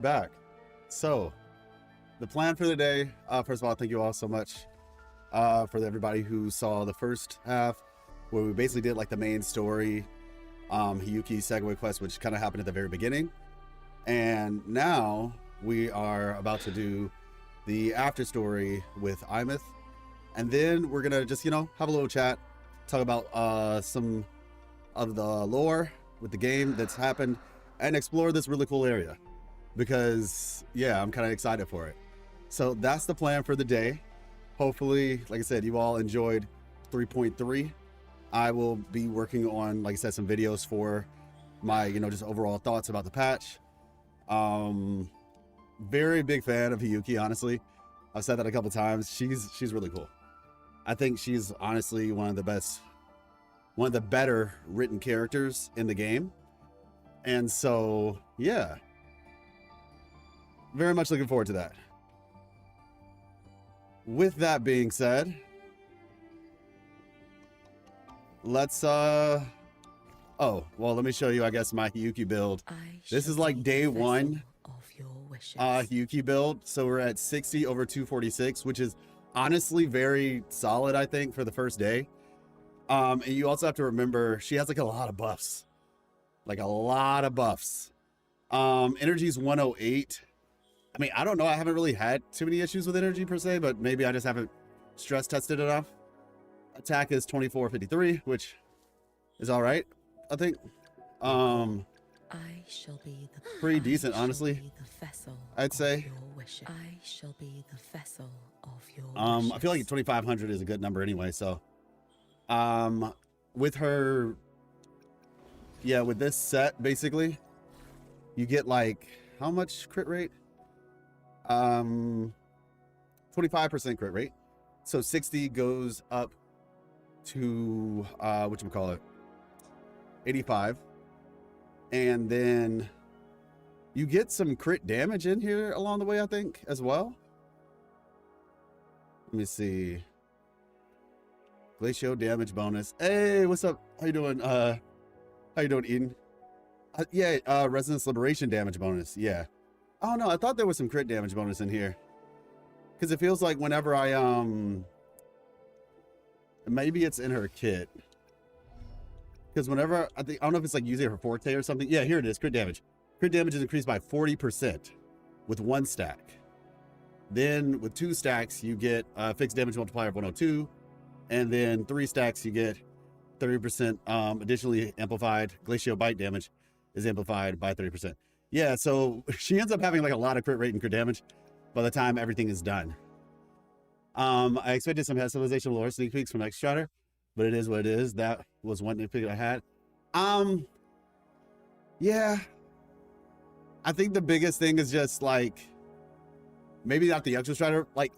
Back. So, the plan for the day, first of all, thank you all so much for everybody who saw the first half, where we basically did like the main story, Hiuki segue quest, which kind of happened at the very beginning. And now we are about to do the after story with Imeth. And then we're going to just, have a little chat, talk about some of the lore with the game that's happened, and explore this really cool area. Because, yeah, I'm kind of excited for it. So that's the plan for the day. Hopefully, like I said, you all enjoyed 3.3. I will be working on, like I said, some videos for my, just overall thoughts about the patch. Very big fan of Hiuki, honestly. I've said that a couple times. She's really cool. I think she's honestly one of the better written characters in the game. And so, yeah. Very much looking forward to that. With that being said, let's let me show you, I guess, my Hiuki build. This is like day one Hiuki build. So we're at 60 over 246, which is honestly very solid, I think, for the first day. And you also have to remember she has like a lot of buffs. Energy's 108. I mean, I don't know. I haven't really had too many issues with energy per se, but maybe I just haven't stress tested enough. Attack is 2453, which is all right, I think. I shall be the pretty decent, honestly. I'd say. I shall be the vessel of your wishes. I feel like 2500 is a good number anyway. So, with her, yeah, with this set, basically, you get like how much crit rate? 25% crit rate. So 60 goes up to whatchamacallit, 85. And then you get some crit damage in here along the way, I think, as well. Let me see. Glacial damage bonus. Hey, what's up? How you doing? How you doing, Eden? Resonance liberation damage bonus. Yeah. Oh no, I thought there was some crit damage bonus in here. Because it feels like whenever I maybe it's in her kit. Because whenever I don't know if it's like using it for forte or something. Yeah, here it is, crit damage. Crit damage is increased by 40% with 1 stack. Then with 2 stacks, you get fixed damage multiplier of 102. And then 3 stacks, you get 30% additionally amplified. Glacial bite damage is amplified by 30%. Yeah, so she ends up having like a lot of crit rate and crit damage by the time everything is done. I expected some head civilization lore sneak peeks from X-Strider, but it is what it is. That was one nitpick I had. Yeah, I think the biggest thing is just like, maybe not the X-Strider, like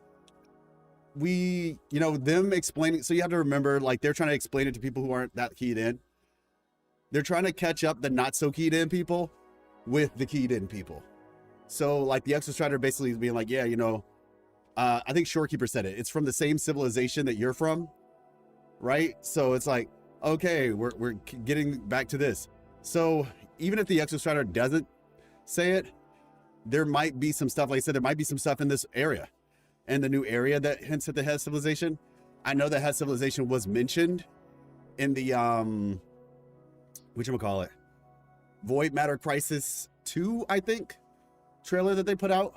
them explaining. So you have to remember, like they're trying to explain it to people who aren't that keyed in. They're trying to catch up the not so keyed in people with the keyed in people. So like the Exostrider basically is being like, yeah, I think Shorekeeper said it. It's from the same civilization that you're from, right? So it's like, okay, we're getting back to this. So even if the Exostrider doesn't say it, there might be some stuff, like I said, there might be some stuff in this area and the new area that hints at the Head civilization. I know that Head civilization was mentioned in the, whatchamacallit, Void Matter Crisis 2, I think, trailer that they put out.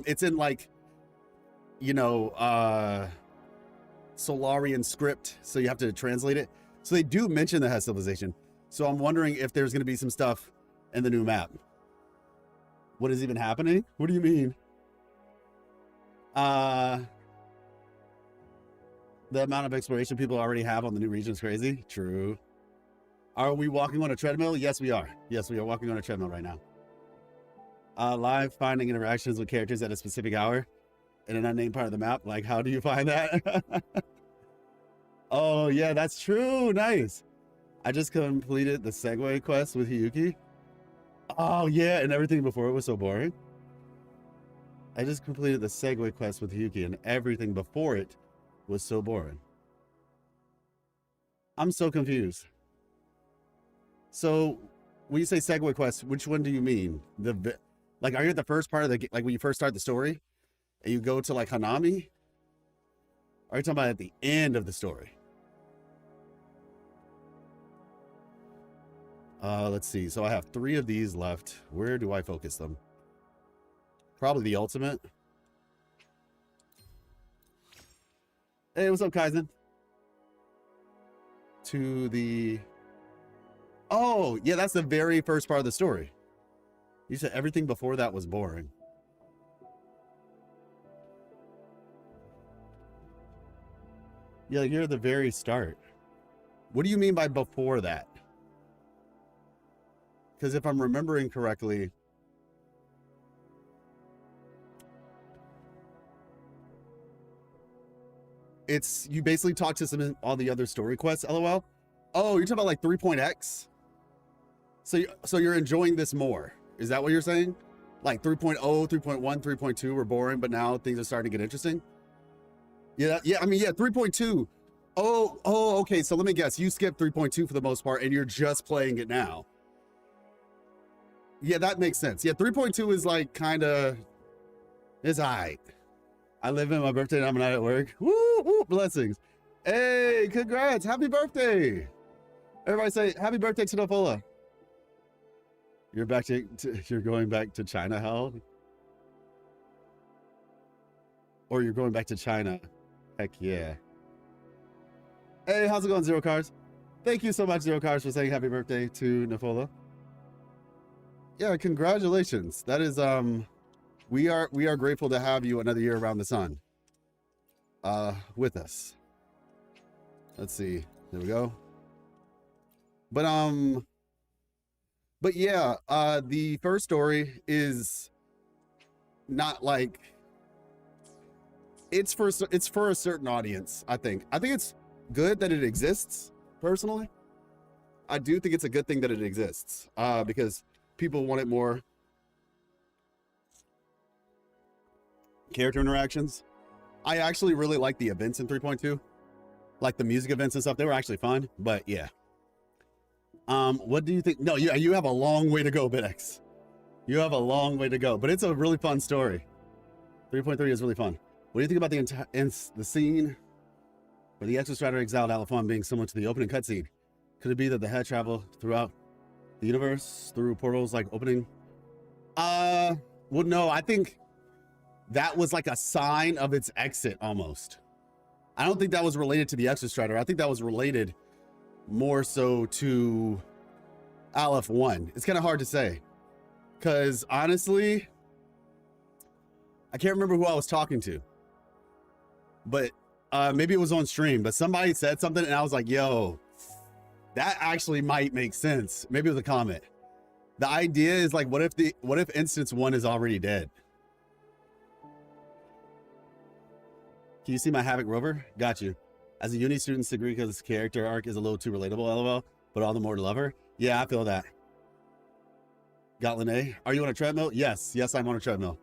It's in like, Solarian script, so you have to translate it. So they do mention the Hess civilization. So I'm wondering if there's going to be some stuff in the new map. What is even happening? What do you mean? The amount of exploration people already have on the new region is crazy. True. Are we walking on a treadmill? Yes, we are. Yes, we are walking on a treadmill right now. Live finding interactions with characters at a specific hour in an unnamed part of the map. Like, how do you find that? Oh, yeah, that's true. Nice. I just completed the segue quest with Hiuki. Oh, yeah, and everything before it was so boring. I just completed the segue quest with Hiuki, and everything before it was so boring. I'm so confused. So when you say segue quest, which one do you mean? Like, are you at the first part of the, like when you first start the story and you go to like Hanami? Or are you talking about at the end of the story? Let's see. So I have 3 of these left. Where do I focus them? Probably the ultimate. Hey, what's up, Kaizen? To the... Oh, yeah, that's the very first part of the story. You said everything before that was boring. Yeah, you're at the very start. What do you mean by before that? Because if I'm remembering correctly, it's you basically talk to some all the other story quests. LOL. Oh, you're talking about like 3.x. So you're enjoying this more. Is that what you're saying? Like 3.0, 3.1, 3.2 were boring, but now things are starting to get interesting. Yeah. I mean, yeah, 3.2. Oh, okay. So let me guess. You skipped 3.2 for the most part, and you're just playing it now. Yeah, that makes sense. Yeah, 3.2 is like kind of, it's all right. I live in my birthday and I'm not at work. Woo, woo, blessings. Hey, congrats. Happy birthday. Everybody say happy birthday to Nofola. You're you're going back to China, how? Or you're going back to China. Heck yeah. Hey, how's it going, Zero Cars? Thank you so much, Zero Cars, for saying happy birthday to Nofola. Yeah, congratulations. That is we are grateful to have you another year around the sun with us. Let's see. There we go. But yeah, the first story is not like it's for a certain audience, I think. I think it's good that it exists, personally. I do think it's a good thing that it exists, because people wanted more character interactions. I actually really like the events in 3.2, like the music events and stuff. They were actually fun, but yeah. What do you think? No, you have a long way to go, BitX. You have a long way to go, but it's a really fun story. 3.3 is really fun. What do you think about the scene where the Exostrator exiled Alifon being similar to the opening cutscene? Could it be that the head travel throughout the universe through portals like opening? Well, no, I think that was like a sign of its exit almost. I don't think that was related to the Exostrator. I think that was related more so to Aleph 1. It's kind of hard to say because honestly, I can't remember who I was talking to, but maybe it was on stream, but somebody said something and I was like, yo, that actually might make sense. Maybe it was a comment. The idea is like, what if instance 1 is already dead? Can you see my Havoc Rover? Got you. As a uni student, Sagrika's character arc is a little too relatable, LOL, but all the more to love her. Yeah, I feel that. Gotlin, are you on a treadmill? Yes, I'm on a treadmill.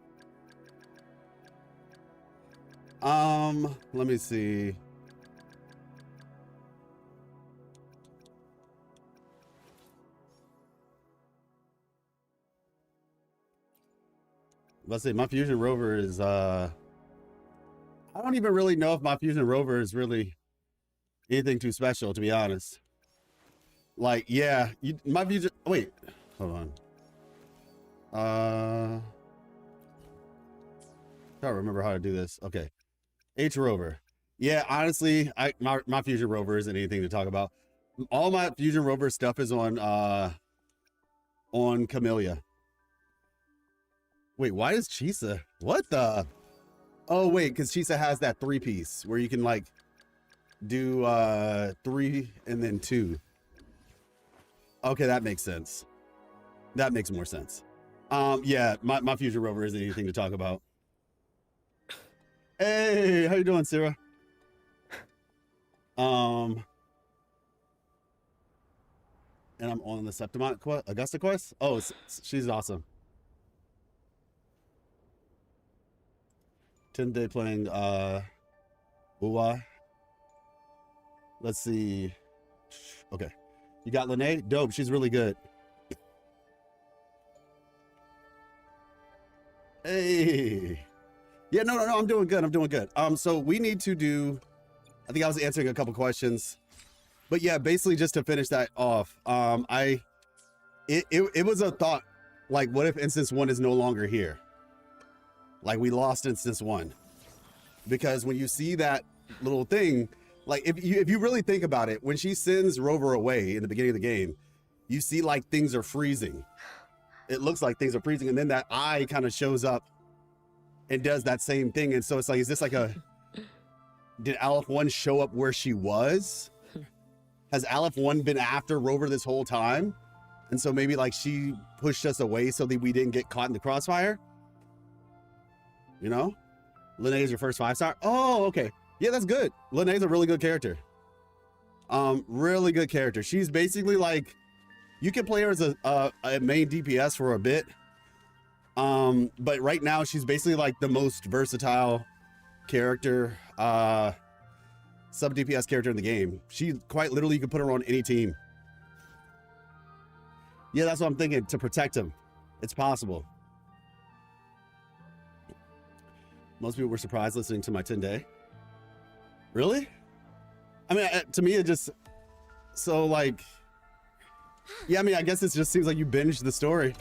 Let me see. Let's see, my Fusion Rover is, I don't even really know if my Fusion Rover is really anything too special, to be honest. Like, yeah, my Fusion, wait, hold on. Can't remember how to do this. Okay. H Rover. Yeah, honestly, my Fusion Rover isn't anything to talk about. All my Fusion Rover stuff is on Camellia. Wait, why is Chisa? What the? Oh, wait, because Chisa has that 3-piece where you can like do 3 and then 2. Okay, that makes sense. That makes more sense. Yeah, my Fusion Rover isn't anything to talk about. Hey, how you doing, Sarah? And I'm on the Septimont Augusta quest. Oh, she's awesome. 10th day playing WUWA. Let's see. Okay. You got Lene? Dope. She's really good. Hey. Yeah, no, I'm doing good. I'm doing good. So we need to do, I think I was answering a couple questions, but yeah, basically just to finish that off, it was a thought, like, what if instance 1 is no longer here? Like, we lost instance 1. Because when you see that little thing, like, if you really think about it, when she sends Rover away in the beginning of the game, you see like things are freezing. It looks like things are freezing, and then that eye kind of shows up and does that same thing. And so it's like, is this like did Aleph 1 show up where she was? Has Aleph 1 been after Rover this whole time? And so maybe like she pushed us away so that we didn't get caught in the crossfire? You know? Linnae is your first 5-star? Oh, okay. Yeah, that's good. Linnae's a really good character. Really good character. She's basically like, you can play her as a main DPS for a bit. But right now she's basically like the most versatile character, sub DPS character in the game. She quite literally, you can put her on any team. Yeah, that's what I'm thinking, to protect him. It's possible. Most people were surprised listening to my 10-day. Really? I mean, to me, it just, so like, yeah, I mean, I guess it just seems like you binged the story.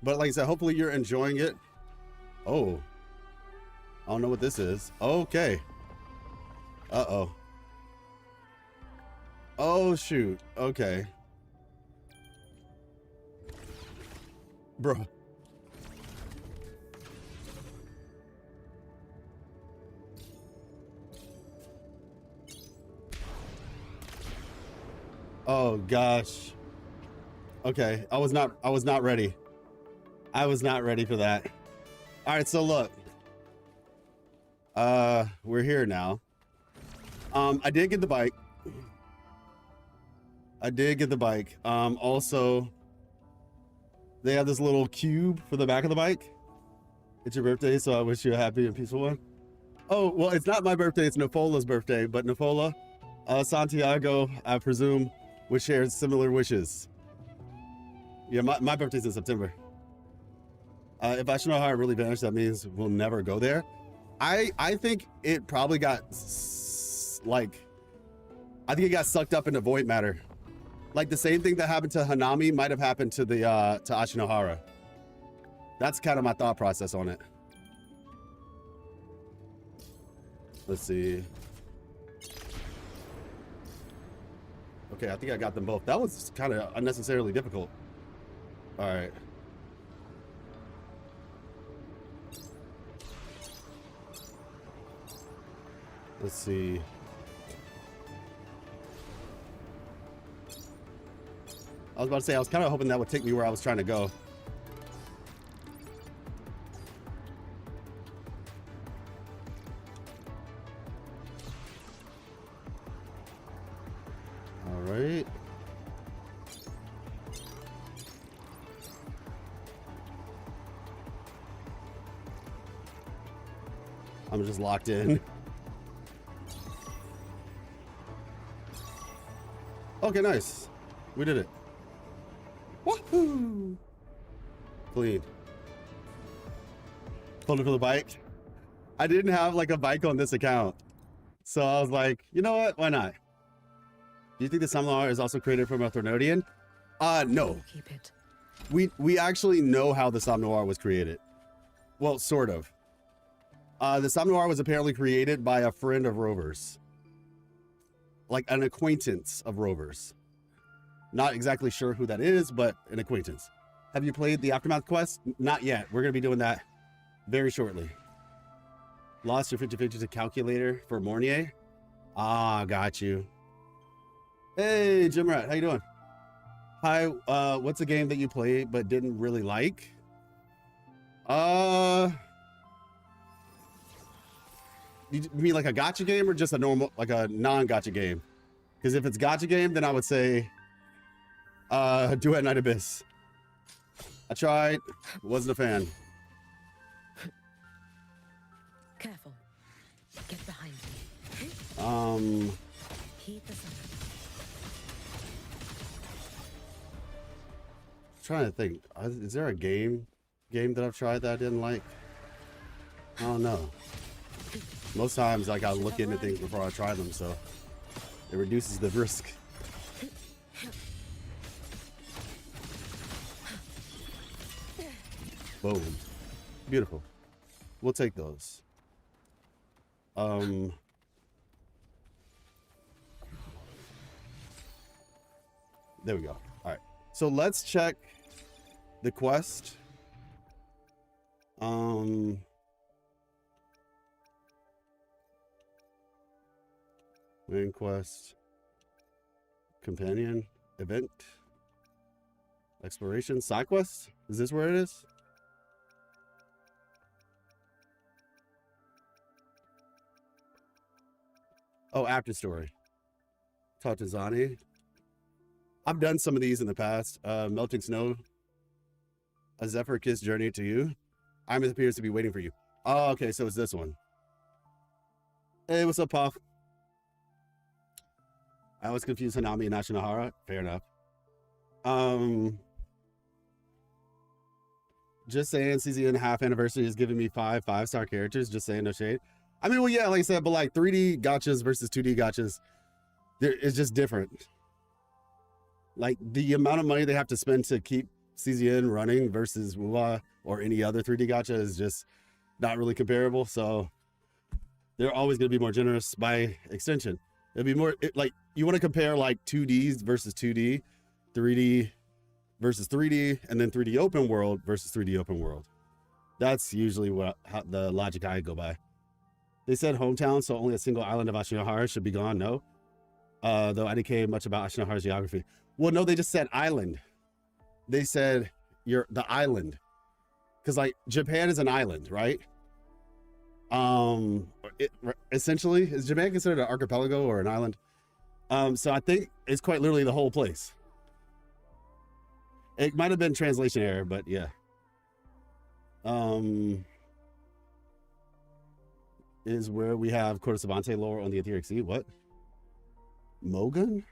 But like I said, hopefully you're enjoying it. Oh, I don't know what this is. Okay. Uh-oh. Oh, shoot. Okay. Bro. Oh gosh. Okay, I was not ready. I was not ready for that. All right, so look. We're here now. I did get the bike. Also, they have this little cube for the back of the bike. It's your birthday, so I wish you a happy and peaceful one. Oh, well, it's not my birthday, it's Nafola's birthday, but Nafola, Santiago, I presume, would share similar wishes. Yeah, my birthday's in September. If I should know how it really vanished, that means we'll never go there. I think it probably got, like, I think it got sucked up into void matter. Like the same thing that happened to Hanami might have happened to the to Ashinohara. That's kind of my thought process on it. Let's see. Okay, I think I got them both. That was kind of unnecessarily difficult. All right. Let's see. I was about to say, I was kind of hoping that would take me where I was trying to go. All right. I'm just locked in. Okay, nice. We did it. Woohoo! Clean. Pulled it for the bike. I didn't have like a bike on this account. So I was like, you know what? Why not? Do you think the Samlar is also created from a Thornodian? No. Keep it. We actually know how the Somme Noir was created. Well, sort of. The Somme Noir was apparently created by a friend of Rover's. Like an acquaintance of Rover's. Not exactly sure who that is, but an acquaintance. Have you played the Aftermath quest? Not yet. We're going to be doing that very shortly. Lost your 50/50 to calculator for Mornier? Ah, got you. Hey, Jim Rat, how you doing? Hi, what's a game that you played but didn't really like? You mean like a gacha game or just a normal, like a non-gacha game? Because if it's gacha game, then I would say Duet Night Abyss. I tried, wasn't a fan. Careful. Get behind me. Heed the summons. trying to think. Is there a game that I've tried that I didn't like? I don't know. Most times I gotta look into things before I try them, so it reduces the risk. Boom. Beautiful. We'll take those. There we go. All right. So let's check the quest. Main quest. Companion. Event. Exploration. Side quest? Is this where it is? Oh, after story. Tatazani. I've done some of these in the past. Melting Snow. A Zephyr Kiss Journey to You. I'm appears to be waiting for you. Oh, okay, so it's this one. Hey, what's up, Puff? I was confused Hanami and Ashinahara. Fair enough. Just saying, CZN half anniversary is giving me 5-star characters. Just saying, no shade. I mean, well, yeah, like I said, but like 3D gachas versus 2D gachas, it's just different. Like the amount of money they have to spend to keep CZN running versus WUWA or any other 3D gacha is just not really comparable. So they're always going to be more generous by extension. It'd be more like you want to compare like 2Ds versus 2D, 3D versus 3D, and then 3D open world versus 3D open world. That's usually how the logic I go by. They said hometown, so only a single island of Ashinahara should be gone. No. Though I didn't care much about Ashinahara's geography. Well, no, they just said island. They said the island. Because like Japan is an island, right? Essentially, is Japan considered an archipelago or an island? So I think it's quite literally the whole place. It might have been translation error, but yeah. Is where we have Cortesavante lore on the Etheric Sea. What? Mogun?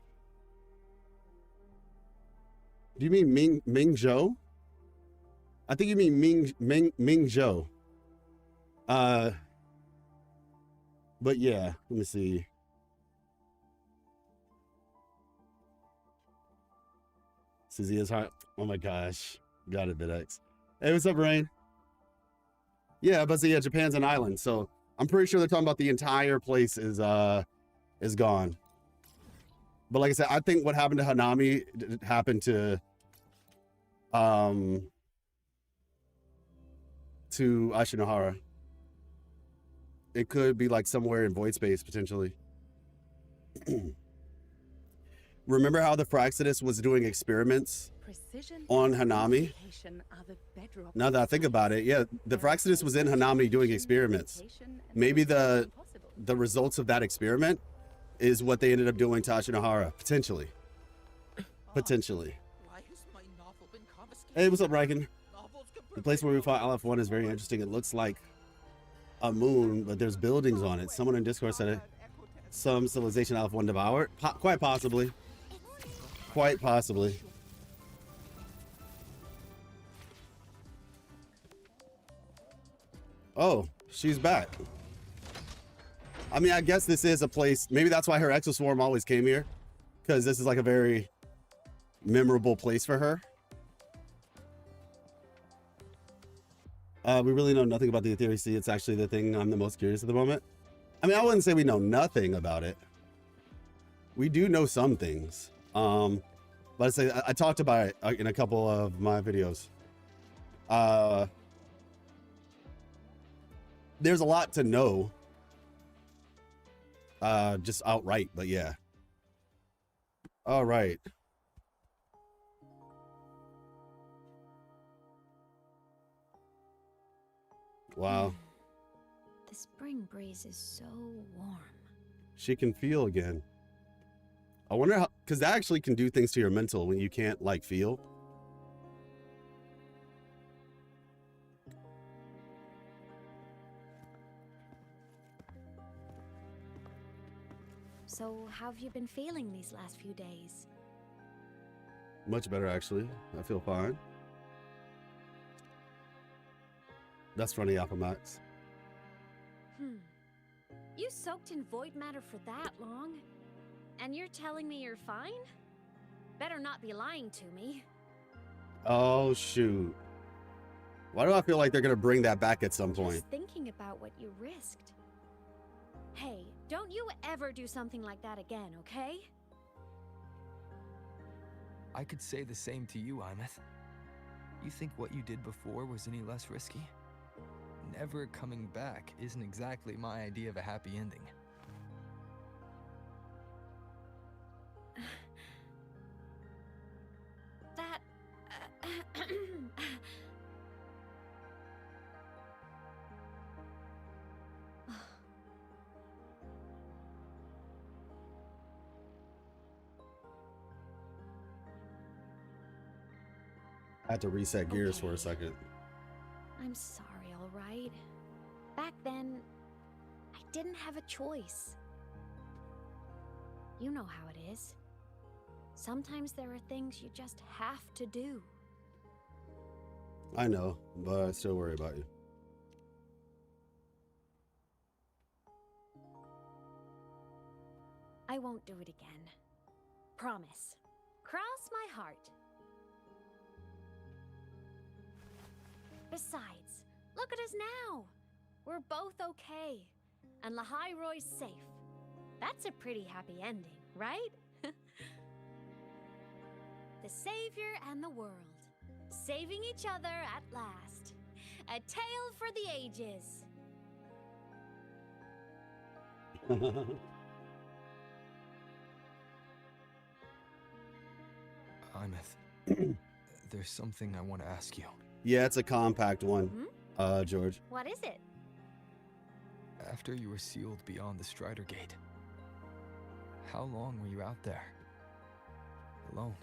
Do you mean Ming Zhou? I think you mean Ming Zhou. But yeah, let me see. Susie is hot. Oh my gosh. Got it, BitX. Hey, what's up, Rain? Yeah, but so yeah, Japan's an island, so I'm pretty sure they're talking about the entire place is gone. But like I said, I think what happened to Hanami happened to Ashinahara. It could be like somewhere in void space potentially. Remember how the Fraxidus was doing experiments on Hanami? Now that I think about it, yeah, the Fraxidus was in Hanami doing experiments. Maybe the results of that experiment is what they ended up doing to Ashinahara, potentially. Potentially. Hey, what's up, Riken? The place where we fought LF1 is very interesting. It looks like a moon, but there's buildings on it. Someone in Discord said it. Some civilization LF1 devoured? Quite possibly. Quite possibly. Oh, she's back. I mean, I guess this is a place. Maybe that's why her exoswarm always came here, because this is like a very memorable place for her. We really know nothing about the Etheric Sea. It's actually the thing I'm the most curious at the moment. I mean, I wouldn't say we know nothing about it. We do know some things. But I talked about it in a couple of my videos. There's a lot to know. Just outright, but yeah. All right. Wow. The spring breeze is so warm. She can feel again. I wonder how, because that actually can do things to your mental when you can't like feel. So how have you been feeling these last few days? Much better, actually. I feel fine. That's funny, Alpha Max. You soaked in void matter for that long? And you're telling me you're fine? Better not be lying to me. Oh, shoot. Why do I feel like they're going to bring that back at some point? Just thinking about what you risked. Hey, don't you ever do something like that again, okay? I could say the same to you, Imeth. You think what you did before was any less risky? Never coming back isn't exactly my idea of a happy ending. That... I had to reset gears for a Okay. second. I'm sorry, all right? Back then, I didn't have a choice. You know how it is. Sometimes there are things you just have to do. I know, but I still worry about you. I won't do it again. Promise. Cross my heart. Besides, look at us now. We're both okay. And Lahai-Roy's safe. That's a pretty happy ending, right? The savior and the world. Saving each other at last. A tale for the ages. Imeth, there's something I want to ask you. Yeah, it's a compact one, George. What is it? After you were sealed beyond the Strider Gate, how long were you out there? Alone?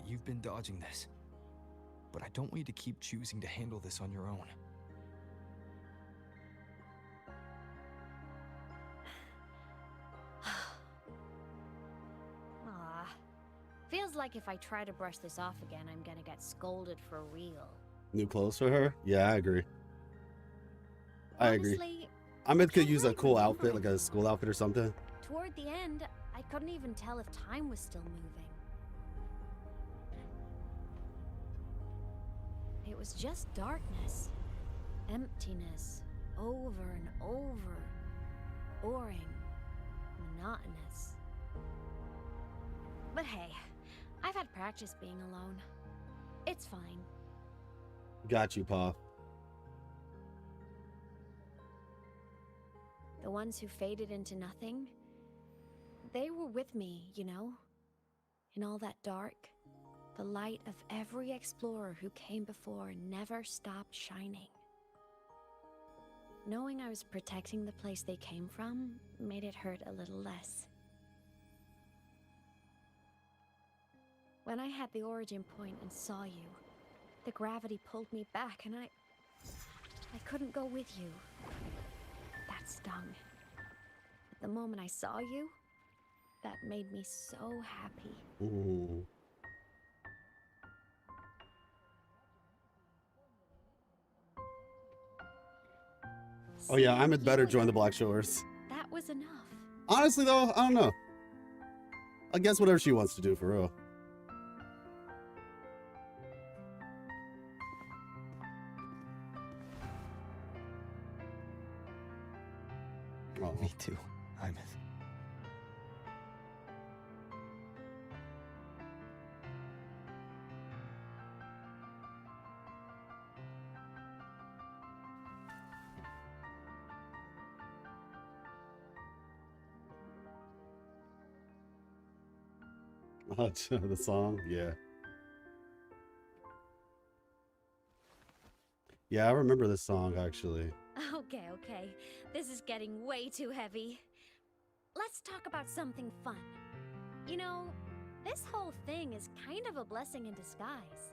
You've been dodging this, but I don't want you to keep choosing to handle this on your own. Aw. Feels like if I try to brush this off again, I'm gonna get scolded for real. New clothes for her? Yeah, I agree. I agree. Honestly, I meant could can't use a really cool remember outfit, like a school outfit or something. toward the end, I couldn't even tell if time was still moving. It was just darkness, emptiness, over and over, boring, monotonous. But hey, I've had practice being alone. It's fine. Got you, Pa. The ones who faded into nothing, they were with me, you know? In all that dark, the light of every explorer who came before never stopped shining. Knowing I was protecting the place they came from made it hurt a little less. When I had the origin point and saw you, the gravity pulled me back and I couldn't go with you. That stung. But the moment I saw you, that made me so happy. Ooh. Oh yeah, I'm Seeing better you join the again, Black Shores. That was enough. Honestly though, I don't know. I guess whatever she wants to do for real. Oh. Me too, Imeth. The song, yeah. Yeah, I remember this song actually. Okay, okay. This is getting way too heavy. Let's talk about something fun. You know, this whole thing is kind of a blessing in disguise.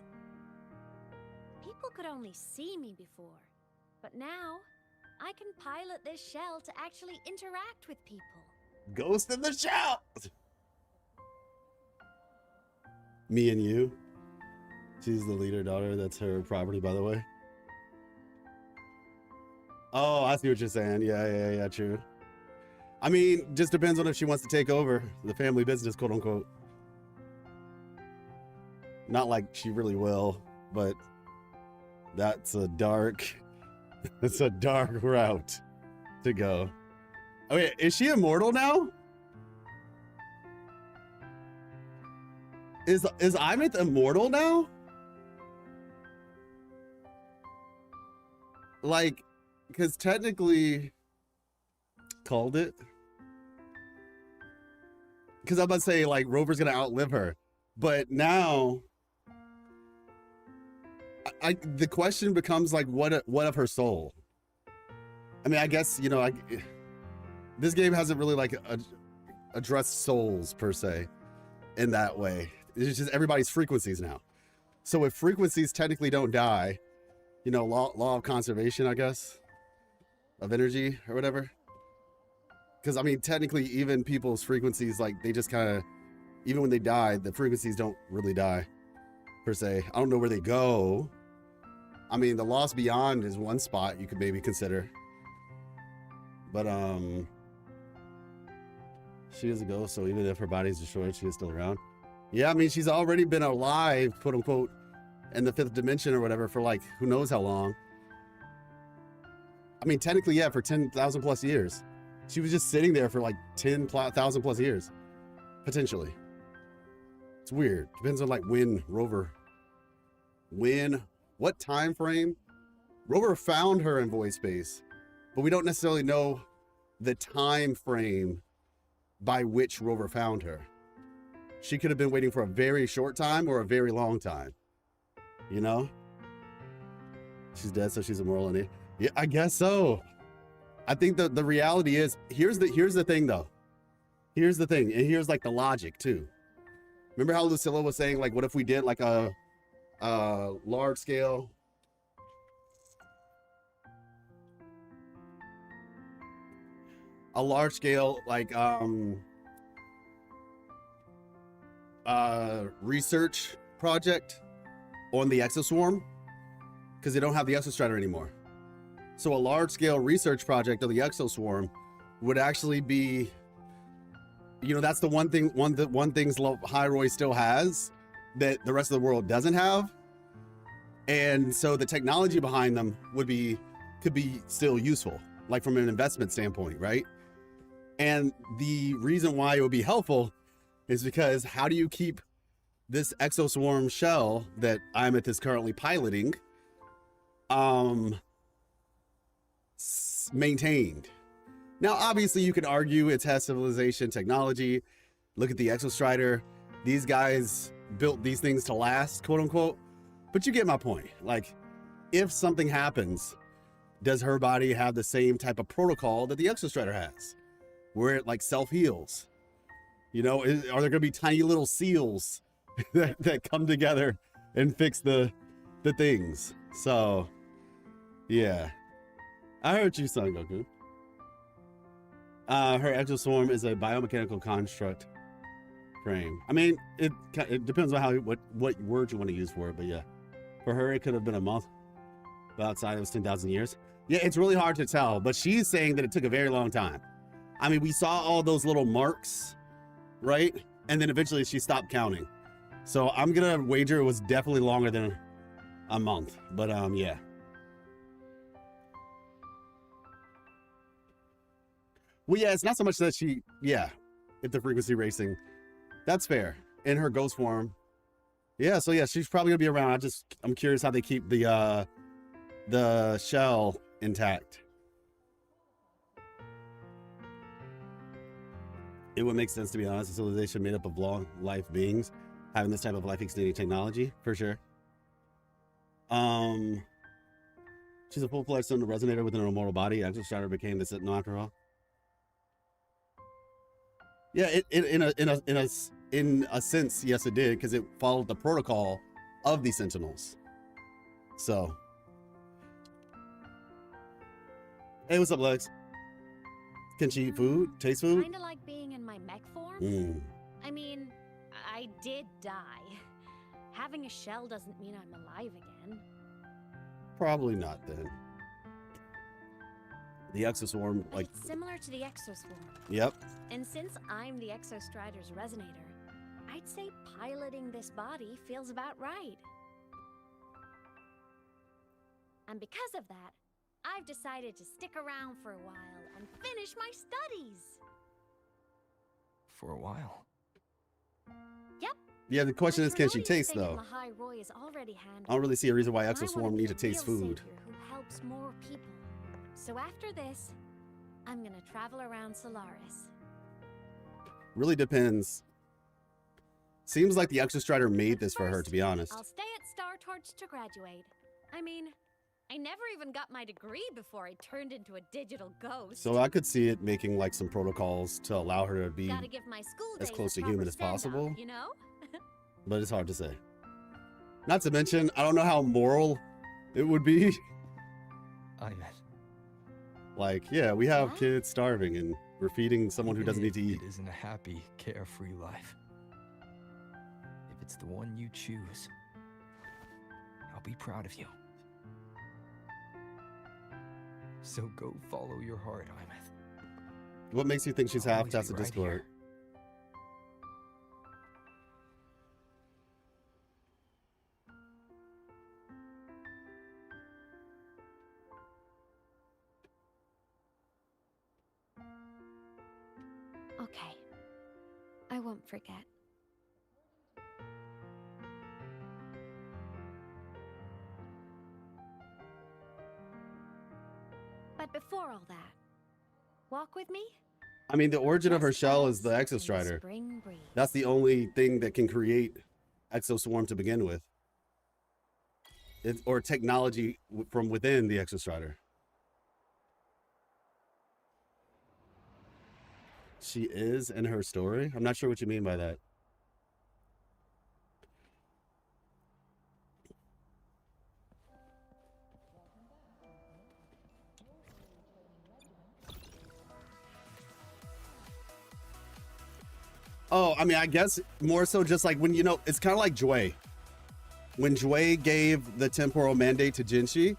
People could only see me before, but now I can pilot this shell to actually interact with people. Ghost in the Shell! Me and You. She's the leader daughter. That's her property, by the way. Oh, I see what you're saying. Yeah, true. I mean, just depends on if she wants to take over the family business, quote unquote. Not like she really will, but that's a dark route to go. Oh wait, is she immortal now? Is Imeth immortal now? Like, because technically called it. Because I'm about to say, like, Rover's gonna outlive her. But now the question becomes like, what of her soul? I mean, I guess, you know, this game hasn't really like addressed souls per se in that way. It's just everybody's frequencies now. So if frequencies technically don't die, you know, law of conservation, I guess, of energy or whatever. Because I mean, technically, even people's frequencies, like, they just kind of, even when they die, the frequencies don't really die per se. I don't know where they go. I mean, the Lost Beyond is one spot you could maybe consider. But she is a ghost, so even if her body's destroyed, she is still around. Yeah, I mean, she's already been alive, quote unquote, in the fifth dimension or whatever for like who knows how long. I mean, technically, yeah, for 10,000 plus years. She was just sitting there for like 10,000 plus years, potentially. It's weird. Depends on like what time frame. Rover found her in void space, but we don't necessarily know the time frame by which Rover found her. She could have been waiting for a very short time or a very long time. You know? She's dead, so she's immortal in it. Yeah, I guess so. I think the reality is, here's the thing though. Here's the thing, and here's like the logic too. Remember how Lucilla was saying, like, what if we did like a large scale like research project on the exoswarm, because they don't have the exostrider anymore. So a large-scale research project of the exoswarm would actually be, you know, that's the one thing Hyrule still has that the rest of the world doesn't have. And so the technology behind them could be still useful, like from an investment standpoint, right? And the reason why it would be helpful is because how do you keep this exoswarm shell that Imeth is currently piloting maintained? Now, obviously, you could argue it has civilization technology. Look at the Exostrider. These guys built these things to last, quote unquote. But you get my point. Like, if something happens, does her body have the same type of protocol that the Exostrider has, where it like self-heals? You know, are there going to be tiny little seals that come together and fix the things? So, yeah. I heard you, Son Goku. Her exoswarm is a biomechanical construct frame. I mean, it depends on what word you want to use for it, but yeah. For her, it could have been a month. But outside, it was 10,000 years. Yeah, it's really hard to tell, but she's saying that it took a very long time. I mean, we saw all those little marks, right? And then eventually she stopped counting. So I'm gonna wager it was definitely longer than a month, but yeah. Well, yeah, it's not so much that if the frequency racing, that's fair. In her ghost form. Yeah, so yeah, she's probably gonna be around. I'm curious how they keep the shell intact. It would make sense, to be honest, a civilization made up of long life beings having this type of life extending technology, for sure. She's a full-fledged son that resonated within her immortal body. Exostrider became the Sentinel after all. Yeah, in a sense, yes, it did, because it followed the protocol of the Sentinels. So, hey, what's up, Lex? Can she eat food? Taste food? Kinda like being in my mech form. Mm. I mean, I did die. Having a shell doesn't mean I'm alive again. Probably not then. The exoswarm, But like, it's similar to the exoswarm. yep. And since I'm the Exostrider's resonator, I'd say piloting this body feels about right. And because of that, I've decided to stick around for a while and finish my studies. For a while. Yep. Yeah, the question is, can she Renodi's taste, thing in though? Lahai Roy is already I handled. don't really see a reason why And I exoswarm wanna need be to a taste real food. savior who helps more people. So after this, I'm gonna travel around Solaris. Really depends. Seems like the Exostrider made But this for her, first, to be honest. I'll stay at Star Torch to graduate. I mean, I never even got my degree before I turned into a digital ghost. So I could see it making like some protocols to allow her to be, Gotta give my school as days close a to proper human as send-up, possible. You know? but it's hard to say. Not to mention, I don't know how moral it would be. I met. Like, yeah, we have What? kids starving and we're feeding someone who Even doesn't need to if eat. It isn't a happy, carefree life. If it's the one you choose, I'll be proud of you. So go follow your heart, Imeth. What makes you think she's I'll half always be Tessa right Discord? here. Okay. I won't forget. But before all that, walk with me? I mean, the origin of her Just shell is us the in Exostrider. spring breeze. That's the only thing that can create Exoswarm to begin with. Or technology from within the Exostrider. She is in her story? I'm not sure what you mean by that. Oh, I mean, I guess more so just like when, you know, it's kind of like Jue. When Jue gave the temporal mandate to Jinshi,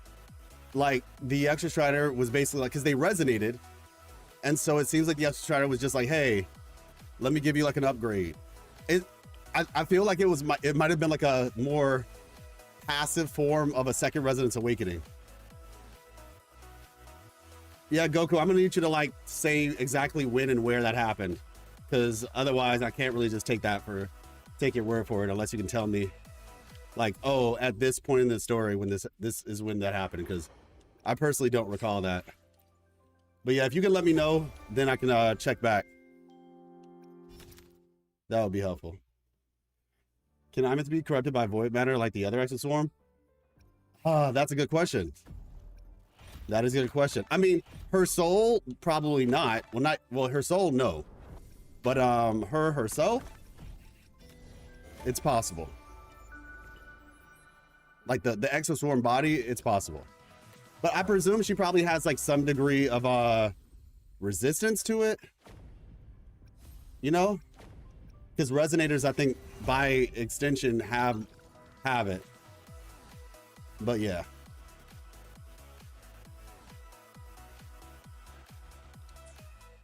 like the Exostrider was basically like, because they resonated. And so it seems like the Exostrider was just like, hey, let me give you like an upgrade. I feel like it might have been like a more passive form of a second Resonance Awakening. Yeah, Goku, I'm gonna need you to like say exactly when and where that happened. Because otherwise I can't really just take your word for it unless you can tell me like, oh, at this point in the story when this is when that happened, because I personally don't recall that. But yeah, if you can let me know, then I can check back. That would be helpful. Can I meant to be corrupted by void matter like the other Exoswarm? That's a good question. That is a good question. I mean, her soul, probably not. Well, her soul, no. But herself, it's possible. Like the Exoswarm body, it's possible. But I presume she probably has like some degree of resistance to it. You know? Because resonators, I think, by extension, have it. But yeah.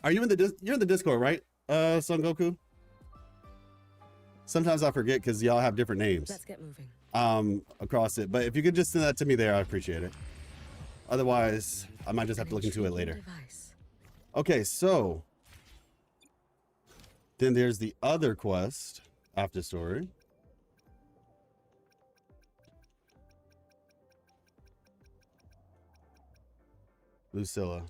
Are you in you're in the Discord, right? Son Goku? Sometimes I forget because y'all have different names. Let's get moving. Across it. But if you could just send that to me there, I appreciate it. Otherwise, I might just have to look into it later. Device. Okay, so then there's the other quest after story. Lucilla.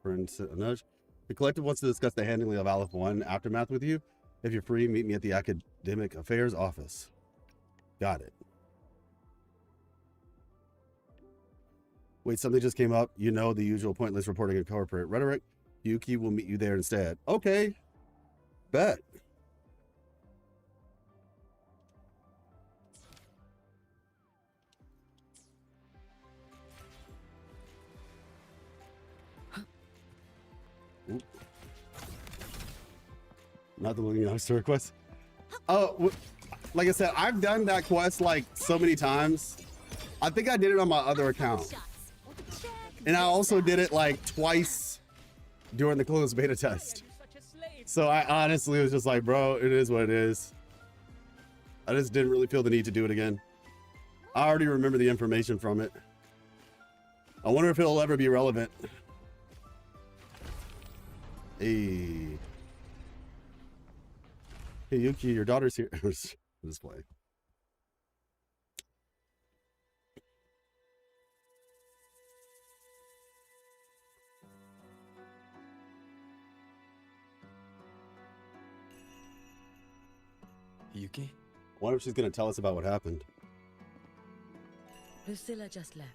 Friend nudge. The collective wants to discuss the handling of Aleph 1 Aftermath with you. If you're free, meet me at the Academic Affairs office. Got it. Wait, something just came up. You know the usual pointless reporting and corporate rhetoric. Hiuki will meet you there instead. Okay. Bet. Oop. Not the looking honest request. Oh, like I said, I've done that quest like so many times. I think I did it on my other account. And I also did it like twice during the closed beta test. So I honestly was just like, bro, it is what it is. I just didn't really feel the need to do it again. I already remember the information from it. I wonder if it'll ever be relevant. Hey. Hey, Yuki, your daughter's here. Just playing. Yuki? I wonder if she's going to tell us about what happened. Lucilla just left.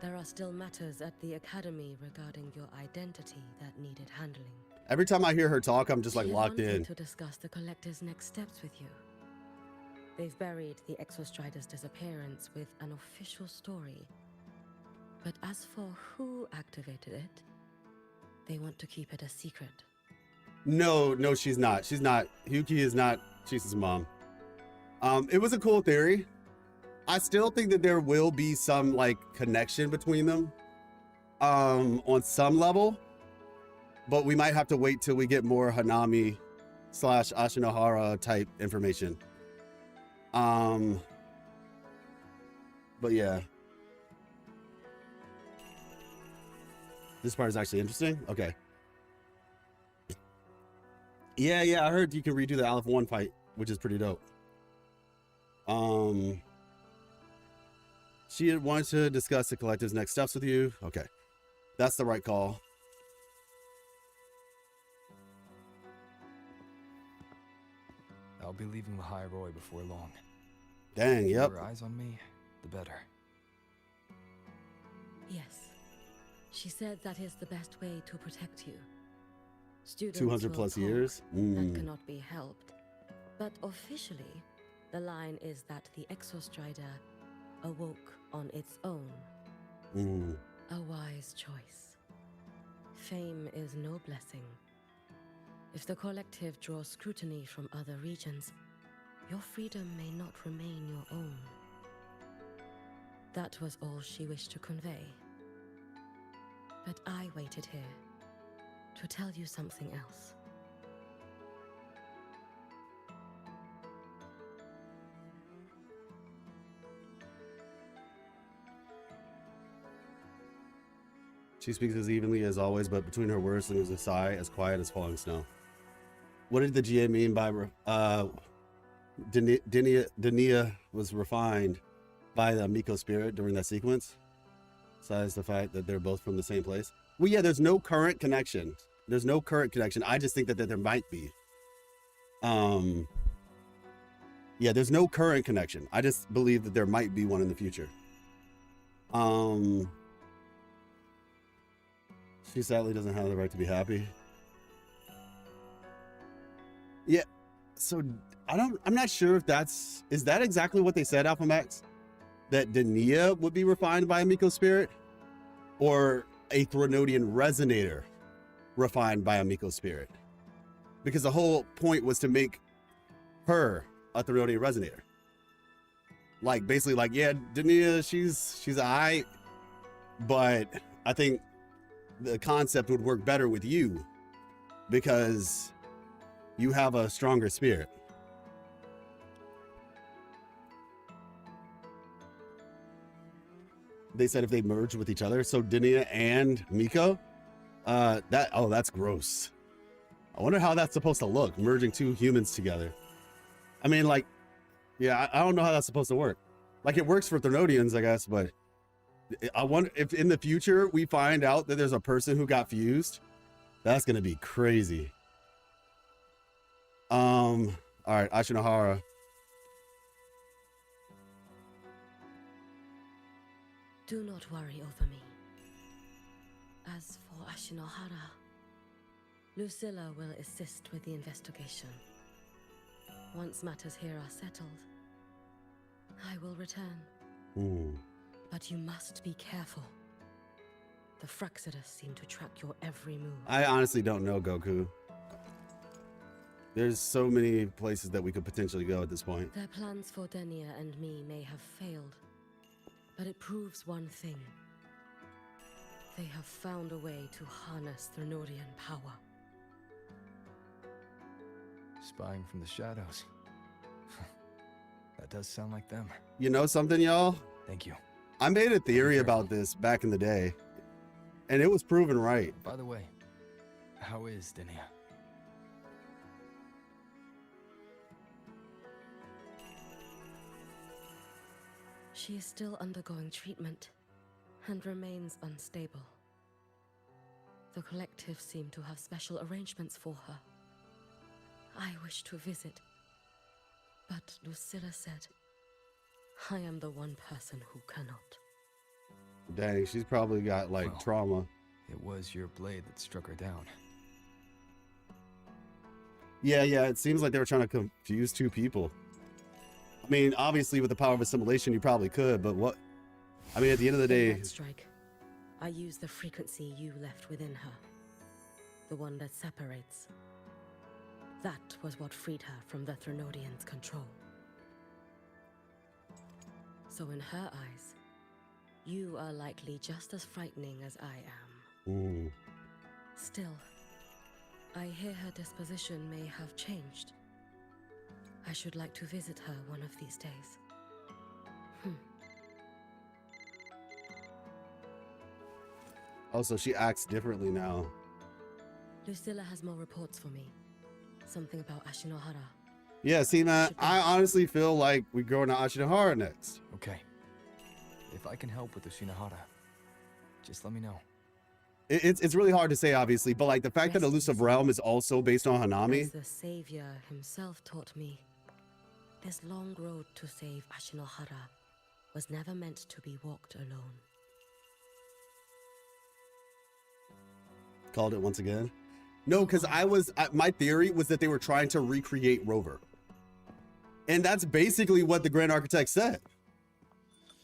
There are still matters at the academy regarding your identity that needed handling. Every time I hear her talk, I'm just like She locked wanted in. to discuss the Collector's next steps with you. They've buried the Exostrider's disappearance with an official story. But as for who activated it, they want to keep it a secret. No, she's not. She's not. Hiuki is not Chase's mom. It was a cool theory. I still think that there will be some like connection between them on some level, but we might have to wait till we get more Hanami / Ashinohara type information. But yeah. This part is actually interesting. Okay. Yeah, I heard you can redo the Alpha 1 fight, which is pretty dope. She wanted to discuss the collective's next steps with you. Okay. That's the right call. I'll be leaving the High Roy before long. Dang, The yep. more eyes on me, the better. Yes. She said that is the best way to protect you. Students 200 will plus talk, years. That cannot be helped. But officially, the line is that the Exostrider awoke on its own. A wise choice. Fame is no blessing. If the collective draws scrutiny from other regions, your freedom may not remain your own. That was all she wished to convey. But I waited here to tell you something else. She speaks as evenly as always, but between her words there's a sigh as quiet as falling snow. What did the GA mean by Denia was refined by the Miko spirit during that sequence? Besides the fact that they're both from the same place. Well, yeah, there's no current connection. There's no current connection. I just think that there might be. Yeah, there's no current connection. I just believe that there might be one in the future. She sadly doesn't have the right to be happy. Yeah, so I'm not sure if is that exactly what they said, Alpha Max? That Denia would be refined by a Miko spirit? Or a Threnodian resonator refined by a Miko spirit? Because the whole point was to make her a Threnodian resonator. Like, basically, like, yeah, Denia, she's alright, but I think the concept would work better with you because you have a stronger spirit. They said if they merged with each other, so Denia and Miko, that's gross. I wonder how that's supposed to look, merging two humans together. I mean, like, yeah, I don't know how that's supposed to work. Like, it works for Threnodians, I guess, but I wonder if in the future we find out that there's a person who got fused. That's gonna be crazy. All right, Ashinohara. Do not worry over me. As for Ashinohara, Lucilla will assist with the investigation. Once matters here are settled, I will return. But you must be careful. The Fraxidus seem to track your every move. I honestly don't know, Goku. There's so many places that we could potentially go at this point. Their plans for Demir and me may have failed, but it proves one thing. They have found a way to harness Thenorian power. Spying from the shadows. That does sound like them. You know something, y'all? Thank you. I made a theory about this back in the day, and it was proven right. By the way, how is Denia? She is still undergoing treatment and remains unstable. The collective seem to have special arrangements for her. I wish to visit, but Lucilla said, I am the one person who cannot. Dang, she's probably got like Well, trauma. It was your blade that struck her down. Yeah, it seems like they were trying to confuse two people. I mean, obviously with the power of assimilation, you probably could, but what? I mean, at the end of the In day, that strike, I used the frequency you left within her. The one that separates. That was what freed her from the Thenorians' control. So in her eyes, you are likely just as frightening as I am. Still, I hear her disposition may have changed. I should like to visit her one of these days. also she acts differently now. Lucilla has more reports for me. Something about Ashinohara. Yeah, see, man, I honestly feel like we're going to Ashinohara next. Okay. If I can help with the Shinohara, just let me know. It's really hard to say, obviously, but like the fact that Elusive Realm is also based on Hanami. As the savior himself taught me, this long road to save Ashinohara was never meant to be walked alone. Called it once again. No, because my theory was that they were trying to recreate Rover. And that's basically what the Grand Architect said.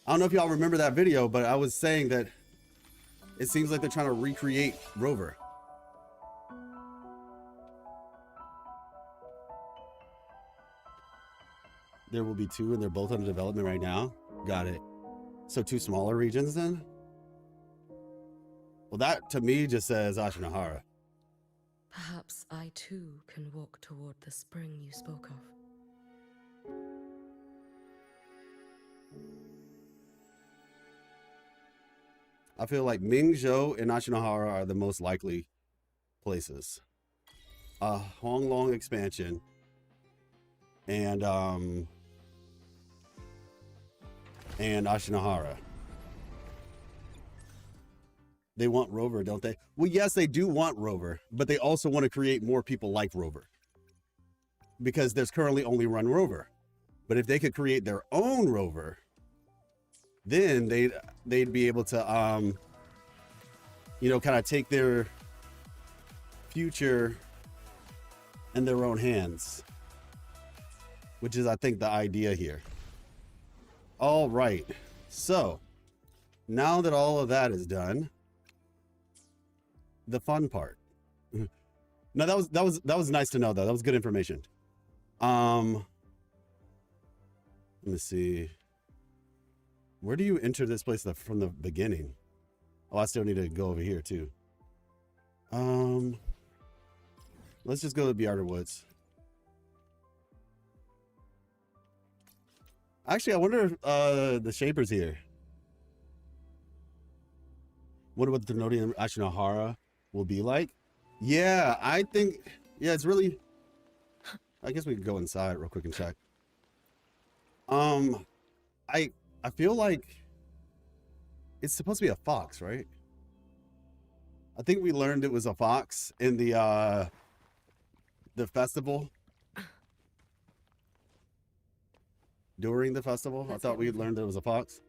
I don't know if y'all remember that video, but I was saying that it seems like they're trying to recreate Rover. There will be 2 and they're both under development right now. Got it. So 2 smaller regions then? Well, that to me just says Ashinohara. Perhaps I too can walk toward the spring you spoke of. I feel like Mingzhou and Ashinohara are the most likely places. Honglong expansion. And Ashinohara. They want Rover, don't they? Well, yes, they do want Rover, but they also want to create more people like Rover. Because there's currently only one Rover. But if they could create their own Rover, then they'd be able to you know, kind of take their future in their own hands. Which is, I think, the idea here. All right. So, now that all of that is done, the fun part. No, that was nice to know though. That was good information. Let me see. Where do you enter this place from the beginning? Oh, I still need to go over here too. Let's just go to Bearder Woods. Actually, I wonder if the Shaper's here. Wonder what the Thenorian Ashinohara will be like. Yeah, I think, yeah, it's really, I guess we could go inside real quick and check. I feel like it's supposed to be a fox, right? I think we learned it was a fox in the festival. During the festival, I thought we had learned that it was a fox.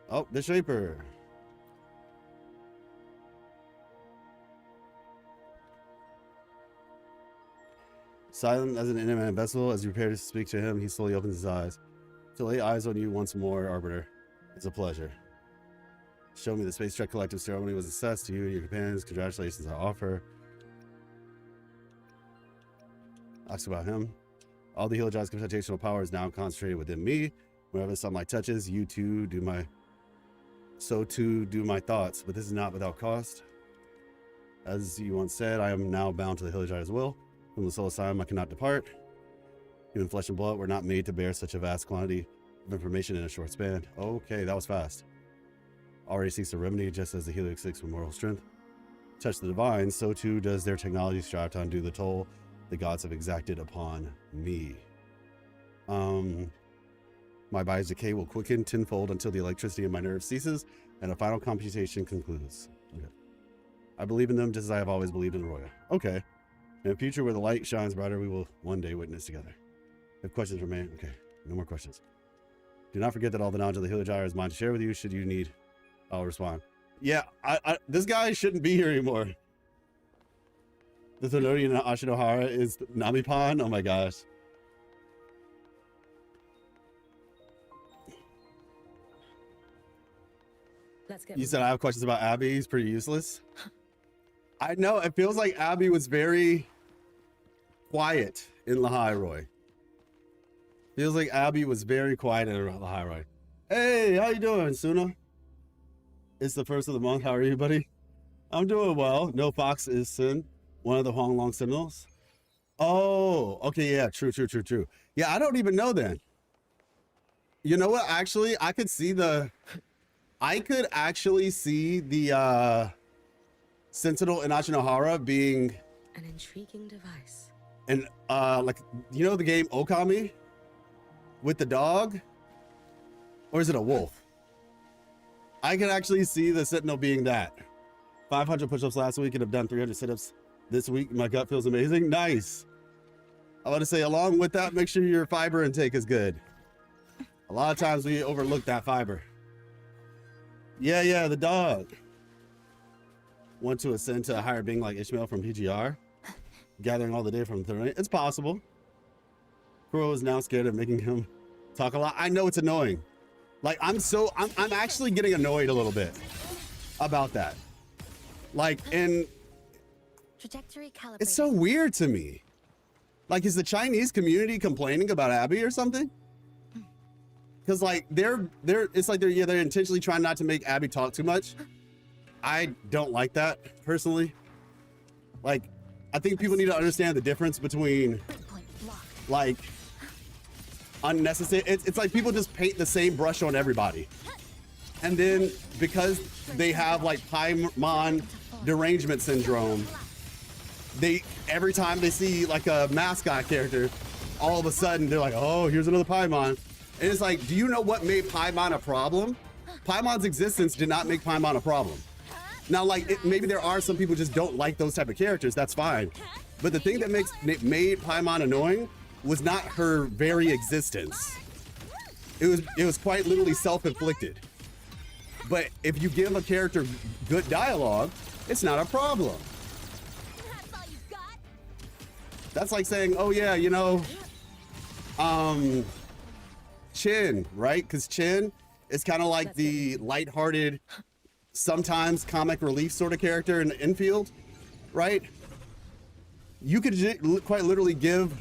Oh, the Shaper. Silent as an inanimate vessel, as you prepare to speak to him, he slowly opens his eyes. To lay eyes on you once more, Arbiter. It's a pleasure. Show me the Space Trek Collective ceremony was assessed to you and your companions. Congratulations, I offer. Ask about him. All the Helogi's computational power is now concentrated within me. Whenever the sunlight touches, you too do my... So too do my thoughts, but this is not without cost. As you once said, I am now bound to the Helogi's will. From the soul asylum, I cannot depart. Human flesh and blood were not made to bear such a vast quantity of information in a short span. Okay, that was fast. Already seeks a remedy, just as the Helix seeks for moral strength. Touch the divine, so too does their technology strive to undo the toll the gods have exacted upon me. My body's decay will quicken tenfold until the electricity in my nerves ceases and a final computation concludes. Okay. I believe in them just as I have always believed in Roya. Okay. In a future where the light shines brighter, we will one day witness together. If questions remain, okay, no more questions. Do not forget that all the knowledge of the Helogi is mine to share with you. Should you need, I'll respond. Yeah, this guy shouldn't be here anymore. The Thenodian Ashinohara is Namipan. Oh my gosh. Let's get. You said I have questions about Abby. He's pretty useless. I know. It feels like Abby was very quiet in Lahairoi. Feels like Abby was very quiet in Lahairoi. Hey, how you doing, Suna? It's the first of the month. How are you, buddy? I'm doing well. No Fox is Sin, one of the Honglong Sentinels. Oh, okay, yeah, true. Yeah, I don't even know then. You know what? Actually, I could actually see the Sentinel in Ashinohara being An intriguing device. and like, you know the game Okami with the dog, or is it a wolf? I can actually see the Sentinel being that. 500 push-ups last week and have done 300 sit-ups this week. My gut feels amazing. Nice. I want to say, along with that, make sure your fiber intake is good. A lot of times we overlook that fiber. Yeah, the dog. Want to ascend to a higher being like Ishmael from PGR, gathering all the data from the third. It's possible. Kuro is now scared of making him talk a lot. I know it's annoying. Like, I'm actually getting annoyed a little bit about that. Like, and Trajectory calibrated. it's so weird to me. Like, is the Chinese community complaining about Abby or something? Because like they're intentionally trying not to make Abby talk too much. I don't like that personally. Like, I think people need to understand the difference between like unnecessary. It's like people just paint the same brush on everybody, and then because they have like Paimon derangement syndrome, they every time they see like a mascot character, all of a sudden they're like, oh, here's another Paimon. And it's like, do you know what made Paimon a problem? Paimon's existence did not make Paimon a problem. Now, like, maybe there are some people who just don't like those type of characters. That's fine. But the thing that made Paimon annoying was not her very existence. It was quite literally self-inflicted. But if you give a character good dialogue, it's not a problem. That's all you got? That's like saying, oh yeah, you know, Chin, right? Because Chin is kind of like the lighthearted, sometimes comic relief sort of character in the infield, right? You could quite literally give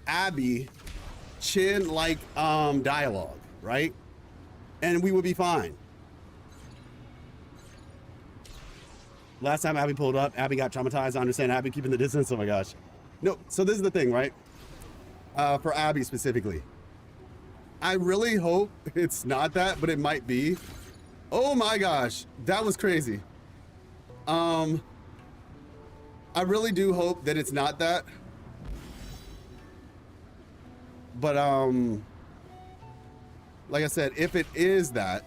Abby Chin-like dialogue, right? And we would be fine. Last time Abby pulled up, Abby got traumatized. I understand Abby keeping the distance. Oh my gosh. No, so this is the thing, right? For Abby specifically. I really hope it's not that, but it might be. Oh my gosh, that was crazy. I really do hope that it's not that. But like I said, if it is that,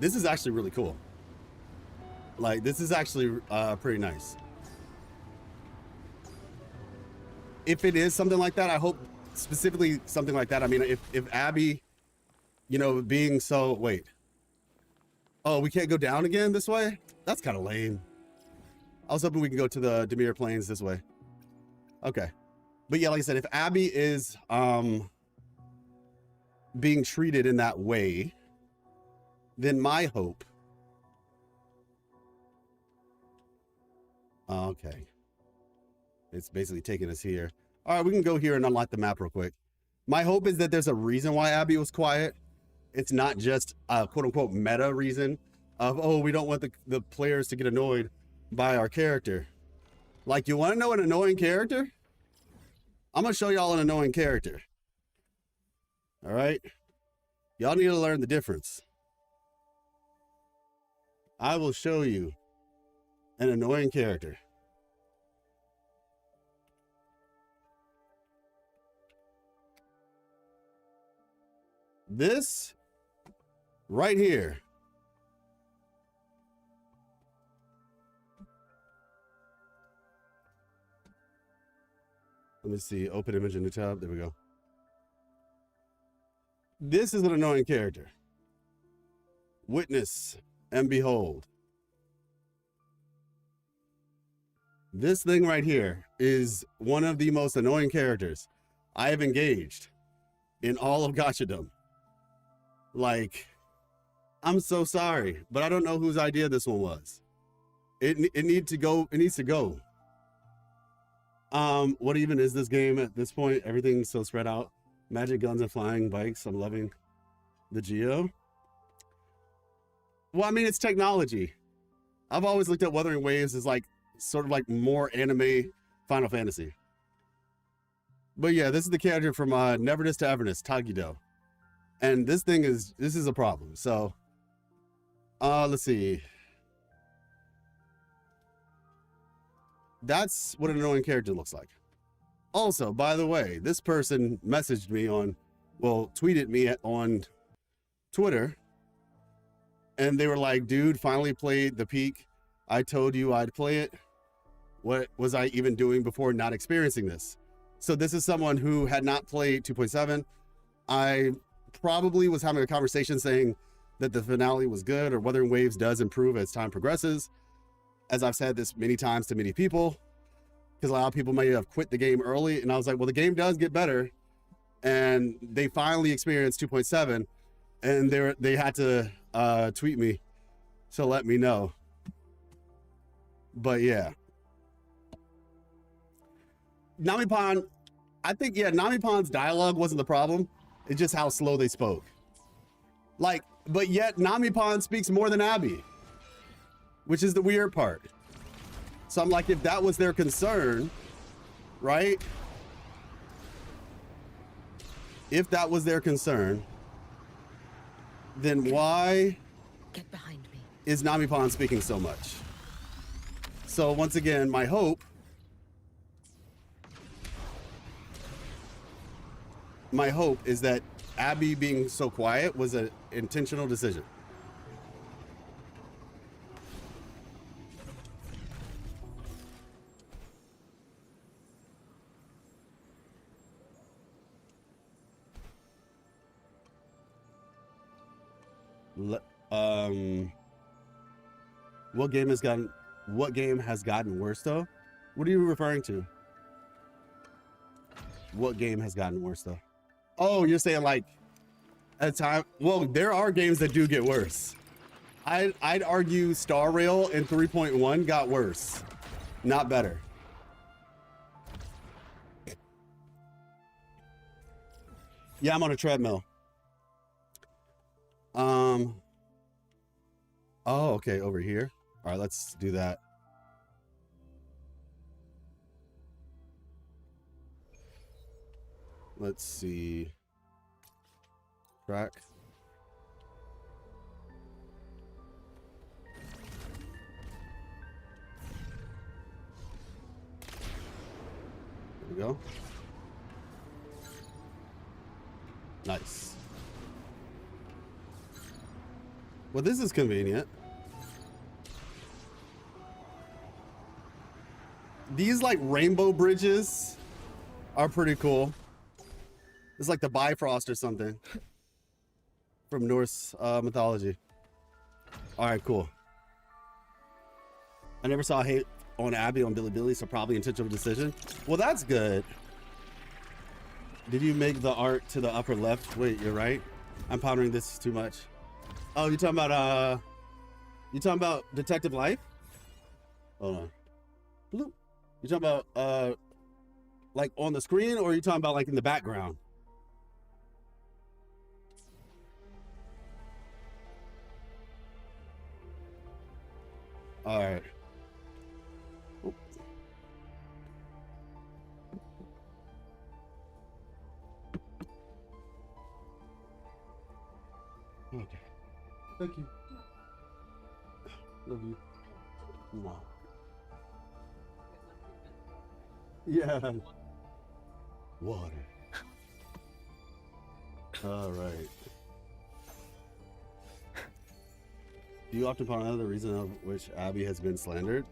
this is actually really cool. Like, this is actually pretty nice. If it is something like that, I hope specifically something like that. I mean, if Abby, you know, being so, wait. Oh, we can't go down again this way? That's kind of lame. I was hoping we can go to the Demir Plains this way. Okay. But yeah, like I said, if Abby is being treated in that way, then my hope. Okay. It's basically taking us here. All right, we can go here and unlock the map real quick. My hope is that there's a reason why Abby was quiet. It's not just a quote unquote meta reason of, oh, we don't want the players to get annoyed by our character. Like, you want to know an annoying character? I'm going to show y'all an annoying character. All right? Y'all need to learn the difference. I will show you an annoying character. This right here. Let me see. Open image in the tab. There we go. This is an annoying character. Witness and behold. This thing right here is one of the most annoying characters I have engaged in all of Gachadom. Like, I'm so sorry, but I don't know whose idea this one was. It needs to go. It needs to go. What even is this game at this point? Everything's so spread out. Magic guns and flying bikes. I'm loving the Geo. Well, I mean, it's technology. I've always looked at Wuthering Waves as like sort of like more anime Final Fantasy. But yeah, this is the character from Neverness to Everness, Tagido. And this is a problem. So let's see. That's what an annoying character looks like. Also, by the way, this person messaged me tweeted me on Twitter, and they were like, dude, finally played the peak. I told you I'd play it. What was I even doing before not experiencing this? So this is someone who had not played 2.7. I probably was having a conversation saying that the finale was good, or Wuthering Waves does improve as time progresses. As I've said this many times to many people, because a lot of people may have quit the game early, and I was like, well, the game does get better, and they finally experienced 2.7, and they had to tweet me to let me know. But yeah, Namipan, I think, yeah, Namipan's dialogue wasn't the problem. It's just how slow they spoke. Like, but yet Namipan speaks more than Abby, which is the weird part. So I'm like, if that was their concern, right? If that was their concern, then why Get behind me. is Namipan speaking so much? So once again, my hope is that Abby being so quiet was an intentional decision. What game has gotten worse though? What are you referring to? What game has gotten worse though? Oh, you're saying like at time. Well, there are games that do get worse. I'd argue Star Rail in 3.1 got worse, not better. Yeah, I'm on a treadmill. Oh, okay, over here. All right, let's do that. Let's see. Track. There we go. Nice. Well, this is convenient. These like rainbow bridges are pretty cool. It's like the Bifrost or something from Norse mythology. All right, cool. I never saw hate on Abby on Bilibili, so probably intentional decision. Well, that's good. Did you make the art to the upper left? Wait, you're right. I'm pondering this too much. Oh, you talking about Detective Life? Hold on. Bloop. You talking about like on the screen, or are you talking about like in the background? All right. Oop. Okay. Thank you. Love you. Wow. Yeah. Water. All right. Do you often ponder the reason of which Abby has been slandered?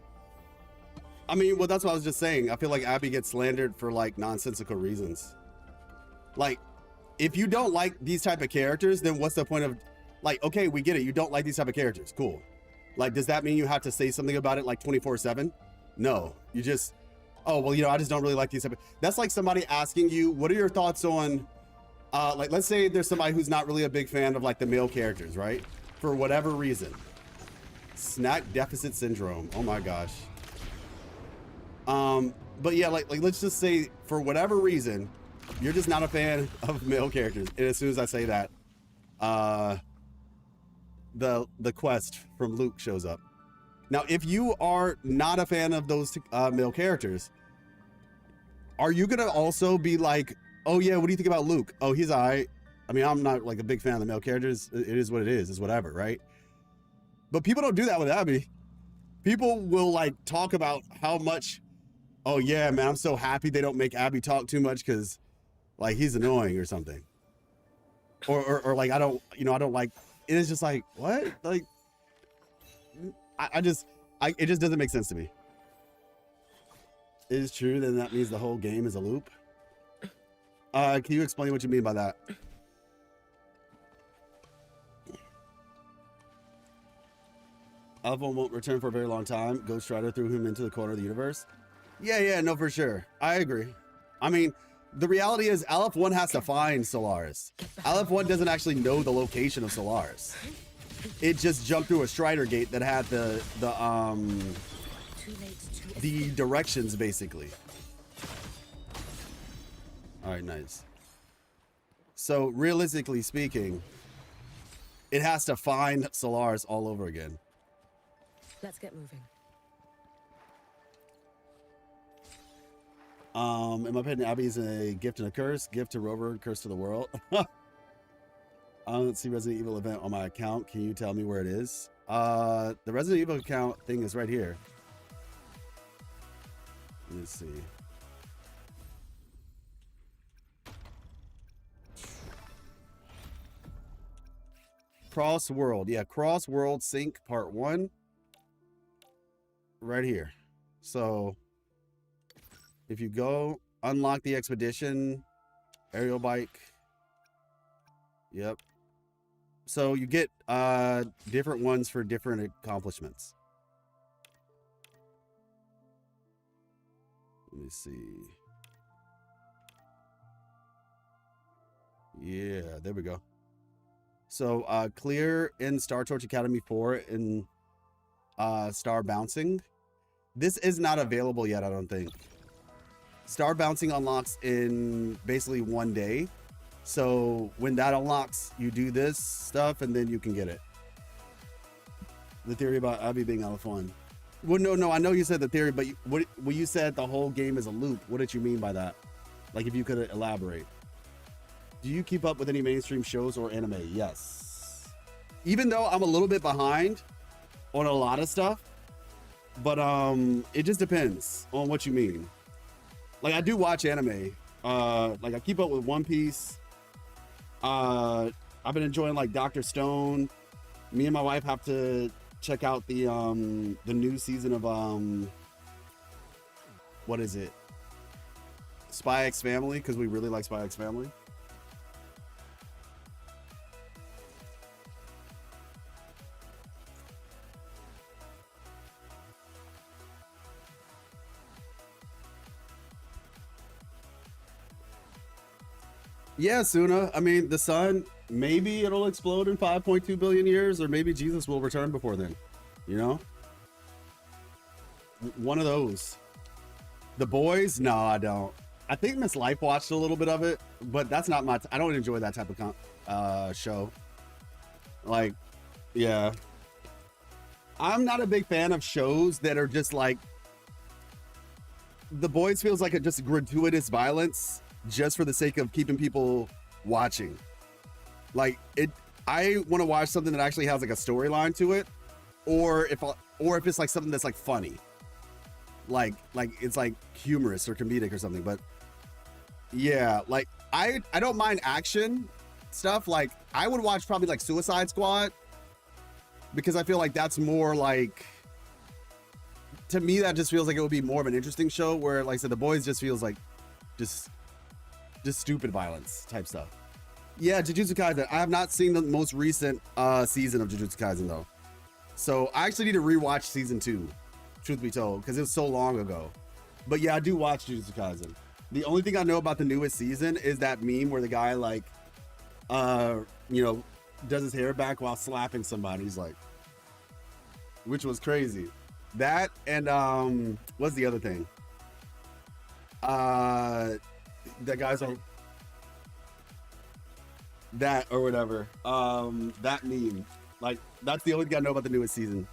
I mean, well, that's what I was just saying. I feel like Abby gets slandered for like nonsensical reasons. Like, if you don't like these type of characters, then what's the point of, like, okay, we get it. You don't like these type of characters. Cool. Like, does that mean you have to say something about it like 24/7? No, you just, oh, well, I just don't really like these type of, that's like somebody asking you, what are your thoughts on, like, let's say there's somebody who's not really a big fan of like the male characters, right? For whatever reason. Snack deficit syndrome. Oh my gosh. But yeah, like let's just say for whatever reason, you're just not a fan of male characters. And as soon as I say that, the quest from Luke shows up. Now, if you are not a fan of those male characters, are you gonna also be like, oh yeah, what do you think about Luke? Oh, he's alright. I mean, I'm not like a big fan of the male characters. It is what it is. It's whatever, right? But people don't do that with Abby. People will like talk about how much, oh yeah, man, I'm so happy they don't make Abby talk too much because like he's annoying or something. Or like I don't like, it is just like, what? Like it just doesn't make sense to me. It is true, then that means the whole game is a loop. Can you explain what you mean by that? Alpha won't return for a very long time. Ghost Rider threw him into the corner of the universe. Yeah, no, for sure. I agree. I mean, the reality is Aleph 1 has to find Solaris. Aleph 1 doesn't actually know the location of Solaris. It just jumped through a Strider gate that had the directions, basically. All right, nice. So realistically speaking, it has to find Solaris all over again. Let's get moving. In my opinion, Abby is a gift and a curse. Gift to Rover, curse to the world. I don't see Resident Evil event on my account. Can you tell me where it is? The Resident Evil account thing is right here. Let's see. Cross World. Yeah, Cross World Sync Part 1. Right here. So if you go unlock the expedition, aerial bike. Yep. So you get different ones for different accomplishments. Let me see. Yeah, there we go. So clear in Star Torch Academy 4 in Star Bouncing. This is not available yet, I don't think. Star Bouncing unlocks in basically one day. So when that unlocks, you do this stuff and then you can get it. The theory about Abby being Aleph 1. Well, no, I know you said the theory, but when you said the whole game is a loop, what did you mean by that? Like if you could elaborate. Do you keep up with any mainstream shows or anime? Yes. Even though I'm a little bit behind on a lot of stuff, but it just depends on what you mean. Like I do watch anime. Like I keep up with One Piece. I've been enjoying like Dr. Stone. Me and my wife have to check out the new season of what is it? Spy X Family, because we really like Spy X Family. Yeah, Suna. I mean, the sun, maybe it'll explode in 5.2 billion years, or maybe Jesus will return before then. You know? One of those. The Boys? No, I don't. I think Miss Life watched a little bit of it, but that's not my... I don't enjoy that type of show. Like, yeah. I'm not a big fan of shows that are just like... The Boys feels like a just gratuitous violence just for the sake of keeping people watching. Like, I want to watch something that actually has like a storyline to it, or if it's like something that's like funny. Like it's like humorous or comedic or something. But yeah, like I don't mind action stuff. Like I would watch probably like Suicide Squad, because I feel like that's more like, to me that just feels like it would be more of an interesting show, where like I said, The Boys just feels like just stupid violence type stuff. Yeah, Jujutsu Kaisen. I have not seen the most recent season of Jujutsu Kaisen though, so I actually need to rewatch season 2, truth be told, because it was so long ago. But yeah, I do watch Jujutsu Kaisen. The only thing I know about the newest season is that meme where the guy like you know, does his hair back while slapping somebody. He's like, which was crazy. That and what's the other thing? That guy's on that or whatever. That meme. Like, that's the only thing I know about the newest season.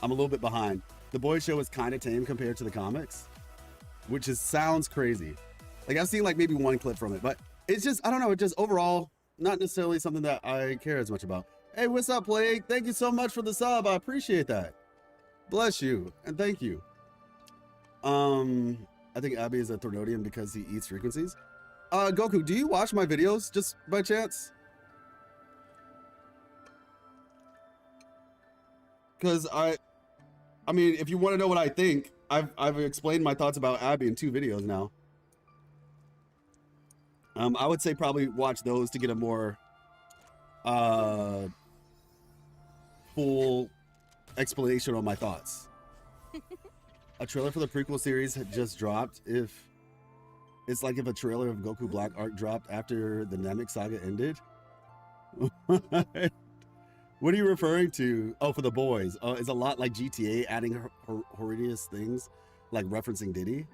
I'm a little bit behind. The Boys show is kind of tame compared to the comics, which sounds crazy. Like, I've seen like maybe one clip from it, but it's just, I don't know, it just overall not necessarily something that I care as much about. Hey, what's up, Plague? Thank you so much for the sub. I appreciate that. Bless you and thank you. I think Abby is a Thornodian because he eats frequencies. Goku, do you watch my videos just by chance? Because I mean, if you want to know what I think, I've explained my thoughts about Abby in 2 videos now. I would say probably watch those to get a more full explanation on my thoughts. A trailer for the prequel series had just dropped. If it's like if a trailer of Goku Black arc dropped after the Namek saga ended. What are you referring to? Oh, for The Boys. It's a lot like GTA adding horrendous things, like referencing Diddy,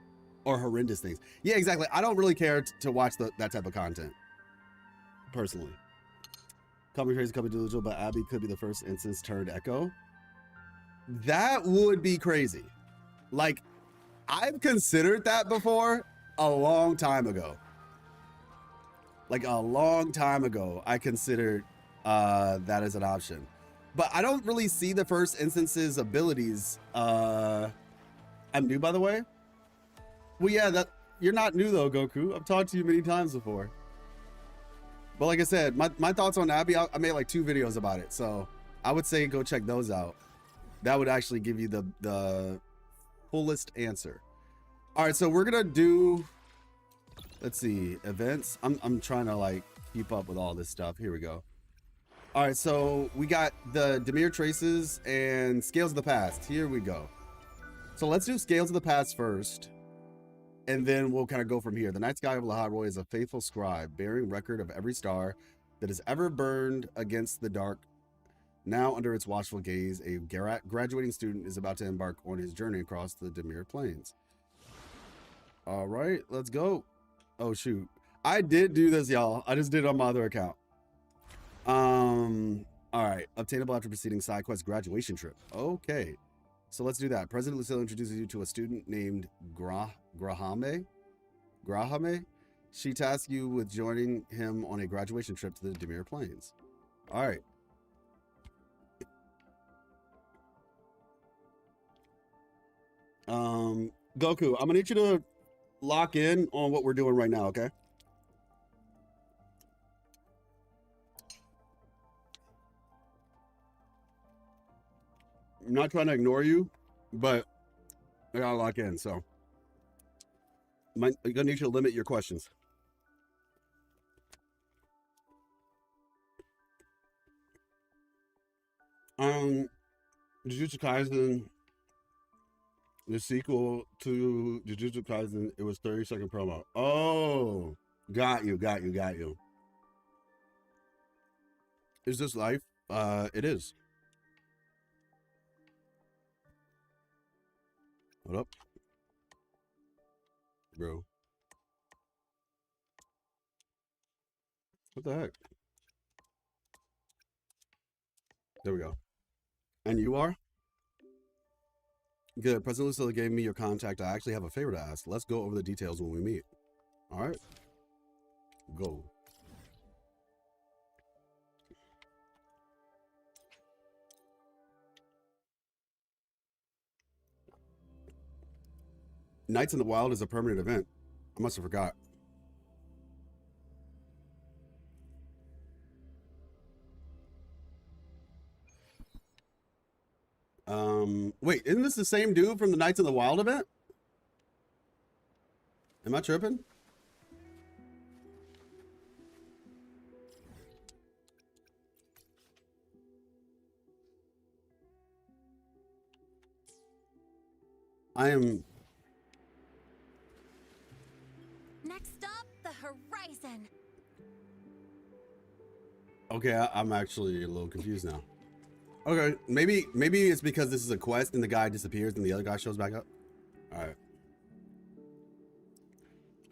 or horrendous things. Yeah, exactly. I don't really care to watch that type of content, personally. Call me crazy, call me delusional, but Abby could be the first instance turned Echo. That would be crazy. Like, I've considered that before a long time ago. Like a long time ago, I considered that as an option. But I don't really see the first instance's abilities. I'm new, by the way. Well, yeah, that you're not new though, Goku. I've talked to you many times before. But like I said, my thoughts on Abby, I made like 2 videos about it. So I would say go check those out. That would actually give you the fullest answer. All right, so we're gonna do, let's see, events. I'm trying to like keep up with all this stuff. Here we go. All right, so we got the Demir traces and scales of the past. Here we go. So let's do scales of the past first, and then we'll kind of go from here. The night sky of Laharoy is a faithful scribe, bearing record of every star that has ever burned against the dark. Now, under its watchful gaze, a graduating student is about to embark on his journey across the Demir Plains. All right, let's go. Oh, shoot. I did do this, y'all. I just did it on my other account. All right. Obtainable after proceeding side quest graduation trip. Okay. So let's do that. President Lucille introduces you to a student named Grahame. She tasks you with joining him on a graduation trip to the Demir Plains. All right. Goku, I'm gonna need you to lock in on what we're doing right now, okay? I'm not trying to ignore you, but I gotta lock in, so I'm gonna need you to limit your questions. Jujutsu Kaisen, the sequel to Jujutsu Kaisen, it was 30-second promo. Oh, got you. Is this life? It is. What up? Bro. What the heck? There we go. And you are? Good. President Lucilla gave me your contact. I actually have a favor to ask. Let's go over the details when we meet. All right. Go. Nights in the Wild is a permanent event. I must have forgot. Wait, isn't this the same dude from the Nights in the Wild event? Am I tripping? I am. Next up, the horizon. Okay, I'm actually a little confused now. Okay, maybe it's because this is a quest and the guy disappears and the other guy shows back up. All right.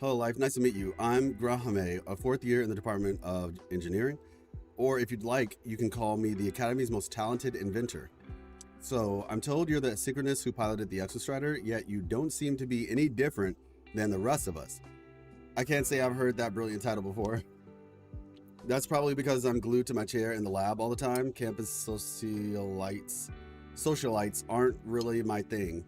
Hello, Life. Nice to meet you. I'm Grahame, a 4th year in the Department of Engineering. Or if you'd like, you can call me the Academy's most talented inventor. So, I'm told you're the synchronist who piloted the Exostrider, yet you don't seem to be any different than the rest of us. I can't say I've heard that brilliant title before. That's probably because I'm glued to my chair in the lab all the time. Campus socialites aren't really my thing.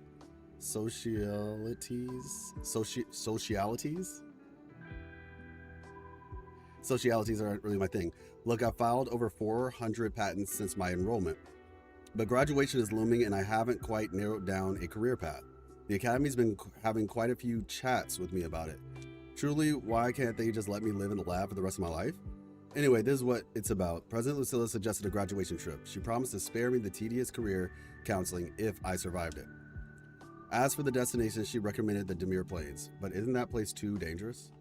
Socialities aren't really my thing. Look, I've filed over 400 patents since my enrollment, but graduation is looming and I haven't quite narrowed down a career path. The Academy's been having quite a few chats with me about it. Truly, why can't they just let me live in the lab for the rest of my life? Anyway, this is what it's about. President Lucilla suggested a graduation trip. She promised to spare me the tedious career counseling if I survived it. As for the destination, she recommended the Demir Plains, but isn't that place too dangerous?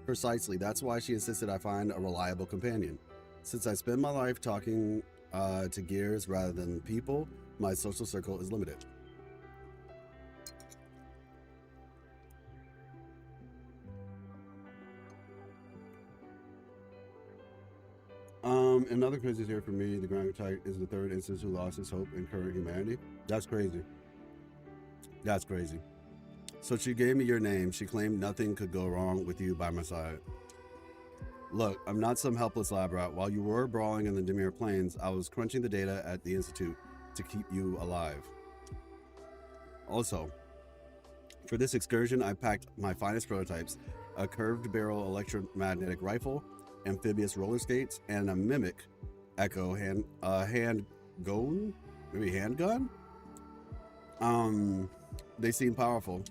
Precisely, that's why she insisted I find a reliable companion. Since I spend my life talking to gears rather than people, my social circle is limited. Another crazy here for me, the Grand Type is the 3rd instance who lost his hope in current humanity. That's crazy. That's crazy. So she gave me your name. She claimed nothing could go wrong with you by my side. Look, I'm not some helpless lab rat. While you were brawling in the Demir Plains, I was crunching the data at the Institute to keep you alive. Also, for this excursion, I packed my finest prototypes, a curved barrel electromagnetic rifle, amphibious roller skates, and a mimic echo handgun. They seem powerful.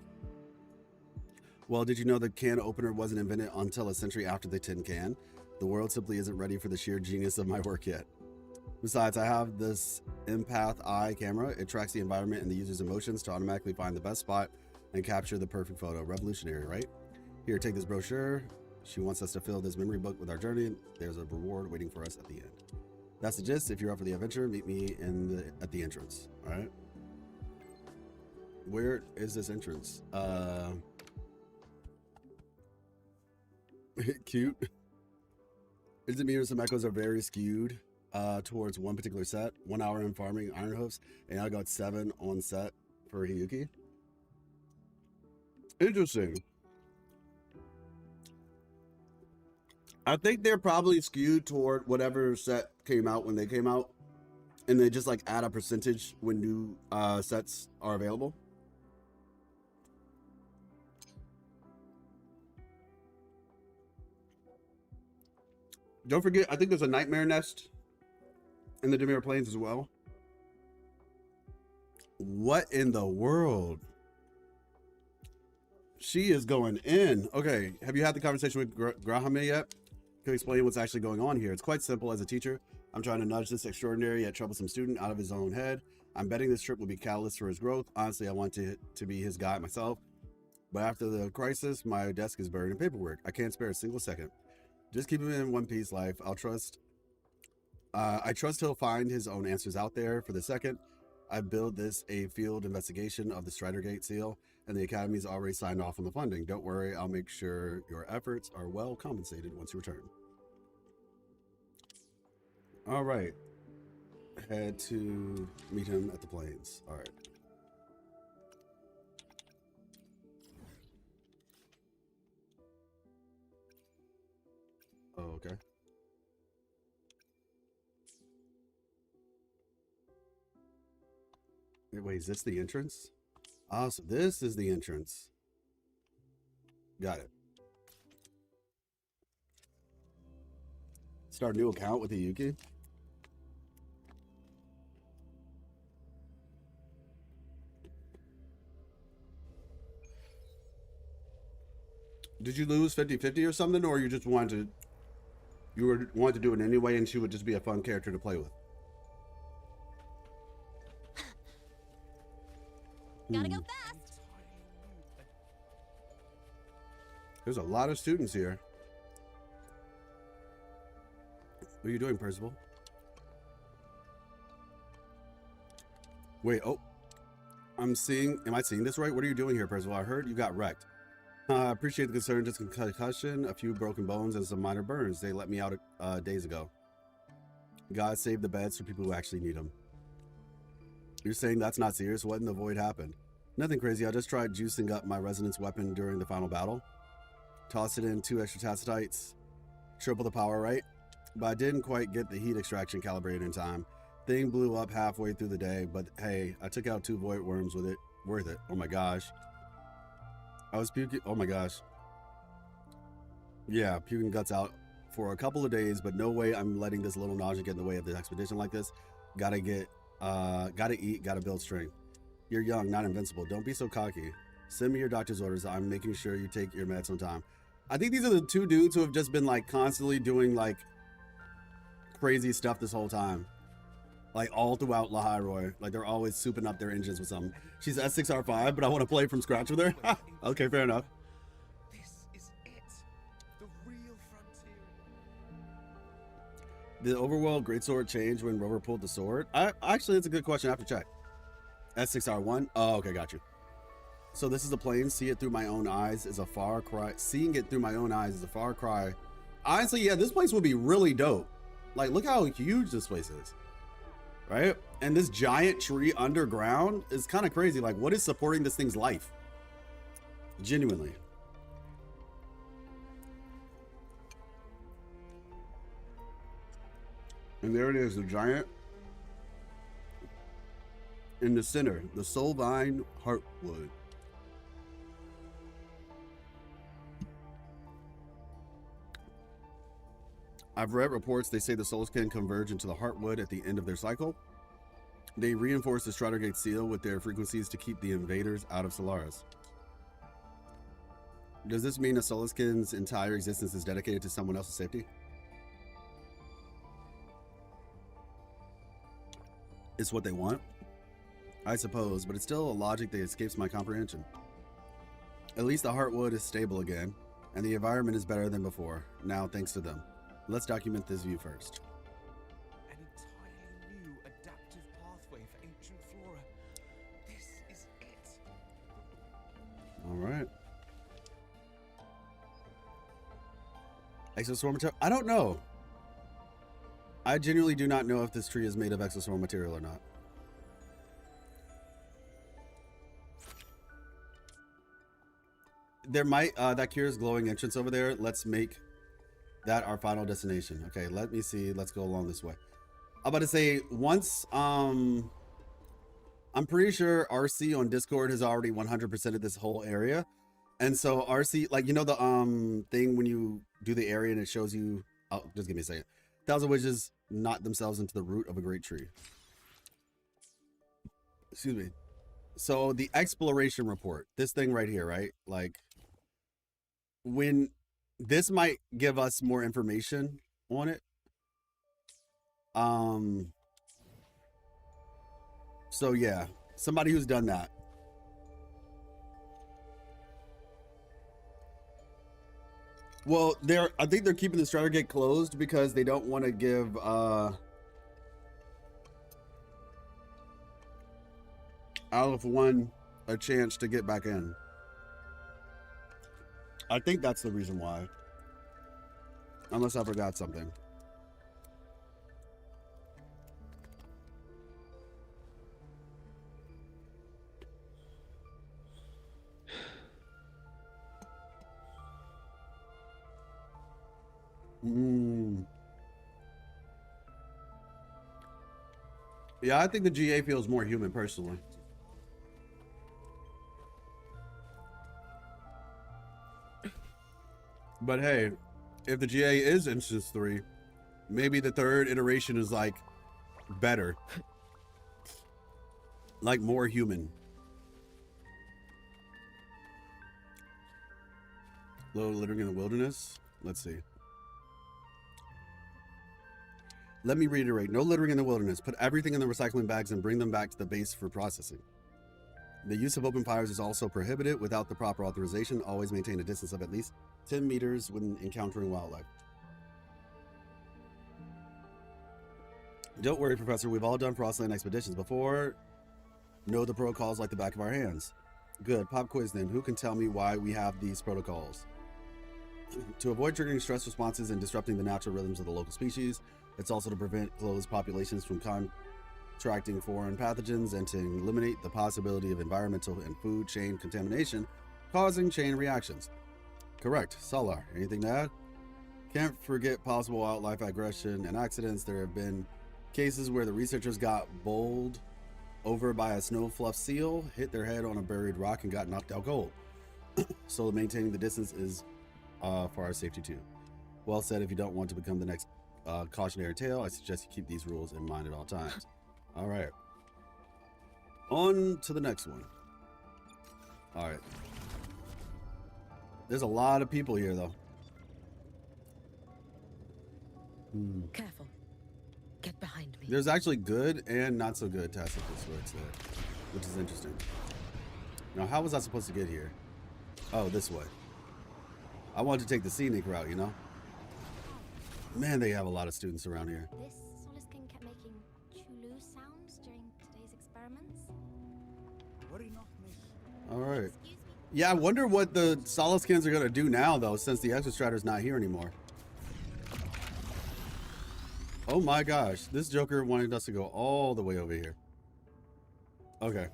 Well, did you know the can opener wasn't invented until a century after the tin can? The world simply isn't ready for the sheer genius of my work yet. Besides, I have this empath eye camera. It tracks the environment and the user's emotions to automatically find the best spot and capture the perfect photo. Revolutionary, right? Here, take this brochure. She wants us to fill this memory book with our journey. There's a reward waiting for us at the end. That's the gist. If you're up for the adventure, meet me at the entrance. All right. Where is this entrance? Cute. Demir and some echoes are very skewed towards one particular set. 1 hour in farming iron hoofs, and I got 7 on set for Hiuki. Interesting. I think they're probably skewed toward whatever set came out when they came out, and they just like add a percentage when new sets are available. Don't forget, I think there's a nightmare nest in the Demir Plains as well. What in the world? She is going in. Okay, have you had the conversation with Grahame yet? Can you explain what's actually going on here? It's quite simple. As a teacher, I'm trying to nudge this extraordinary yet troublesome student out of his own head. I'm betting this trip will be catalyst for his growth. Honestly, I want to be his guide myself. But after the crisis, my desk is buried in paperwork. I can't spare a single second. Just keep him in one piece, Life. I'll trust I trust he'll find his own answers out there. For the second, I build this a field investigation of the Strider Gate seal, and the Academy's already signed off on the funding. Don't worry, I'll make sure your efforts are well compensated once you return. All right. Head to meet him at the plains. All right. Oh, okay. Wait, is this the entrance? Ah, so this is the entrance. Got it. Start a new account with the Hiuki. Did you lose 50-50 or something, or you just wanted to do it anyway, and she would just be a fun character to play with? Gotta go fast. There's a lot of students here. What are you doing, Percival? Wait, oh. Am I seeing this right? What are you doing here, Percival? I heard you got wrecked. I appreciate the concern, just a concussion, a few broken bones, and some minor burns. They let me out days ago. God save the beds for people who actually need them. You're saying that's not serious? What in the void happened? Nothing crazy. I just tried juicing up my resonance weapon during the final battle. Tossed it in 2 extra tacetites. Triple the power, right? But I didn't quite get the heat extraction calibrated in time. Thing blew up halfway through the day, but hey, I took out 2 void worms with it. Worth it. Oh my gosh. I was puking. Oh my gosh. Yeah, puking guts out for a couple of days, but no way I'm letting this little nausea get in the way of the expedition like this. Gotta eat, gotta build strength. You're young, not invincible. Don't be so cocky. Send me your doctor's orders. I'm making sure you take your meds on time. I think these are the 2 dudes who have just been like constantly doing like crazy stuff this whole time. Like all throughout Lahairoi. Like they're always souping up their engines with something. She's S6R5, but I want to play from scratch with her. Okay, fair enough. This is it. The real frontier. The overworld greatsword changed when Rover pulled the sword? Actually, it's a good question. I have to check. S6R1? Oh, okay, got you. So this is the plane. See it through my own eyes is a far cry. Seeing it through my own eyes is a far cry. Honestly, yeah, this place would be really dope. Like, look how huge this place is. Right? And this giant tree underground is kind of crazy. Like, what is supporting this thing's life? Genuinely. And there it is, the giant. In the center, the soul vine heartwood. I've read reports they say the souls can converge into the heartwood at the end of their cycle. They reinforce the Strider Gate seal with their frequencies to keep the invaders out of Solaris. Does this mean a Soliskin's entire existence is dedicated to someone else's safety? It's what they want, I suppose, but it's still a logic that escapes my comprehension. At least the heartwood is stable again, and the environment is better than before, now thanks to them. Let's document this view first. An entirely new adaptive pathway for ancient flora. This is it. All right. Exoswarm material? I don't know. I genuinely do not know if this tree is made of exoswarm material or not. There might, that cures glowing entrance over there. Let's make that our final destination. Okay, let me see. Let's go along this way. I'm about to say, once, I'm pretty sure RC on Discord has already 100%ed this whole area. And so RC, like, you know, the thing when you do the area and it shows you, oh, just give me a second. 1,000 witches knot themselves into the root of a great tree. Excuse me. So the exploration report, this thing right here, right? Like, when this might give us more information on it. So yeah, somebody who's done that. Well, I think they're keeping the Strider Gate closed because they don't want to give Aleph won a chance to get back in. I think that's the reason why. Unless I forgot something. Yeah, I think the GA feels more human personally. But hey, if the GA is instance 3, maybe the third iteration is like better. Like more human. Low littering in the wilderness. Let's see. Let me reiterate, no littering in the wilderness. Put everything in the recycling bags and bring them back to the base for processing. The use of open fires is also prohibited without the proper authorization. Always maintain a distance of at least 10 meters when encountering wildlife. Don't worry, Professor. We've all done Frostland expeditions before. Know the protocols like the back of our hands. Good. Pop quiz then. Who can tell me why we have these protocols? To avoid triggering stress responses and disrupting the natural rhythms of the local species. It's also to prevent closed populations from contracting foreign pathogens and to eliminate the possibility of environmental and food chain contamination causing chain reactions. Correct. Solar, anything to add? Can't forget possible wildlife aggression and accidents. There have been cases where the researchers got bowled over by a snow fluff seal, hit their head on a buried rock, and got knocked out cold. So maintaining the distance is for our safety too. Well said. If you don't want to become the next cautionary tale, I suggest you keep these rules in mind at all times. All right. On to the next one. All right. There's a lot of people here, though. Careful. Get behind me. There's actually good and not so good tactical swords there, which is interesting. Now, how was I supposed to get here? Oh, this way. I wanted to take the scenic route, you know? Man, they have a lot of students around here. This Soliskin kept making chulu sounds during today's experiments. All right. Yeah, I wonder what the Soliskins are going to do now, though, since the Exostrator's not here anymore. Oh my gosh, this Joker wanted us to go all the way over here. Okay.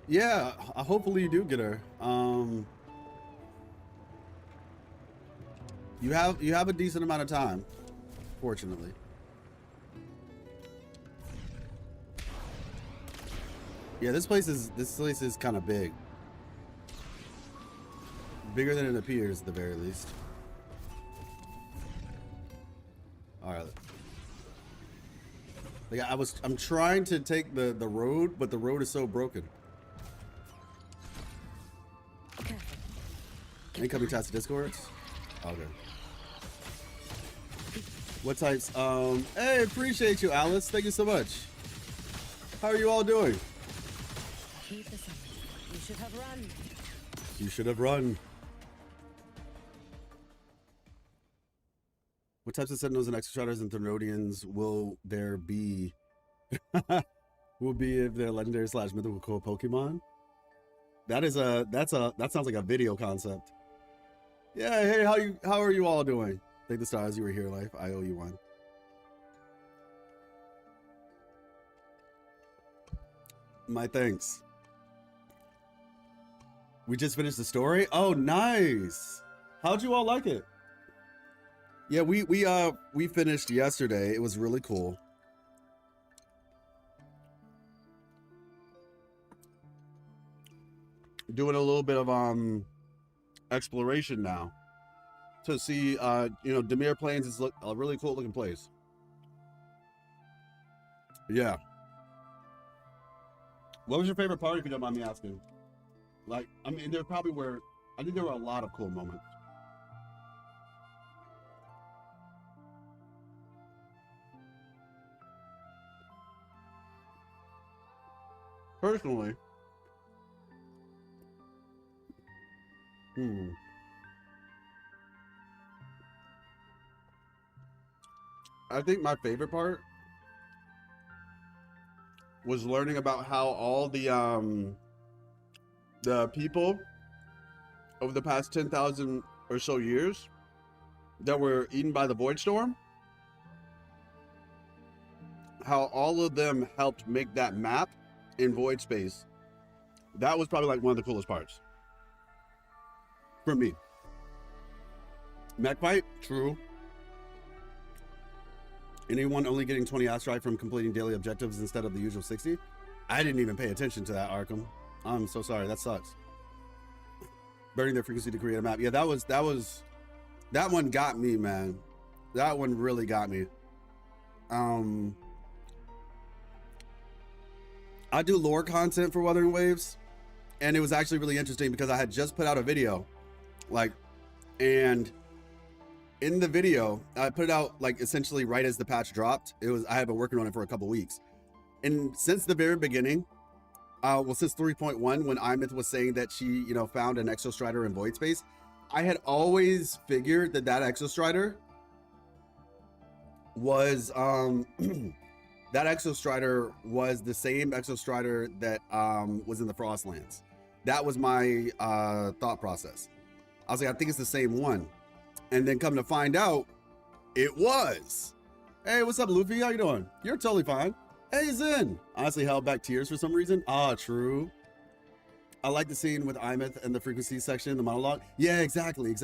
Yeah, hopefully you do get her. You have a decent amount of time, fortunately. Yeah, this place is kind of big. Bigger than it appears, at the very least. All right. Like I'm trying to take the road, but the road is so broken. Incoming task discords. Okay. What types? Hey, appreciate you, Alice. Thank you so much. How are you all doing? Keep this up. You should have run. You should have run. What types of Sentinels and Exostrators and Therodians will there be? Will be if they're legendary / mythical Pokemon? That sounds like a video concept. Yeah, hey, how are you all doing? Thank the stars you were here, life. I owe you one. My thanks. We just finished the story. Oh, nice. How'd you all like it? Yeah, we finished yesterday. It was really cool. Doing a little bit of exploration now to see Demir Plains is a really cool looking place. Yeah. What was your favorite part, if you don't mind me asking? Like, I mean, there probably were, I think there were a lot of cool moments. Personally, I think my favorite part was learning about how all the people over the past 10,000 or so years that were eaten by the Void Storm, how all of them helped make that map in void space. That was probably like one of the coolest parts for me. Mech fight, true. Anyone only getting 20 astrite from completing daily objectives instead of the usual 60? I didn't even pay attention to that, Arkham. I'm so sorry, that sucks. Burning their frequency to create a map. Yeah, that one got me, man. That one really got me. I do lore content for Wuthering Waves, and it was actually really interesting because I had just put out a video, and in the video, I put it out like essentially right as the patch dropped. I had been working on it for a couple weeks, and since the very beginning, since 3.1, when Imyth was saying that she, found an Exostrider in void space, I had always figured that Exostrider was that Exostrider was the same Exostrider that was in the Frostlands. That was my thought process. I was like, I think it's the same one. And then come to find out, it was. Hey, what's up, Luffy? How you doing? You're totally fine. Hey, Zen. Honestly held back tears for some reason. Ah, true. I like the scene with Imyth and the frequency section, the monologue. Yeah, exactly.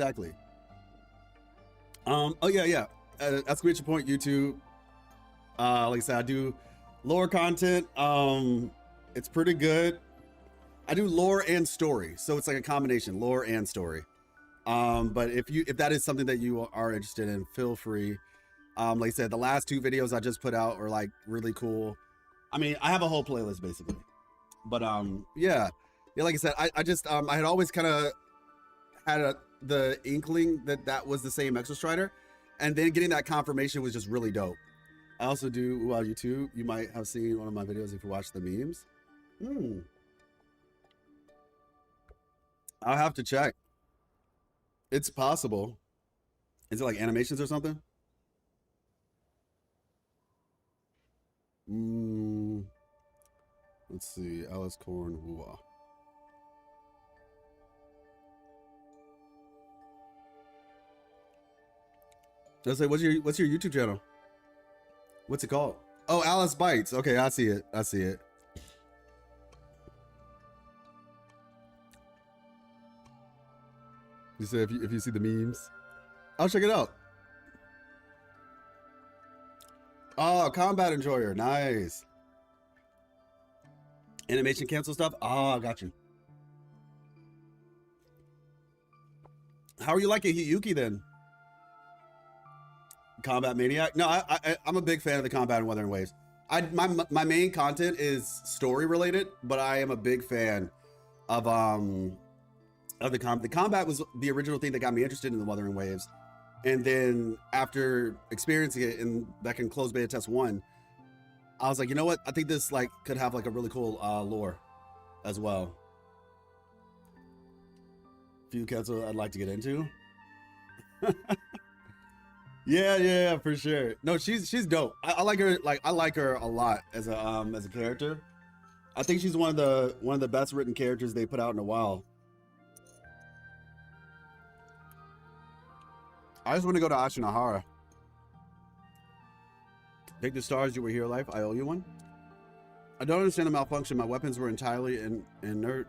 Oh, yeah. Exclamation point, YouTube. Like I said, I do lore content. It's pretty good. I do lore and story, so it's like a combination, lore and story. But if that is something that you are interested in, feel free. Like I said, the last 2 videos I just put out are like really cool. I mean, I have a whole playlist basically. But yeah, like I said, I just I had always kind of had the inkling that was the same Exostrider, and then getting that confirmation was just really dope. I also do WUWA YouTube. You might have seen one of my videos if you watch the memes. I'll have to check. It's possible. Is it like animations or something? Let's see. Alice Korn WUWA. Let's say, what's your YouTube channel? What's it called? Oh, Alice Bites. Okay, I see it. You say if you see the memes, I'll check it out. Oh, Combat Enjoyer, nice. Animation cancel stuff. Oh, got you. How are you liking Hiuki then? Combat Maniac? No, I'm a big fan of the Combat and Wuthering Waves. My main content is story related, but I am a big fan of the combat. The combat was the original thing that got me interested in the Wuthering Waves, and then after experiencing it back in closed beta test 1, I was like, you know what? I think this could have a really cool lore as well. Few cancel I'd like to get into. Yeah, for sure. No, she's dope. I like her. I like her a lot as a character. I think she's one of the best written characters they put out in a while. I just want to go to Ashinahara. Take the stars, you were here life. I owe you one. I don't understand the malfunction. My weapons were entirely inert.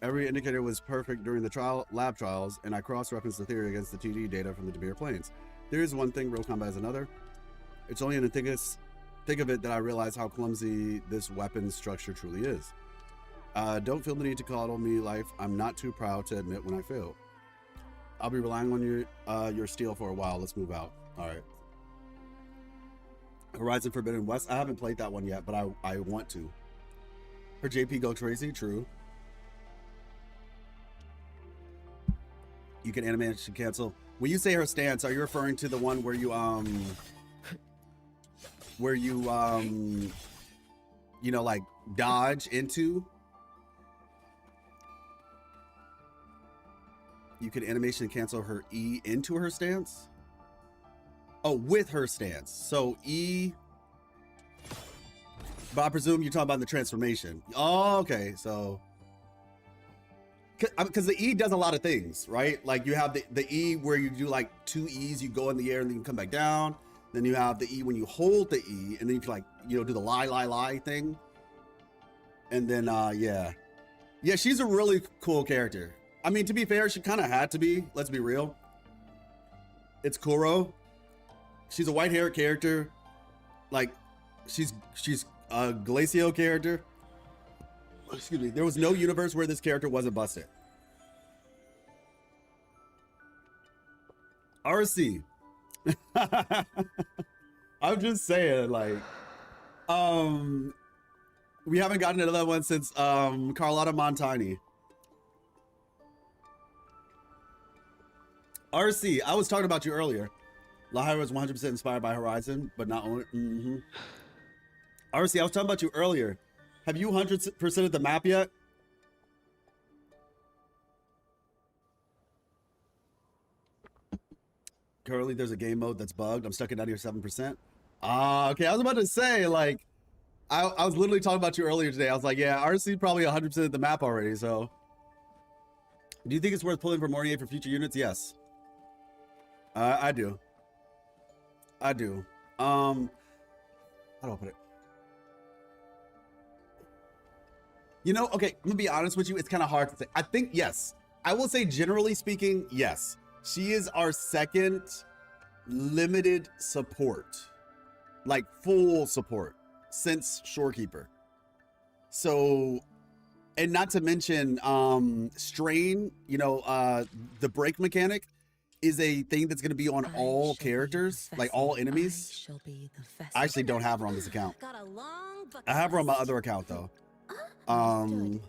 Every indicator was perfect during the lab trials, and I cross-referenced the theory against the TD data from the Demir planes. There is one thing, real combat is another. It's only in the thick of it that I realize how clumsy this weapon structure truly is. Don't feel the need to coddle me, life. I'm not too proud to admit when I fail. I'll be relying on your steel for a while. Let's move out. All right. Horizon Forbidden West. I haven't played that one yet, but I want to. Her JP go Tracy. True. You can animation cancel. When you say her stance, are you referring to the one where you dodge into? You can animation cancel her E into her stance? Oh, with her stance. So E. But I presume you're talking about the transformation. Oh, okay. So, because the E does a lot of things, right? Like you have the E where you do like 2 E's, you go in the air and then you come back down. Then you have the E when you hold the E, and then you can like, you know, do the lie thing. And then, yeah. Yeah, she's a really cool character. I mean, to be fair, she kind of had to be. Let's be real. It's Kuro. She's a white-haired character. Like, she's a Glacio character. Excuse me. There was no universe where this character wasn't busted. RC. I'm just saying, like, we haven't gotten another one since Carlotta Montani. RC, I was talking about you earlier. Lahira was 100% inspired by Horizon, but not only. RC, I was talking about you earlier. Have you 100%ed the map yet? Currently, there's a game mode that's bugged. I'm stuck at 97%. Okay. I was about to say, like, I was literally talking about you earlier today. I was like, yeah, RC probably 100% of the map already, so. Do you think it's worth pulling for Mornier for future units? Yes. I do. I do. How do I put it? You know, okay, I'm gonna be honest with you. It's kind of hard to say. I think, yes. I will say, generally speaking, yes. She is our second limited support. Like, full support. Since Shorekeeper. So, and not to mention strain, you know, the break mechanic is a thing that's going to be on all characters, like all enemies. I actually don't have her on this account. I have her on my other account though. I am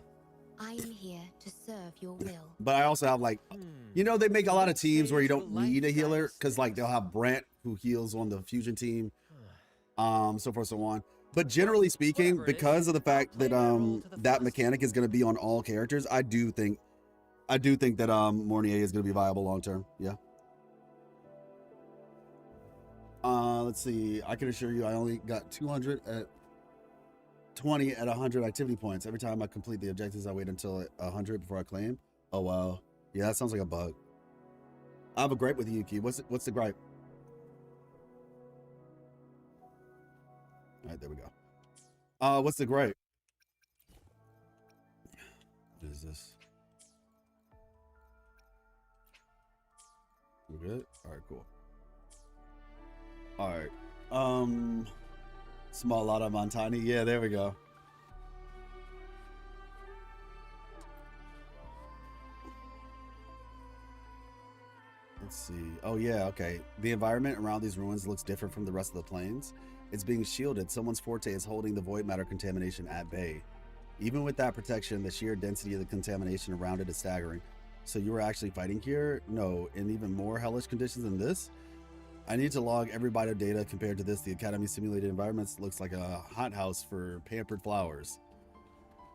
here to serve your will. But I also have, like, you know, they make a lot of teams where you don't need a healer because, like, they'll have Brant who heals on the fusion team, so forth, so on. But generally speaking, because of the fact that that mechanic is going to be on all characters, I do think that Mornier is going to be viable long term. Yeah. Let's see. I can assure you, I only got 200 at 20 at 100 activity points. Every time I complete the objectives, I wait until 100 before I claim. Oh wow. Yeah, that sounds like a bug. I have a gripe with Hiuki. What's the gripe? All right, there we go. What's the gripe? What is this? We're good? All right, cool. All right. Small lot of Montani. Yeah, there we go. Let's see. Oh yeah, okay. The environment around these ruins looks different from the rest of the plains. It's being shielded. Someone's forte is holding the void matter contamination at bay. Even with that protection, the sheer density of the contamination around it is staggering. So you were actually fighting here? No, in even more hellish conditions than this? I need to log every byte of data compared to this. The Academy simulated environments looks like a hothouse for pampered flowers.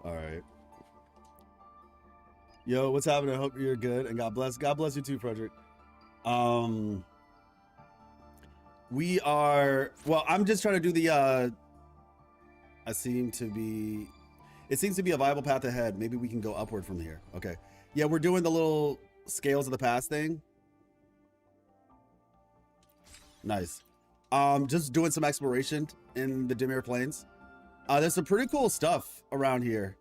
All right. Yo, what's happening? I hope you're good and God bless. God bless you too, Frederick. We are, well, I'm just trying to do the, it seems to be a viable path ahead. Maybe we can go upward from here. Okay. Yeah, we're doing the little scales of the past thing. Nice. Just doing some exploration in the Demir Plains. There's some pretty cool stuff around here.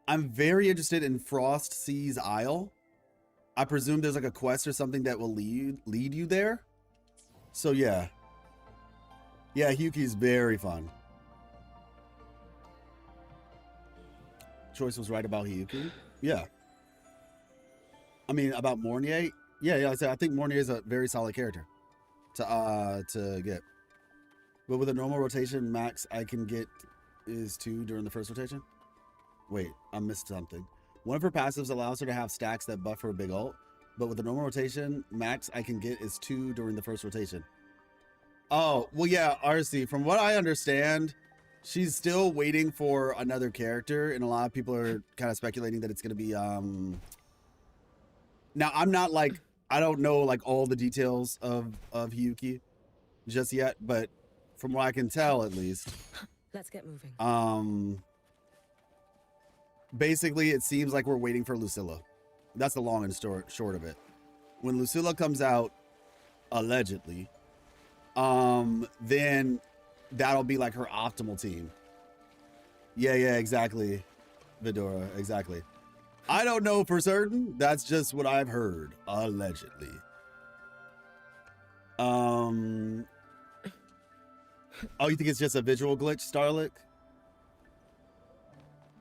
I'm very interested in Frost Sea's Isle. I presume there's like a quest or something that will lead you there. So yeah. Yeah, Hiuki's very fun. Choice was right about Hiuki. Yeah. I mean, about Mornier. Yeah, I think Mornier is a very solid character to get. But with a normal rotation, max I can get is 2 during the first rotation. Wait, I missed something. One of her passives allows her to have stacks that buffer a big ult, but with the normal rotation, max I can get is 2 during the first rotation. Oh, well, yeah, RC, from what I understand, she's still waiting for another character, and a lot of people are kind of speculating that it's going to be, now, I'm not I don't know all the details of Hiuki just yet, but from what I can tell at least. Let's get moving. Basically, it seems like we're waiting for Lucilla. That's the long and short of it. When Lucilla comes out, allegedly, then that'll be like her optimal team. Yeah, exactly, Vidora, exactly. I don't know for certain. That's just what I've heard, allegedly. Oh, you think it's just a visual glitch, Starlick?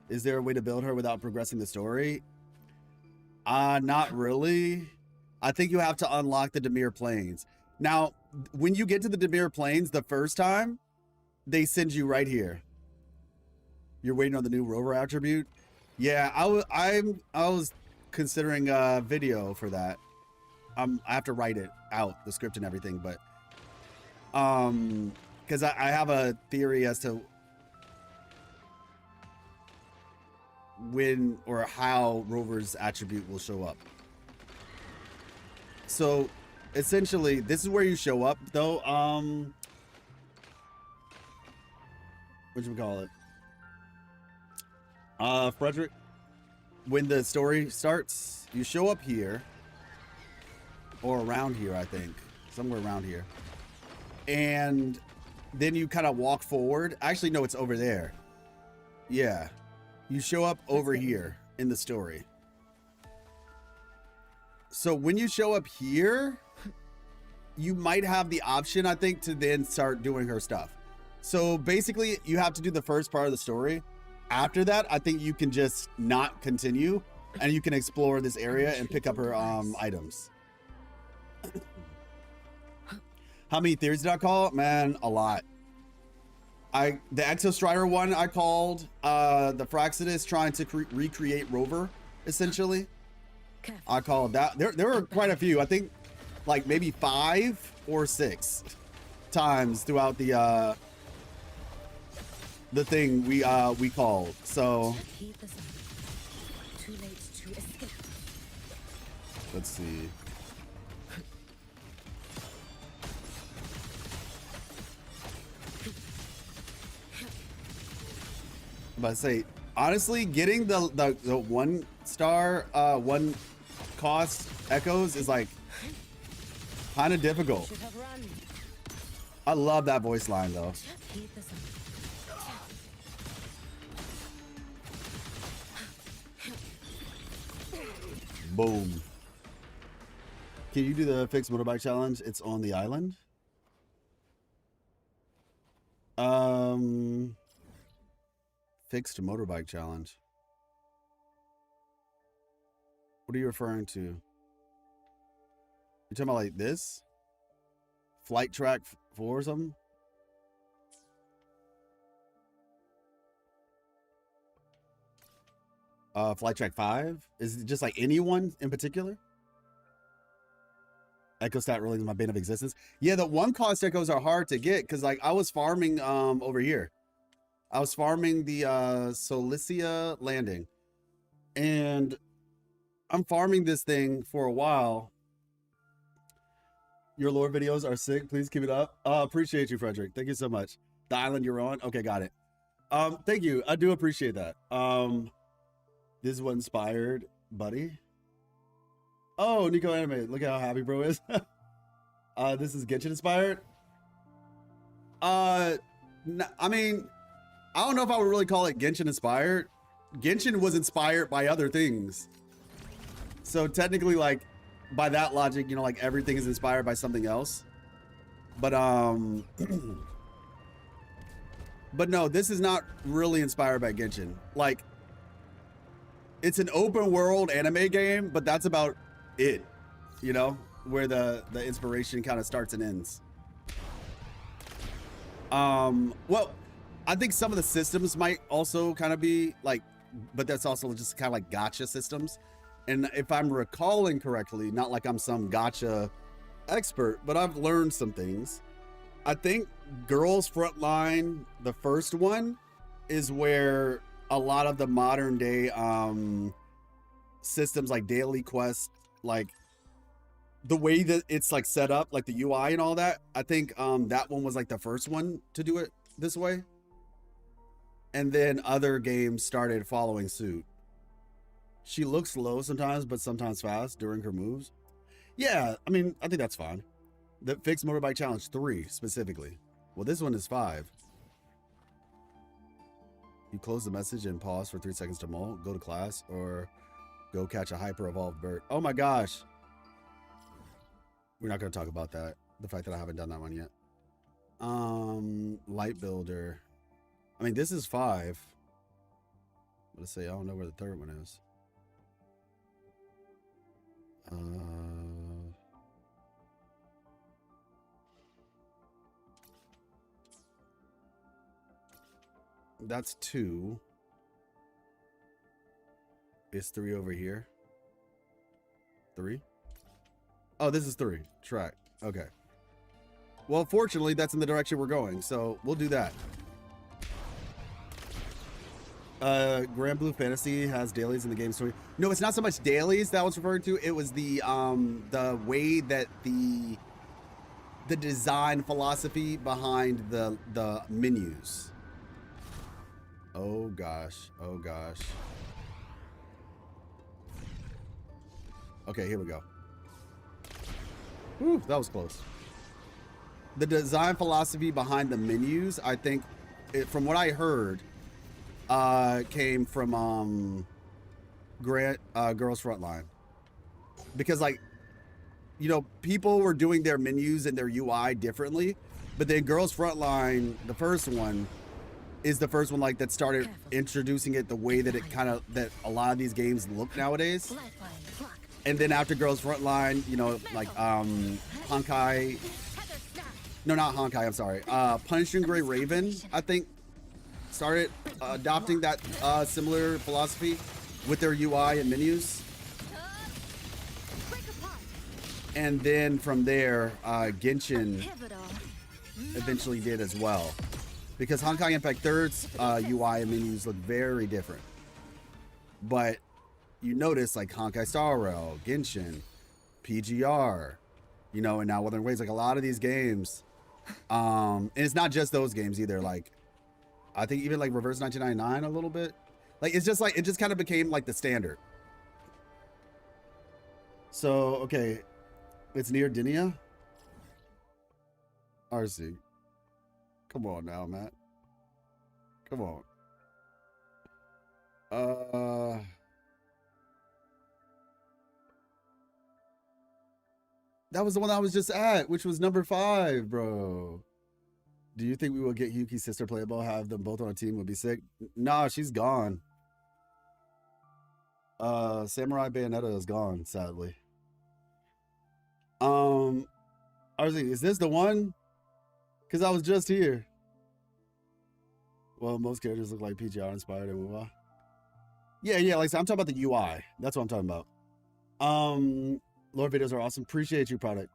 Is there a way to build her without progressing the story? Not really. I think you have to unlock the Demir planes. Now, when you get to the Demir planes the first time, they send you right here. You're waiting on the new rover attribute? Yeah, I was considering a video for that. I have to write it out, the script and everything, but because I have a theory as to when or how rover's attribute will show up. So essentially, this is where you show up, though. Whatchamacallit? Frederick, when the story starts, you show up here or around here, I think, somewhere around here, and then you kind of walk forward. Actually, no, it's over there. Yeah, you show up over here in the story. So when you show up here, you might have the option, I think, to then start doing her stuff. So basically, you have to do the first part of the story. After that, I think you can just not continue, and you can explore this area and pick up her items. How many theories did I call? Man, a lot. The Exostrider one I called, the Fraxidus trying to recreate Rover, essentially. I called that. There were quite a few. I think like maybe 5 or 6 times throughout the thing we called. So let's see. I'm about to say, honestly, getting the 1-star 1 cost echoes is like kind of difficult. I love that voice line though. Boom. Can you do the fixed motorbike challenge? It's on the island. Fixed motorbike challenge. What are you referring to? You talking about like this? Flight track 4 or something? Flight track 5? Is it just like anyone in particular? Echo stat really is my bane of existence. Yeah, the 1 cost echoes are hard to get because like I was farming over here. I was farming the Solicia landing. And I'm farming this thing for a while. Your lore videos are sick. Please keep it up. Appreciate you, Frederick. Thank you so much. The island you're on? Okay, got it. Thank you. I do appreciate that. This is what inspired Buddy. Oh, Nico Anime. Look at how happy bro is. This is Genshin inspired. I mean, I don't know if I would really call it Genshin inspired. Genshin was inspired by other things. So technically, like, by that logic, you know, like everything is inspired by something else. But but no, this is not really inspired by Genshin. Like, it's an open world anime game, but that's about it, you know, where the inspiration kind of starts and ends. Well, I think some of the systems might also kind of be like, but that's also just kind of like gacha systems. And if I'm recalling correctly, not like I'm some gacha expert, but I've learned some things. I think Girls Frontline, the first one, is where a lot of the modern day systems like daily quest, like the way that it's like set up, like the UI and all that, I think that one was like the first one to do it this way. And then other games started following suit. She looks slow sometimes, but sometimes fast during her moves. Yeah, I mean, I think that's fine. The Fixed Motorbike Challenge 3 specifically. Well, this one is 5. You close the message and pause for 3 seconds to mull, go to class, or go catch a hyper-evolved bird. Oh my gosh. We're not going to talk about that. The fact that I haven't done that one yet. Light Builder. I mean, this is 5. Let's say I don't know where the third one is. That's 2. Is 3 over here? 3? Oh, this is 3. Track. Okay. Well, fortunately, that's in the direction we're going, so we'll do that. Grand Blue Fantasy has dailies in the game story. No, it's not so much dailies that I was referring to. It was the way that the design philosophy behind the menus. Oh gosh. Oh gosh. Okay, here we go. Whew, that was close. The design philosophy behind the menus, I think, from what I heard, came from Girls Frontline. Because, like, you know, people were doing their menus and their UI differently, but then Girls Frontline, the first one, is the first one like that started introducing it the way that it kind of, that a lot of these games look nowadays. And then after Girls Frontline, you know, like Honkai, no, not Honkai, I'm sorry, Punishing Gray Raven, I think, started adopting that similar philosophy with their UI and menus. And then from there, Genshin eventually did as well. Because Honkai Impact 3's UI and menus look very different. But you notice like Honkai Star Rail, Genshin, PGR, you know, and now Wuthering Waves, like a lot of these games. And it's not just those games either. Like, I think even like Reverse 1999 a little bit. Like, it's just like, it just kind of became like the standard. So, okay. It's near Dinia. RC. Come on now, Matt. Come on. That was the one I was just at, which was number 5, bro. Do you think we will get Hiuki's sister playable? Have them both on a team would be sick. Nah, she's gone. Samurai Bayonetta is gone, sadly. I was thinking, is this the one? Because I was just here. Well, most characters look like PGR inspired and WUWA. Yeah, like I'm talking about the UI. That's what I'm talking about. Lord videos are awesome. Appreciate you, product.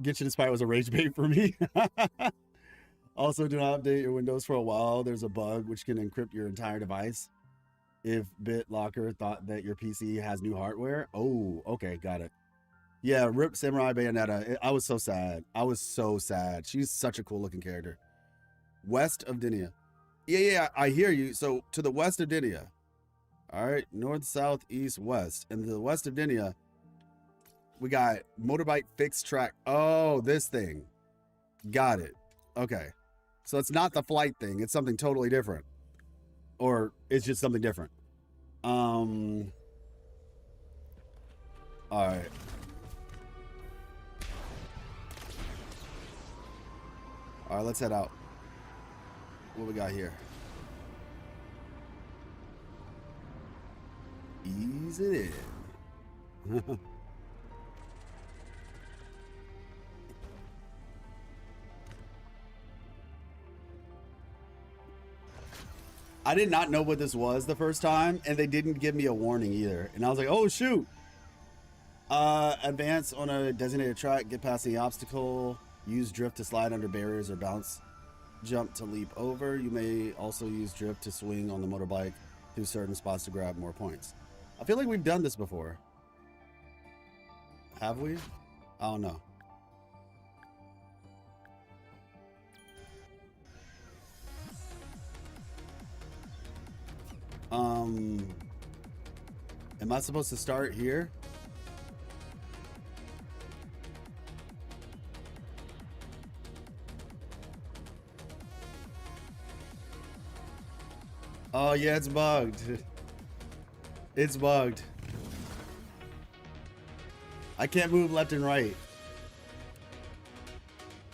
Genshin Inspired was a rage bait for me. Also, do not update your Windows for a while. There's a bug which can encrypt your entire device. If BitLocker thought that your PC has new hardware. Oh, okay, got it. Yeah, rip Samurai Bayonetta. I was so sad. I was so sad. She's such a cool looking character. West of Dinia. Yeah, I hear you. So to the west of Dinia. All right, north, south, east, west. And to the west of Dinia, we got Motorbike Fixed Track. Oh, this thing. Got it. Okay. So it's not the flight thing. It's something totally different. Or it's just something different. All right. All right, let's head out. What we got here? Ease it in. I did not know what this was the first time, and they didn't give me a warning either. And I was like, oh, shoot. Advance on a designated track, get past the obstacle, use drift to slide under barriers or bounce, jump to leap over. You may also use drift to swing on the motorbike through certain spots to grab more points. I feel like we've done this before. Have we? I don't know. Am I supposed to start here? Oh yeah, it's bugged. It's bugged. I can't move left and right.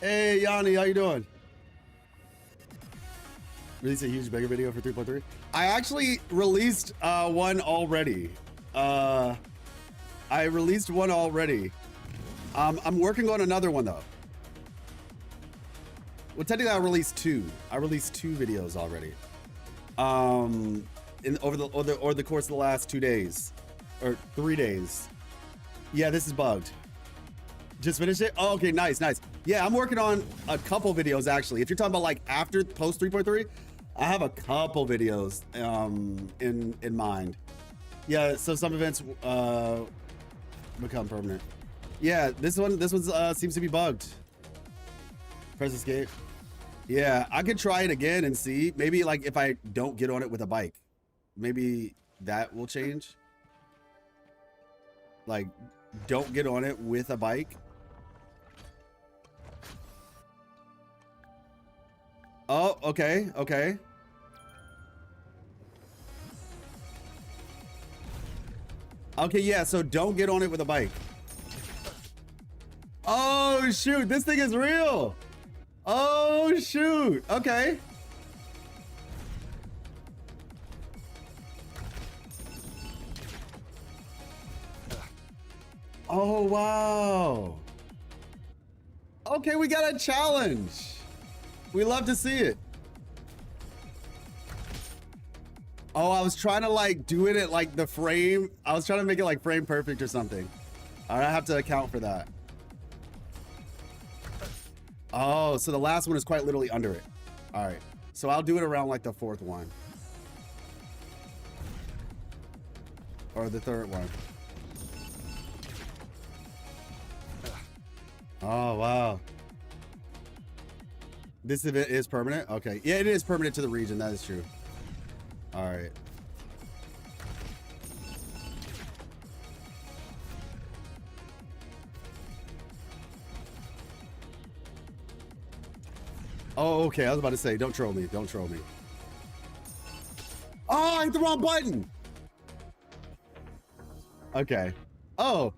Hey Yanni, how you doing? Release a huge bigger video for 3.3. I actually released one already. I released one already. I'm working on another one though. Well, technically I released two. I released two videos already. Over the course of the last 2 days or 3 days. Yeah, this is bugged. Just finished it? Oh, okay, nice. Yeah, I'm working on a couple videos actually. If you're talking about like after post 3.3, I have a couple videos in mind. Yeah, so some events become permanent. Yeah, this one seems to be bugged. Press escape. Yeah, I could try it again and see. Maybe like if I don't get on it with a bike, maybe that will change. Like, don't get on it with a bike. Oh, okay. Okay, yeah, so don't get on it with a bike. Oh, shoot, this thing is real. Oh, shoot, okay. Oh, wow. Okay, we got a challenge. We love to see it. Oh, I was trying to like do it at like the frame. I was trying to make it like frame perfect or something. All right, I have to account for that. Oh, so the last one is quite literally under it. All right, so I'll do it around like the fourth one. Or the third one. Oh, wow. This event is permanent? Okay. Yeah, it is permanent to the region. That is true. All right. Oh, okay. I was about to say, don't troll me. Don't troll me. Oh, I hit the wrong button. Okay. Oh,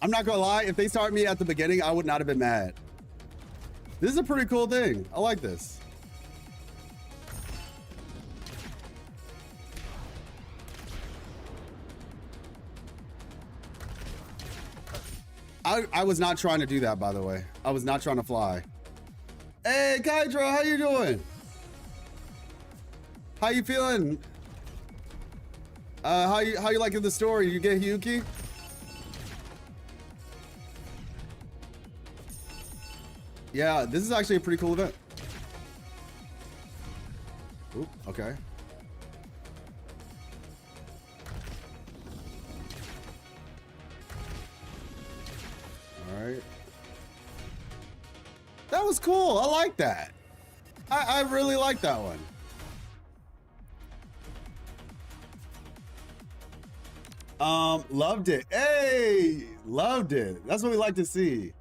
I'm not gonna lie. If they start me at the beginning, I would not have been mad. This is a pretty cool thing. I like this. I was not trying to do that, by the way. I was not trying to fly. Hey, Kydra, how you doing? How you feeling? How you liking the story? You get Hiuki? Yeah, this is actually a pretty cool event. Oop, okay. All right. That was cool. I like that. I really like that one. Loved it. Hey, loved it. That's what we like to see.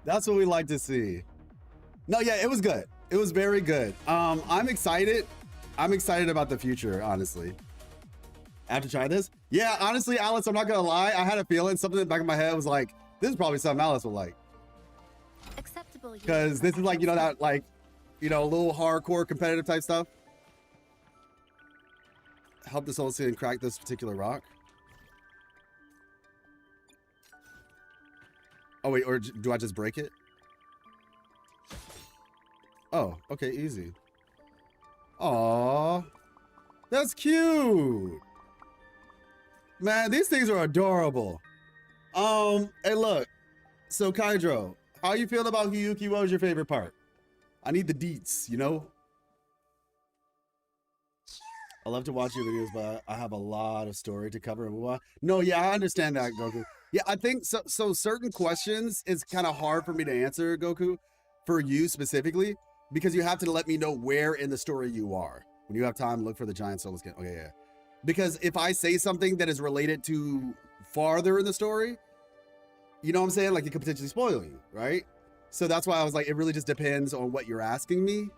That's what we like to see. No, yeah, it was good. It was very good. I'm excited. I'm excited about the future, honestly. I have to try this. Yeah, honestly, Alice, I'm not gonna lie. I had a feeling something in the back of my head was like, this is probably something Alice will like. Acceptable. Because this is like, you know, that like, you know, a little hardcore competitive type stuff. Help this old and crack this particular rock. Oh wait, or do I just break it? Oh, okay, easy. Aww, that's cute. Man, these things are adorable. Hey look, so Kydro, how you feel about Hiuki? What was your favorite part? I need the deets, you know? I love to watch your videos, but I have a lot of story to cover. No, yeah, I understand that, Goku. Yeah, I think so. So certain questions is kind of hard for me to answer, Goku, for you specifically, because you have to let me know where in the story you are. When you have time, look for the giant soulless skin. Okay, yeah. Because if I say something that is related to farther in the story, you know what I'm saying? Like it could potentially spoil you, right? So that's why I was like, it really just depends on what you're asking me.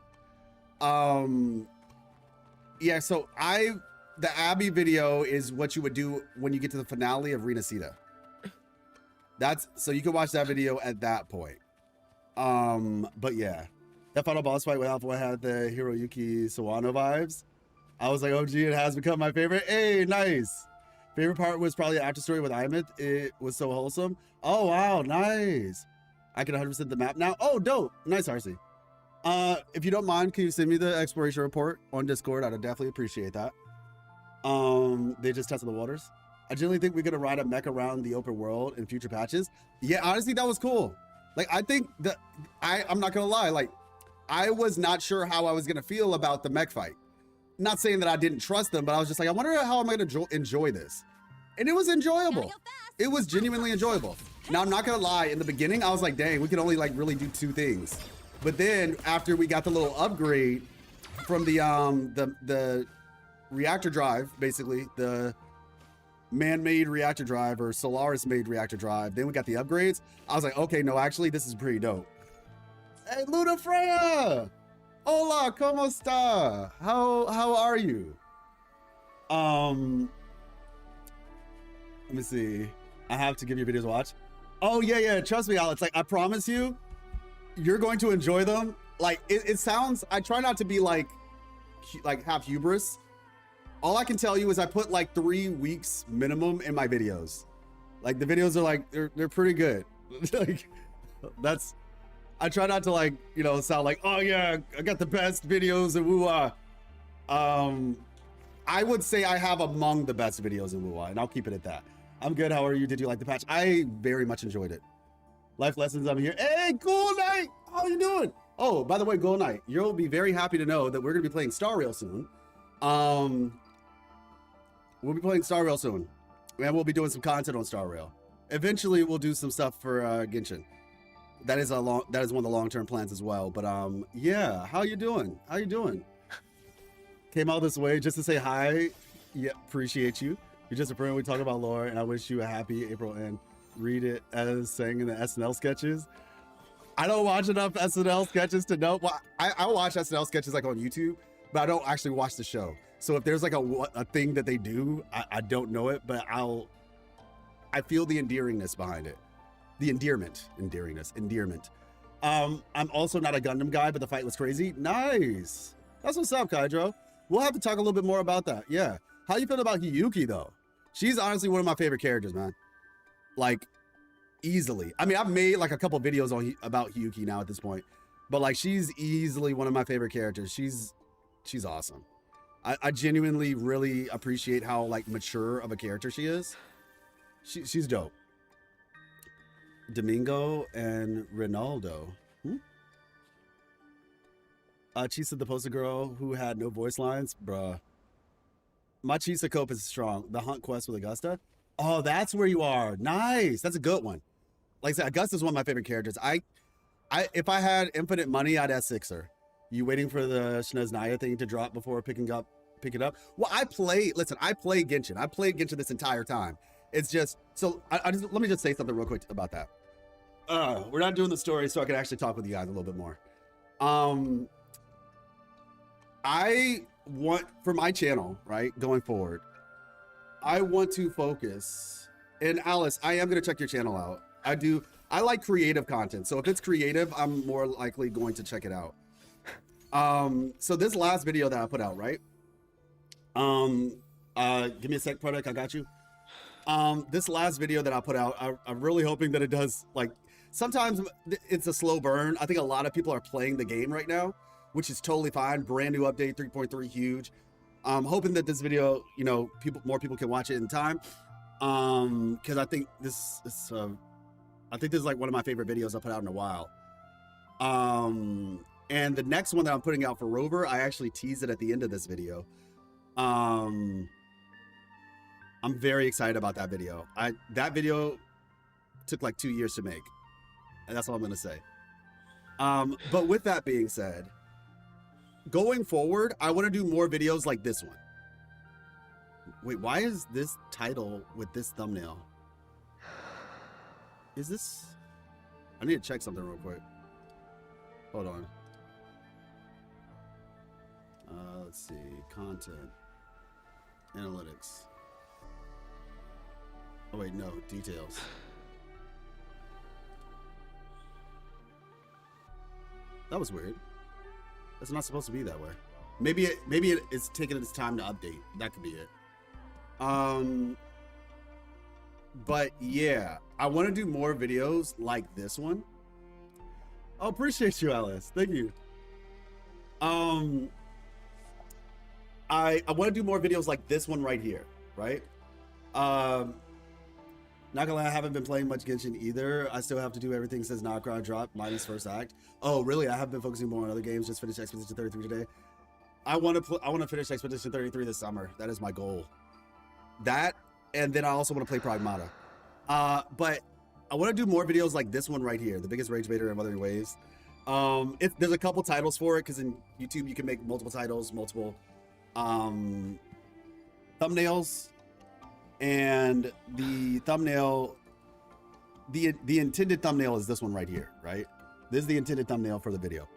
Yeah, so the Abby video is what you would do when you get to the finale of Renacita. So you can watch that video at that point. But yeah, that final boss fight with Alpha had the Hiroyuki Sawano vibes. I was like, oh gee, it has become my favorite. Hey, nice. Favorite part was probably the after story with Imith. It was so wholesome. Oh wow, nice. I can 100% the map now. Oh, dope. Nice, RC. If you don't mind, can you send me the exploration report on Discord? I'd definitely appreciate that. They just tested the waters. I generally think we're gonna ride a mech around the open world in future patches. Yeah, honestly, that was cool. Like, I think that I'm not gonna lie, like, I was not sure how I was gonna feel about the mech fight. Not saying that I didn't trust them, but I was just like, I wonder how I'm gonna enjoy this. And it was enjoyable. It was genuinely enjoyable. Now, I'm not gonna lie, in the beginning, I was like, dang, we could only like really do 2 things. But then after we got the little upgrade from the reactor drive, basically, the man-made reactor drive or Solaris-made reactor drive, then we got the upgrades. I was like, okay, no, actually, this is pretty dope. Hey, Luna Freya! Hola, ¿cómo está? How are you? Let me see. I have to give you videos to watch. Oh, yeah, trust me, Alex. Like, I promise you, you're going to enjoy them. Like, it sounds, I try not to be like have hubris. All I can tell you is I put like 3 weeks minimum in my videos. Like the videos are like, they're pretty good. Like I try not to like, you know, sound like, oh yeah, I got the best videos in WUWA. I would say I have among the best videos in WUWA, and I'll keep it at that. I'm good, how are you? Did you like the patch? I very much enjoyed it. Life lessons, I'm here. Hey, Cool Knight, how you doing? Oh, by the way, Gold Knight, you'll be very happy to know that we're gonna be playing Star Rail soon. We'll be playing Star Rail soon, and we'll be doing some content on Star Rail. Eventually, we'll do some stuff for Genshin. That is one of the long-term plans as well. But yeah, how you doing? How you doing? Came all this way just to say hi. Yeah, appreciate you. You're just a friend. We talk about lore, and I wish you a happy April and read it as saying in the SNL sketches. I don't watch enough SNL sketches to know. Well, I watch SNL sketches like on YouTube, but I don't actually watch the show. So if there's like a thing that they do, I don't know it, but I feel the endearingness behind it. The endearment. I'm also not a Gundam guy, but the fight was crazy. Nice. That's what's up, Kydro. We'll have to talk a little bit more about that. Yeah. How you feel about Hiuki though? She's honestly one of my favorite characters, man. Like easily. I mean, I've made like a couple videos about Hiuki now at this point, but like she's easily one of my favorite characters. She's awesome. I genuinely really appreciate how like mature of a character she is. She's dope. Domingo and Ronaldo. Chisa, the poster girl who had no voice lines, bruh. My Chisa cope is strong. The hunt quest with Augusta. Oh, that's where you are. Nice. That's a good one. Like I said, Augusta's one of my favorite characters. If I had infinite money, I'd S6 her. You waiting for the Shneznaya thing to drop before pick it up? Well, I play Genshin. I played Genshin this entire time. It's just, so let me just say something real quick about that. We're not doing the story, so I can actually talk with you guys a little bit more. I want, for my channel, right, going forward, I want to focus, and Alice, I am going to check your channel out. I like creative content. So if it's creative, I'm more likely going to check it out. So this last video that I put out, right? Give me a sec, product, I got you. This last video that I put out, I'm really hoping that it does, like, sometimes it's a slow burn. I think a lot of people are playing the game right now, which is totally fine. Brand new update, 3.3, huge. I'm hoping that this video, you know, more people can watch it in time. Because I think this is like one of my favorite videos I put out in a while. And the next one that I'm putting out for Rover, I actually teased it at the end of this video. I'm very excited about that video. That video took like 2 years to make. And that's all I'm gonna say. But with that being said, going forward, I want to do more videos like this one. Wait, why is this title with this thumbnail? Is this? I need to check something real quick. Hold on. Let's see. Content. Analytics. Oh wait, no. Details. That was weird. It's not supposed to be that way. Maybe it's taking its time to update. That could be it. But yeah, I want to do more videos like this one. Oh, appreciate you, Alice. Thank you. I want to do more videos like this one right here, right? Not gonna lie, I haven't been playing much Genshin either. I still have to do everything since Nocra dropped, minus first act. Oh, really? I have been focusing more on other games. Just finished Expedition 33 today. I want to finish Expedition 33 this summer. That is my goal. That, and then I also want to play Pragmata. But I want to do more videos like this one right here, the biggest rage baiter in other ways. There's a couple titles for it, because in YouTube you can make multiple titles, multiple thumbnails, and the thumbnail, the intended thumbnail is this one right here, right? This is the intended thumbnail for the video.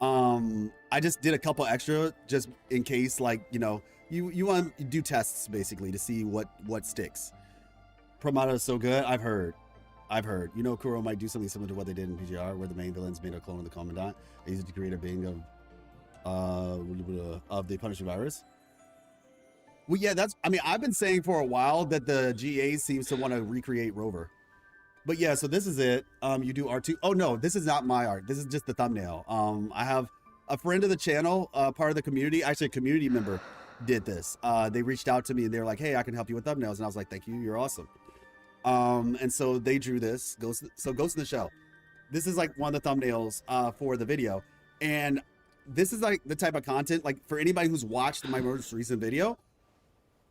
I just did a couple extra just in case, like, you know, you want to do tests basically to see what sticks. Promata is so good. I've heard. You know, Kuro might do something similar to what they did in PGR, where the main villains made a clone of the Commandant. They used it to create a being of the Punisher virus. Well, yeah, I mean, I've been saying for a while that the GA seems to want to recreate Rover. But yeah, so this is it. You do R2. Oh no, this is not my art. This is just the thumbnail. I have a friend of the channel, part of the community, actually a community member, did this. They reached out to me and they were like, hey, I can help you with thumbnails. And I was like, thank you, you're awesome. And so they drew this, Ghost in the Shell. This is like one of the thumbnails for the video. And this is like the type of content, like for anybody who's watched my most recent video,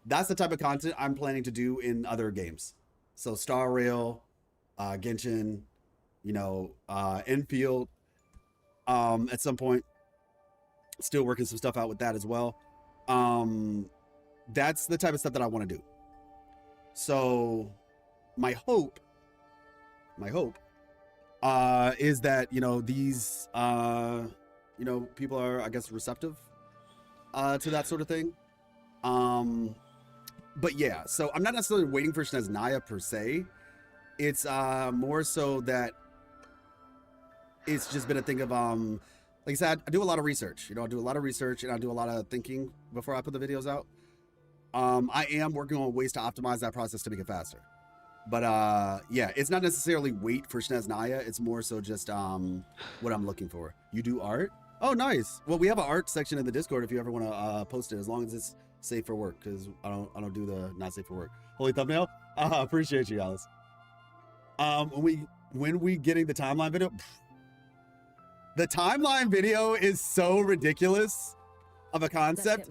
that's the type of content I'm planning to do in other games. So Star Rail, Genshin, you know, Enfield, at some point. Still working some stuff out with that as well. That's the type of stuff that I want to do. So my hope is that, you know, these, you know, people are, I guess, receptive to that sort of thing. But yeah, so I'm not necessarily waiting for Naya per se. It's more so that it's just been a thing of, like I said, I do a lot of research. You know, I do a lot of research and I do a lot of thinking before I put the videos out. I am working on ways to optimize that process to make it faster. But yeah, it's not necessarily wait for Naya. It's more so just what I'm looking for. You do art? Oh, nice. Well, we have an art section in the Discord if you ever want to post it, as long as it's safe for work, because I don't do the not safe for work. Holy thumbnail. Appreciate you, Alice. When we getting the timeline video, the timeline video is so ridiculous of a concept.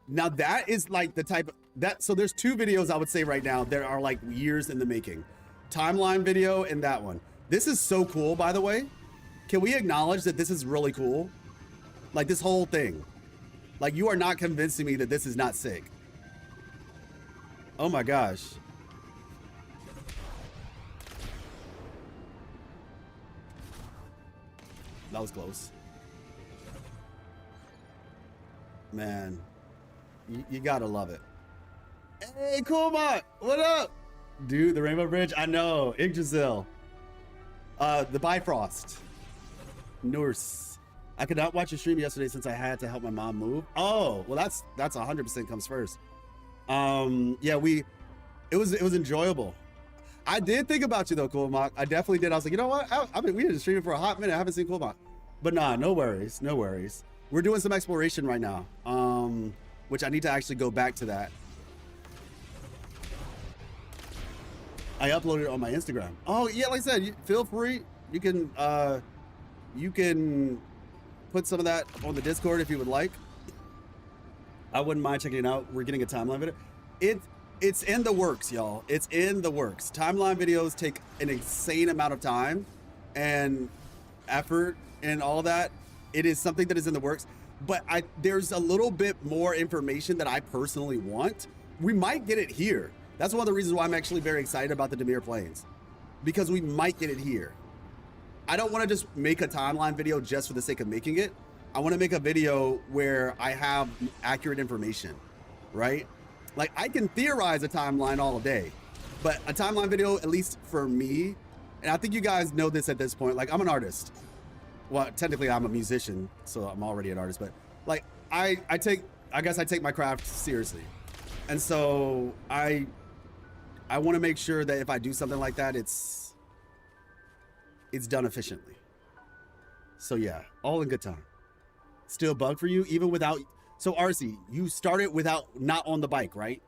Now that is like the type of that. So there's two videos I would say right now that are like years in the making. Timeline video and that one. This is so cool, by the way. Can we acknowledge that this is really cool? Like this whole thing. Like you are not convincing me that this is not sick. Oh my gosh. That was close. Man, you gotta love it. Hey, Kuma, what up? Dude, the Rainbow Bridge, I know. Yggdrasil. The Bifrost. Nurse. I could not watch a stream yesterday since I had to help my mom move. Oh, well that's 100% comes first. Yeah, it was enjoyable. I did think about you though, Coolmock. I definitely did. I was like, you know what? I mean, we didn't stream for a hot minute. I haven't seen Coolmock. But nah, no worries, no worries. We're doing some exploration right now, which I need to actually go back to that. I uploaded it on my Instagram. Oh yeah, like I said, feel free. You can put some of that on the Discord if you would like. I wouldn't mind checking it out. We're getting a timeline video. It's in the works, y'all. It's in the works. Timeline videos take an insane amount of time and effort and all that. It is something that is in the works, but there's a little bit more information that I personally want. We might get it here. That's one of the reasons why I'm actually very excited about the Demir planes, because we might get it here. I don't want to just make a timeline video just for the sake of making it. I want to make a video where I have accurate information, right? Like, I can theorize a timeline all day, but a timeline video, at least for me, and I think you guys know this at this point, like, I'm an artist. Well, technically I'm a musician, so I'm already an artist, but like, I guess I take my craft seriously. And so I want to make sure that if I do something like that, it's done efficiently. So yeah, all in good time. Still a bug for you, even without, so RC, you started without, not on the bike, right?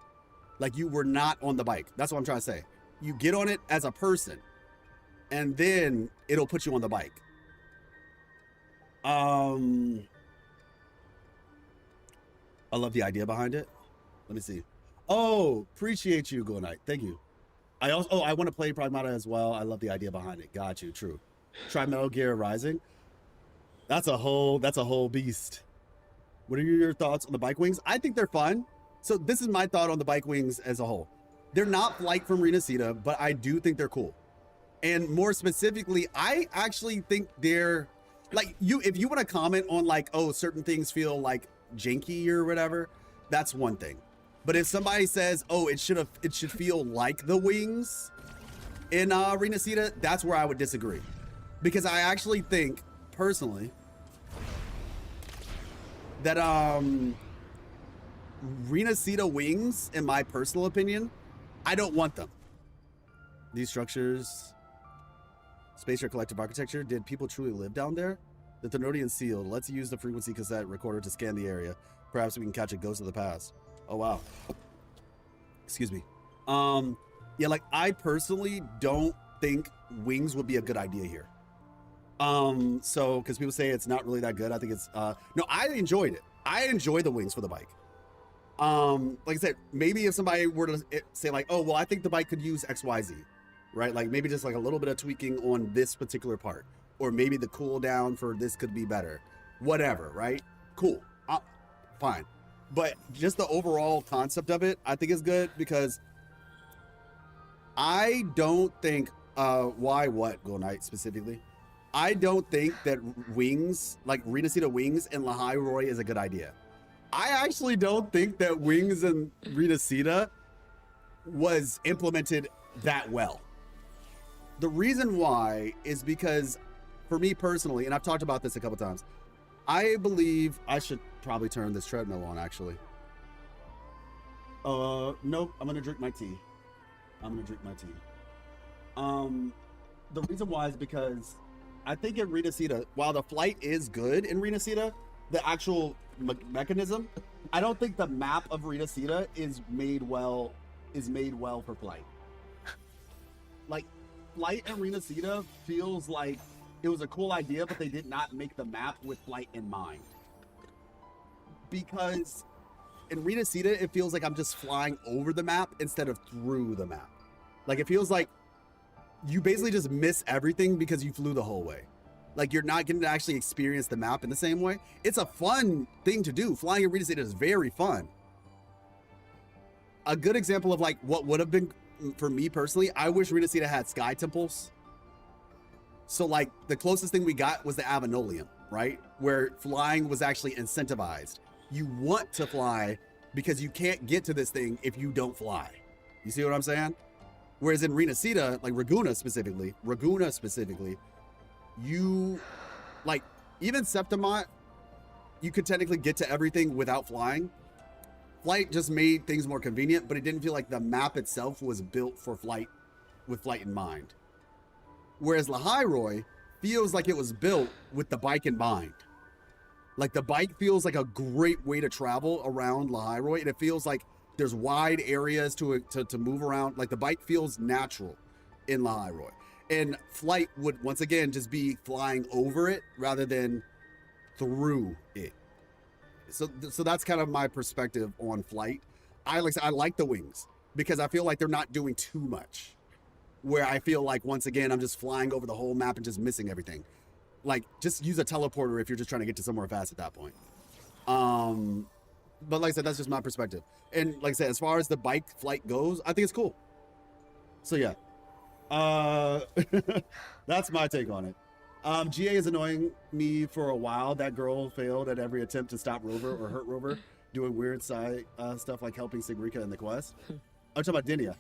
Like, you were not on the bike. That's what I'm trying to say. You get on it as a person, and then it'll put you on the bike. I love the idea behind it. Let me see. Oh, appreciate you, Go Night. Thank you. I want to play Pragmata as well. I love the idea behind it. Got you. True. Try Metal Gear Rising. That's a whole beast. What are your thoughts on the bike wings? I think they're fun. So this is my thought on the bike wings as a whole. They're not Flight from Renacita, but I do think they're cool. And more specifically, I actually think they're like, if you want to comment on like, oh, certain things feel like janky or whatever, that's one thing. But if somebody says, oh, it should feel like the wings in Renacita, that's where I would disagree. Because I actually think, personally, that Renacita wings, in my personal opinion, I don't want them. These structures, spatial collective architecture, did people truly live down there? The Thenodian seal lets you use the frequency cassette recorder to scan the area. Perhaps we can catch a ghost of the past. Oh, wow. Excuse me. Yeah, like, I personally don't think wings would be a good idea here. So, because people say it's not really that good, I think it's, no, I enjoyed it. I enjoy the wings for the bike. Like I said, maybe if somebody were to say like, oh, well, I think the bike could use XYZ, right? Like, maybe just like a little bit of tweaking on this particular part, or maybe the cooldown for this could be better, whatever, right? Cool, fine. But just the overall concept of it, I think is good, because I don't think, Go Night specifically, I don't think that wings, like Renacita wings in Lahai Roy, is a good idea. I actually don't think that wings in Renacita was implemented that well. The reason why is because, for me personally, and I've talked about this a couple times, I believe I should probably turn this treadmill on, actually. Nope, I'm gonna drink my tea. The reason why is because I think in Renacita, while the flight is good in Renacita, the actual mechanism, I don't think the map of Renacita is made well for flight. Like, flight in Renacita feels like it was a cool idea, but they did not make the map with flight in mind. Because in Renacita, it feels like I'm just flying over the map instead of through the map. Like, it feels like you basically just miss everything because you flew the whole way. Like, you're not getting to actually experience the map in the same way. It's a fun thing to do. Flying in Renacita is very fun. A good example of like what would have been, for me personally, I wish Renacita had sky temples. So like the closest thing we got was the Avenolium, right? Where flying was actually incentivized. You want to fly because you can't get to this thing if you don't fly. You see what I'm saying? Whereas in Renacita, like Raguna specifically, you, like, even Septimont, you could technically get to everything without flying. Flight just made things more convenient, but it didn't feel like the map itself was built for flight, with flight in mind. Whereas Lahai Roy feels like it was built with the bike in mind. Like, the bike feels like a great way to travel around Lahai Roy, and it feels like there's wide areas to move around. Like, the bike feels natural in Lahai Roy. And flight would, once again, just be flying over it rather than through it. So that's kind of my perspective on flight. I like the wings. because I feel like they're not doing too much. Where I feel like, once again, I'm just flying over the whole map and just missing everything. Like, just use a teleporter if you're just trying to get to somewhere fast at that point. But like I said, that's just my perspective. And like I said, as far as the bike flight goes, I think it's cool. So yeah, that's my take on it. GA is annoying me for a while. That girl failed at every attempt to stop Rover or hurt Rover, doing weird side stuff like helping Sigrika in the quest. I'm talking about Dinia.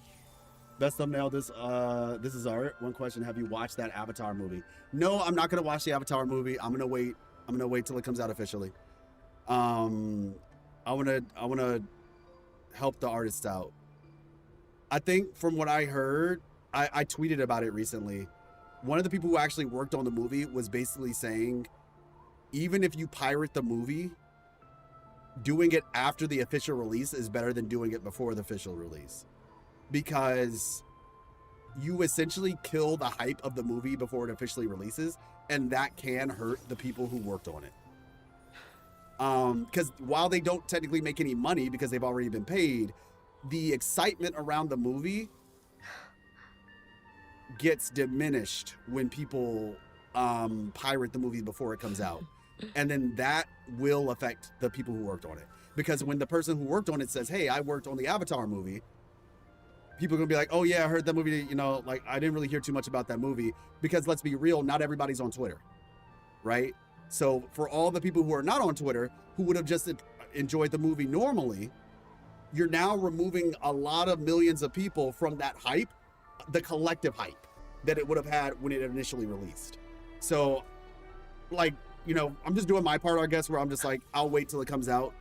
Best thumbnail. This is art. One question: have you watched that Avatar movie? No, I'm not gonna watch the Avatar movie. I'm gonna wait till it comes out officially. I wanna help the artists out. I think from what I heard, I tweeted about it recently. One of the people who actually worked on the movie was basically saying, even if you pirate the movie, doing it after the official release is better than doing it before the official release. Because you essentially kill the hype of the movie before it officially releases, and that can hurt the people who worked on it. Because while they don't technically make any money because they've already been paid, the excitement around the movie gets diminished when people pirate the movie before it comes out. And then that will affect the people who worked on it. Because when the person who worked on it says, hey, I worked on the Avatar movie, people are gonna be like, oh yeah, I heard that movie, like I didn't really hear too much about that movie. Because let's be real, not everybody's on Twitter, right? So for all the people who are not on Twitter, who would have just enjoyed the movie normally, you're now removing a lot of millions of people from that hype, the collective hype that it would have had when it initially released. So like, I'm just doing my part, I guess, where I'm just like, I'll wait till it comes out.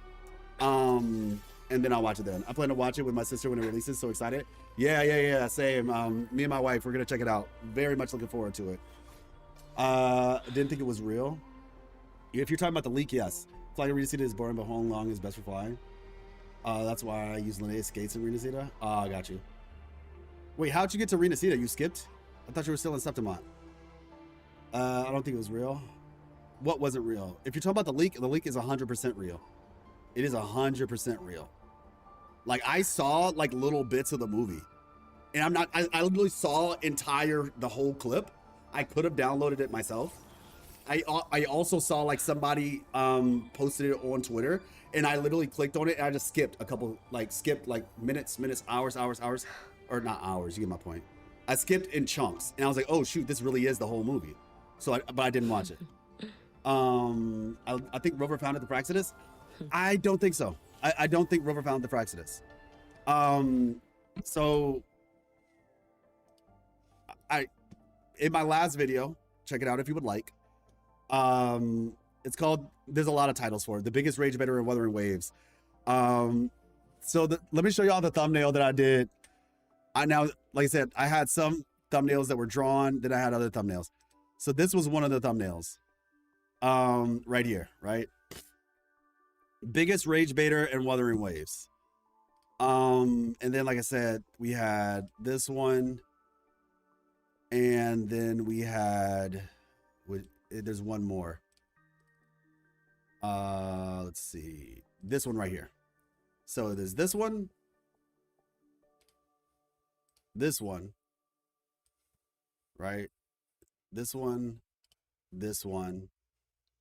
And then I'll watch it then. I plan to watch it with my sister when it releases. So excited. Yeah. Same. Me and my wife, we're going to check it out. Very much looking forward to it. Didn't think it was real. If you're talking about the leak, yes. Flying Arena Cita is boring, but Hong Long is best for flying. That's why I use Linnaeus skates in Arena Cita. I got you. Wait, how'd you get to Arena Cita? You skipped? I thought you were still in Septimont. I don't think it was real. What wasn't real? If you're talking about the leak is 100% real. It is 100% real. Like, I saw like little bits of the movie, and I literally saw the whole clip. I could have downloaded it myself. I also saw like somebody posted it on Twitter, and I literally clicked on it and I just skipped minutes, hours, or not hours. You get my point. I skipped in chunks, and I was like, oh shoot, this really is the whole movie. But I didn't watch it. I think Rover founded the Praxidus. I don't think so. I don't think Rover founded the Praxidus. So in my last video, check it out if you would like. It's called, there's a lot of titles for it. The biggest rage better in Wuthering Waves. Let me show y'all the thumbnail that I did. Like I said, I had some thumbnails that were drawn, then I had other thumbnails. So this was one of the thumbnails. Right here, right? Biggest rage baiter and Wuthering Waves. And then, like I said, we had this one, and then we had, there's one more. Let's see, this one right here. So there's this one, right? This one,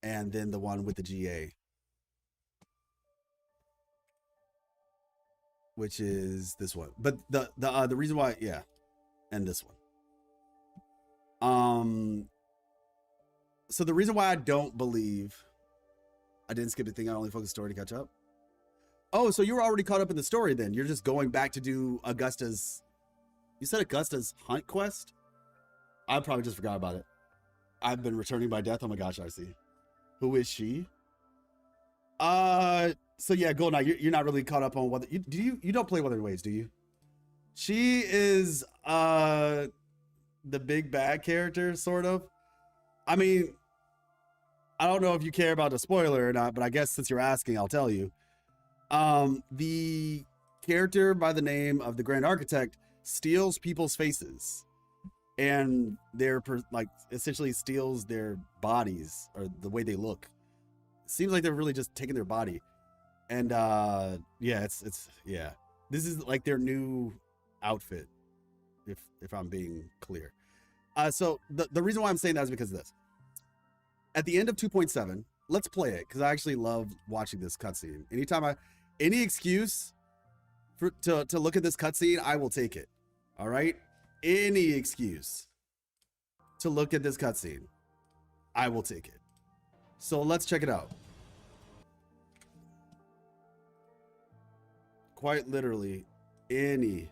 and then the one with the GA, which is this one. But the reason why, yeah, and this one. So the reason why I don't believe I didn't skip the thing, I only focused story to catch up. Oh, so you were already caught up in the story then. You're just going back to do Augusta's, you said Augusta's hunt quest? I probably just forgot about it. I've been returning by death. Oh my gosh, I see. Who is she? So yeah, Golden, you're not really caught up on what you don't play Wuthering Waves, do you? She is the big bad character, sort of. I mean, I don't know if you care about the spoiler or not, but I guess since you're asking, I'll tell you. The character by the name of the Grand Architect steals people's faces, and essentially steals their bodies or the way they look. Seems like they're really just taking their body. And yeah, it's this is like their new outfit, if I'm being clear. So the reason why I'm saying that is because of this. At the end of 2.7, let's play it because I actually love watching this cutscene. Any excuse to look at this cutscene, I will take it. All right, any excuse to look at this cutscene, I will take it. So let's check it out. Quite literally, any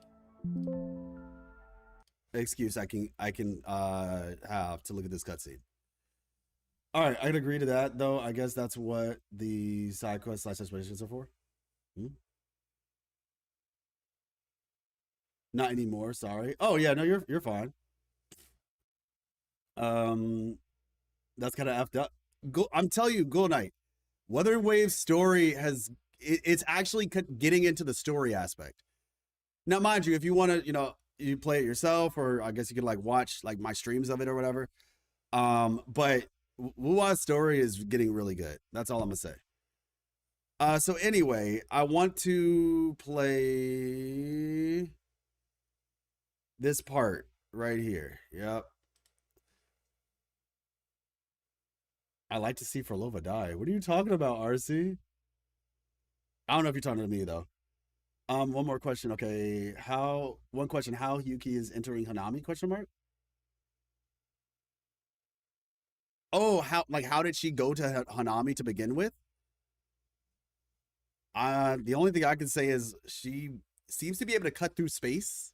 excuse I can have to look at this cutscene. All right, I can agree to that, though. I guess that's what the side quest / explanations are for. Not anymore. Sorry. Oh yeah, no, you're fine. That's kind of effed up. I'm telling you, Ghoul Knight, Wuthering Wave's story it's actually getting into the story aspect. Now, mind you, if you want to, you play it yourself, or I guess you could like watch like my streams of it or whatever. But WUWA's story is getting really good. That's all I'm gonna say. So anyway, I want to play this part right here. Yep. I like to see Forlova die. What are you talking about, RC? I don't know if you're talking to me though. One more question. Okay, one question, how Hiuki is entering Hanami, question mark? Oh, how did she go to Hanami to begin with? The only thing I can say is she seems to be able to cut through space.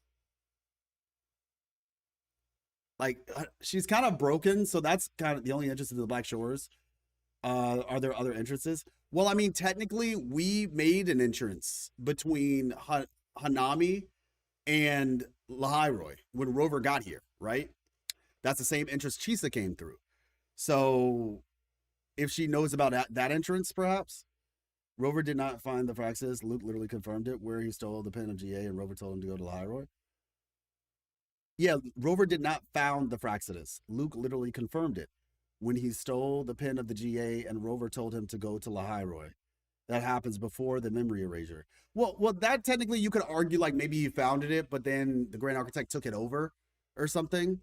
Like, she's kind of broken, so that's kind of the only entrance to the Black Shores. Are there other entrances? Well, I mean, technically, we made an entrance between Hanami and Lahairoi when Rover got here, right? That's the same entrance Chisa came through. So, if she knows about that entrance, perhaps. Rover did not find the Fraxis. Luke literally confirmed it, where he stole the pen of GA, and Rover told him to go to Lahairoi. Yeah, Rover did not found the Fraxidus. Luke literally confirmed it when he stole the pen of the GA and Rover told him to go to Lahairoi. That happens before the memory erasure. Well, that technically you could argue like maybe he founded it, but then the Grand Architect took it over or something.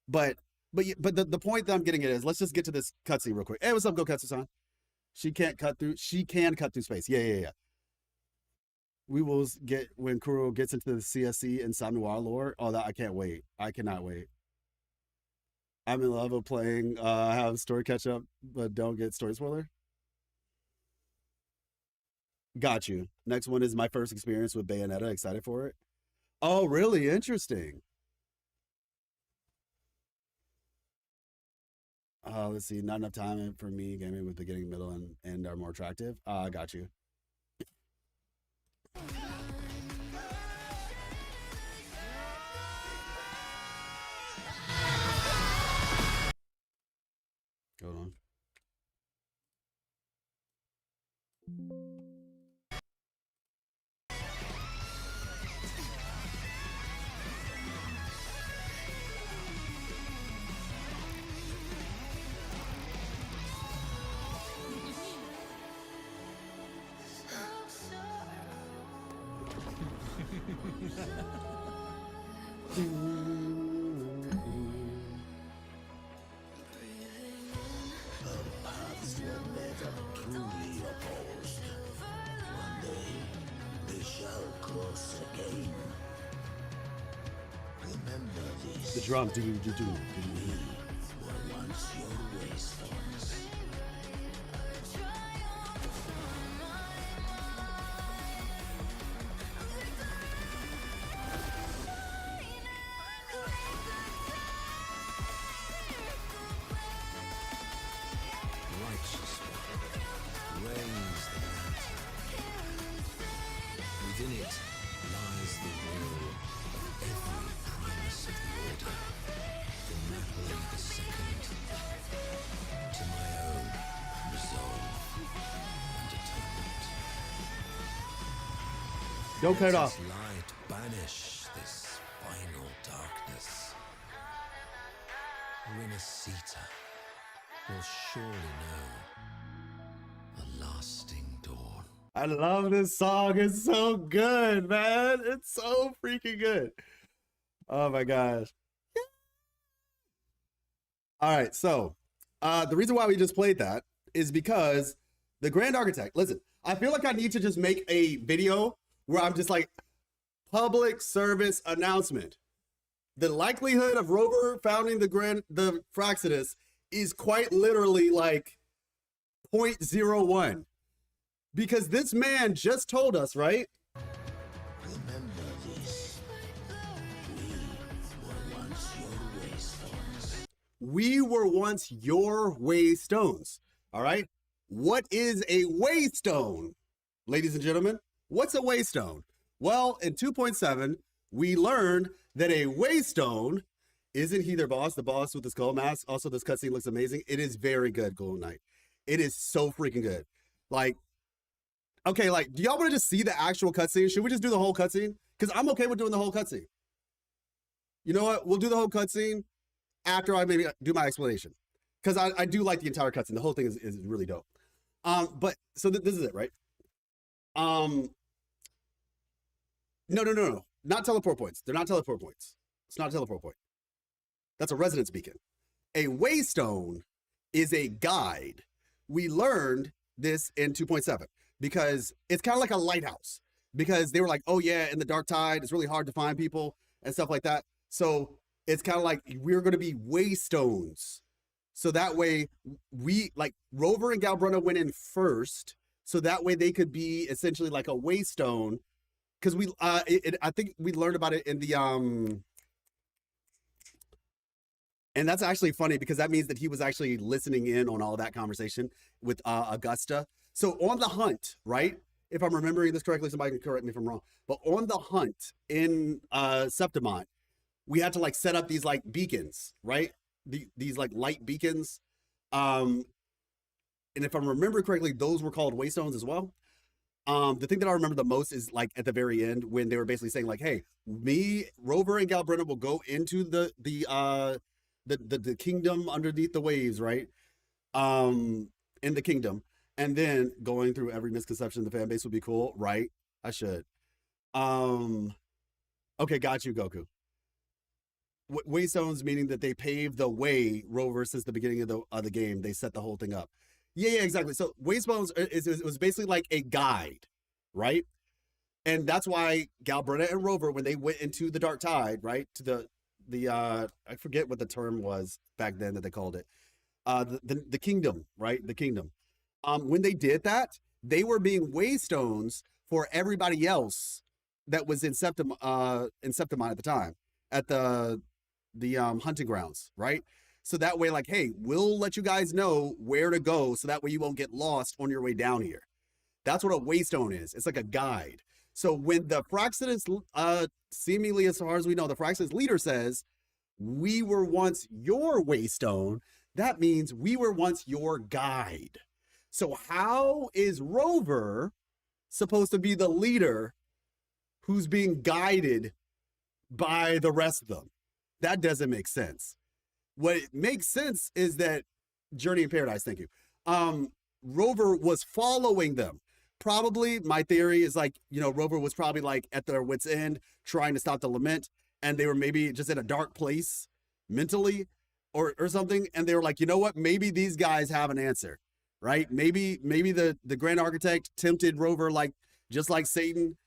But the point that I'm getting at is, let's just get to this cutscene real quick. Hey, what's up, Goketsu-san? She can cut through space. Yeah. We will get when Kuro gets into the CSC and Sam Noir lore. Oh, that I can't wait. I cannot wait. I'm in love with playing have story catch up, but don't get story spoiler. Got you. Next one is my first experience with Bayonetta. Excited for it. Oh, really interesting. Let's see. Not enough time for me. Gaming with beginning, middle, and end are more attractive. Got you. Hold on. The drum, do. Within it lies the will of every primus of the order, from Napoli the Second to my own resolve and atonement. Don't cut it Let off. its light banish this final darkness. Renacita will surely know a lasting dawn. I love this song. It's so good, man. It's so freaking good. Oh my gosh. All right, so the reason why we just played that is because the Grand Architect, listen, I feel like I need to just make a video where I'm just like, public service announcement. The likelihood of Rover founding the Fraxidus is quite literally like 0.01. Because this man just told us, right? Remember this. We were once your waystones. All right? What is a waystone? Ladies and gentlemen, what's a waystone? Well, in 2.7, we learned that a waystone, isn't he their boss? The boss with the skull mask. Also, this cutscene looks amazing. It is very good, Golden Knight. It is so freaking good. Like, okay, like, do y'all want to just see the actual cutscene? Should we just do the whole cutscene? Because I'm okay with doing the whole cutscene. You know what? We'll do the whole cutscene after I maybe do my explanation. Because I do like the entire cutscene. The whole thing is really dope. But, so this is it, right? No. Not teleport points. They're not teleport points. It's not a teleport point. That's a resonance beacon. A waystone is a guide. We learned this in 2.7 because it's kind of like a lighthouse, because they were like, oh yeah, in the dark tide, it's really hard to find people and stuff like that. So it's kind of like we're going to be waystones. So that way we, like, Rover and Galbrunna went in first. So that way they could be essentially like a waystone. Because we, I think we learned about it in the, and that's actually funny because that means that he was actually listening in on all that conversation with Augusta. So on the hunt, right? If I'm remembering this correctly, somebody can correct me if I'm wrong. But on the hunt in Septimont, we had to like set up these like beacons, right? These like light beacons. And if I'm remembering correctly, those were called waystones as well. The thing that I remember the most is like at the very end when they were basically saying like, hey, me, Rover and Galbrunna will go into the kingdom underneath the waves, right? In the kingdom. And then going through every misconception of the fan base would be cool, right? I should. Okay, got you, Goku. Waystones meaning that they paved the way, Rover, since the beginning of the game. They set the whole thing up. Yeah, exactly. So waystones was basically like a guide, right? And that's why Galbrunna and Rover, when they went into the dark tide, right, to the I forget what the term was back then that they called it, the kingdom, right, the kingdom. When they did that, they were being waystones for everybody else that was in Septimont at the time, at the hunting grounds, right? So that way, like, hey, we'll let you guys know where to go so that way you won't get lost on your way down here. That's what a waystone is. It's like a guide. So when the Fraxidus, seemingly as far as we know, the Fraxidus leader says, we were once your waystone, that means we were once your guide. So how is Rover supposed to be the leader who's being guided by the rest of them? That doesn't make sense. What makes sense is that Journey in Paradise, thank you. Rover was following them. Probably, my theory is like, you know, Rover was probably like at their wit's end trying to stop the lament, and they were maybe just in a dark place mentally or something. And they were like, you know what? Maybe these guys have an answer, right? Maybe the Grand Architect tempted Rover, like, just like Satan,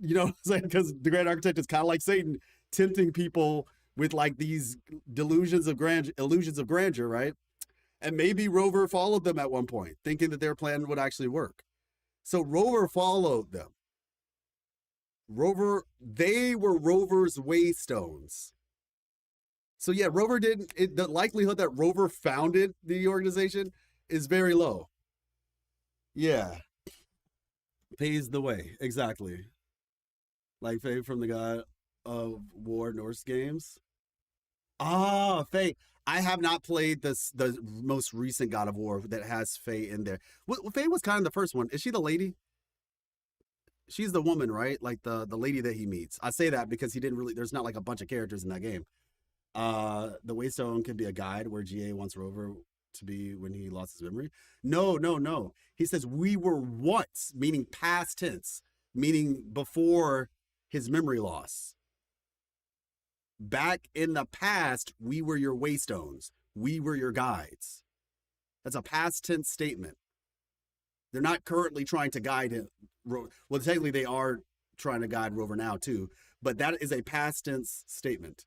you know, because the Grand Architect is kind of like Satan, tempting people with like these illusions of grandeur, right? And maybe Rover followed them at one point, thinking that their plan would actually work. So Rover followed them. They were Rover's waystones. So yeah, the likelihood that Rover founded the organization is very low. Yeah. Pays the way, exactly. Like Faye from the God of War Norse games. Ah, Faye. I have not played the most recent God of War that has Faye in there. Well, Faye was kind of the first one. Is she the lady? She's the woman, right? Like the lady that he meets. I say that because there's not like a bunch of characters in that game. The Waystone can be a guide where GA wants Rover to be when he lost his memory? No, no, no. He says we were once, meaning past tense, meaning before his memory loss. Back in the past, we were your waystones. We were your guides. That's a past tense statement. They're not currently trying to guide him. Well, technically they are trying to guide Rover now too, but that is a past tense statement.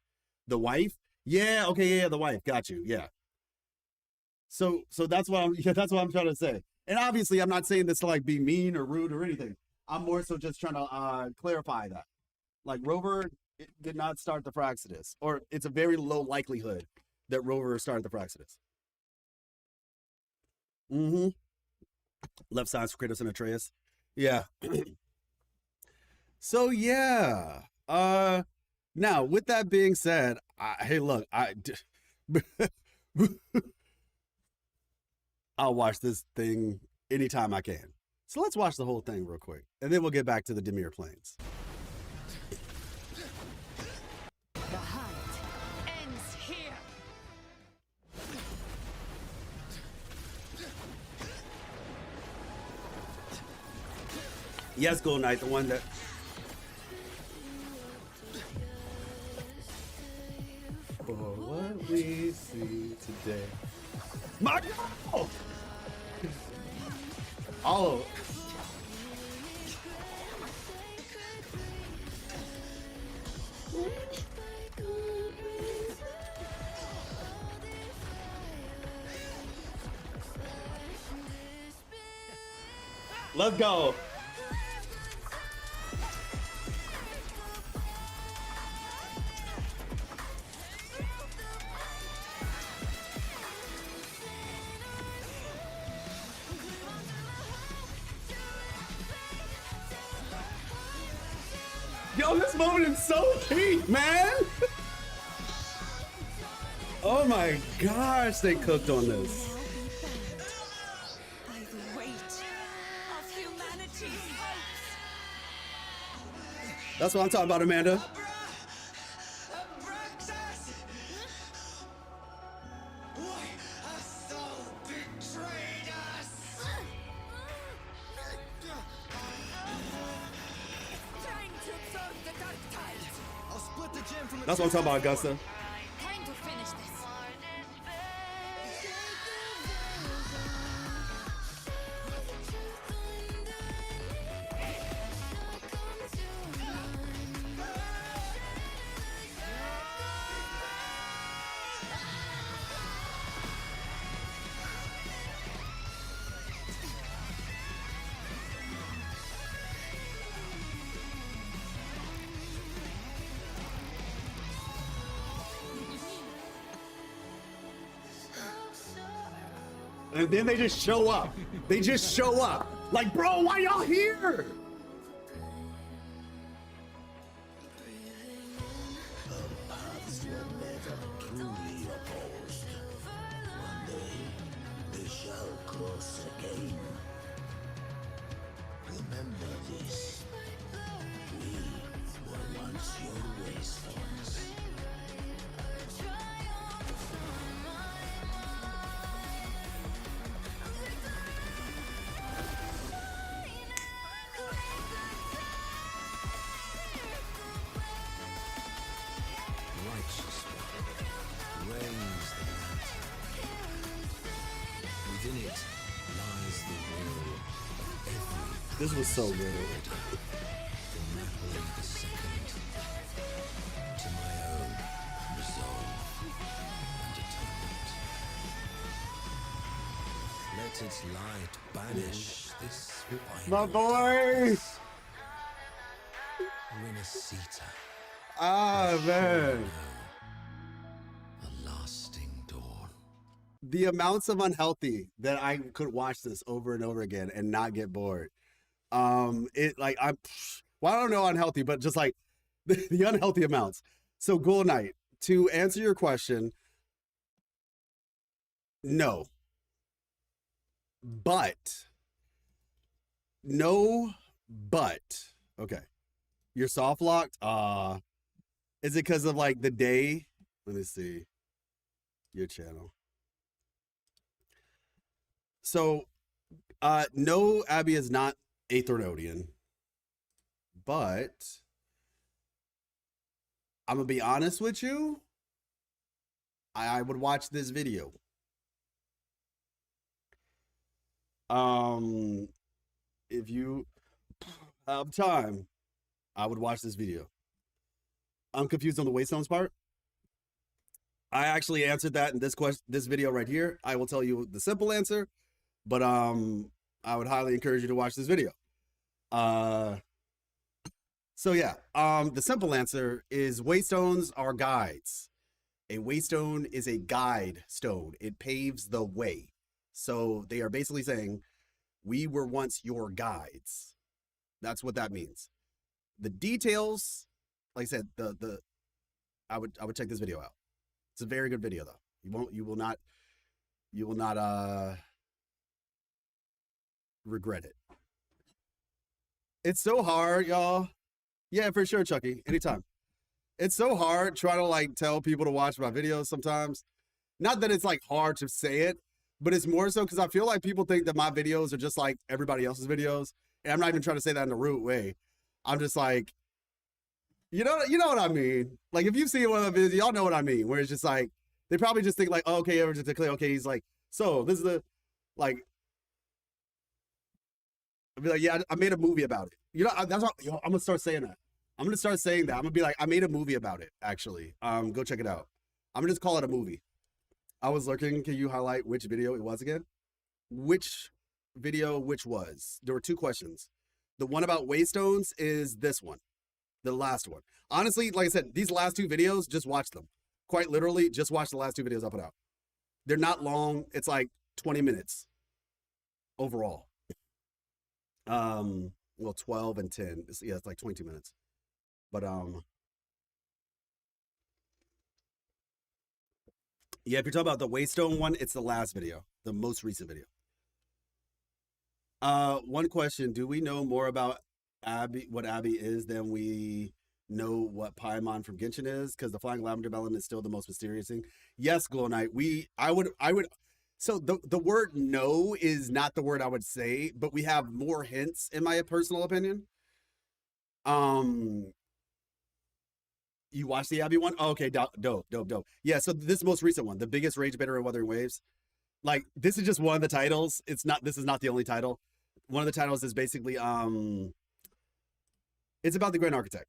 The wife? Yeah, okay, yeah, the wife. Got you. Yeah. So that's what I'm trying to say. And obviously I'm not saying this to like be mean or rude or anything. I'm more so just trying to clarify that. Like Rover did not start the Fraxidus, or it's a very low likelihood that Rover started the Fraxidus. Mm-hmm. Left sides for Kratos and Atreus. Yeah. So yeah. Now with that being said, hey, look, I'll watch this thing anytime I can. So let's watch the whole thing real quick, and then we'll get back to the Demir plains. The hunt ends here. Yes, Gold Knight, the one that. For what we see today. My God! Oh. Let's go. Yo, this moment is so peak, man. Oh my gosh, they cooked on this. By the weight of humanity's hopes. That's what I'm talking about, Amanda. That's what I'm talking about, Augusta. Time to finish this. And then they just show up. They just show up. Like, bro, why y'all here? Paths were never truly opposed. One day, they shall cross again. Remember this. We were once your waystones. Righteous one, reigns the lantern. Within it lies the will of every. This was so good. From Napoli the second to my own resolve and atonement. Let its light banish this My final boy! darkness. Renacita. Ah, man. A lasting dawn. The amounts of unhealthy that I could watch this over and over again and not get bored. It like I don't know unhealthy, but just like the unhealthy amounts. So Ghoul Knight, to answer your question, no. But okay. You're soft locked? Is it because of like the day? Let me see. Your channel. So, no, Abby is not a Threnodian, but I'm gonna be honest with you. I would watch this video. If you have time, I would watch this video. I'm confused on the Waystones part. I actually answered that in this video right here. I will tell you the simple answer, but I would highly encourage you to watch this video. So yeah, the simple answer is Waystones are guides. A Waystone is a guide stone. It paves the way. So they are basically saying, we were once your guides. That's what that means. The details, like I said, I would check this video out. It's a very good video though. You will not regret it. It's so hard, y'all. Yeah, for sure, Chucky. Anytime. It's so hard trying to like tell people to watch my videos sometimes. Not that it's like hard to say it, but it's more so because I feel like people think that my videos are just like everybody else's videos. And I'm not even trying to say that in a rude way. I'm just like, you know what I mean? Like if you've seen one of the videos, y'all know what I mean. Where it's just like, they probably just think like, oh, okay, ever just declare, okay, he's like, so this is the, like, I'll be like, yeah, I made a movie about it. You know, that's what, I'm gonna start saying that. I'm gonna start saying that. I'm gonna be like, I made a movie about it, actually. Go check it out. I'm gonna just call it a movie. I was looking, can you highlight which video it was again? Which video, which was? There were two questions. The one about Waystones is this one. The last one. Honestly, like I said, these last two videos, just watch them. Quite literally, just watch the last two videos I put out. They're not long. It's like 20 minutes overall. Well, 12 and 10. Yeah, it's like 22 minutes. But yeah, if you're talking about the Waystone one, it's the last video, the most recent video. One question, do we know more about Abby, what Abby is, than we know what Paimon from Genshin is? Because the Flying Lavender Melon is still the most mysterious thing. Yes, Glow Knight, I would so the word no is not the word I would say, but we have more hints in my personal opinion. You watched the Abby one? Oh, okay, dope. Yeah, so this most recent one, the biggest rage bitter and Wuthering Waves. Like, this is just one of the titles. This is not the only title. One of the titles is basically, it's about the Grand Architect.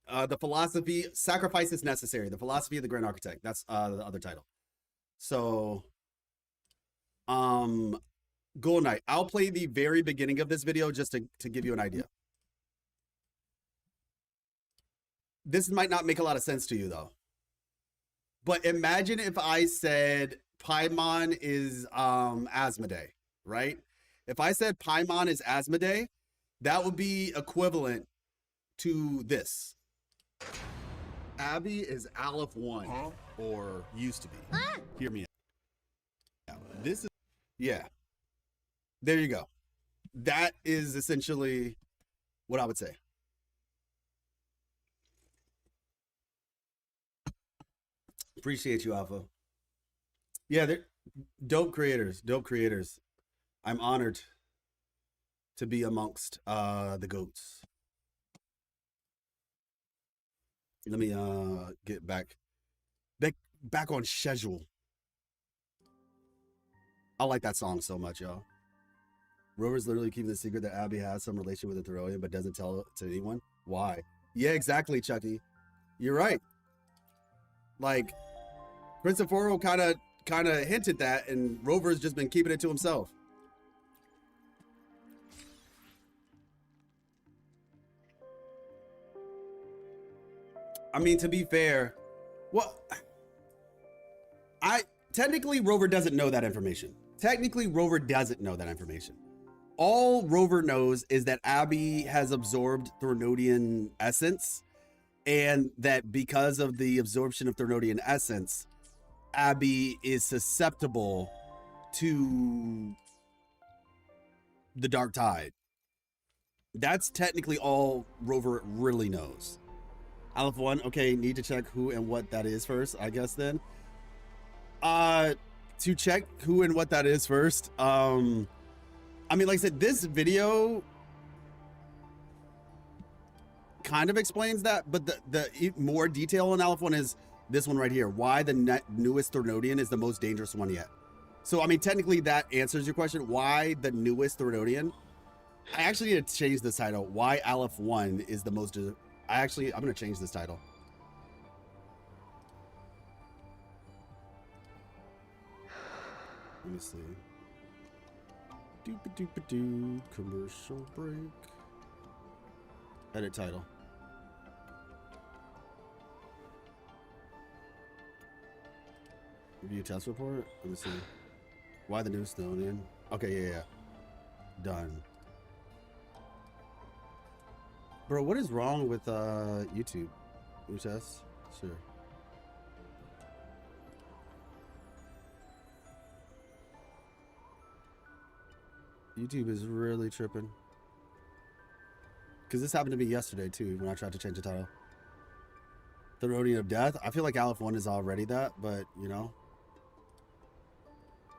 The philosophy, sacrifice is necessary. The philosophy of the Grand Architect. That's the other title. So, Golden Knight. I'll play the very beginning of this video just to give you an idea. This might not make a lot of sense to you though. But imagine if I said Paimon is Asmodee, right? If I said Paimon is Asmodee, that would be equivalent to this. Abby is Aleph 1, or used to be. Hear me out. This is, yeah. There you go. That is essentially what I would say. Appreciate you, Alpha. Yeah, they're dope creators. I'm honored to be amongst the goats. Let me get back on schedule. I like that song so much, y'all. Rover's literally keeping the secret that Abby has some relation with a Theridian, but doesn't tell it to anyone. Why? Yeah, exactly, Chucky. You're right. Like, Prince of Foro kind of hinted that, and Rover's just been keeping it to himself. I mean, to be fair, well, technically Rover doesn't know that information. All Rover knows is that Abby has absorbed Threnodian essence, and that because of the absorption of Threnodian essence, Abby is susceptible to the Dark Tide. That's technically all Rover really knows. Aleph 1, okay, need to check who and what that is first, I guess then. to check who and what that is first. I mean, like I said, this video kind of explains that, but the more detail on Aleph one is this one right here. Why the newest Threnodian is the most dangerous one yet. So, I mean, technically that answers your question. Why the newest Threnodian? I actually need to change this title. Why Aleph 1 is the most... I'm going to change this title. Let me see. Doop-a-doop-a-doo. Commercial break. Edit title. Review test report. Let me see. Why the new Snowden? Okay, yeah. Done. Bro, what is wrong with YouTube? New test? Sure. YouTube is really tripping. Because this happened to me yesterday too when I tried to change the title. The Roading of Death. I feel like Aleph 1 is already that, but you know.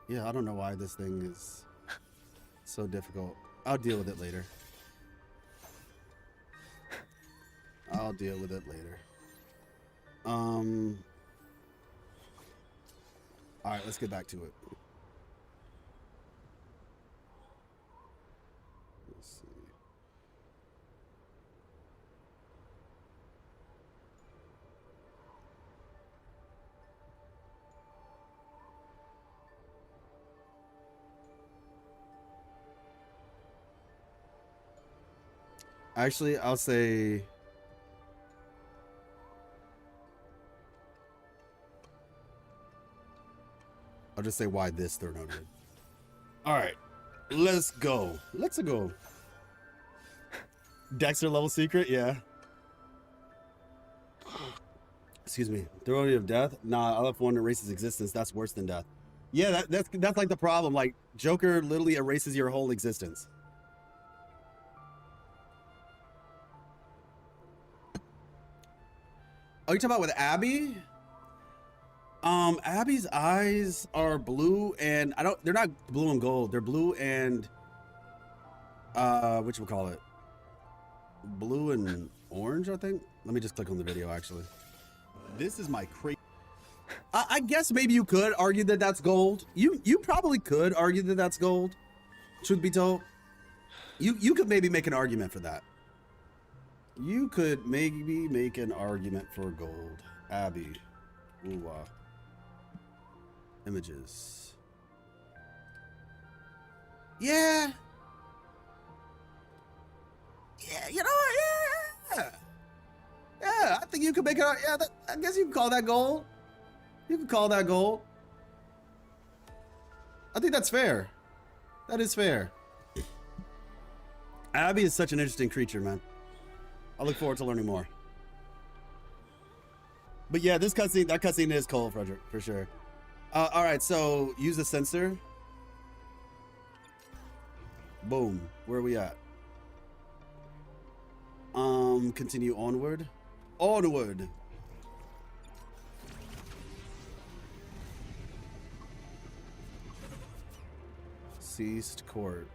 Yeah, I don't know why this thing is so difficult. I'll deal with it later. I'll deal with it later. All right, let's get back to it. Let's see. Actually, I'll say... I'll just say why this third note. All right, let's go. Let's go. Dexter level secret, yeah. Excuse me. Throw of death. Nah, Aleph 1 erases existence. That's worse than death. Yeah, that's like the problem. Like Joker literally erases your whole existence. Are you talking about with Abby? Abby's eyes are blue and they're not blue and gold. They're blue and, whatchamacallit? Blue and orange, I think. Let me just click on the video, actually. This is my crazy. I guess maybe you could argue that that's gold. You probably could argue that that's gold. Truth be told, you could maybe make an argument for that. You could maybe make an argument for gold. Abby, WUWA. Images. Yeah. Yeah, you know what? Yeah. Yeah, I think you could make it. Yeah, I guess you can call that gold. You can call that gold. I think that's fair. That is fair. Abby is such an interesting creature, man. I look forward to learning more. But yeah, this cutscene, that cutscene is cold, Frederick, for sure. All right, so use the sensor. Boom. Where are we at? Continue onward. Onward. Ceased court.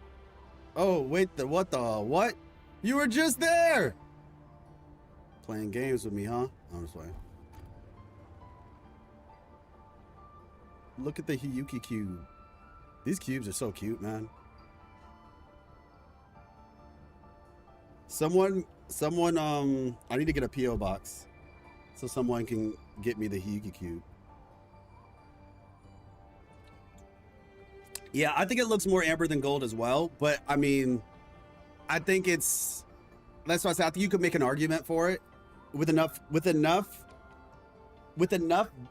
Oh, wait, what? You were just there! Playing games with me, huh? I'm just playing. Look at the Hiuki cube. These cubes are so cute, man. Someone, I need to get a P.O. box so someone can get me the Hiuki cube. Yeah, I think it looks more amber than gold as well, but I mean, I think it's, that's why I said I think you could make an argument for it with enough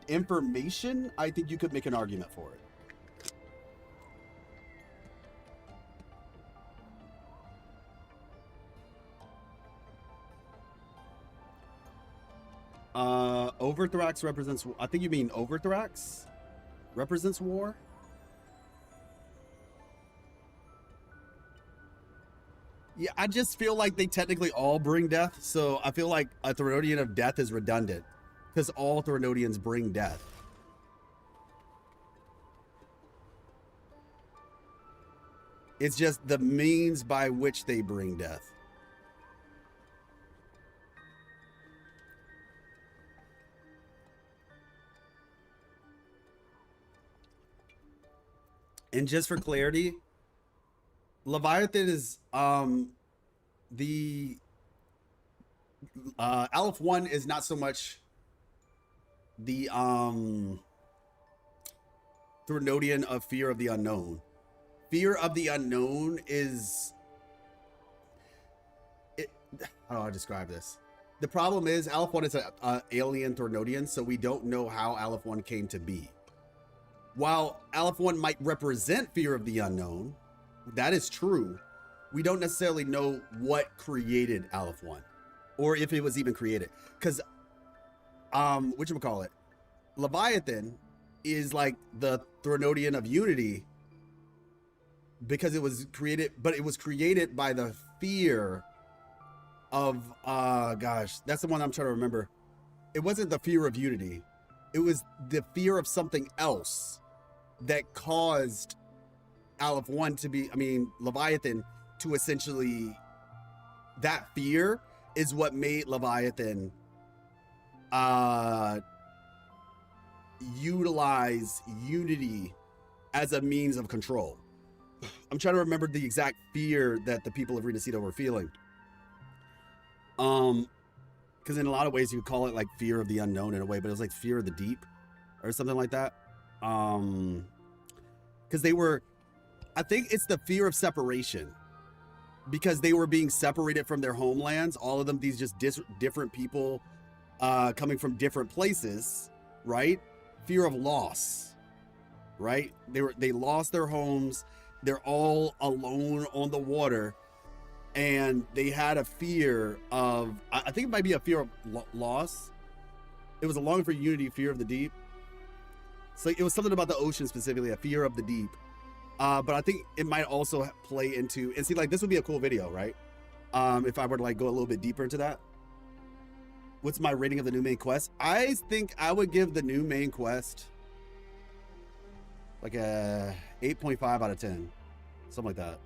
information. I think you could make an argument for it. Overthrax represents, I think you mean Overthrax represents war. Yeah, I just feel like they technically all bring death, so I feel like a Threnodian of death is redundant because all Threnodians bring death. It's just the means by which they bring death. And just for clarity, Leviathan is the Aleph 1 is not so much the Threnodian of fear of the unknown. Fear of the unknown is how do I describe this? The problem is Aleph 1 is a alien Threnodian, so we don't know how Aleph 1 came to be. While Aleph 1 might represent fear of the unknown, that is true, we don't necessarily know what created Aleph 1 or if it was even created. Because whatchamacallit, Leviathan is like the Threnodian of unity because it was created, but it was created by the fear of gosh, that's the one I'm trying to remember. It wasn't the fear of unity. It was the fear of something else that caused Aleph 1 to be, Leviathan to essentially, that fear is what made Leviathan utilize unity as a means of control. I'm trying to remember the exact fear that the people of Renacito were feeling. Because in a lot of ways you would call it like fear of the unknown in a way, but it was like fear of the deep or something like that. Because they were, I think it's the fear of separation, because they were being separated from their homelands. All of them, these just different people coming from different places, right? Fear of loss, right? They lost their homes. They're all alone on the water, and they had a fear of, I think it might be a fear of loss. It was a longing for unity, fear of the deep. So it was something about the ocean specifically, a fear of the deep. But I think it might also play into, and see, like, this would be a cool video, right? If I were to like go a little bit deeper into that. What's my rating of the new main quest? I think I would give the new main quest like a 8.5 out of 10. Something like that.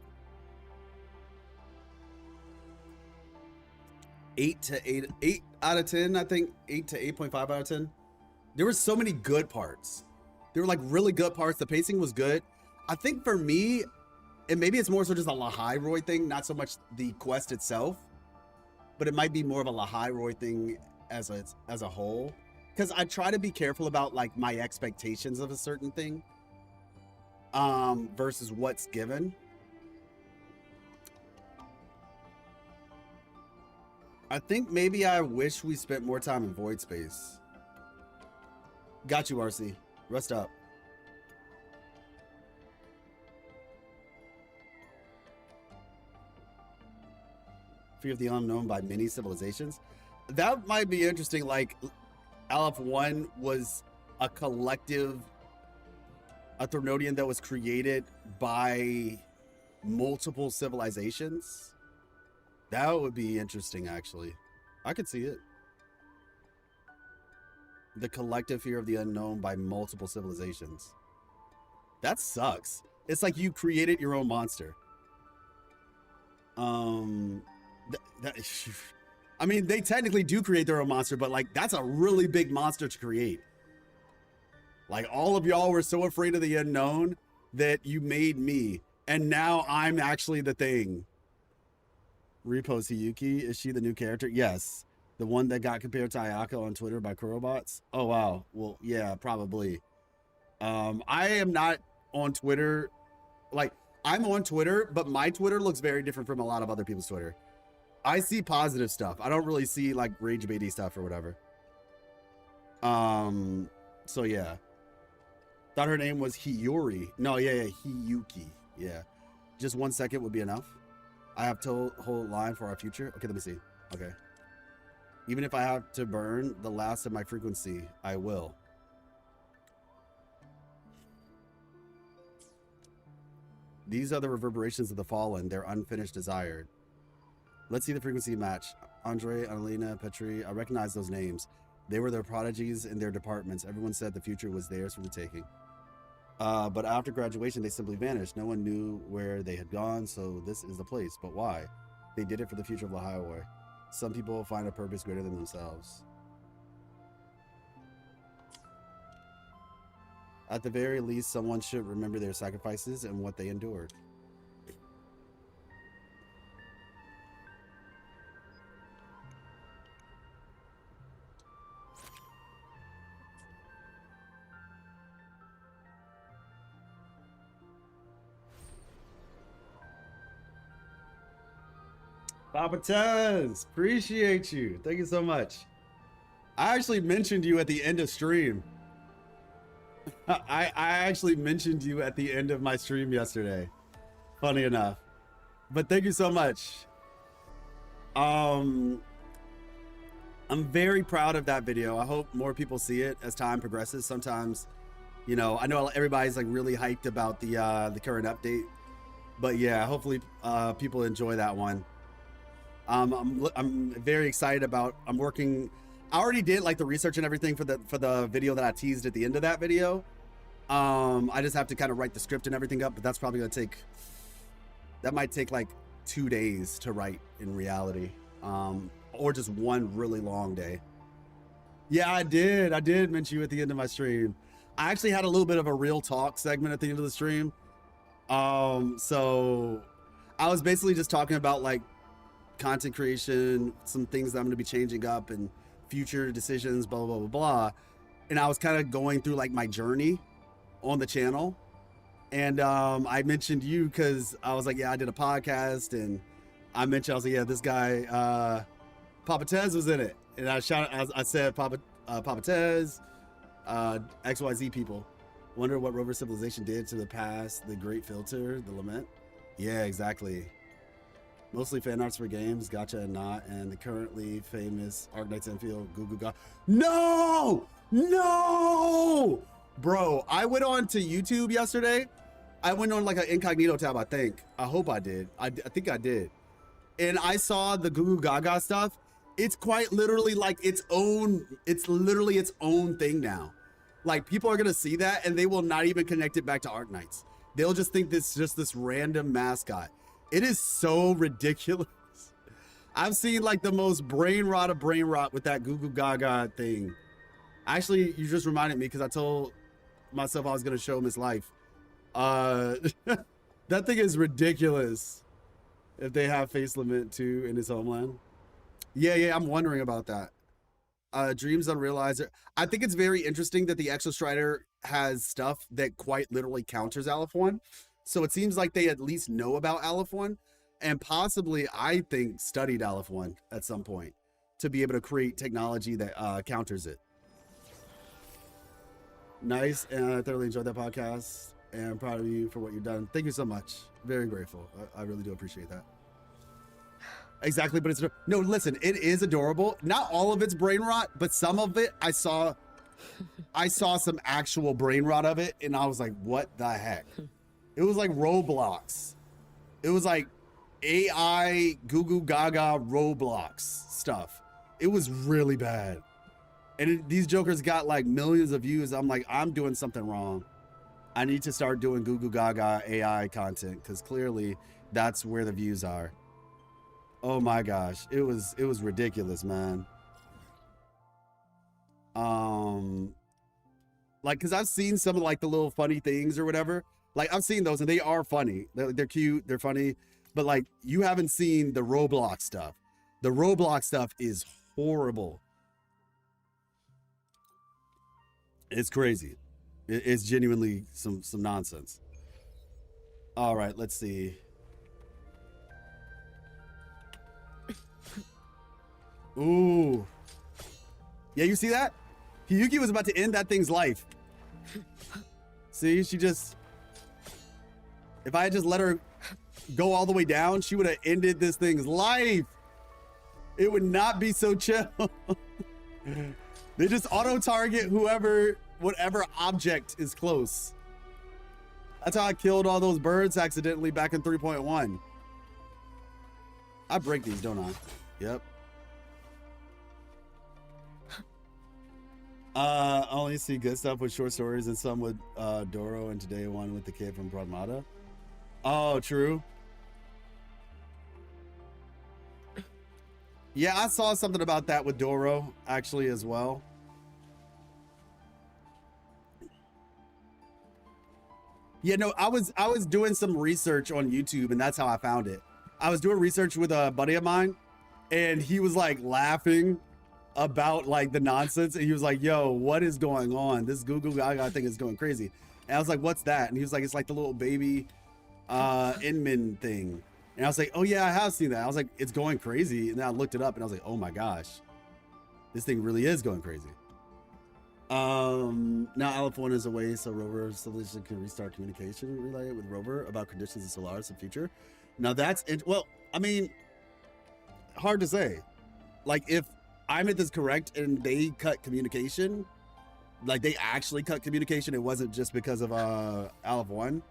8 out of 10, I think. 8 to 8.5 out of 10. There were so many good parts. There were like really good parts. The pacing was good. I think for me, and maybe it's more so just a Lahai-Roy thing, not so much the quest itself, but it might be more of a Lahai-Roy thing as a whole. Because I try to be careful about like my expectations of a certain thing versus what's given. I think maybe I wish we spent more time in Void Space. Got you, RC. Rest up. Fear of the unknown by many civilizations. That might be interesting. Like, Aleph 1 was a collective, a Threnodian that was created by multiple civilizations. That would be interesting, actually. I could see it. The collective fear of the unknown by multiple civilizations. That sucks. It's like you created your own monster. I mean, they technically do create their own monster, but like that's a really big monster to create. Like all of y'all were so afraid of the unknown that you made me, and now I'm actually the thing. Repost Hiuki, is she the new character? Yes. The one that got compared to Ayaka on Twitter by Kurobots? Oh, wow. Well, yeah, probably. I am not on Twitter. Like, I'm on Twitter, but my Twitter looks very different from a lot of other people's Twitter. I see positive stuff. I don't really see, like, rage baity stuff or whatever. So, yeah. Thought her name was Hiyori. No, yeah, Hiuki. Yeah. Just 1 second would be enough. I have to hold line for our future. Okay, let me see. Okay. Even if I have to burn the last of my frequency, I will. These are the reverberations of the fallen, their unfinished desired. Let's see the frequency match. Andre, Annalena, Petri, I recognize those names. They were their prodigies in their departments. Everyone said the future was theirs for the taking. But after graduation, they simply vanished. No one knew where they had gone, so this is the place. But why? They did it for the future of the highway. Some people find a purpose greater than themselves. At the very least, someone should remember their sacrifices and what they endured. Papa Tez, appreciate you. Thank you so much. I actually mentioned you at the end of stream. I actually mentioned you at the end of my stream yesterday. Funny enough. But thank you so much. I'm very proud of that video. I hope more people see it as time progresses. Sometimes, you know, I know everybody's like really hyped about the current update. But yeah, hopefully people enjoy that one. I'm very excited about, I already did like the research and everything for the video that I teased at the end of that video. I just have to kind of write the script and everything up, but that's probably gonna take, that might take like 2 days to write in reality. Or just one really long day. Yeah, I did mention you at the end of my stream. I actually had a little bit of a real talk segment at the end of the stream. So I was basically just talking about like content creation, some things that I'm gonna be changing up and future decisions, blah, blah, blah, blah. And I was kind of going through like my journey on the channel. And I mentioned you because I was like, yeah, I did a podcast, and I mentioned, I was like, yeah, this guy, Papa Tez was in it. And I said, Papa Tez, XYZ people. Wonder what Rover Civilization did to the past, the Great Filter, the Lament. Yeah, exactly. Mostly fan arts for games, Gacha and not, and the currently famous Arknights Enfield, Gacha. No! Bro, I went on to YouTube yesterday. I went on like an incognito tab, I think. I hope I did. I think I did. And I saw the Gacha stuff. It's quite literally like it's literally its own thing now. Like people are gonna see that and they will not even connect it back to Arknights. They'll just think this just this random mascot. It is so ridiculous. I've seen like the most brain rot of brain rot with that Goo Goo Gaga thing. Actually, you just reminded me because I told myself I was gonna show him his life. That thing is ridiculous. If they have Face Lament too in his homeland. Yeah, I'm wondering about that. Dreams Unrealized. I think it's very interesting that the Exostrider has stuff that quite literally counters Aleph 1. So it seems like they at least know about Aleph 1 and possibly, I think, studied Aleph 1 at some point to be able to create technology that counters it. Nice, and I thoroughly enjoyed that podcast and I'm proud of you for what you've done. Thank you so much. Very grateful. I really do appreciate that. Exactly, but it's no, listen, it is adorable. Not all of it's brain rot, but some of it I saw some actual brain rot of it and I was like, what the heck? It was like Roblox. It was like AI Goo Goo Gaga Roblox stuff. It was really bad. And these jokers got like millions of views. I'm like, I'm doing something wrong. I need to start doing Goo Goo Gaga AI content because clearly that's where the views are. Oh my gosh, it was ridiculous, man. Like, cause I've seen some of like the little funny things or whatever. Like I've seen those and they are funny. They're cute, they're funny, but like you haven't seen the Roblox stuff. The Roblox stuff is horrible. It's crazy. It's genuinely some nonsense. All right, let's see. Ooh. Yeah, you see that? Hiuki was about to end that thing's life. See, she just... If I had just let her go all the way down, she would have ended this thing's life. It would not be so chill. They just auto-target whatever object is close. That's how I killed all those birds accidentally back in 3.1. I break these, don't I? Yep. I only see good stuff with short stories and some with Doro, and today one with the kid from Prodmata. Oh, true. Yeah, I saw something about that with Doro actually as well. Yeah, no, I was doing some research on YouTube, and that's how I found it. I was doing research with a buddy of mine, and he was like laughing about like the nonsense, and he was like, yo, what is going on? This Google Gaga thing is going crazy. And I was like, what's that? And he was like, it's like the little baby Inman thing. And I was like, oh yeah, I have seen that. I was like, it's going crazy. And then I looked it up, and I was like, oh my gosh, this thing really is going crazy. Now Aleph 1 is away, so Rover Civilization can restart communication relay with Rover about conditions in Solaris in future. Now that's it. Well, I mean, hard to say. Like, if Imeth is correct and they cut communication, like they actually cut communication, it wasn't just because of Aleph 1,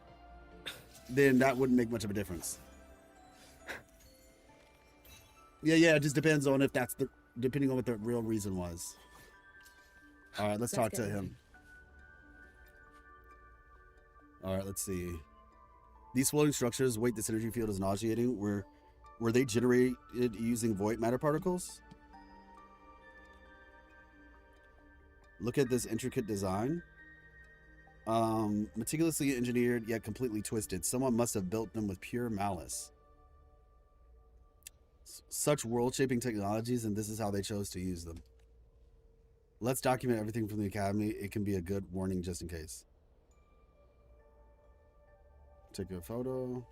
then that wouldn't make much of a difference. Yeah, it just depends on if that's depending on what the real reason was. All right, let's talk to him. All right, let's see. These floating structures, wait, this energy field is nauseating. Were they generated using void matter particles? Look at this intricate design. Meticulously engineered, yet completely twisted. Someone must have built them with pure malice. Such world-shaping technologies, and this is how they chose to use them. Let's document everything from the Academy. It can be a good warning just in case. Take a photo.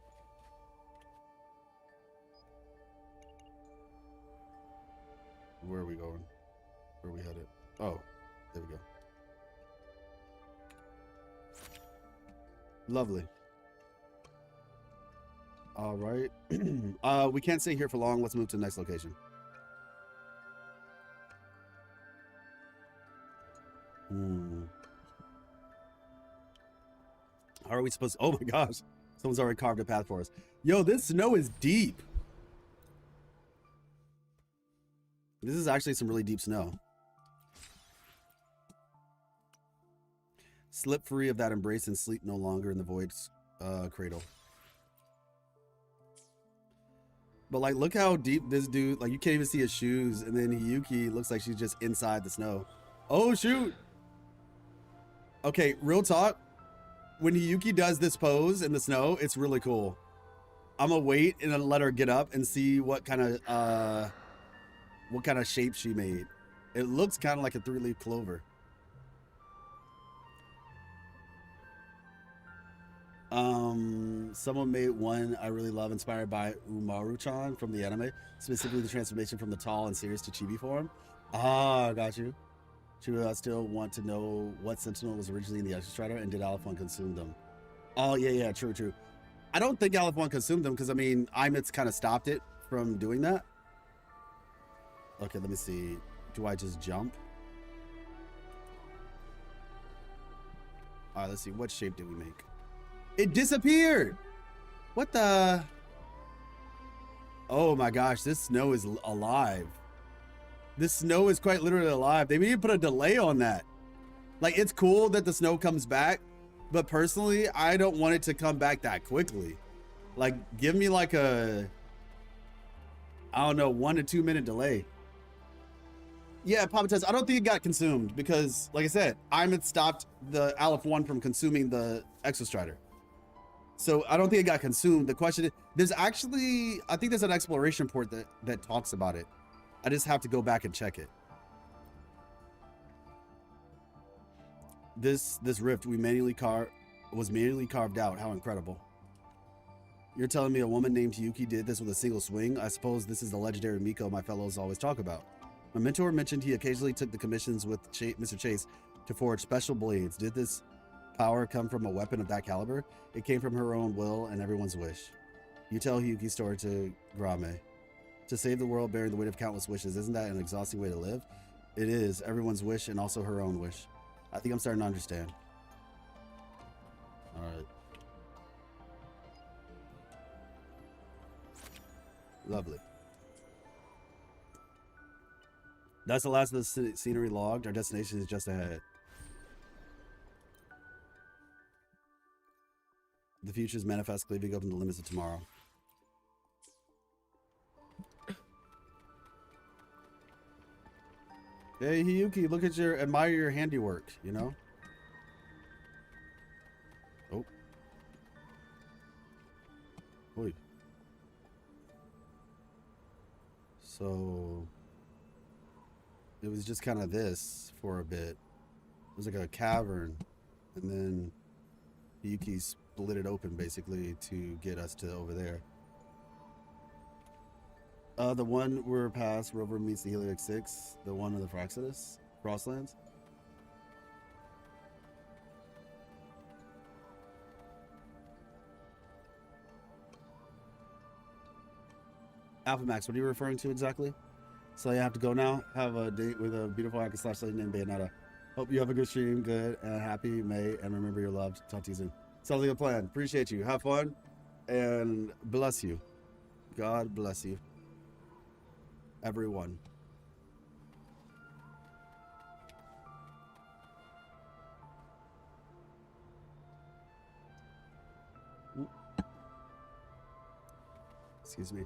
Where are we going? Where are we headed? Oh, there we go. Lovely. All right. We can't stay here for long. Let's move to the next location. How are we supposed to... Oh my gosh. Someone's already carved a path for us. Yo, this snow is deep. This is actually some really deep snow. Slip free of that embrace and sleep no longer in the void's cradle. But like, look how deep this dude... Like, you can't even see his shoes. And then Hiuki looks like she's just inside the snow. Oh, shoot. Okay, real talk. When Hiuki does this pose in the snow, it's really cool. I'm gonna wait and then let her get up and see what kind of shape she made. It looks kind of like a 3-leaf clover. Someone made one I really love, inspired by Umaru-chan from the anime, specifically the transformation from the tall and serious to chibi form. Ah, got you. I still want to know what Sentinel was originally in the Exostrider, and did Aleph 1 consume them? Oh, yeah, true. I don't think Aleph 1 consumed them, because, I mean, Imeth's kind of stopped it from doing that. Okay, let me see. Do I just jump? All right, let's see. What shape did we make? It disappeared! What the... Oh my gosh, this snow is alive. This snow is quite literally alive. They maybe put a delay on that. Like, it's cool that the snow comes back, but personally, I don't want it to come back that quickly. Like, give me like a, I don't know, 1 to 2 minute delay. Yeah, Papa Tess, I don't think it got consumed because, like I said, Imeth stopped the Aleph 1 from consuming the Exostrider. So I don't think it got consumed. The question is, there's actually, I think there's an exploration port that talks about it. I just have to go back and check it. This rift was manually carved out. How incredible. You're telling me a woman named Hiuki did this with a single swing? I suppose this is the legendary Miko my fellows always talk about. My mentor mentioned he occasionally took the commissions with Mr. Chase to forge special blades. Did this power come from a weapon of that caliber? It came from her own will and everyone's wish. You tell Hiuki's story to Grame. To save the world bearing the weight of countless wishes, isn't that an exhausting way to live? It is, everyone's wish and also her own wish. I think I'm starting to understand. All right. Lovely. That's the last of the scenery logged. Our destination is just ahead. The future is manifest, leaving open the limits of tomorrow. Hey, Hiuki, look at admire your handiwork, you know? Oh. Oi. So, it was just kind of this for a bit. It was like a cavern, and then Hiuki split it open basically to get us to over there. The one we're past, Rover meets the Heliox 6, the one of the Fraxidus, Frostlands. Alpha Max, what are you referring to exactly? So you have to go now. Have a date with a beautiful hacker / lady named Bayonetta. Hope you have a good stream, good and happy May, and remember you're loved. Talk to you soon. Sounds like a plan. Appreciate you. Have fun, and bless you. God bless you. Everyone. Excuse me.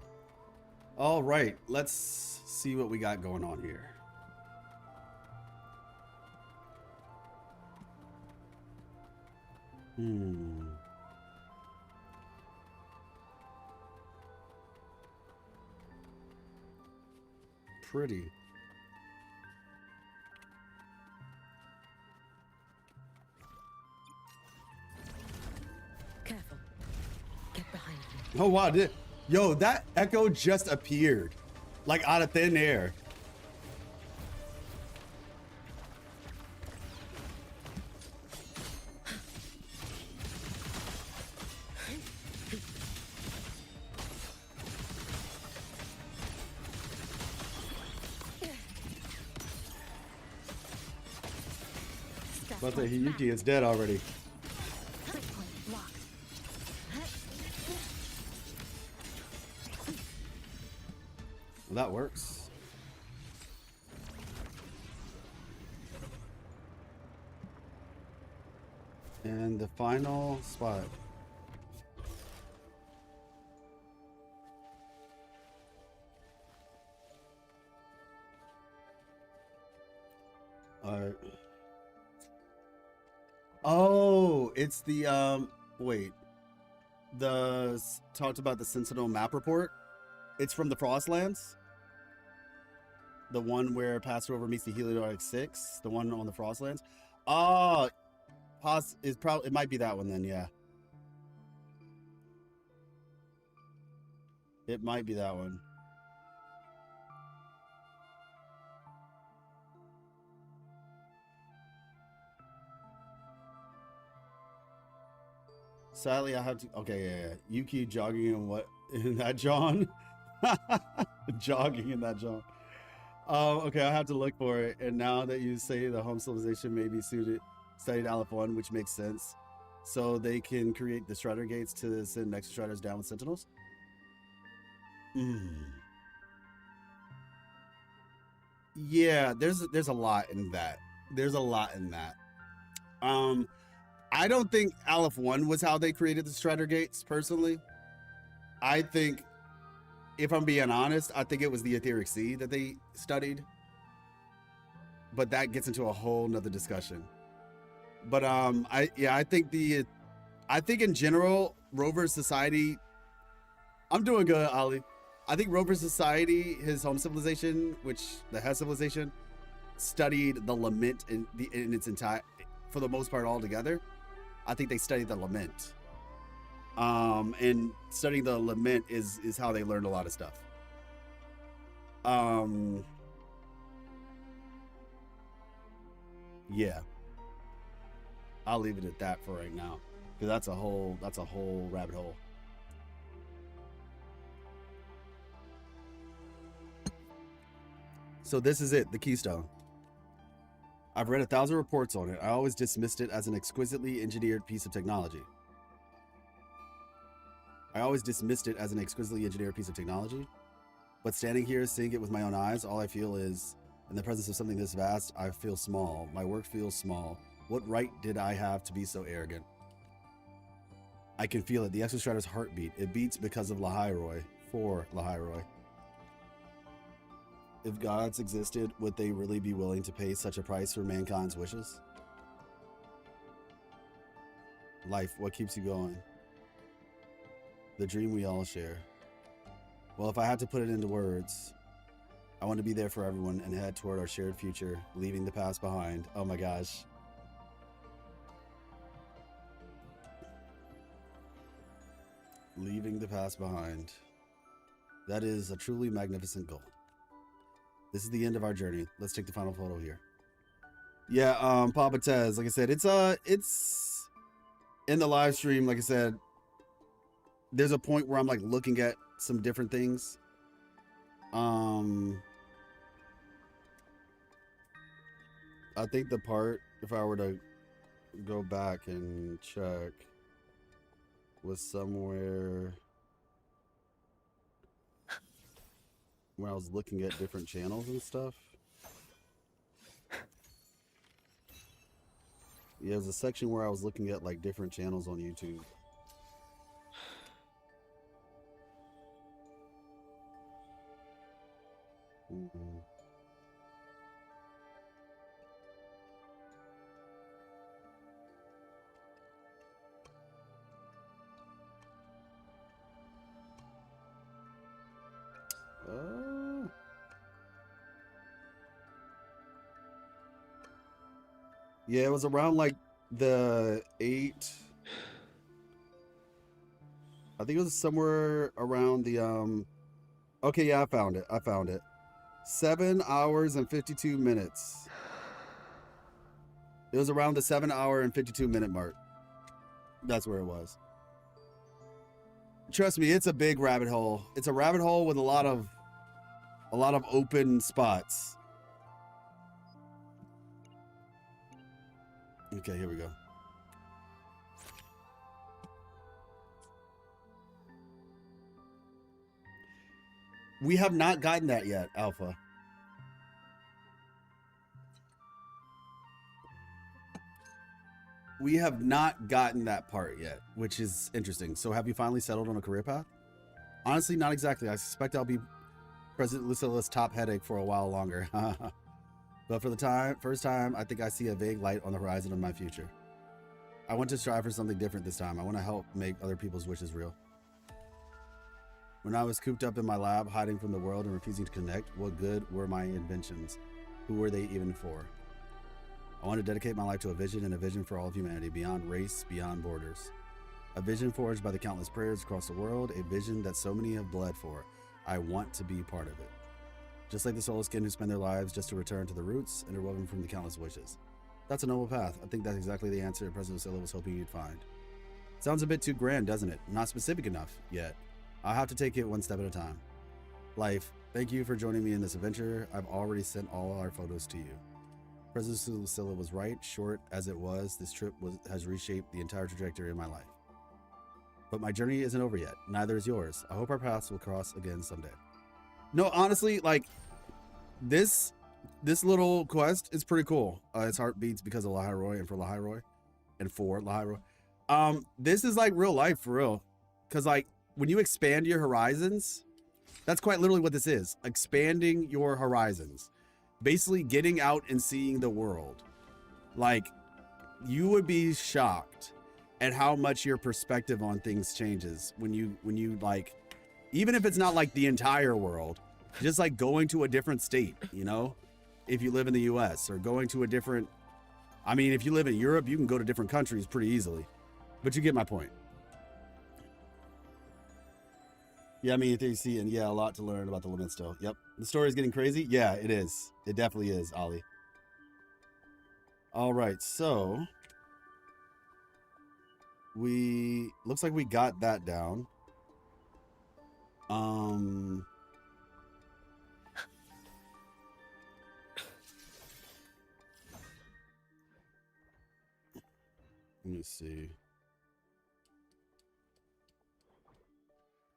All right, let's see what we got going on here. Pretty. Careful. Get behind me. Oh wow, yo, that echo just appeared. Like out of thin air. But the Hiuki is dead already. Well, that works. And the final spot. Alright. Oh, it's the wait. Talked about the Sentinel map report. It's from the Frostlands. The one where Pastor Over meets the Heliox 6, the one on the Frostlands. Oh, it might be that one then, yeah. It might be that one. Sadly, I have to. Okay, yeah. Yuki jogging in what in that John? Jogging in that John. Okay, I have to look for it. And now that you say the home civilization may be studied Aleph 1, which makes sense, so they can create the Strider gates to send next Striders down with Sentinels. Yeah, there's a lot in that. There's a lot in that. I don't think Aleph 1 was how they created the Strider gates, personally. I think, if I'm being honest, I think it was the Etheric Sea that they studied. But that gets into a whole nother discussion. But I think in general, Rover Society, I'm doing good, Ali. I think Rover Society, his home civilization, which the Hess civilization, studied the Lament in its entire, for the most part, all together. I think they studied the Lament. And studying the Lament is how they learned a lot of stuff. Yeah. I'll leave it at that for right now, because that's a whole rabbit hole. So this is it, the Keystone. I've read 1,000 reports on it. I always dismissed it as an exquisitely engineered piece of technology. But standing here, seeing it with my own eyes, all I feel is In the presence of something this vast, I feel small. My work feels small. What right did I have to be so arrogant? I can feel it. The Exostrator's heartbeat. It beats because of Lahiroi. For Lahiroi. If gods existed, would they really be willing to pay such a price for mankind's wishes? Life, what keeps you going? The dream we all share. Well, if I had to put it into words, I want to be there for everyone and head toward our shared future, leaving the past behind. Oh my gosh. Leaving the past behind. That is a truly magnificent goal. This is the end of our journey. Let's take the final photo here. Yeah, Papa Tez, like I said, it's in the live stream, like I said, there's a point where I'm like looking at some different things. I think the part, if I were to go back and check, was somewhere when I was looking at different channels and stuff. Yeah, there's a section where I was looking at like different channels on YouTube. Yeah, it was around like the 8. I think it was somewhere around the okay, yeah, I found it. 7 hours and 52 minutes. It was around the 7 hour and 52 minute mark. That's where it was. Trust me, it's a big rabbit hole. It's a rabbit hole with a lot of open spots. Okay, here we go. We have not gotten that yet, Alpha. We have not gotten that part yet, which is interesting. So have you finally settled on a career path? Honestly, not exactly. I suspect I'll be President Lucilla's top headache for a while longer. But for the first time, I think I see a vague light on the horizon of my future. I want to strive for something different this time. I want to help make other people's wishes real. When I was cooped up in my lab, hiding from the world and refusing to connect, what good were my inventions? Who were they even for? I want to dedicate my life to a vision, and a vision for all of humanity, beyond race, beyond borders. A vision forged by the countless prayers across the world, a vision that so many have bled for. I want to be part of it. Just like the soul skin who spend their lives just to return to the roots, interwoven from the countless wishes. That's a noble path. I think that's exactly the answer President Lucilla was hoping you'd find. Sounds a bit too grand, doesn't it? Not specific enough yet. I'll have to take it one step at a time. Life, thank you for joining me in this adventure. I've already sent all our photos to you. President Lucilla was right. Short as it was, this trip has reshaped the entire trajectory of my life. But my journey isn't over yet. Neither is yours. I hope our paths will cross again someday. No, honestly, like this little quest is pretty cool. Its heart beats because of Lahiroi and for Lahiroi. This is like real life for real. Cause like when you expand your horizons, that's quite literally what this is. Expanding your horizons. Basically getting out and seeing the world. Like, you would be shocked at how much your perspective on things changes when you like, even if it's not like the entire world, just like going to a different state, you know, if you live in the US, or going to a different, I mean, if you live in Europe, you can go to different countries pretty easily, but you get my point. Yeah, I mean, you see, and yeah, a lot to learn about the limit still. Yep. The story is getting crazy. Yeah, it is. It definitely is, Ollie. All right, so looks like we got that down. Let me see.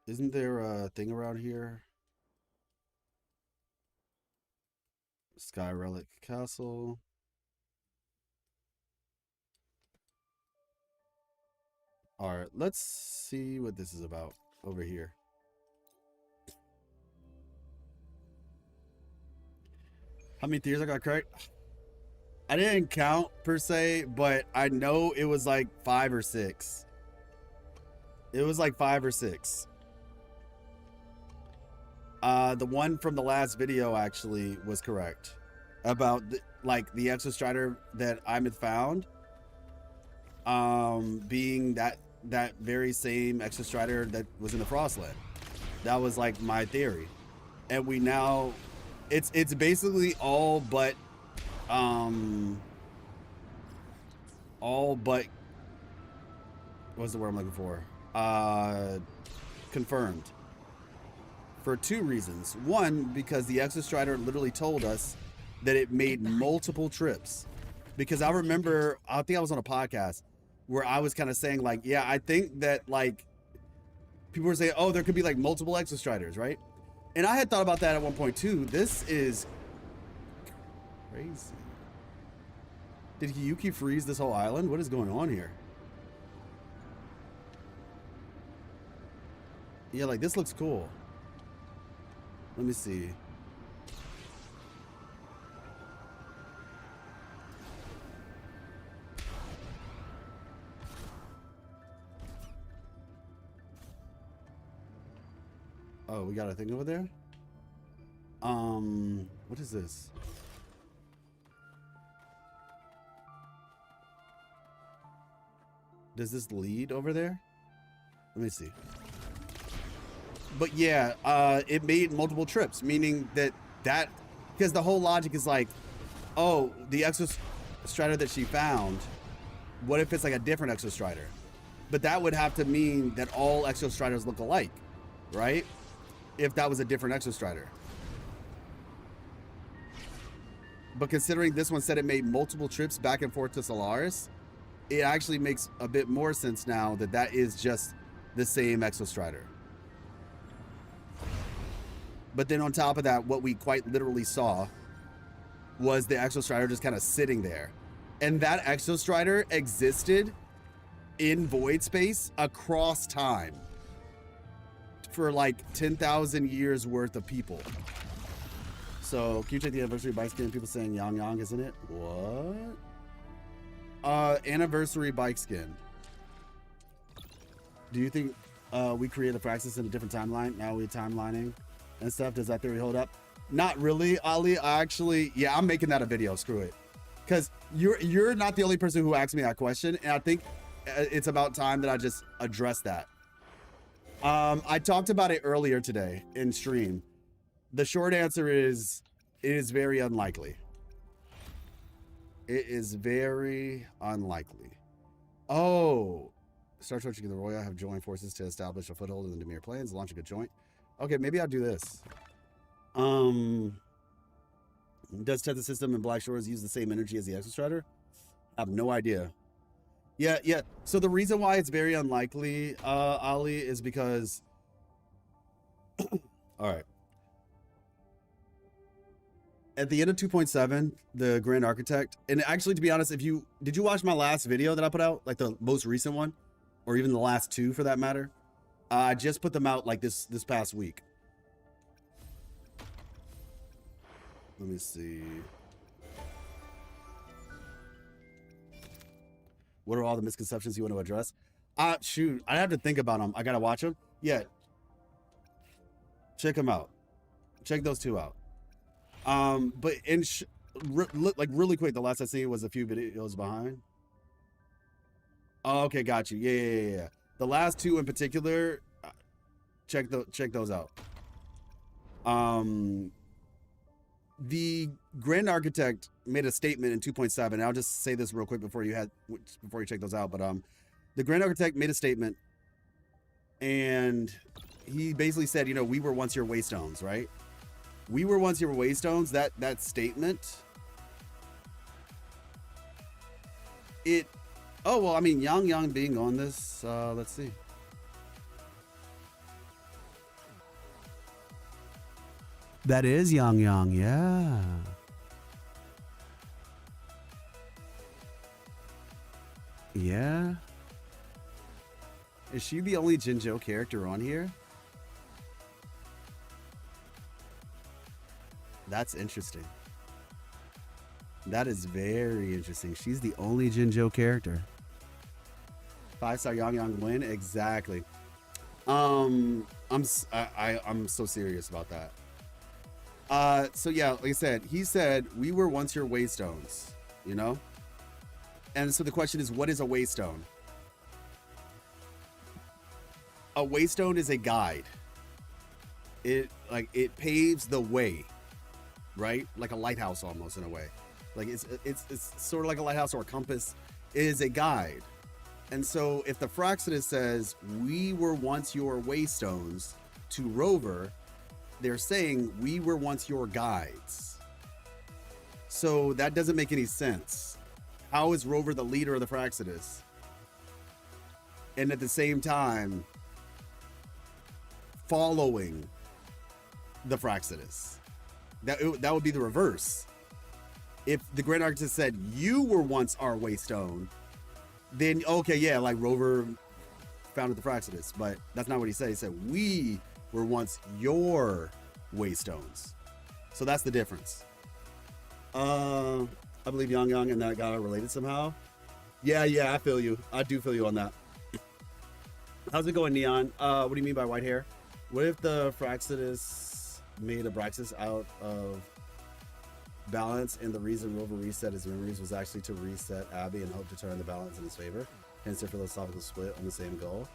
Isn't there a thing around here? Sky Relic Castle. All right, let's see what this is about over here. How many theories I got correct? I didn't count per se, but I know it was like 5 or 6. It was like 5 or 6. The one from the last video actually was correct about the Exostrider that I had found, being that very same Exostrider that was in the Frostland. That was like my theory, and we now it's basically all but what's the word I'm looking for? Confirmed. For 2 reasons. One, because the Exostrider literally told us that it made multiple trips. Because I remember, I think I was on a podcast where I was kind of saying like, yeah, I think that like people were saying, oh, there could be like multiple Exostriders, right? And I had thought about that at one point too. This is crazy. Did Hiuki freeze this whole island? What is going on here? Yeah, like this looks cool. Let me see. Oh, we got a thing over there? What is this? Does this lead over there? Let me see. But yeah, it made multiple trips, meaning that because the whole logic is like, oh, the Exostrider that she found, what if it's like a different Exostrider? But that would have to mean that all Exostriders look alike, right? If that was a different Exostrider. But considering this one said it made multiple trips back and forth to Solaris, it actually makes a bit more sense now that that is just the same Exostrider. But then on top of that, what we quite literally saw was the Exostrider just kind of sitting there. And that Exostrider existed in void space across time for like 10,000 years worth of people. So can you take the anniversary bike skin? People saying Yang Yang, isn't it? What? Anniversary bike skin. Do you think we created a Fraxis in a different timeline? Now we're timelining and stuff. Does that theory hold up? Not really, Ali. Yeah, I'm making that a video. Screw it. Because you're not the only person who asked me that question, and I think it's about time that I just address that. I talked about it earlier today in stream. The short answer is it is very unlikely. It is very unlikely. Oh, Star Trek and the Royal have joined forces to establish a foothold in the Demir Plains, launching a joint. Okay, maybe I'll do this. Does Tether System and Black Shores use the same energy as the Exostrider? I have no idea. Yeah. So the reason why it's very unlikely, Ali, is because all right. At the end of 2.7, the Grand Architect, and actually, to be honest, did you watch my last video that I put out, like the most recent one, or even the last 2 for that matter? I just put them out like this past week. Let me see. What are all the misconceptions you want to address? Shoot, I have to think about them. I gotta watch them. Yeah. Check them out. Check those 2 out. But like really quick, the last I seen was a few videos behind. Oh, okay, got you. Yeah. The last 2 in particular, check those out. The Grand Architect made a statement in 2.7. And I'll just say this real quick before you check those out. But the Grand Architect made a statement, and he basically said, you know, we were once your waystones, right? We were once your waystones. That statement. Oh well, I mean, Yang being on this. Let's see. That is Yang, yeah. Yeah. Is she the only Jinjo character on here? That's interesting. That is very interesting. She's the only Jinjo character. 5-star Yang Yang win? Exactly. I'm so serious about that. So yeah, like I said, he said, we were once your waystones, you know? And so the question is, what is a waystone? A waystone is a guide. It paves the way, right? Like a lighthouse almost in a way. Like it's sort of like a lighthouse or a compass. It is a guide. And so if the Fraxidus says, we were once your waystones to Rover, they're saying we were once your guides. So that doesn't make any sense. How is Rover the leader of the Fraxidus? And at the same time, following the Fraxidus. That would be the reverse. If the Grand Architect said, you were once our waystone, then okay, yeah, like Rover founded the Fraxidus, but that's not what he said. He said, we were once your waystones. So that's the difference. I believe Yang Yang and that guy are related somehow. Yeah, I feel you. I do feel you on that. How's it going, Neon? What do you mean by white hair? What if the Fraxidus made Abraxas out of balance, and the reason Rover reset his memories was actually to reset Abby and hope to turn the balance in his favor, hence their philosophical split on the same goal?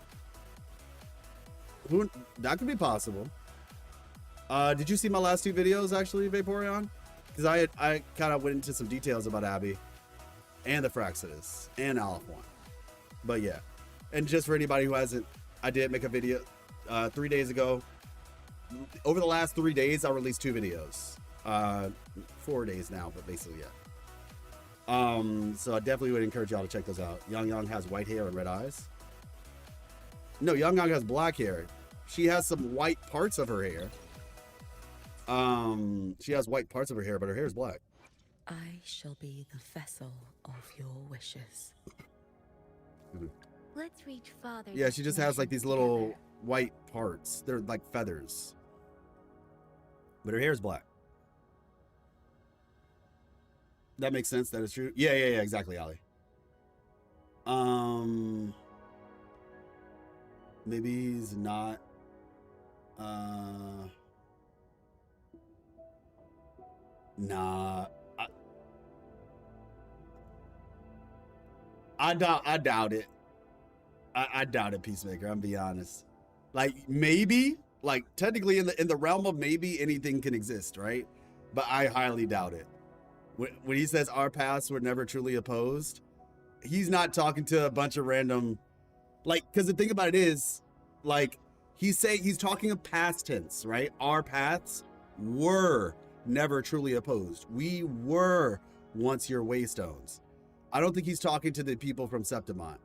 That could be possible. Did you see my last two videos actually, Vaporeon? Because I kind of went into some details about Abby and the Fraxidus and Aleph 1. But yeah, and just for anybody who hasn't, I did make a video 3 days ago. Over the last 3 days, I released 2 videos. 4 days now, but basically, yeah. So I definitely would encourage y'all to check those out. Yang Yang has white hair and red eyes. No, Yang Yang has black hair. She has some white parts of her hair. She has white parts of her hair, but her hair is black. I shall be the vessel of your wishes. Let's reach farther. Yeah, she just has like these little white parts. They're like feathers. But her hair is black. That makes sense. That is true. Yeah, exactly, Ali. Maybe he's not. Nah. I doubt it. I doubt it, Peacemaker. I'm be honest. Like maybe, like technically in the realm of maybe anything can exist, right? But I highly doubt it. When he says our paths were never truly opposed, he's not talking to a bunch of random, like, because the thing about it is, like, he's talking of past tense, right? Our paths were never truly opposed. We were once your waystones. I don't think he's talking to the people from Septimont.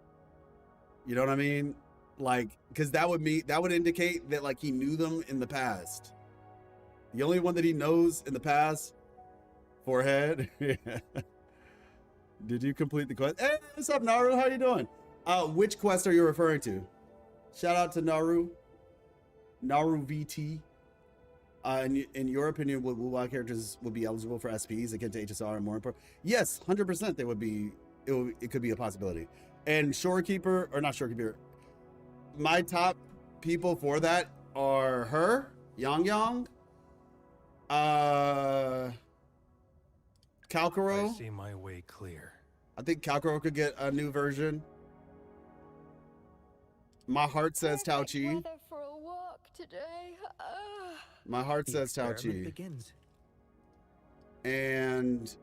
You know what I mean? Like, because that would indicate that like he knew them in the past. The only one that he knows in the past. Forehead. Did you complete the quest? Hey, what's up, Naru? How you doing? Which quest are you referring to? Shout out to Naru. Naru VT. In your opinion, would WUWA characters would be eligible for SPs akin to HSR and more important? Yes, 100% they would be. It could be a possibility. And Shorekeeper, or not Shorekeeper, my top people for that are her, Yang Yang, Kalkaro. I see my way clear. I think Kalkaro could get a new version. My heart says Tao Chi. Weather for a walk today. My heart says Tao Chi. Begins. And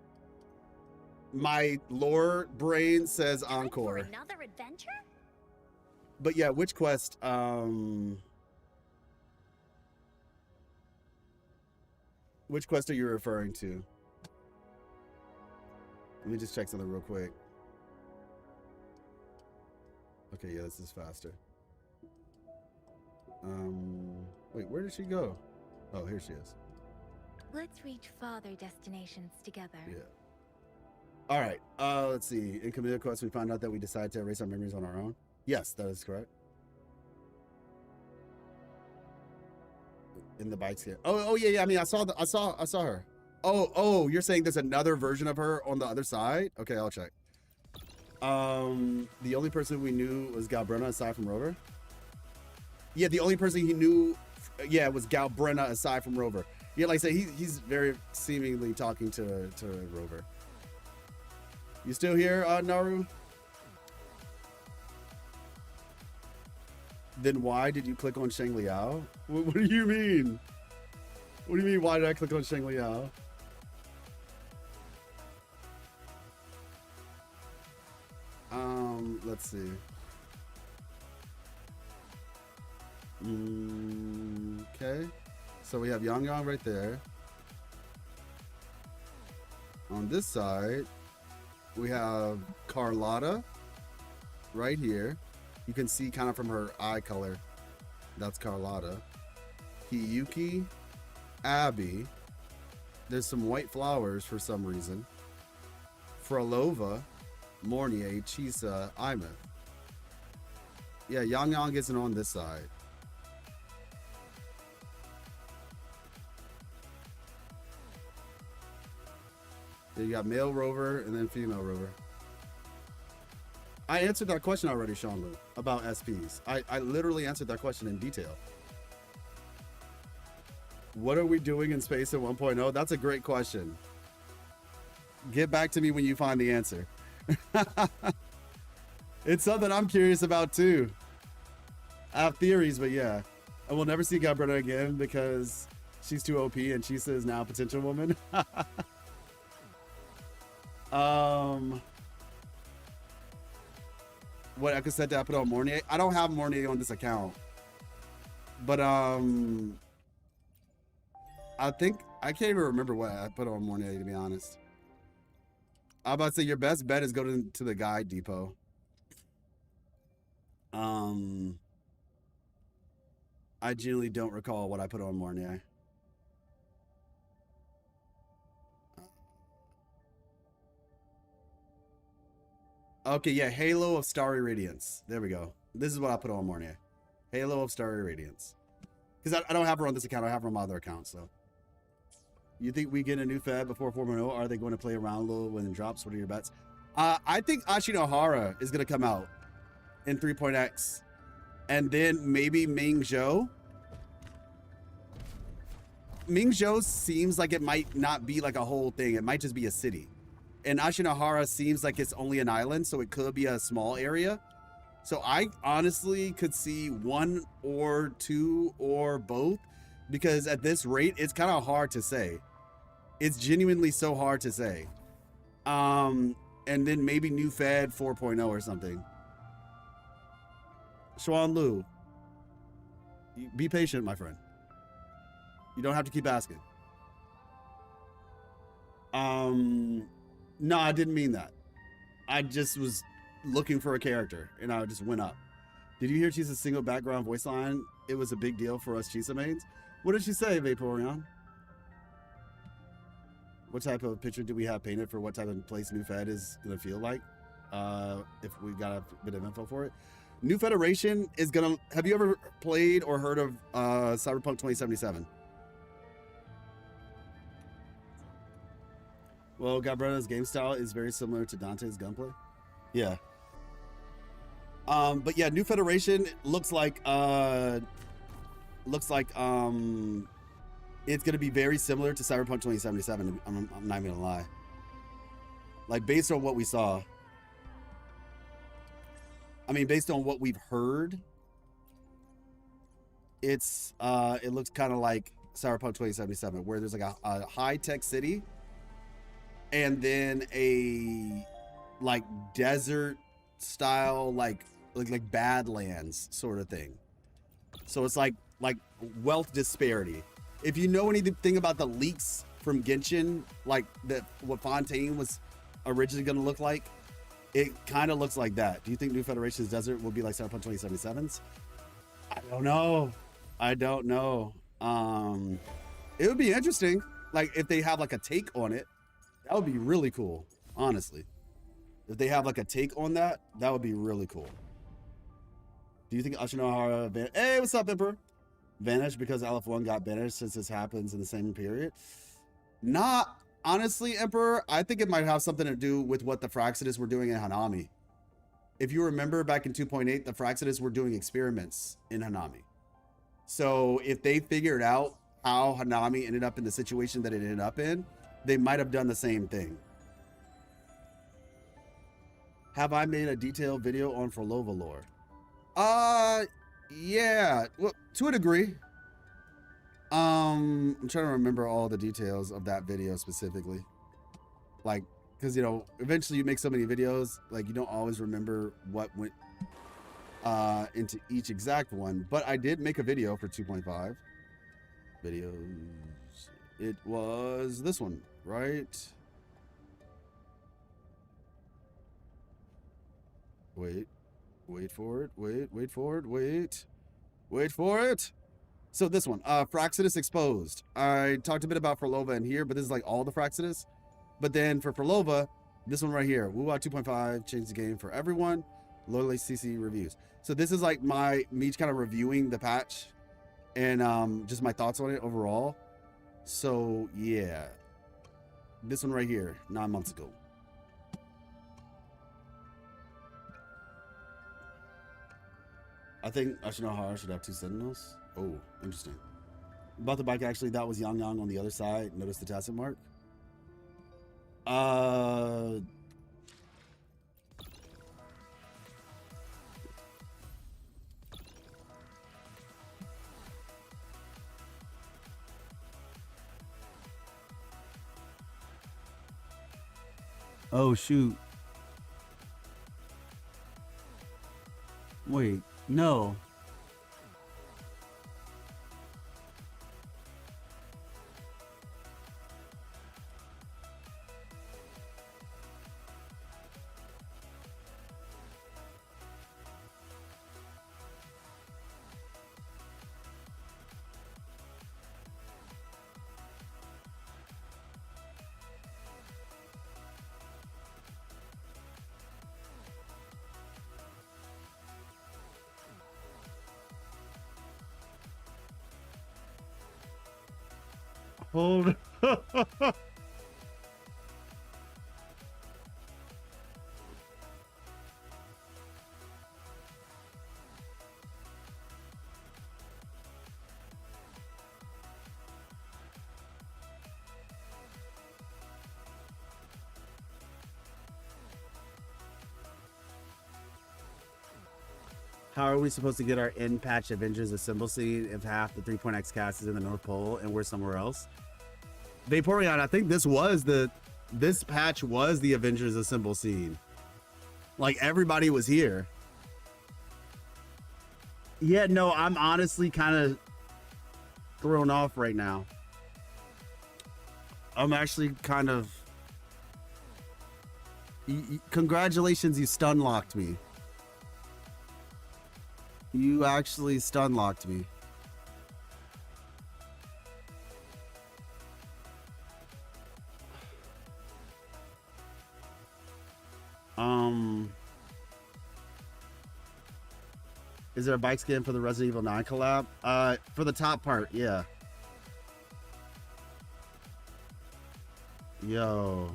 my lore brain says Encore. For another adventure? But yeah, which quest? Which quest are you referring to? Let me just check something real quick. Okay, yeah, this is faster. Wait, where did she go? Oh, here she is. Let's reach farther destinations together. Yeah. All right. Let's see. In Camilla Quest, we found out that we decided to erase our memories on our own. Yes, that is correct. In the bike scare. Oh yeah. I mean, I saw her. Oh, you're saying there's another version of her on the other side? Okay, I'll check. The only person we knew was Galbrenna aside from Rover. Yeah, the only person he knew, was Galbrenna aside from Rover. Yeah, like I said, he's very seemingly talking to Rover. You still here, Naru? Then why did you click on Shang Liao? What do you mean? What do you mean, why did I click on Shang Liao? Let's see. Okay. So we have Yang Yang right there. On this side, we have Carlotta right here. You can see kind of from her eye color. That's Carlotta. Hiuki, Abby. There's some white flowers for some reason. Frolova, Mornier, Chisa, Imeth. Yeah, Yang Yang isn't on this side. Then you got male Rover and then female Rover. I answered that question already, Sean Lu, about SPs. I literally answered that question in detail. What are we doing in space at 1.0? That's a great question. Get back to me when you find the answer. It's something I'm curious about too. I have theories, but yeah. I will never see Galbrenna again because she's too OP and Chisa is now a potential woman. What I could set that I put on Mornier. I don't have Mornier on this account. But I think I can't even remember what I put on Mornier, to be honest. I'm about to say your best bet is go to the guide depot. I genuinely don't recall what I put on Mornier. Okay, yeah, Halo of Starry Radiance. There we go. This is what I put on Mornier. Halo of Starry Radiance. Because I don't have her on this account. I have her on my other account, so. You think we get a new Fed before 4.0? Are they going to play around a little when it drops? What are your bets? I think Ashinohara is going to come out in 3.x. And then maybe Ming Zhou. Ming Zhou seems like it might not be like a whole thing. It might just be a city. And Ashinohara seems like it's only an island, so it could be a small area. So I honestly could see one or two or both, because at this rate, it's kind of hard to say. It's genuinely so hard to say. And then maybe new Fed 4.0 or something. Xuan Lu, be patient, my friend. You don't have to keep asking. No, I didn't mean that. I just was looking for a character, and I just went up. Did you hear Chisa's single background voice line? It was a big deal for us Chisa mains. What did she say, Vaporeon? What type of picture do we have painted for what type of place New Fed is going to feel like? If we got a bit of info for it. New Federation is going to... Have you ever played or heard of Cyberpunk 2077? Well, Galbrenna's game style is very similar to Dante's gunplay. Yeah. But yeah, New Federation looks like it's gonna be very similar to Cyberpunk 2077. I'm not even gonna lie. Like, based on what we saw. I mean, based on what we've heard, it's it looks kind of like Cyberpunk 2077, where there's like a high-tech city and then a like desert style like Badlands sort of thing. So it's like wealth disparity. If you know anything about the leaks from Genshin, like what Fontaine was originally going to look like, it kind of looks like that. Do you think New Federation's desert will be like Cyberpunk 2077's? I don't know. It would be interesting, like if they have like a take on it. That would be really cool, honestly. If they have like a take on that, that would be really cool. Do you think Ashinohara hey, what's up, Emperor? Vanished because LF1 got banished since this happens in the same period? Not honestly, Emperor. I think it might have something to do with what the Fraxidus were doing in Hanami. If you remember back in 2.8, the Fraxidus were doing experiments in Hanami. So if they figured out how Hanami ended up in the situation that it ended up in, they might have done the same thing. Have I made a detailed video on Forlova lore? Yeah, well, to a degree. I'm trying to remember all the details of that video specifically. Like, because, you know, eventually you make so many videos, like, you don't always remember what went into each exact one. But I did make a video for 2.5 videos. It was this one, right? Wait for it. Wait for it. So this one, Fraxidus Exposed. I talked a bit about Forlova in here, but this is like all the Fraxidus. But then for Forlova, this one right here, WUWA 2.5 changed the game for everyone. Lowly CC reviews. So this is like me kind of reviewing the patch and just my thoughts on it overall. So yeah, this one right here, 9 months ago. I think Ashinohara should have 2 sentinels. Oh, interesting. About the bike, actually, that was Yang Yang on the other side. Notice the tacit mark. Oh, shoot. Wait, no. Hold. How are we supposed to get our in-patch Avengers Assemble scene if half the 3.x cast is in the North Pole and we're somewhere else? Vaporeon, I think this patch was the Avengers Assemble scene. Like, everybody was here. Yeah, no, I'm honestly kind of thrown off right now. I'm actually kind of... Congratulations, you stun locked me. You actually stun locked me. Is there a bike skin for the Resident Evil 9 collab? For the top part, yeah. Yo.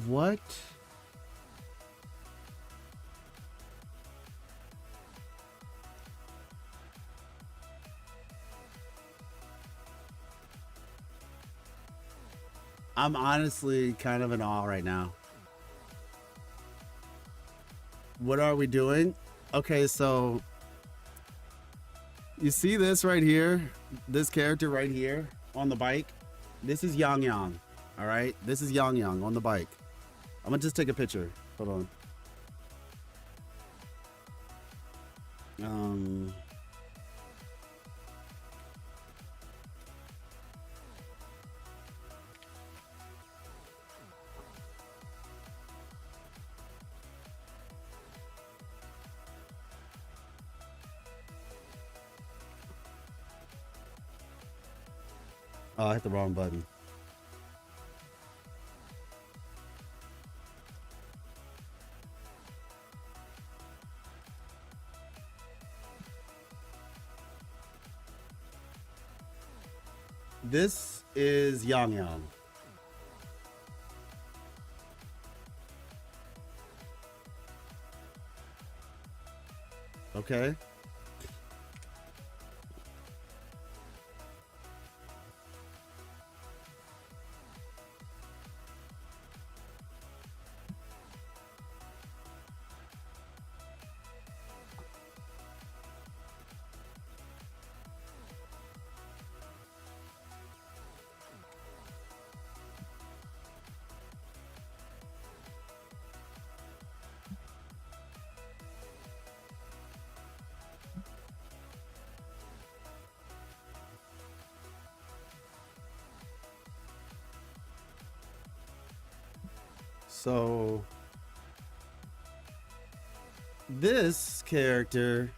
What? I'm honestly kind of in awe right now. What are we doing? Okay, so you see this right here? This character right here on the bike? This is Yang Yang. All right? This is Yang Yang on the bike. I'm gonna just take a picture. Hold on. Oh, I hit the wrong button. This is Yang Yang. Okay. So this character,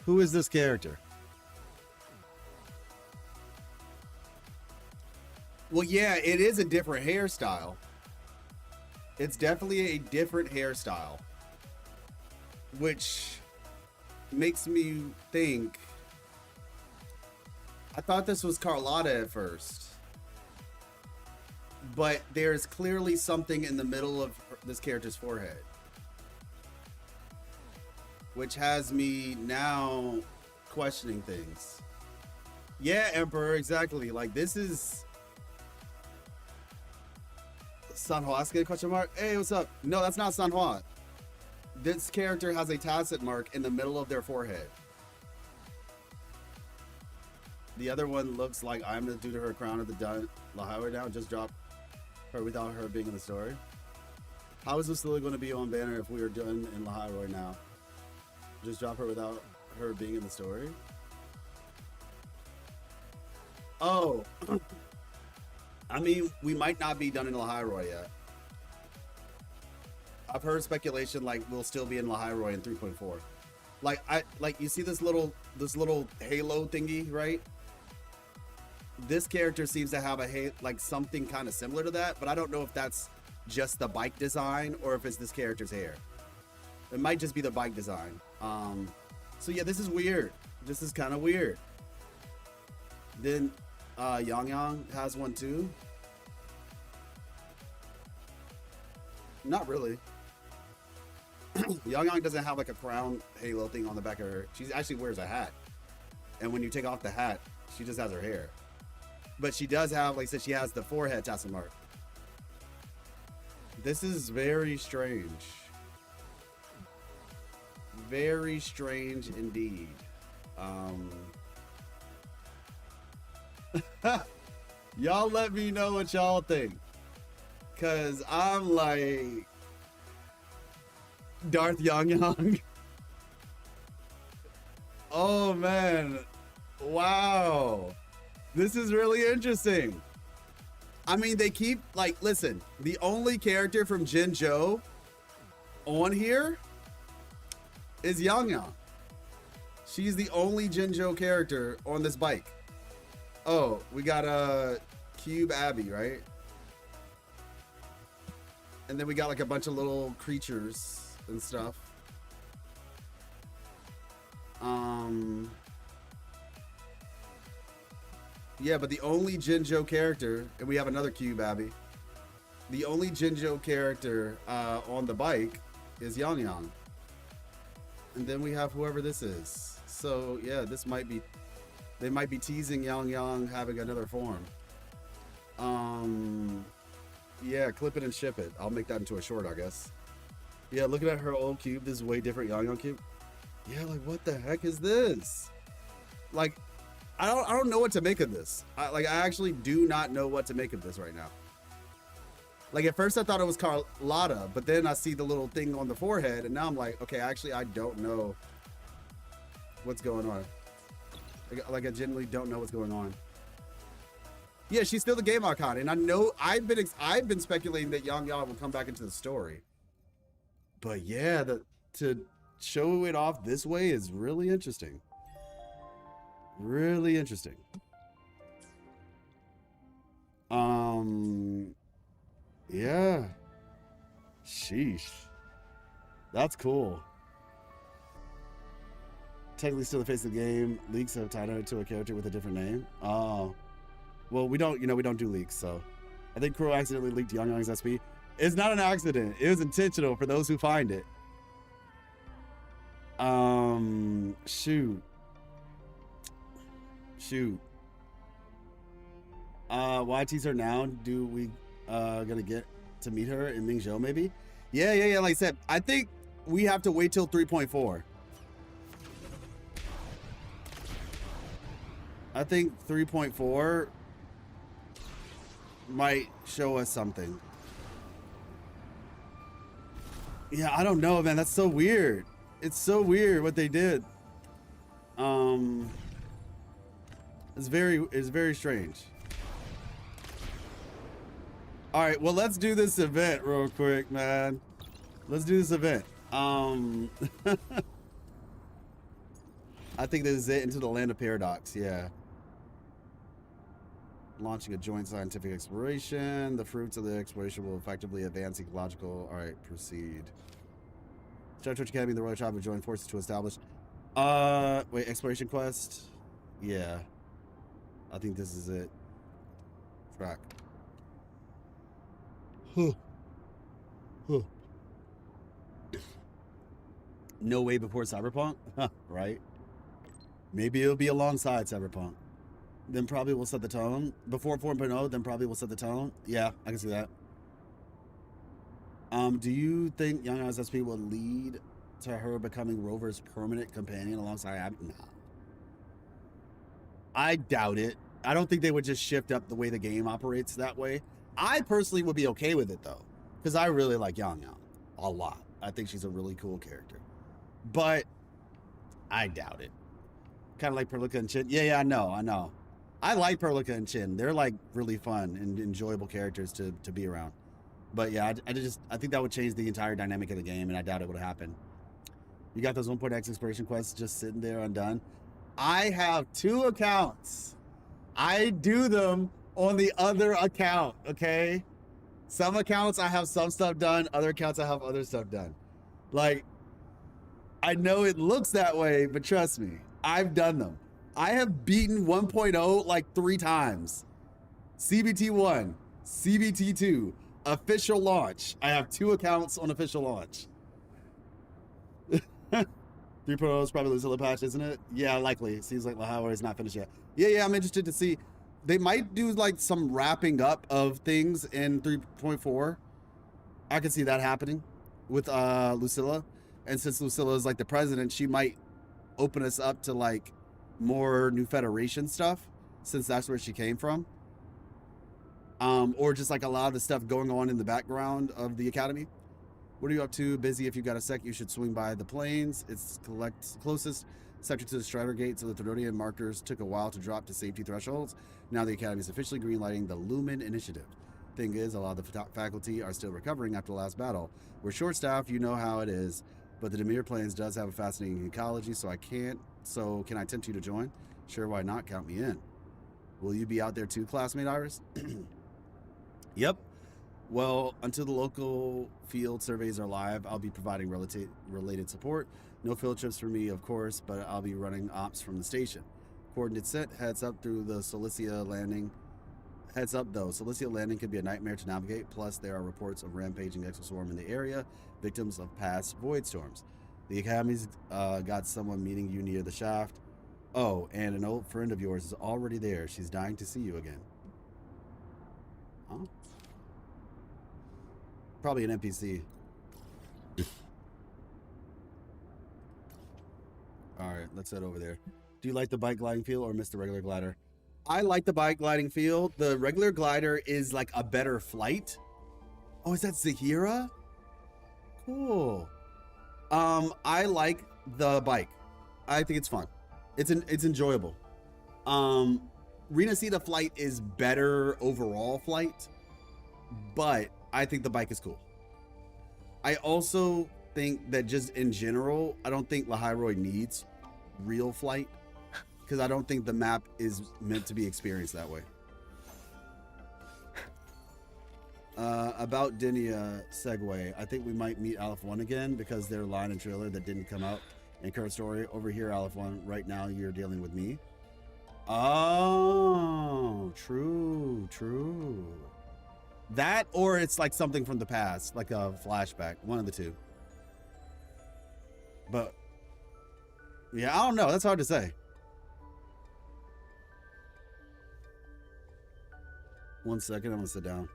who is this character? Well, yeah, it is a different hairstyle. It's definitely a different hairstyle, which makes me think, I thought this was Carlotta at first. But there's clearly something in the middle of this character's forehead, which has me now questioning things. Yeah, Emperor, exactly. Like, this is Sanhua. Ask a question mark. Hey, what's up? No, that's not Sanhua. This character has a tacit mark in the middle of their forehead. The other one looks like I'm the due to her crown of the highway now. Just drop her without her being in the story. How is this still going to be on banner if we are done in Laharoy now? Just drop her without her being in the story? Oh. I mean, we might not be done in Laharoy yet. I've heard speculation like we'll still be in Laharoy in 3.4. Like you see this little halo thingy, right? This character seems to have like something kind of similar to that, but I don't know if that's just the bike design or if it's this character's hair. It might just be the bike design. So yeah, this is weird. This is kind of weird. Then Yang Yang has one too. Not really. Yang Yang doesn't have like a crown halo thing on the back of her. She actually wears a hat. And when you take off the hat, she just has her hair. But she does have, like I said, she has the forehead tassel mark. This is very strange. Very strange indeed. Y'all let me know what y'all think. Cause I'm like Darth Yang Yang. Oh man. Wow. This is really interesting. I mean, they keep, like, listen, the only character from Jinzhou on here is Yang Yang. She's the only Jinzhou character on this bike. Oh, we got a Cube Abby, right? And then we got like a bunch of little creatures and stuff. Yeah, but the only Jinzhou character, and we have another Cube Abby. The only Jinzhou character on the bike is Yang Yang. And then we have whoever this is. So yeah, this might be, they might be teasing Yang Yang having another form. Yeah, clip it and ship it. I'll make that into a short, I guess. Yeah, looking at her old cube, this is way different Yang Yang cube. Yeah, like what the heck is this? Like, I don't know what to make of this. I actually do not know what to make of this right now. Like at first I thought it was Carlotta, but then I see the little thing on the forehead, and now I'm like, okay, actually I don't know what's going on. Like I genuinely don't know what's going on. Yeah, she's still the game icon, and I know I've been speculating that Yang Yang will come back into the story. But yeah, to show it off this way is really interesting. Really interesting. Yeah. Sheesh. That's cool. Technically still the face of the game. Leaks have tied her to a character with a different name. Oh. Well, we don't do leaks, so. I think Crow accidentally leaked Young Young's SP. It's not an accident. It was intentional for those who find it. Shoot. Why tease her now? Do we gonna get to meet her in Mingzhou maybe? Yeah. Like I said, I think we have to wait till 3.4. I think 3.4 might show us something. Yeah, I don't know, man. That's so weird. It's so weird what they did. It's very strange. All right, well, let's do this event real quick, man. Let's do this event. I think this is it, into the land of paradox. Yeah. Launching a joint scientific exploration. The fruits of the exploration will effectively advance ecological. All right, proceed. Star Trek Academy, the Royal Tribe have joined forces to establish. Wait, exploration quest. Yeah, I think this is it. Track. No way before Cyberpunk, right? Maybe it'll be alongside Cyberpunk. Then probably will set the tone. Before 4.0, then probably will set the tone. Yeah, I can see that. Do you think Young Eyes SP will lead to her becoming Rover's permanent companion alongside Abby? No. I doubt it. I don't think they would just shift up the way the game operates that way. I personally would be okay with it though, because I really like Yang Yang a lot. I think she's a really cool character, but I doubt it. Kind of like Perlica and Chin. Yeah, I know. I like Perlica and Chin. They're like really fun and enjoyable characters to be around. But yeah, I think that would change the entire dynamic of the game, and I doubt it would happen. You got those 1.x exploration quests just sitting there undone. I have 2 accounts. I do them on the other account, okay? Some accounts I have some stuff done, other accounts I have other stuff done. Like, I know it looks that way, but trust me, I've done them. I have beaten 1.0 like 3 times. CBT 1, CBT 2, official launch. I have 2 accounts on official launch. 3.0 is probably Lucilla patch, isn't it? Yeah, likely. It seems like the highway is not finished yet. Yeah, I'm interested to see. They might do like some wrapping up of things in 3.4. I can see that happening with Lucilla. And since Lucilla is like the president, she might open us up to like more New Federation stuff, since that's where she came from. Or just like a lot of the stuff going on in the background of the academy. What are you up to? Busy. If you've got a sec, you should swing by the plains. It's closest sector to the Strider Gate, so the Therodian markers took a while to drop to safety thresholds. Now the academy is officially greenlighting the Lumen Initiative. Thing is, a lot of the faculty are still recovering after the last battle. We're short-staffed, you know how it is, but the Demir Plains does have a fascinating ecology, so can I tempt you to join? Sure, why not? Count me in. Will you be out there too, classmate Iris? Yep. Well, until the local field surveys are live, I'll be providing related support. No field trips for me, of course, but I'll be running ops from the station. Coordinates set, heads up through the Cilicia landing. Heads up though, Cilicia landing could be a nightmare to navigate, plus there are reports of rampaging exoswarm in the area, victims of past void storms. The Academy's got someone meeting you near the shaft. Oh, and an old friend of yours is already there. She's dying to see you again. Huh? Probably an NPC. All right, let's head over there. Do you like the bike gliding feel or miss the regular glider? I like the bike gliding feel. The regular glider is like a better flight. Oh, is that Zahira? Cool. I like the bike. I think it's fun. It's enjoyable. Renacida flight is better overall flight, but I think the bike is cool. I also think that just in general, I don't think Lahairoi needs real flight, because I don't think the map is meant to be experienced that way. About Dinia segue, I think we might meet Aleph 1 again because their line and trailer that didn't come out in current story. Over here, Aleph 1, right now you're dealing with me. Oh, true, true. That, or it's like something from the past, like a flashback, one of the two. But, yeah, I don't know. That's hard to say. One second, I'm gonna sit down.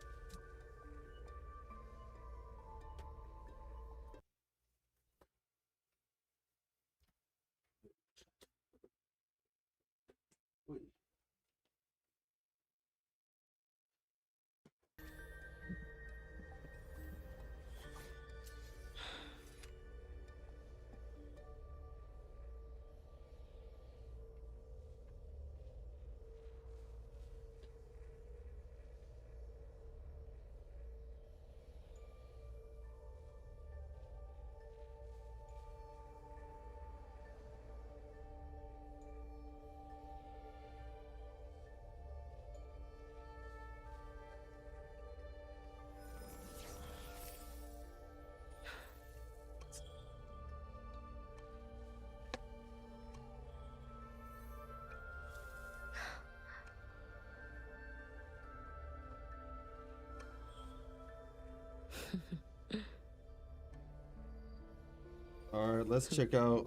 All right, let's check out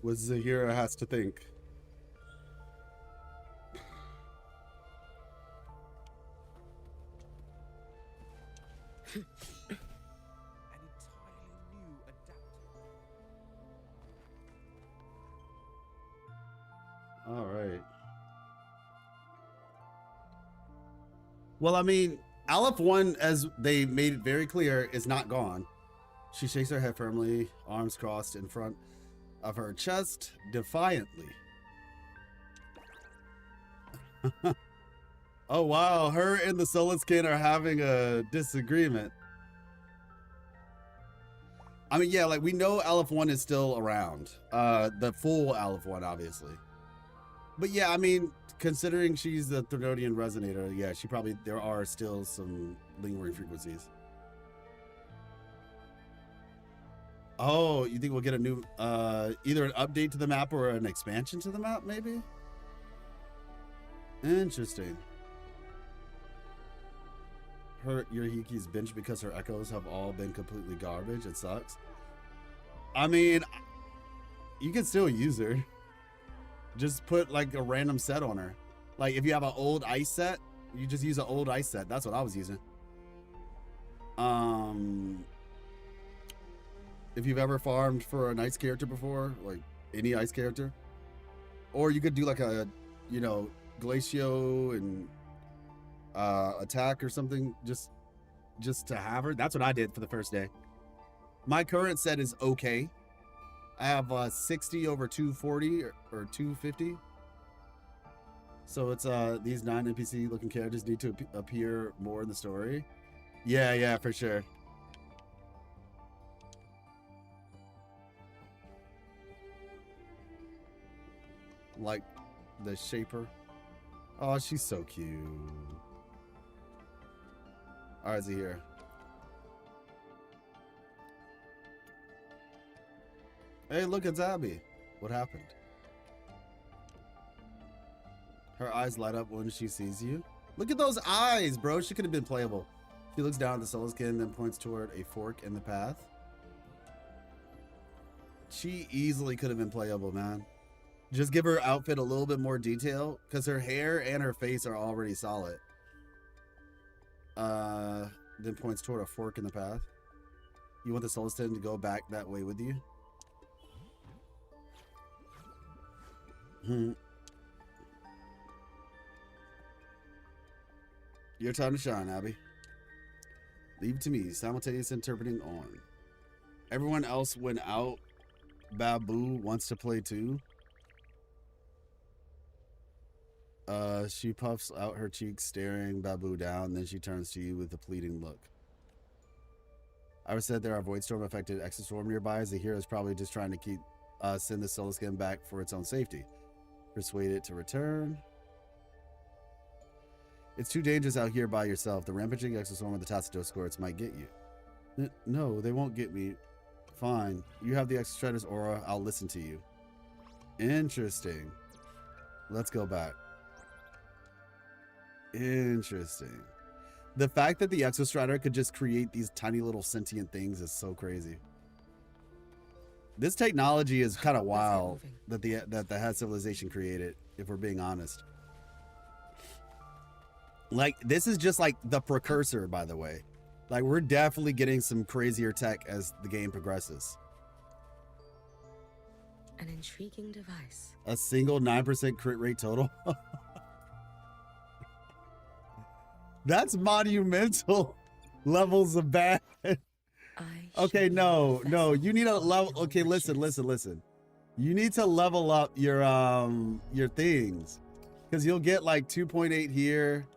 what Zahira has to think. An entirely new adaptive. All right. Well, I mean, Aleph 1, as they made it very clear, is not gone. She shakes her head firmly, arms crossed in front of her chest, defiantly. Oh, wow. Her and the Soliskin are having a disagreement. I mean, yeah, like, we know Aleph 1 is still around. The full Aleph 1, obviously. But yeah, I mean, considering she's the Threnodian resonator, yeah, she probably, there are still some lingering frequencies. Oh, you think we'll get a new, either an update to the map or an expansion to the map, maybe? Interesting. Your Hiuki's binge because her echoes have all been completely garbage. It sucks. I mean, you can still use her. Just put like a random set on her. Like if you have an old ice set, you just use an old ice set. That's what I was using. If you've ever farmed for an ice character before, like any ice character, or you could do like a, you know, Glacio and attack or something, just to have her. That's what I did for the first day. My current set is okay. I have 60 over 240 or 250. So it's these 9 NPC looking characters need to appear more in the story. Yeah, for sure. Like the Shaper. Oh, she's so cute. All right, Zahir. Hey, look, it's Abby. What happened? Her eyes light up when she sees you. Look at those eyes, bro. She could have been playable. She looks down at the Soulskin, then points toward a fork in the path. She easily could have been playable, man. Just give her outfit a little bit more detail, because her hair and her face are already solid. Then points toward a fork in the path. You want the Soulskin to go back that way with you? Your time to shine, Abby. Leave it to me. Simultaneous interpreting on. Everyone else went out. Babu wants to play too. She puffs out her cheeks, staring Babu down. Then she turns to you with a pleading look. I said there are void storm affected exostorm nearby. Zahir is probably just trying to keep send the Soulskin back for its own safety. Persuade it to return. It's too dangerous out here by yourself. The rampaging exoswarm of the Tacitus squirts might get you. No, they won't get me. Fine. You have the Exostrider's aura. I'll listen to you. Interesting. Let's go back. Interesting. The fact that the Exostrider could just create these tiny little sentient things is so crazy. This technology is kind of wild that the head civilization created, if we're being honest. Like, this is just like the precursor, by the way. Like, we're definitely getting some crazier tech as the game progresses. An intriguing device. A single 9% crit rate total. That's monumental levels of bad. Okay, no, you need a level. Okay, listen. You need to level up your things, because you'll get like 2.8 here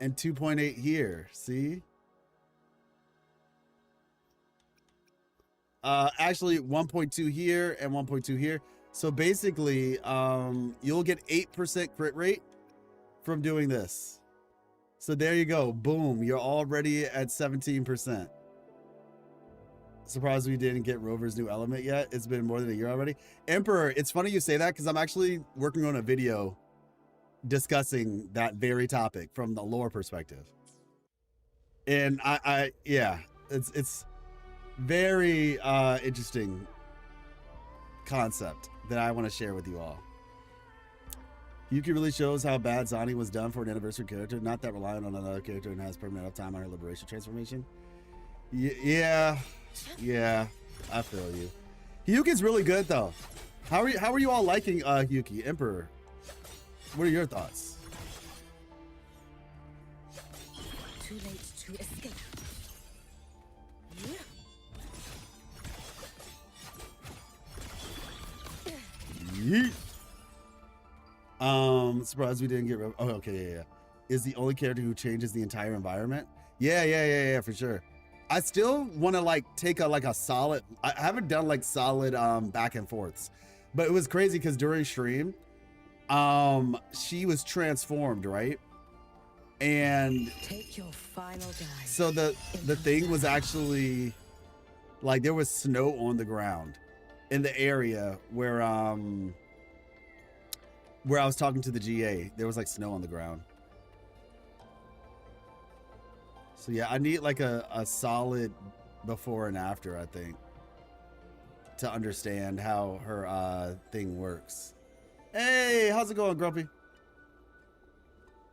and 2.8 here. See? Actually 1.2 here and 1.2 here. So basically, you'll get 8% crit rate from doing this. So there you go. Boom. You're already at 17%. Surprised we didn't get Rover's new element yet. It's been more than a year already. Emperor, it's funny you say that because I'm actually working on a video discussing that very topic from the lore perspective. And yeah, it's very interesting concept that I want to share with you all. Hiuki really shows how bad Zani was done for an anniversary character, not that reliant on another character and has permanent uptime on her liberation transformation. Yeah, I feel you. Hiuki's really good though. How are you all liking Hiuki, Emperor? What are your thoughts? Too late to escape. Yeet. Surprised we didn't get. Oh, okay, yeah. Is the only character who changes the entire environment? Yeah, for sure. I still want to like take a solid. I haven't done like solid back and forths, but it was crazy because during stream, she was transformed, right? And take your final dive. So the thing was actually like there was snow on the ground in the area where I was talking to the GA. There was like snow on the ground. So yeah, I need like a solid before and after, I think, to understand how her thing works. Hey, how's it going, Grumpy?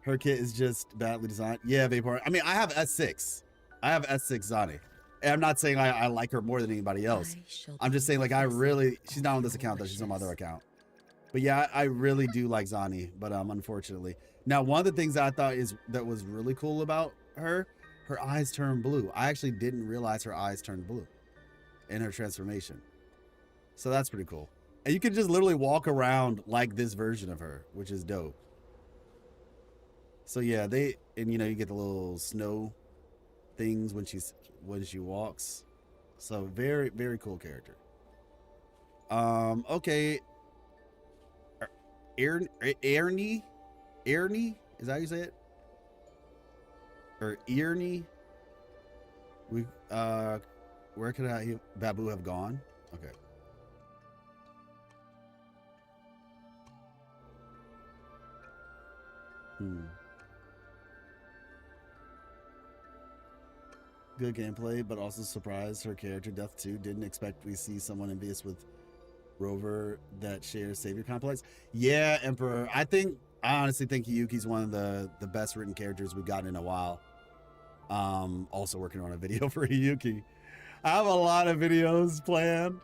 Her kit is just badly designed. Yeah, Vapor. I mean, I have S6. I have S6 Zani. And I'm not saying I like her more than anybody else. I'm just saying like she's not on this account though, she's on my other account. But yeah, I really do like Zani, but unfortunately. Now, one of the things that I thought that was really cool about her eyes turned blue. I actually didn't realize her eyes turned blue in her transformation. So that's pretty cool. And you can just literally walk around like this version of her, which is dope. So yeah, you get the little snow things when she walks. So very, very cool character. Okay. Ernie? Is that how you say it? Or Ernie? Where could Babu have gone? Okay. Good gameplay, but also surprised her character death too. Didn't expect we see someone envious with Rover that shares savior complex. Yeah, Emperor. I honestly think Hiuki's one of the best written characters we've gotten in a while. Also working on a video for Hiuki. I have a lot of videos planned.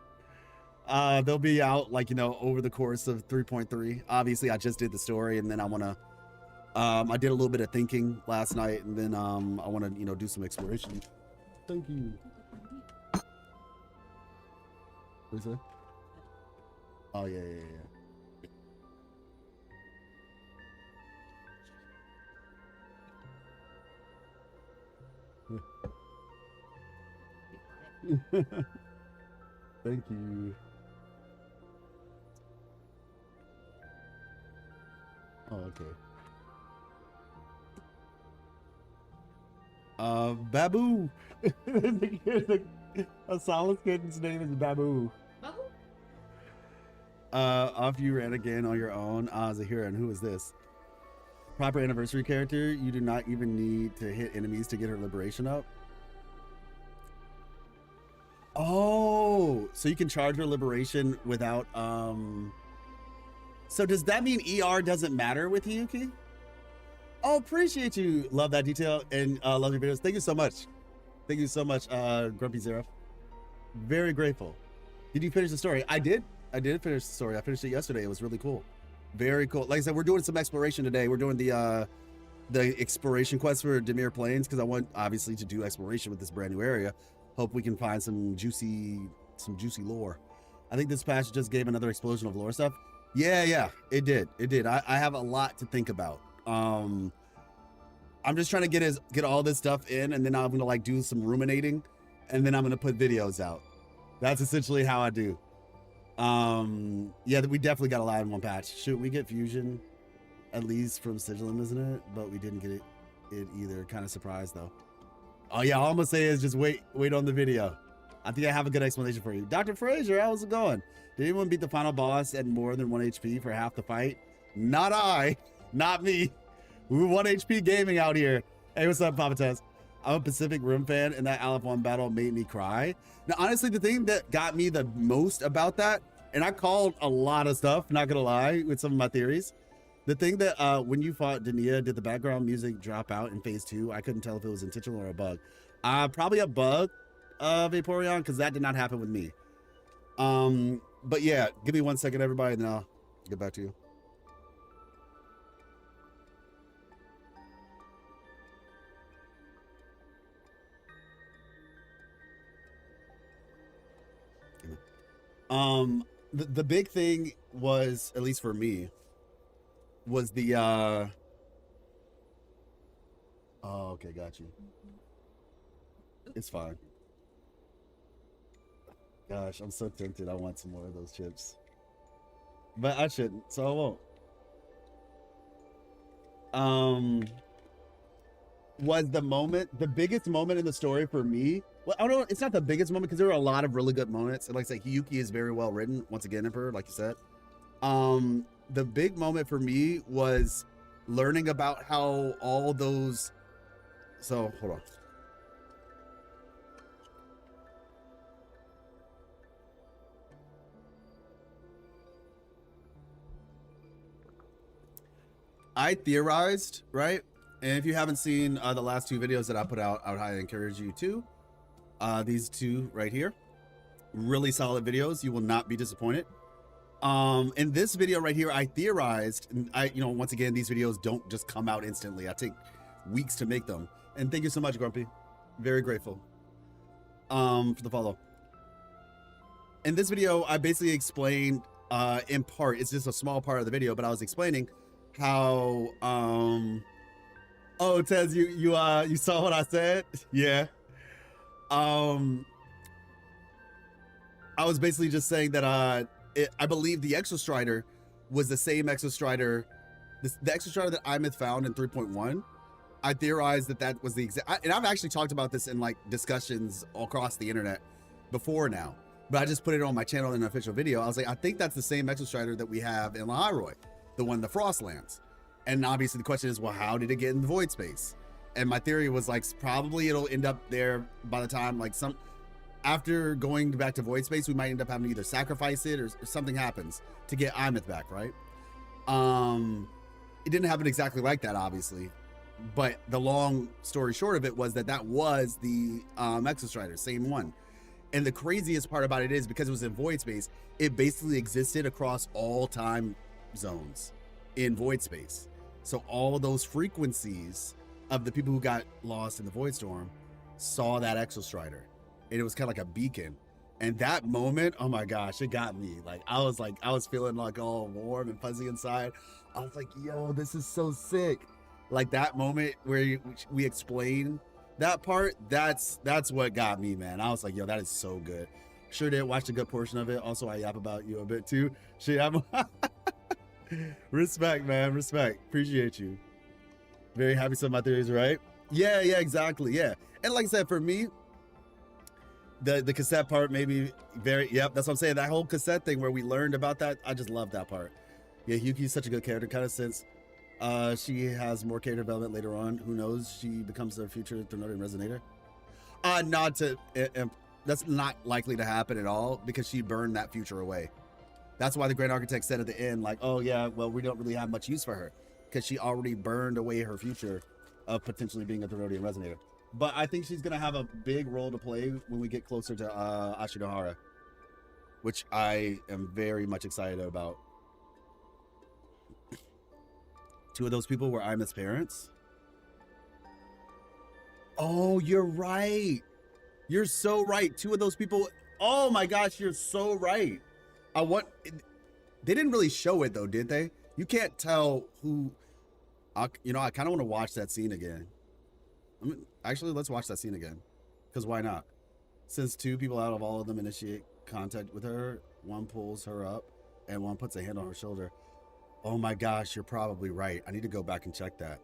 They'll be out over the course of 3.3. Obviously, I just did the story, and then I want to. I did a little bit of thinking last night, and then I want to do some exploration. Thank you. What's that? Oh yeah. Thank you. Oh, okay. Babu. A solid kitten's name is Babu. Babu? Off you ran again on your own. Zahira, and who is this? Proper anniversary character. You do not even need to hit enemies to get her liberation up. Oh, so you can charge her liberation without so does that mean ER doesn't matter with Hiuki? Oh, appreciate you. Love that detail and love your videos. Thank you so much. Thank you so much, Grumpy Zero. Very grateful. Did you finish the story? I did. I did finish the story. I finished it yesterday. It was really cool. Very cool. Like I said, we're doing some exploration today. We're doing the exploration quest for Demir Plains because I want obviously to do exploration with this brand new area. Hope we can find some juicy lore. I think this patch just gave another explosion of lore stuff. Yeah, it did. I have a lot to think about. I'm just trying to get all this stuff in, and then I'm gonna like do some ruminating, and then I'm gonna put videos out. That's essentially how I do. Yeah, we definitely got a lot in one patch. Should we get fusion at least from Sigilum, isn't it? But we didn't get it either. Kind of surprised though. Oh yeah, all I'm gonna say is just wait on the video. I think I have a good explanation for you. Dr. Fraser, how's it going? Did anyone beat the final boss at more than 1 HP for half the fight? Not I, not me. We were 1 HP gaming out here. Hey, what's up, Papa Tess? I'm a Pacific Rim fan, and that Aleph 1 battle made me cry. Now, honestly, the thing that got me the most about that, and I called a lot of stuff, not gonna lie, with some of my theories. The thing that when you fought Denia, did the background music drop out in phase 2? I couldn't tell if it was intentional or a bug. Probably a bug, Vaporeon, because that did not happen with me. But yeah, give me 1 second, everybody, and then I'll get back to you. The big thing was, at least for me, was the oh, okay, got you. It's fine. Gosh, I'm so tempted. I want some more of those chips, but I shouldn't, so I won't. Was the biggest moment in the story for me? Well, I don't know, it's not the biggest moment because there were a lot of really good moments. And like I said, Hiuki is very well written. Once again, Emperor, like you said. The big moment for me was learning about how all those. So hold on. I theorized, right? And if you haven't seen the last 2 videos that I put out, I would highly encourage you to. These 2 right here, really solid videos. You will not be disappointed. In this video right here, I theorized, and once again, these videos don't just come out instantly. I take weeks to make them. And thank you so much, Grumpy. Very grateful for the follow. In this video, I basically explained, in part, it's just a small part of the video, but I was explaining how, oh, Tez, you saw what I said? Yeah. I was basically just saying that I believe the Exostrider was the same Exostrider, the Exostrider that Imith found in 3.1. I theorized that was the exact, and I've actually talked about this in like discussions all across the internet before now, but I just put it on my channel in an official video. I was like, I think that's the same Exostrider that we have in Laharoy, the one in the Frostlands. And obviously the question is, well, how did it get in the void space? And my theory was like, probably it'll end up there by the time like after going back to void space, we might end up having to either sacrifice it or something happens to get Imith back, right? It didn't happen exactly like that, obviously. But the long story short of it was that was the Exostrider, same one. And the craziest part about it is because it was in void space, it basically existed across all time zones in void space. So all those frequencies of the people who got lost in the void storm saw that Exostrider, and it was kind of like a beacon. And that moment, oh my gosh, it got me. I was feeling like all warm and fuzzy inside. I was like, yo, this is so sick. Like that moment where we explain that part, that's what got me, man. I was like, yo, that is so good. Sure did. Watched a good portion of it. Also, I yap about you a bit too. Shit, respect, man. Respect. Appreciate you. Very happy some of my theories, right? Yeah, exactly. Yeah. And like I said, for me, the cassette part made me very, yep, that's what I'm saying. That whole cassette thing where we learned about that, I just love that part. Yeah, Hiuki's such a good character, kind of since she has more character development later on. Who knows? She becomes the future Thematic Resonator. Not to, that's not likely to happen at all because she burned that future away. That's why the Grand Architect said at the end, like, oh yeah, well, we don't really have much use for her because she already burned away her future of potentially being a Theridian Resonator. But I think she's going to have a big role to play when we get closer to Ashinohara, which I am very much excited about. Two of those people were Ima's parents. Oh, you're right. You're so right. Two of those people. Oh my gosh, you're so right. They didn't really show it though, did they? You can't tell who. I kind of want to watch that scene again. Actually, let's watch that scene again. Because why not? Since two people out of all of them initiate contact with her, one pulls her up and one puts a hand on her shoulder. Oh my gosh, you're probably right. I need to go back and check that.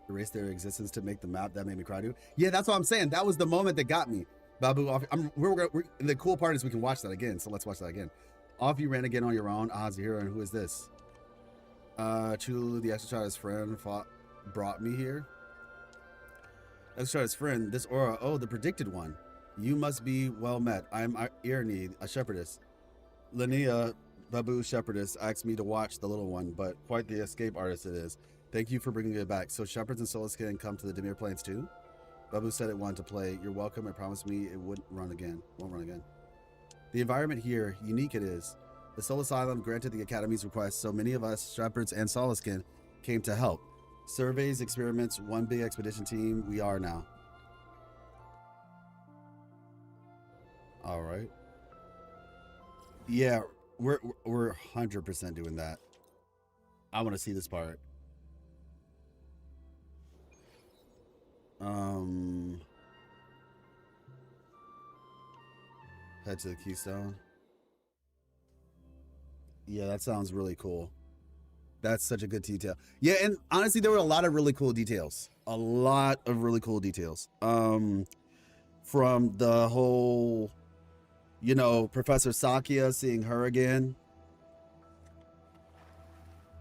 Erase their existence to make the map. That made me cry too. Yeah, that's what I'm saying. That was the moment that got me. Babu, the cool part is we can watch that again. So let's watch that again. Off you ran again on your own. Zahira, and who is this? Chulu, the exercise friend, brought me here. Exercise friend, this aura. Oh, the predicted one. You must be well met. I'm Irni, a shepherdess. Linnea, Babu shepherdess, asked me to watch the little one, but quite the escape artist it is. Thank you for bringing it back. So shepherds and souls can come to the Demir Plains too? Babu said it wanted to play. You're welcome. It promised me it won't run again. The environment here, unique it is. The Soul Asylum granted the Academy's request, so many of us, shepherds and Solaskin, came to help. Surveys, experiments, one big expedition team, we are now. All right. Yeah, we're 100% doing that. I want to see this part. Head to the Keystone. Yeah, that sounds really cool. That's such a good detail. Yeah, and honestly, there were a lot of really cool details. From the whole, Professor Sakia, seeing her again.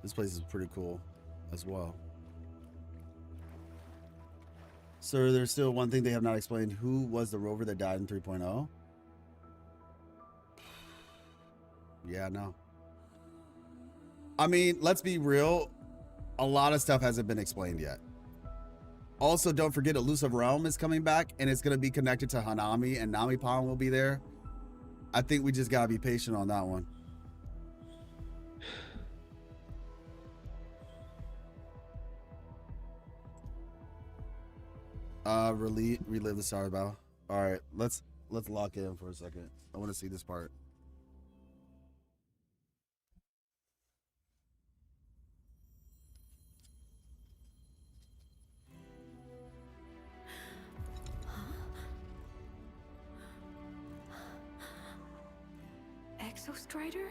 This place is pretty cool as well. Sir, there's still one thing they have not explained. Who was the rover that died in 3.0? Yeah, no. I mean, let's be real. A lot of stuff hasn't been explained yet. Also, don't forget Elusive Realm is coming back, and it's going to be connected to Hanami, and Namipan will be there. I think we just got to be patient on that one. Relive the Star Battle. All right, let's lock in for a second. I want to see this part. Exostrider?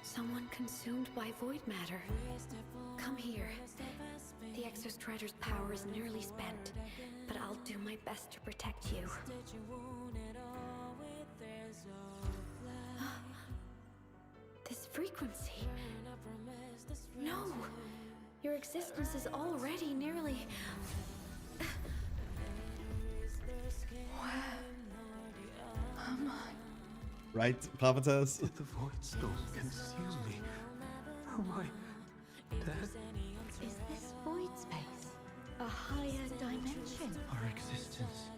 Someone consumed by void matter. Come here. The Exostrider's power is nearly spent, but I'll do my best to protect you. This frequency. No! Your existence is already nearly... Where am I? Right, Papatos? If the void storm consume me, am I dead? Is this void space a higher dimension? Our existence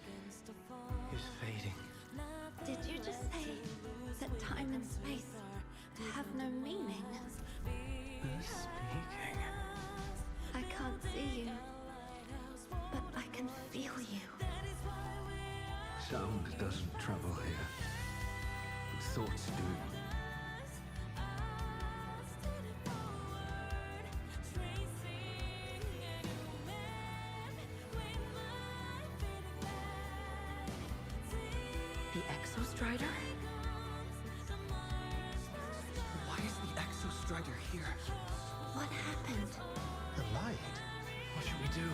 is fading. Did you just say that time and space have no meaning? Who's speaking? I can't see you, but I can sound doesn't travel here, but thoughts do. The Exostrider? Why is the Exostrider here? What happened? The light. What should we do?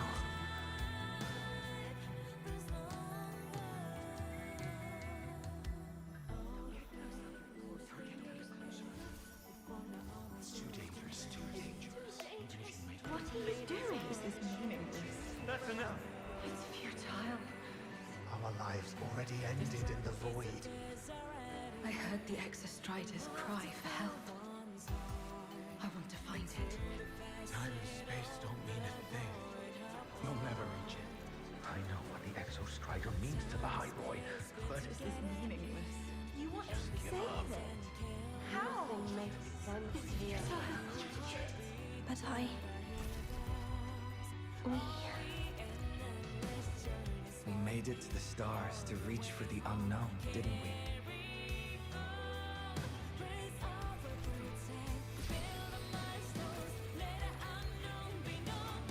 It's too dangerous, too dangerous. What are you doing? This is meaningless. That's enough. It's futile. Our lives already ended in the void. I heard the Exostrider's cry for help. I want to find it. Time and space don't mean a thing. You'll never reach it. I know what the Exostrider means to the High Boy, but This is meaningless. You want to give save up. it? How? It's futile. But we made it to the stars to reach for the unknown, didn't we?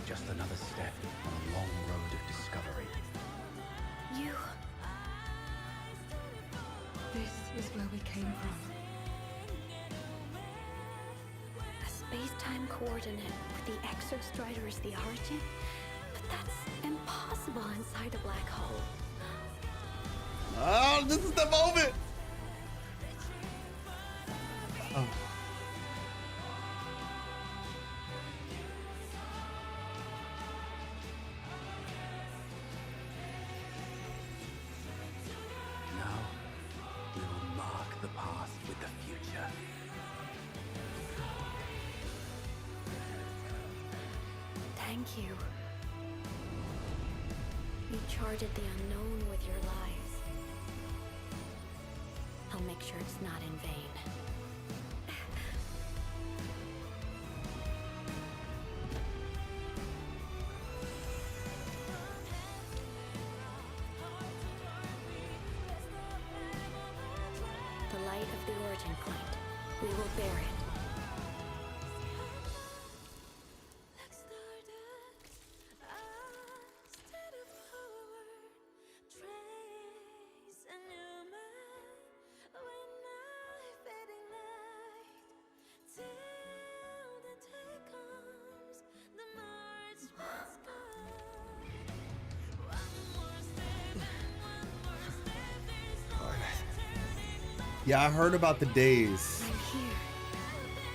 Just another step on a long road of discovery. You. this is where we came from. A space-time coordinate with the Exostrider as the origin? But that's impossible inside a black hole. Oh, this is the moment. Oh. Now, we will mark the path with the future. Thank you. You charted the unknown with your lives. I'll make sure it's not in vain. The light of the origin point. We will bear it. Yeah, I heard about the days. I'm here.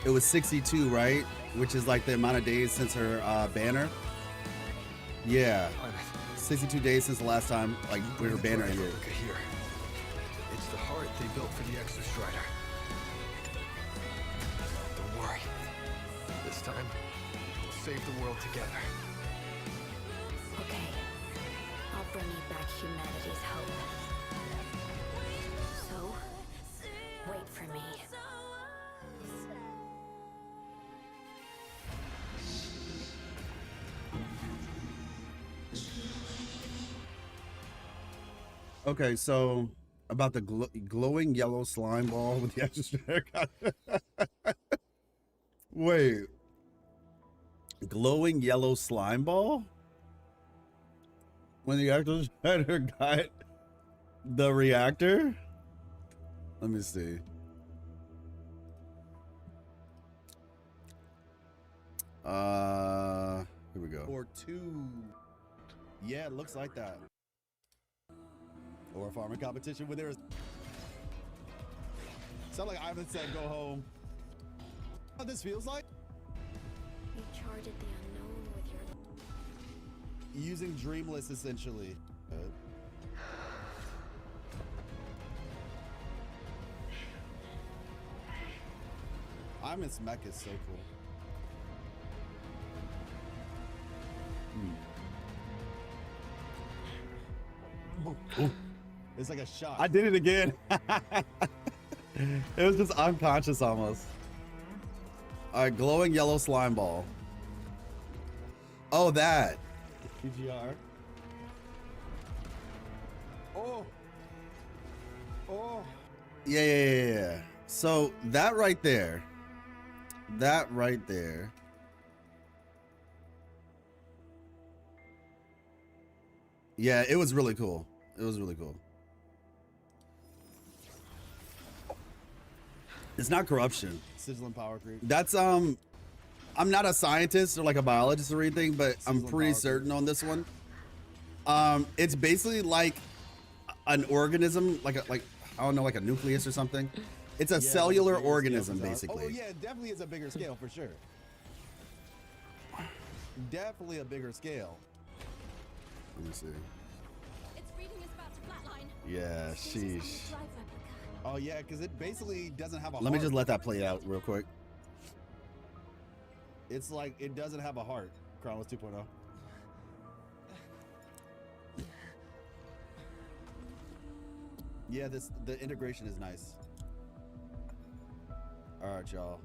It was 62, right? Which is like the amount of days since her banner. Yeah, 62 days since the last time like we were banner here. Look here. It's the heart they built for the Exostrider. Don't worry. This time, we'll save the world together. Okay. I'll bring you back humanity's hope. So, wait for me. Okay, so about the glowing yellow slime ball with the extra. Wait, glowing yellow slime ball? When the Exostrider got the reactor? Let me see. Here we go. Or two. Yeah, it looks like that. Or a farming competition where there's. Sound like Ivan said, go home. What this feels like? You charted the unknown with your... Using Dreamless, essentially. Ivan's mech is so cool. Ooh. It's like a shot. I did it again. It was just unconscious almost. All right, glowing yellow slime ball. Oh, that. PGR. Oh. Oh. Yeah. So that right there. Yeah, it was really cool. It's not corruption. Sizzling power creep. That's I'm not a scientist or like a biologist or anything, but I'm pretty certain on this one. It's basically like an organism, like I don't know, like a nucleus or something. It's a cellular organism, basically. Oh yeah, it definitely is a bigger scale for sure. Definitely a bigger scale. Let me see. Its reading is about to flatline. Yeah, sheesh. Oh yeah, because it basically doesn't have a heart. Let me just let that play out real quick. It's like it doesn't have a heart. Chronos 2.0. Yeah, the integration is nice. All right, y'all.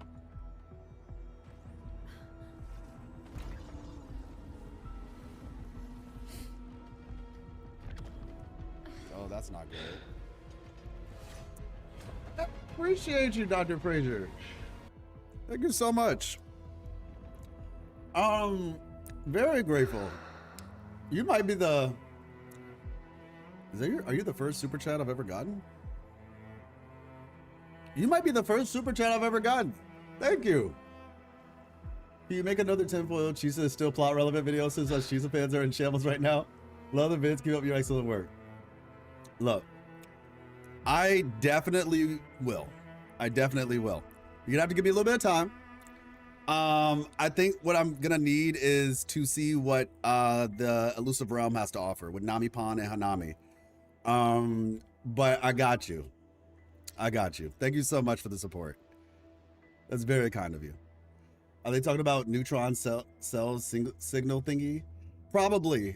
Oh, that's not good. Appreciate you, Dr. Fraser. Thank you so much. Very grateful. You might be the... Are you the first super chat I've ever gotten? You might be the first super chat I've ever gotten. Thank you. Can you make another tinfoil Chisa is still plot relevant video since us Chisa fans are in shambles right now? Love the vids. Keep up your excellent work. Look, I definitely will. You're gonna have to give me a little bit of time. I think what I'm gonna need is to see what the elusive realm has to offer with Nami Pan and Hanami. But I got you. Thank you so much for the support. That's very kind of you. Are they talking about neutron cell signal thingy? Probably.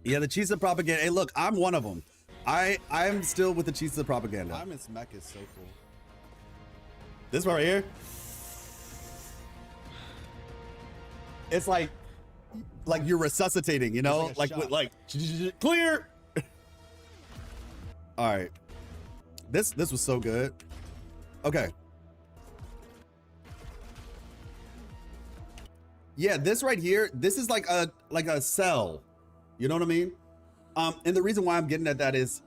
Yeah, the Chisa propaganda. Hey, look, I'm one of them. I'm still with the Chisa propaganda. I'm in Smack is so cool. This one right here. It's like you're resuscitating, you know, like clear. All right, this was so good. Okay. Yeah, this right here, this is like a cell. You know what I mean? And the reason why I'm getting at that is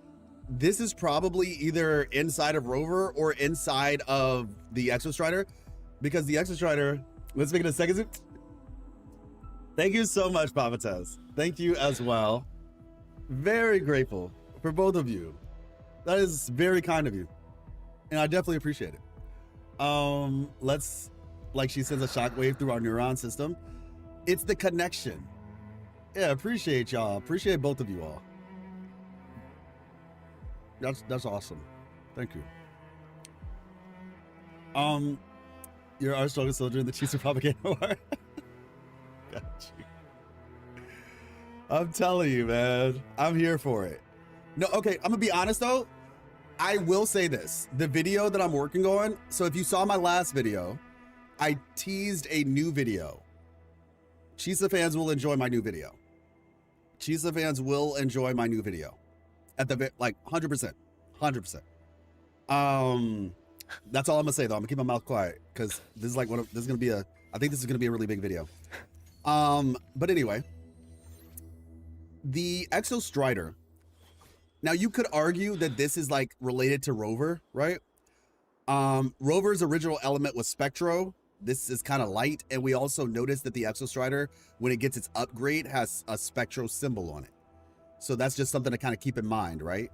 this is probably either inside of Rover or inside of the Exostrider, because the Exostrider, let's make it a second. Thank you so much, Papa Tez. Thank you as well. Very grateful for both of you. That is very kind of you. And I definitely appreciate it. Let's, like she sends a shockwave through our neuron system. It's the connection. Yeah, appreciate y'all. Appreciate both of you all. That's awesome. Thank you. You're our strongest soldier in the Chisa propaganda war. Got you. I'm telling you, man. I'm here for it. No, okay, I'm gonna be honest though. I will say this. The video that I'm working on, so if you saw my last video, I teased a new video. Chisa fans will enjoy my new video. Chisa fans will enjoy my new video. At the like 100%. 100%. That's all I'm gonna say though. I'm gonna keep my mouth quiet because this is like I think this is gonna be a really big video. But anyway, the Exostrider. Now you could argue that this is like related to Rover, right? Rover's original element was Spectro. This is kind of light, and we also noticed that the Exostrider, when it gets its upgrade, has a Spectro symbol on it. So that's just something to kind of keep in mind, right?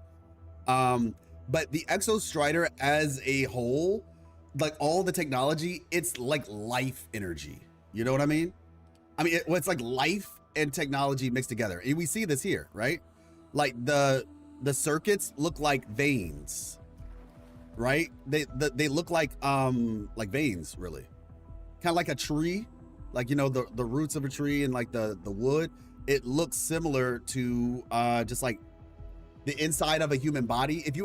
But the Exostrider as a whole, like all the technology, it's like life energy. You know what I mean? I mean, it's like life and technology mixed together. And we see this here, right? Like the circuits look like veins, right? They look like veins, really. Kind of like a tree, like, you know, the roots of a tree and like the wood. It looks similar to just like the inside of a human body. If you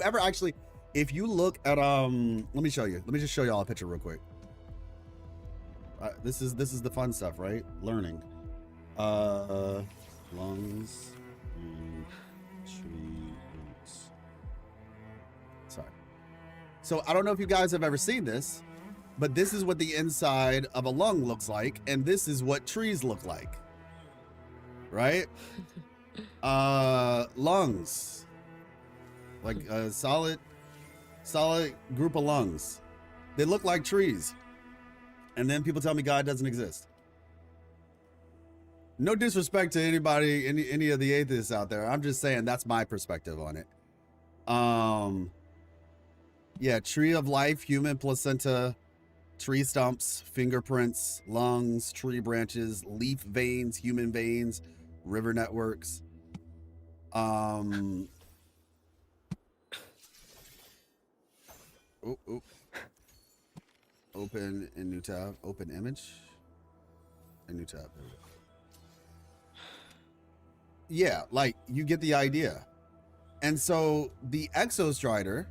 look at let me show you. Let me just show y'all a picture real quick. This is the fun stuff, right? Learning. Lungs and tree roots. So I don't know if you guys have ever seen this, but this is what the inside of a lung looks like, and this is what trees look like, right? Lungs, like a solid group of lungs. They look like trees. And then people tell me God doesn't exist. No disrespect to anybody, any of the atheists out there. I'm just saying that's my perspective on it. Yeah, tree of life, human placenta, tree stumps, fingerprints, lungs, tree branches, leaf veins, human veins, river networks. Oh. Open in new tab, open image, a new tab. Yeah, like you get the idea. And so the Exostrider,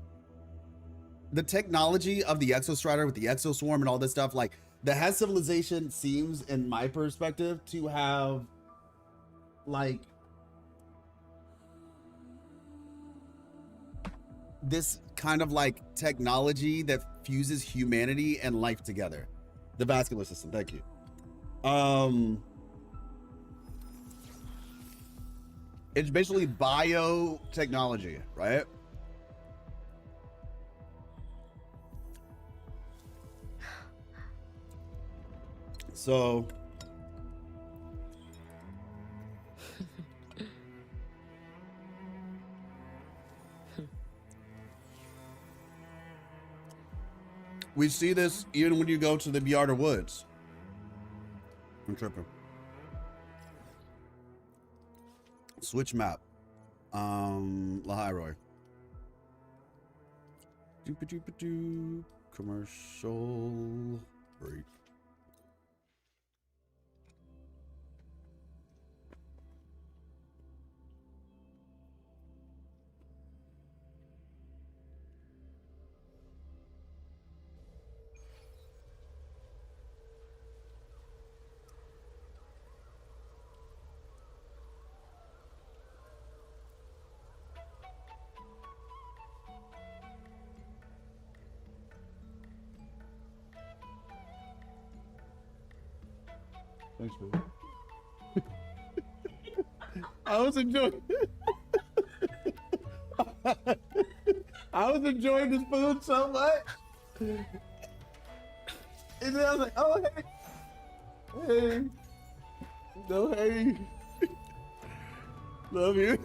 the technology of the Exostrider with the Exoswarm and all this stuff, like the Hess civilization seems, in my perspective, to have like this kind of like technology that fuses humanity and life together. The vascular system, thank you. It's basically biotechnology, right? So we see this even when you go to the Bjarta Woods. I'm tripping. Switch map. Lahiroy. Doop-a-doop-a-doo. Commercial break. Thanks, baby. I was enjoying I was enjoying this food so much. And then I was like, oh, hey. Hey. No, hey. Love you.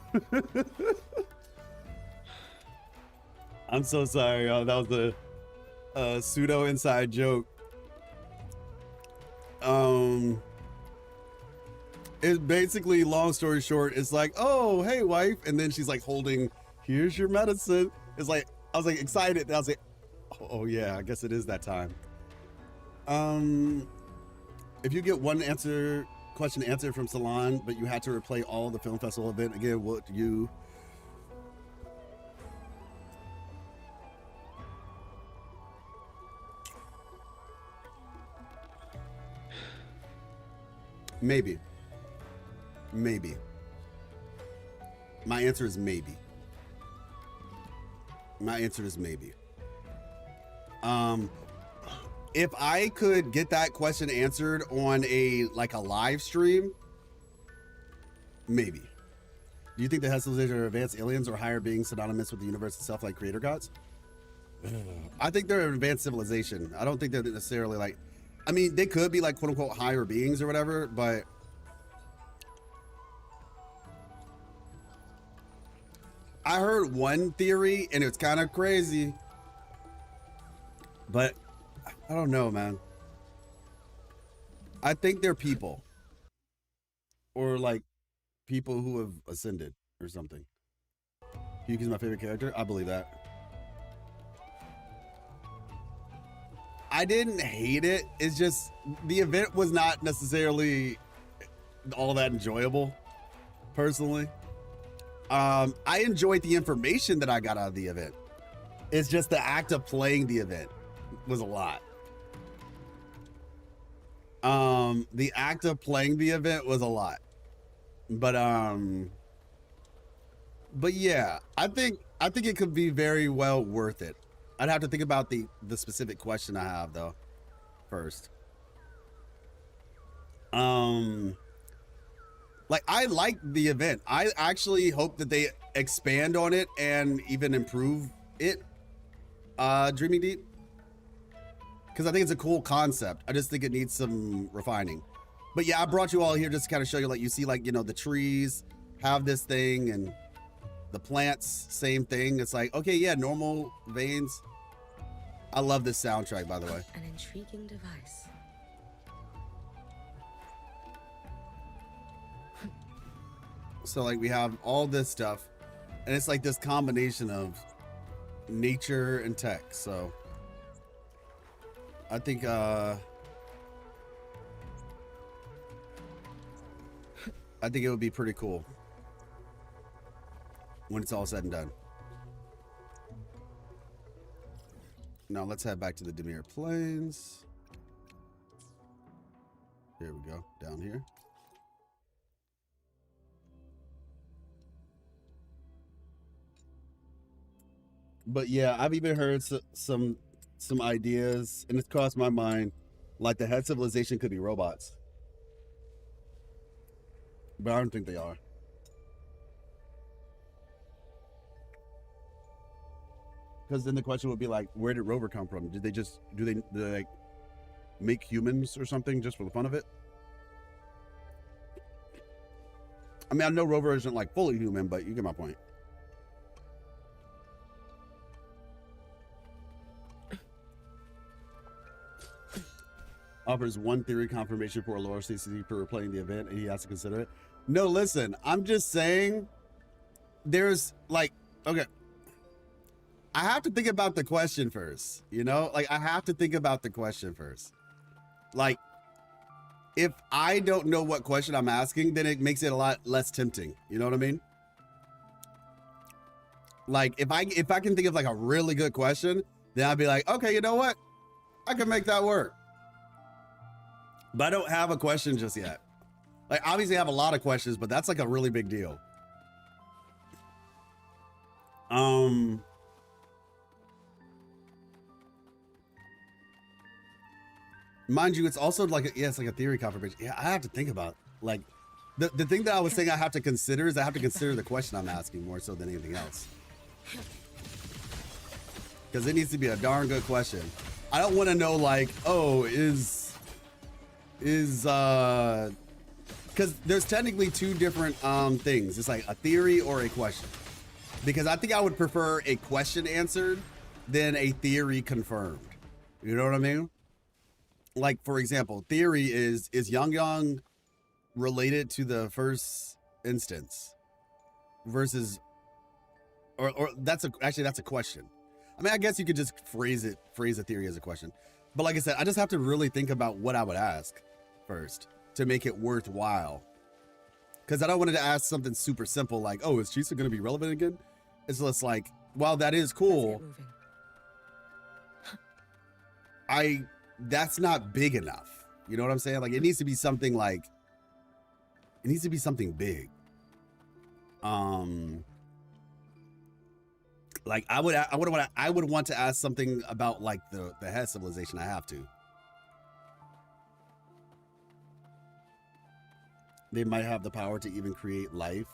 I'm so sorry, y'all. That was a pseudo inside joke. It's basically, long story short, it's like, oh, hey, wife. And then she's like holding, here's your medicine. It's like, I was like excited. And I was like, oh yeah, I guess it is that time. If you get one question answered from Salon, but you had to replay all the film festival event again, what do you? Maybe. Maybe. My answer is maybe. My answer is maybe. If I could get that question answered on a live stream, maybe. Do you think the Hess civilization are advanced aliens or higher beings synonymous with the universe itself, like creator gods? I think they're an advanced civilization. I don't think they're necessarily like, I mean, they could be like quote unquote higher beings or whatever, but I heard one theory and it's kind of crazy, but I don't know, man. I think they're people, or like people who have ascended or something. Hiuki's my favorite character. I believe that. I didn't hate it. It's just the event was not necessarily all that enjoyable, personally. I enjoyed the information that I got out of the event. It's just the act of playing the event was a lot. The act of playing the event was a lot. But yeah, I think it could be very well worth it. I'd have to think about the specific question I have though first. Like, I like the event. I actually hope that they expand on it and even improve it, Dreaming Deep, because I think it's a cool concept. I just think it needs some refining. But yeah, I brought you all here just to kind of show you, like, you see, like, you know, the trees have this thing and the plants, same thing. It's like, okay, yeah, normal veins. I love this soundtrack, by the way. An intriguing device. So like we have all this stuff and it's like this combination of nature and tech. So I think it would be pretty cool when it's all said and done. Now let's head back to the Demir Plains. Here we go, down here. But yeah, I've even heard some ideas, and it's crossed my mind, like the head civilization could be robots. But I don't think they are. Because then the question would be like, where did Rover come from? Did they just, do they like make humans or something just for the fun of it? I mean, I know Rover isn't like fully human, but you get my point. Offers one theory confirmation for a lower CCC for replaying the event, and he has to consider it. No, listen, I'm just saying there's like, okay, I have to think about the question first, you know? Like, I have to think about the question first. Like, if I don't know what question I'm asking, then it makes it a lot less tempting. You know what I mean? Like, if I can think of like a really good question, then I'd be like, okay, you know what? I can make that work. But I don't have a question just yet. Like, obviously I have a lot of questions, but that's like a really big deal. Mind you, it's also like, yeah, it's like a theory confirmation. Yeah, I have to think about, like, the thing that I was saying I have to consider is I have to consider the question I'm asking more so than anything else. Because it needs to be a darn good question. I don't want to know, like, oh, because there's technically two different things. It's like a theory or a question. Because I think I would prefer a question answered than a theory confirmed. You know what I mean? Like, for example, theory is Yang related to the first instance versus, or that's a question. I mean, I guess you could just phrase a theory as a question. But like I said, I just have to really think about what I would ask first to make it worthwhile. Because I don't want to ask something super simple like, oh, is Chisa going to be relevant again? It's just like, while that is cool, that's not big enough. You know what I'm saying? Like, it needs to be something like, it needs to be something big. Like I would want to ask something about like the head civilization. I have to. They might have the power to even create life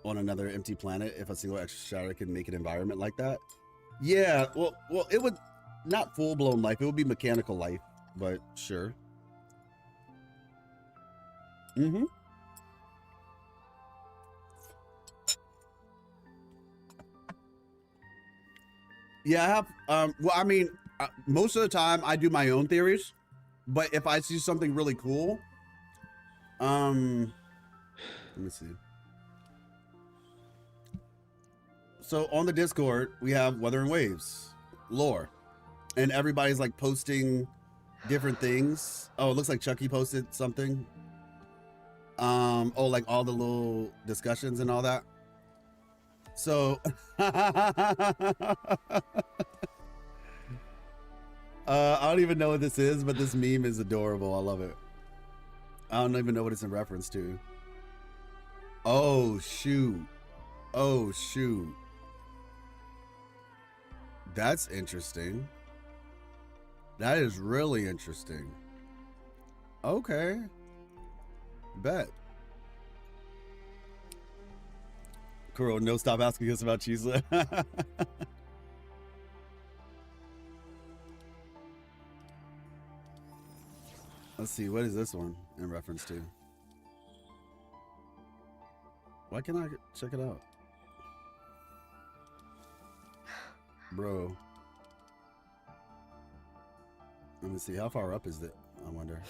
on another empty planet if a single extraterrestrial can make an environment like that. Yeah, well, it would not full-blown life. It would be mechanical life, but sure. Mm-hmm. Yeah, I have, well, I mean, most of the time I do my own theories, but if I see something really cool, let me see. So on the Discord, we have Weather and Waves, lore, and everybody's like posting different things. Oh, it looks like Chucky posted something. Oh, like all the little discussions and all that. So, I don't even know what this is, but this meme is adorable. I love it. I don't even know what it's in reference to. Oh, shoot. Oh, shoot. That's interesting. That is really interesting. Okay. Bet. Kuro, no, stop asking us about Chisla. Let's see, what is this one in reference to? Why can't I check it out? Bro. Let me see, how far up is it? I wonder.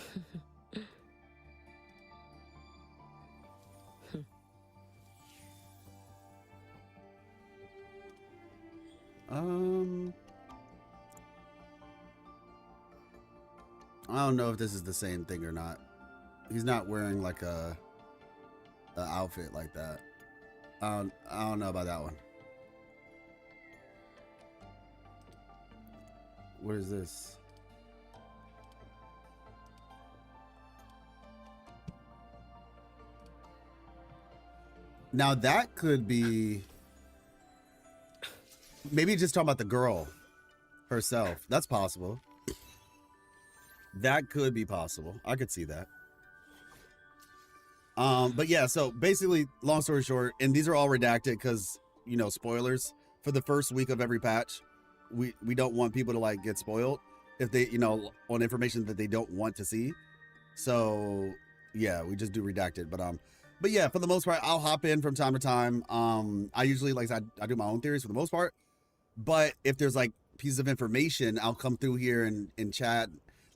I don't know if this is the same thing or not. He's not wearing like a outfit like that. I don't know about that one. What is this? Now that could be maybe just talking about the girl herself. That's possible. That could be possible. I could see that. But yeah, so basically, long story short, and these are all redacted because, you know, spoilers for the first week of every patch. We don't want people to like get spoiled if they, you know, on information that they don't want to see. So yeah, we just do redacted. But yeah, for the most part, I'll hop in from time to time. I usually I do my own theories for the most part. But if there's like pieces of information, I'll come through here and chat.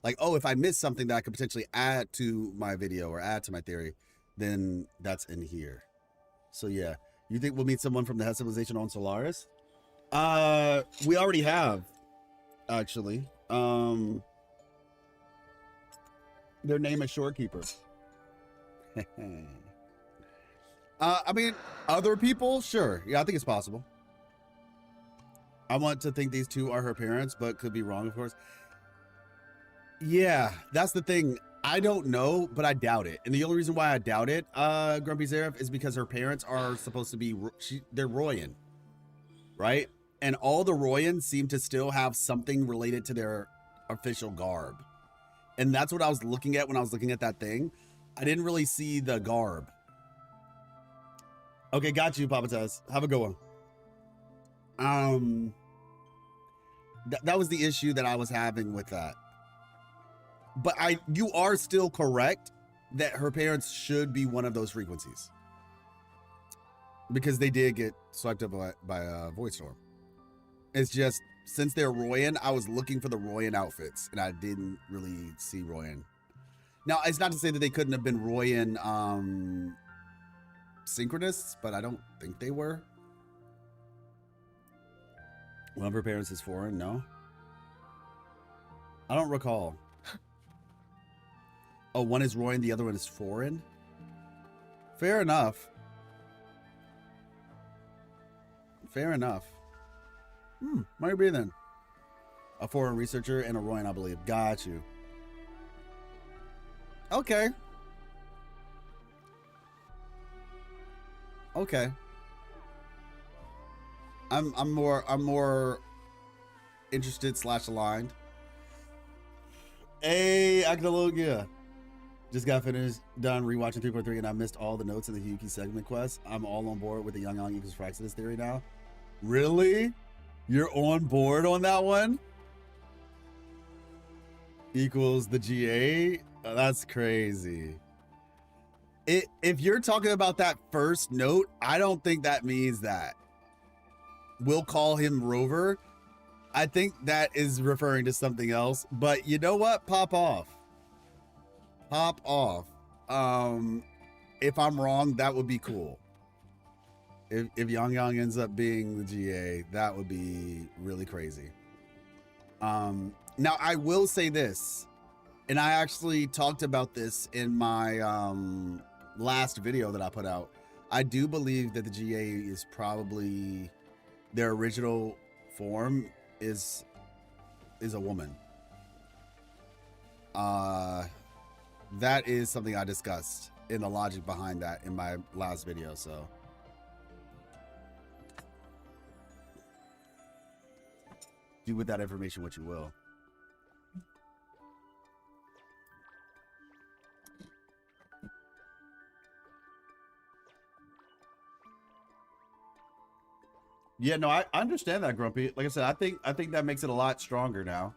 Like, oh, if I miss something that I could potentially add to my video or add to my theory, then that's in here. So yeah, you think we'll meet someone from the head civilization on Solaris? We already have, actually. Their name is Shorekeeper. I mean, other people, sure. Yeah, I think it's possible. I want to think these two are her parents, but could be wrong, of course. Yeah, that's the thing. I don't know, but I doubt it. And the only reason why I doubt it, Grumpy Zareth, is because her parents are supposed to be, they're Royan, right? And all the Royans seem to still have something related to their official garb. And that's what I was looking at when I was looking at that thing. I didn't really see the garb. Okay, got you, Papa Tess. Have a good one. That was the issue that I was having with that. But you are still correct that her parents should be one of those frequencies. Because they did get swiped up by Void Storm. It's just, since they're Royan, I was looking for the Royan outfits, and I didn't really see Royan. Now, it's not to say that they couldn't have been Royan synchronists, but I don't think they were. One of her parents is foreign, no? I don't recall. Oh, one is Royan, the other one is foreign? Fair enough. Fair enough. Might be then. A foreign researcher and a Royan, I believe. Got you. Okay. Okay. I'm more interested / aligned. Hey, Aknologia. Just got finished done rewatching 3.3 and I missed all the notes in the Hiuki segment quest. I'm all on board with the Young equals Fraxidus theory now. Really? You're on board on that one? Equals the GA? Oh, that's crazy. If you're talking about that first note, I don't think that means that. We'll call him Rover. I think that is referring to something else. But you know what? Pop off. Pop off. If I'm wrong, that would be cool. If Yang ends up being the GA, that would be really crazy. Now I will say this, and I actually talked about this in my last video that I put out. I do believe that the GA is probably their original form is a woman. That is something I discussed in the logic behind that in my last video, so. do with that information what you will. Yeah, no, I understand that, Grumpy. Like I said, I think that makes it a lot stronger now.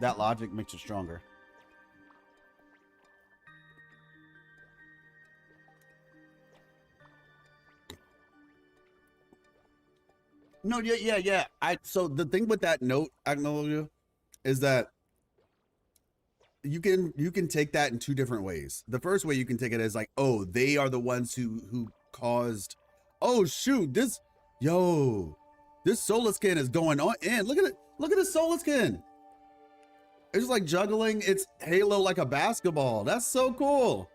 That logic makes it stronger. No, yeah. So the thing with that note, Agnolia, is that you can take that in two different ways. The first way you can take it as like, oh, they are the ones who caused. Oh shoot, this Solar Skin is going on in. Look at it. Look at the Solar Skin. It's just like juggling its halo like a basketball. That's so cool.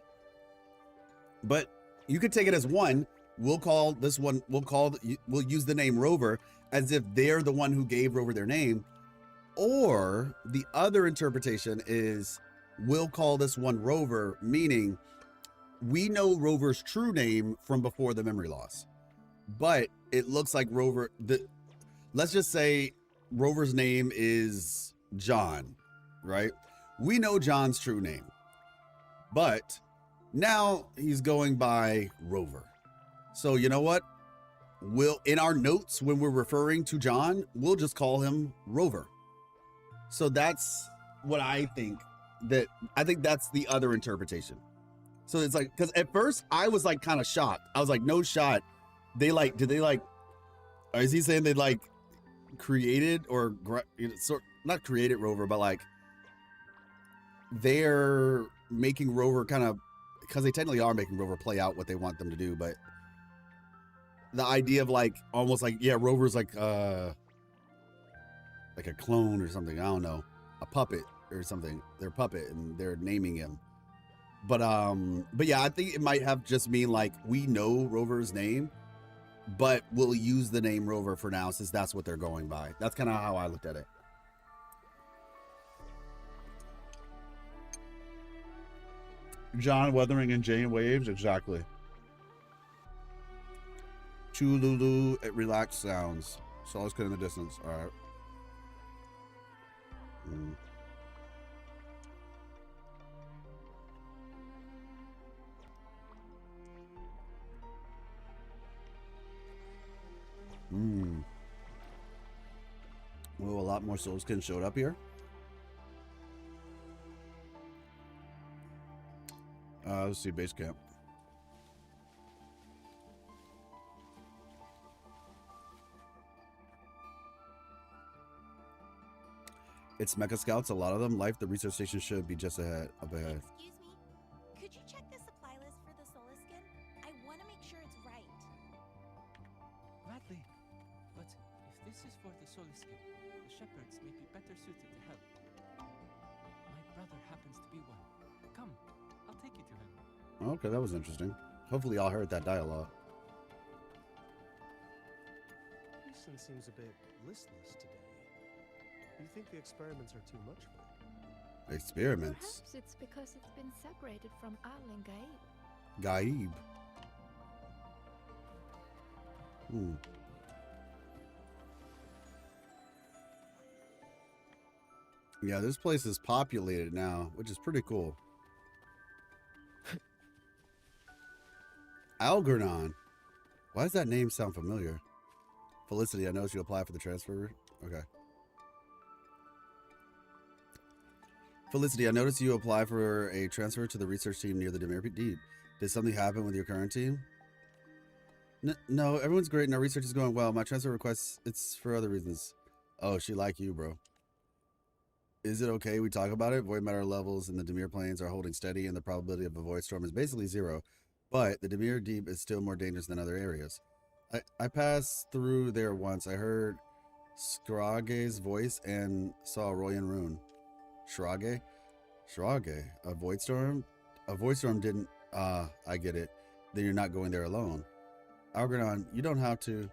But you could take it as one. We'll call this one. We'll use the name Rover as if they're the one who gave Rover their name. Or the other interpretation is we'll call this one Rover, meaning we know Rover's true name from before the memory loss, but it looks like Rover. Let's just say Rover's name is John, right? We know John's true name, but now he's going by Rover. So you know what? We'll, in our notes, when we're referring to John, we'll just call him Rover. So that's what I think. I think that's the other interpretation. So it's like, because at first I was like kind of shocked. I was like, no shot. Did they like, or is he saying they like created or not created Rover, but like they're making Rover kind of, because they technically are making Rover play out what they want them to do, but the idea of like almost like, yeah, Rover's like a clone or something. I don't know, a puppet or something. They're a puppet and they're naming him. But yeah, I think it might have just mean like we know Rover's name, but we'll use the name Rover for now since that's what they're going by. That's kind of how I looked at it. John weathering and Jane waves, exactly. Chululu, it relaxed sounds. So let's get in the distance. All right. Well, a lot more soul skin showed up here. Let's see, base camp. It's Mecha Scouts, a lot of them. Life, the research station should be just ahead. Up ahead. Excuse me, could you check the supply list for the Solar Skin? I want to make sure it's right. Gladly, but if this is for the Solar Skin, the shepherds may be better suited to help. My brother happens to be one. Come, I'll take you to him. Okay, that was interesting. Hopefully y'all heard that dialogue. Houston seems a bit listless today. You think the experiments are too much for him? Experiments? Perhaps it's because it's been separated from Al and Gaib. Gaib. Yeah, this place is populated now, which is pretty cool. Algernon. Why does that name sound familiar? Felicity, I noticed you applied for the transfer. Okay. Felicity, I noticed you apply for a transfer to the research team near the Demir Deep. Did something happen with your current team? No, everyone's great and our research is going well. My transfer request, it's for other reasons. Oh, she like you, bro. Is it okay we talk about it? Void matter levels in the Demir plains are holding steady and the probability of a void storm is basically zero. But the Demir Deep is still more dangerous than other areas. I passed through there once. I heard Skrage's voice and saw a Royan rune. Shrage? A void storm? A void storm didn't... I get it. Then you're not going there alone. Algernon, you don't have to.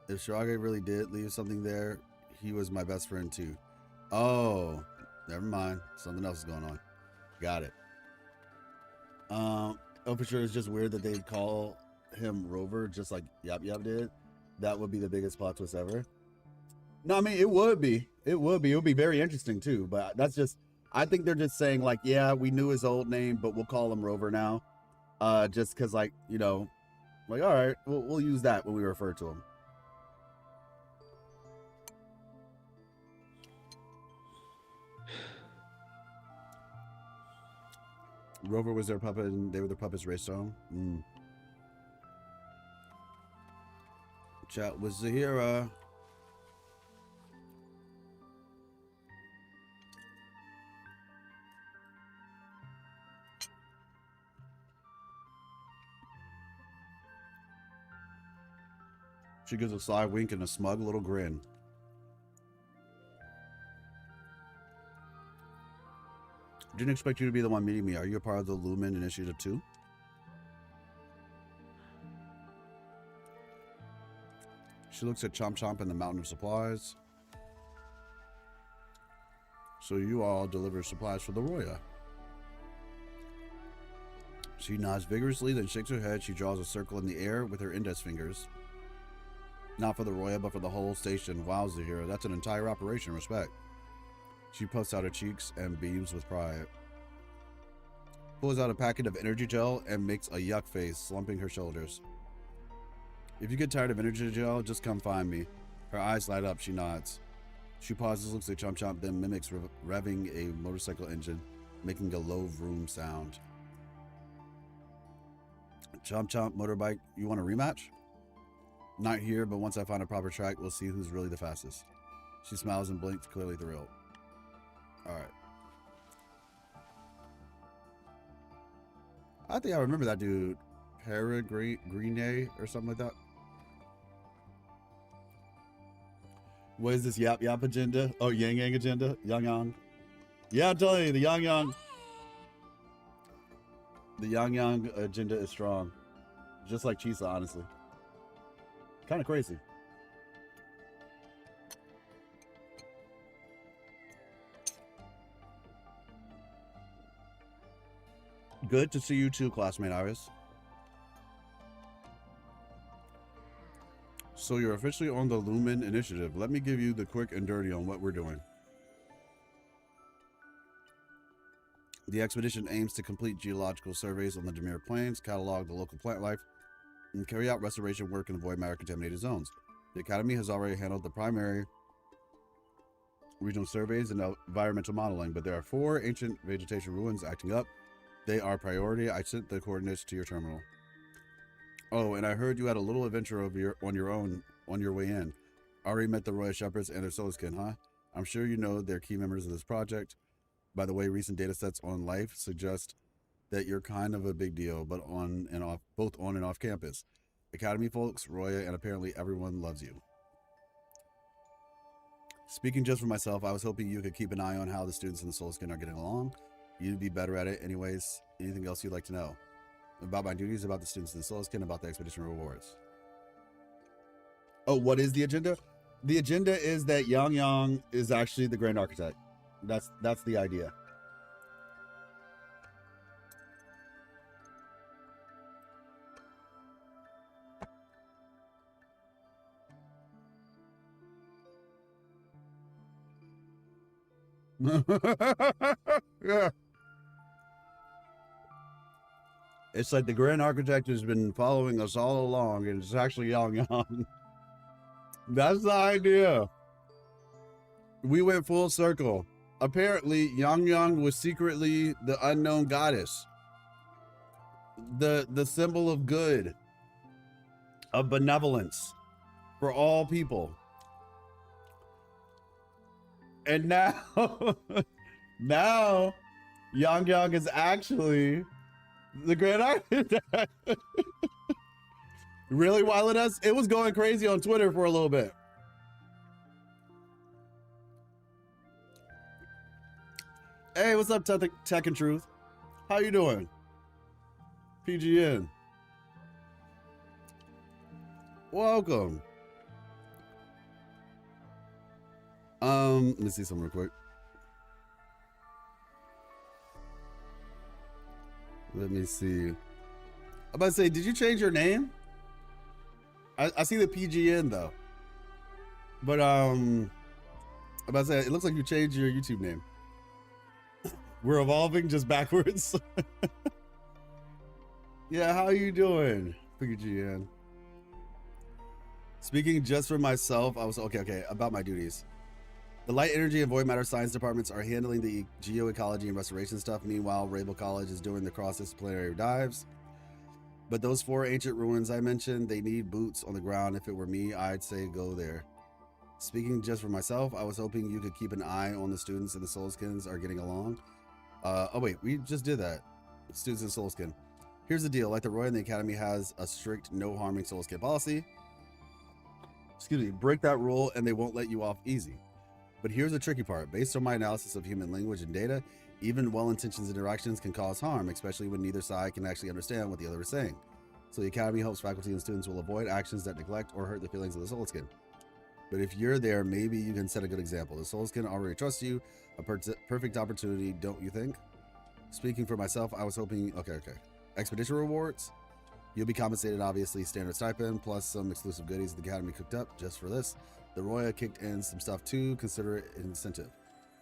If Shrage really did leave something there, he was my best friend too. Oh, never mind. Something else is going on. Got it. Oh, for sure, it's just weird that they'd call him Rover just like Yap Yap did. That would be the biggest plot twist ever. No, I mean, it would be. It would be very interesting too, but that's just, I think they're just saying like, yeah, we knew his old name, but we'll call him Rover now. Just cause like, you know, like, all right, we'll use that when we refer to him. Rover was their puppet and they were the puppets raised home. Chat was Zahira. She gives a sly wink and a smug little grin. Didn't expect you to be the one meeting me. Are you a part of the Lumen Initiative too? She looks at Chomp Chomp and the Mountain of Supplies. So you all deliver supplies for the Roya. She nods vigorously, then shakes her head. She draws a circle in the air with her index fingers. Not for the Roya, but for the whole station. Wow, Zahira, that's an entire operation. Respect. She puffs out her cheeks and beams with pride. Pulls out a packet of energy gel and makes a yuck face, slumping her shoulders. If you get tired of energy gel, just come find me. Her eyes light up. She nods. She pauses, looks at Chomp Chomp, then mimics revving a motorcycle engine, making a low vroom sound. Chomp Chomp, motorbike, you want a rematch? Not here, but once I find a proper track, we'll see who's really the fastest. She smiles and blinks, clearly thrilled. All right. I think I remember that dude. Peregrine or something like that. What is this Yap Yap agenda? Oh, Yang Yang agenda? Yang Yang. Yeah, I'm telling you, the Yang Yang. The Yang Yang agenda is strong. Just like Chisa, honestly. Kind of crazy. Good to see you too, classmate Iris. So you're officially on the Lumen Initiative. Let me give you the quick and dirty on what we're doing. The expedition aims to complete geological surveys on the Demir Plains, catalog the local plant life, and carry out restoration work in the void matter contaminated zones. The Academy has already handled the primary regional surveys and environmental modeling, but there are 4 ancient vegetation ruins acting up. They are priority. I sent the coordinates to your terminal. Oh, and I heard you had a little adventure on your own on your way in. Already met the Royal Shepherds and their Soulskin, huh? I'm sure you know they're key members of this project. By the way, recent data sets on life suggest that you're kind of a big deal, but both on and off campus. Academy folks, Roya, and apparently everyone loves you. Speaking just for myself, I was hoping you could keep an eye on how the students in the Soulskin are getting along. You'd be better at it anyways. Anything else you'd like to know? About my duties, about the students in the Soulskin, about the expedition rewards. Oh, what is the agenda? The agenda is that Yang Yang is actually the Grand Architect. That's the idea. Yeah. It's like the Grand Architect has been following us all along, and it's actually Yang Yang. That's the idea. We went full circle. Apparently, Yang Yang was secretly the unknown goddess. The symbol of good, of benevolence for all people. And now, now, Yang Yang is actually the Grand Architect. Really, Wild us? It was going crazy on Twitter for a little bit. Hey, what's up, Tech and Truth? How you doing? PGN. Welcome. Let me see something real quick. Let me see. I'm about to say, did you change your name? I see the PGN though. But I'm about to say, it looks like you changed your YouTube name. We're evolving just backwards. Yeah, how you doing? Figured you in. Speaking just for myself, I was okay, about my duties. The Light Energy and Void Matter Science departments are handling the geoecology and restoration stuff. Meanwhile, Rabel College is doing the cross-disciplinary dives. But those 4 ancient ruins I mentioned, they need boots on the ground. If it were me, I'd say go there. Speaking just for myself, I was hoping you could keep an eye on the students and the Soulskins are getting along. Oh wait, we just did that. Students and Soulskin. Here's the deal, like the Roy and the Academy has a strict no harming Soulskin policy. Excuse me, break that rule and they won't let you off easy. But here's the tricky part. Based on my analysis of human language and data, even well-intentioned interactions can cause harm, especially when neither side can actually understand what the other is saying. So the Academy hopes faculty and students will avoid actions that neglect or hurt the feelings of the Soulskin. But if you're there, maybe you can set a good example. The Soulskin already trust you. A perfect opportunity, don't you think? Speaking for myself, I was hoping... Okay. Expedition rewards. You'll be compensated, obviously, standard stipend, plus some exclusive goodies the Academy cooked up just for this. The Roya kicked in some stuff too. Consider it an incentive.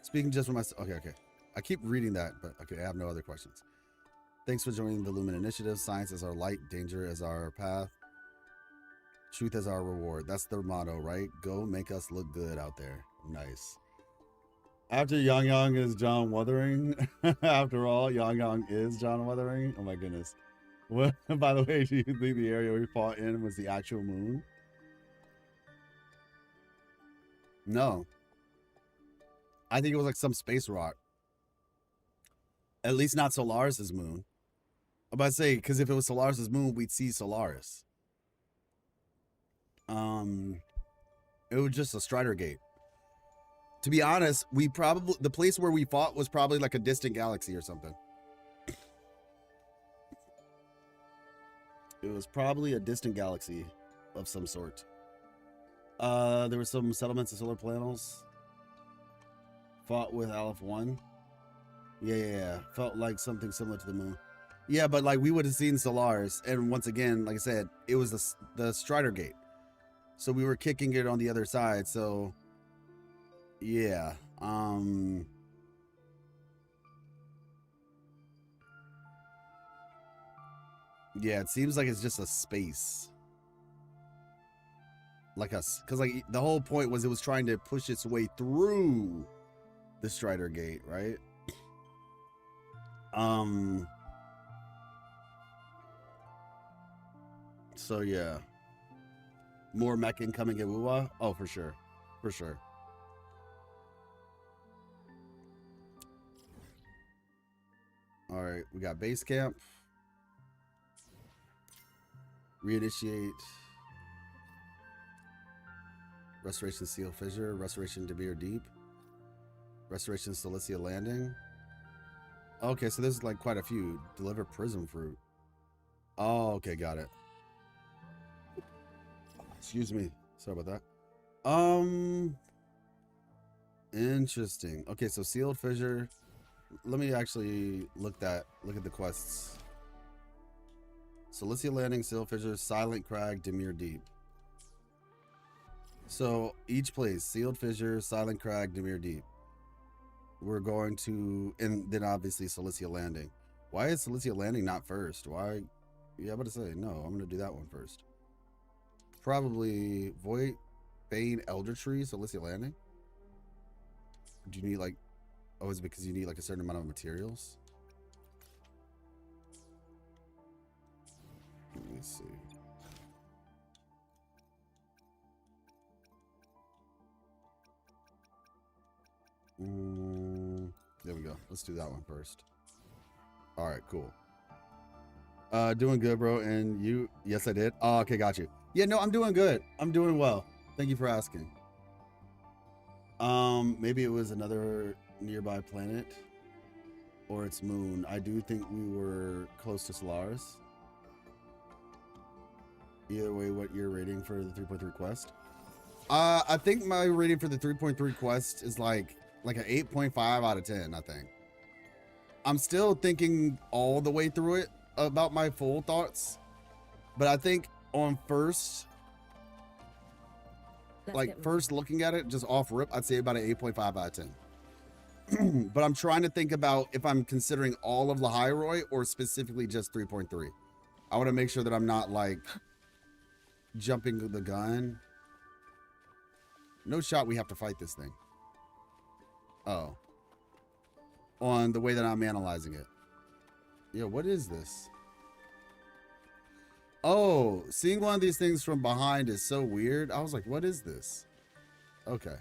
Speaking just for myself. Okay. I keep reading that, but okay, I have no other questions. Thanks for joining the Lumen Initiative. Science is our light, danger is our path, truth is our reward. That's their motto, right? Go make us look good out there. Nice. After Yang is John Wuthering. After all, Yang is John Wuthering. Oh my goodness. What, by the way, do you think the area we fought in was the actual moon? No. I think it was like some space rock. At least not Solaris's moon. I'm about to say, because if it was Solaris's moon, we'd see Solaris. It was just a Strider Gate. To be honest, the place where we fought was probably like a distant galaxy or something. It was probably a distant galaxy of some sort. There were some settlements and solar panels. Fought with Aleph 1. Yeah. Felt like something similar to the moon. Yeah, but like we would have seen Solaris. And once again, like I said, it was the Strider Gate. So we were kicking it on the other side. So yeah. Yeah, it seems like it's just a space. Like us, because like the whole point was it was trying to push its way through the Strider Gate, right? So yeah, more mech incoming at WUWA. Oh, for sure. All right, we got base camp. Reinitiate. Restoration Seal Fissure. Restoration Demir Deep. Restoration Cilicia Landing. Okay, so there's like quite a few. Deliver Prism Fruit. Oh, okay, got it. Excuse me. Sorry about that. Interesting. Okay, so Sealed Fissure. Let me actually look at the quests. Cilicia Landing, Sealed Fissure, Silent Crag, Demir Deep. So each place, Sealed Fissure, Silent Crag, Demir Deep. We're going to, and then obviously Cilicia Landing. Why is Cilicia Landing not first? Why? Yeah, I'm about to say, no, I'm going to do that one first. Probably Void, Bane, Elder Tree, Cilicia Landing. Do you need like, oh, is it because you need like a certain amount of materials? Let me see. There we go. Let's do that one first. All right, cool. Doing good, bro. And you? Yes, I did. Oh, okay, got you. Yeah, no, I'm doing good. I'm doing well. Thank you for asking. Maybe it was another nearby planet or its moon. I do think we were close to Solaris. Either way, what you're rating for the 3.3 quest? I think my rating for the 3.3 quest is like an 8.5 out of 10, I think. I'm still thinking all the way through it about my full thoughts, but I think on first, like first looking at it, just off rip, I'd say about an 8.5 out of 10. But I'm trying to think about if I'm considering all of Lahiroi or specifically just 3.3. I want to make sure that I'm not like jumping the gun. No shot we have to fight this thing. Oh. On the way that I'm analyzing it. Yeah, what is this? Oh, seeing one of these things from behind is so weird. I was like, what is this? Okay.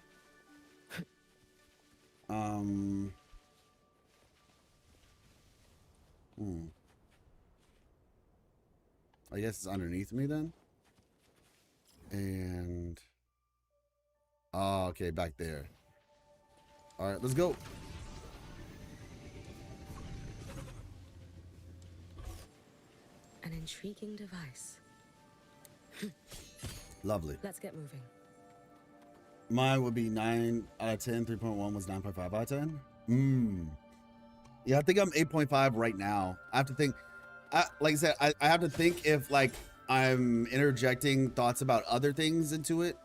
I guess it's underneath me then. And oh, okay, back there. All right, let's go. An intriguing device. Lovely. Let's get moving. Mine would be 9 out of 10. 3.1 was 9.5 out of 10. Yeah, I think I'm 8.5 right now. I have to think. Like I said, I have to think if like I'm interjecting thoughts about other things into it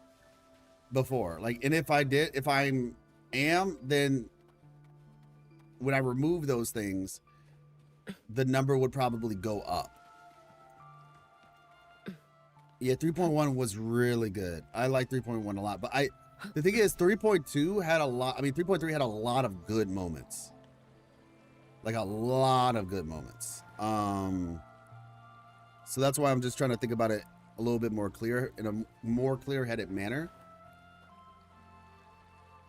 before. Like, and if I am, then when I remove those things, the number would probably go up. Yeah, 3.1 was really good. I like 3.1 a lot, but the thing is 3.2 had a lot. I mean, 3.3 had a lot of good moments. Like a lot of good moments. So that's why I'm just trying to think about it a little bit more clear, in a more clear-headed manner.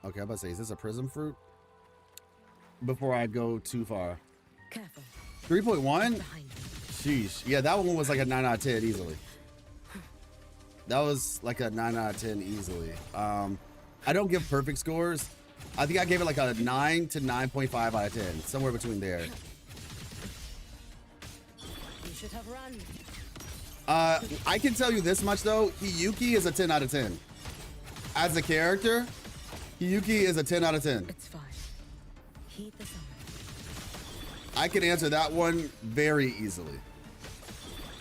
Okay, I'm about to say, is this a prism fruit? Before I go too far. Careful. 3.1? Sheesh. Yeah, that one was like a 9 out of 10 easily. That was like a 9 out of 10 easily. I don't give perfect scores. I think I gave it like a 9 to 9.5 out of 10. Somewhere between there. You should have run. I can tell you this much though. Hiuki is a 10 out of 10. As a character, Hiuki is a 10 out of 10. It's fine. Heed the summon. I can answer that one very easily.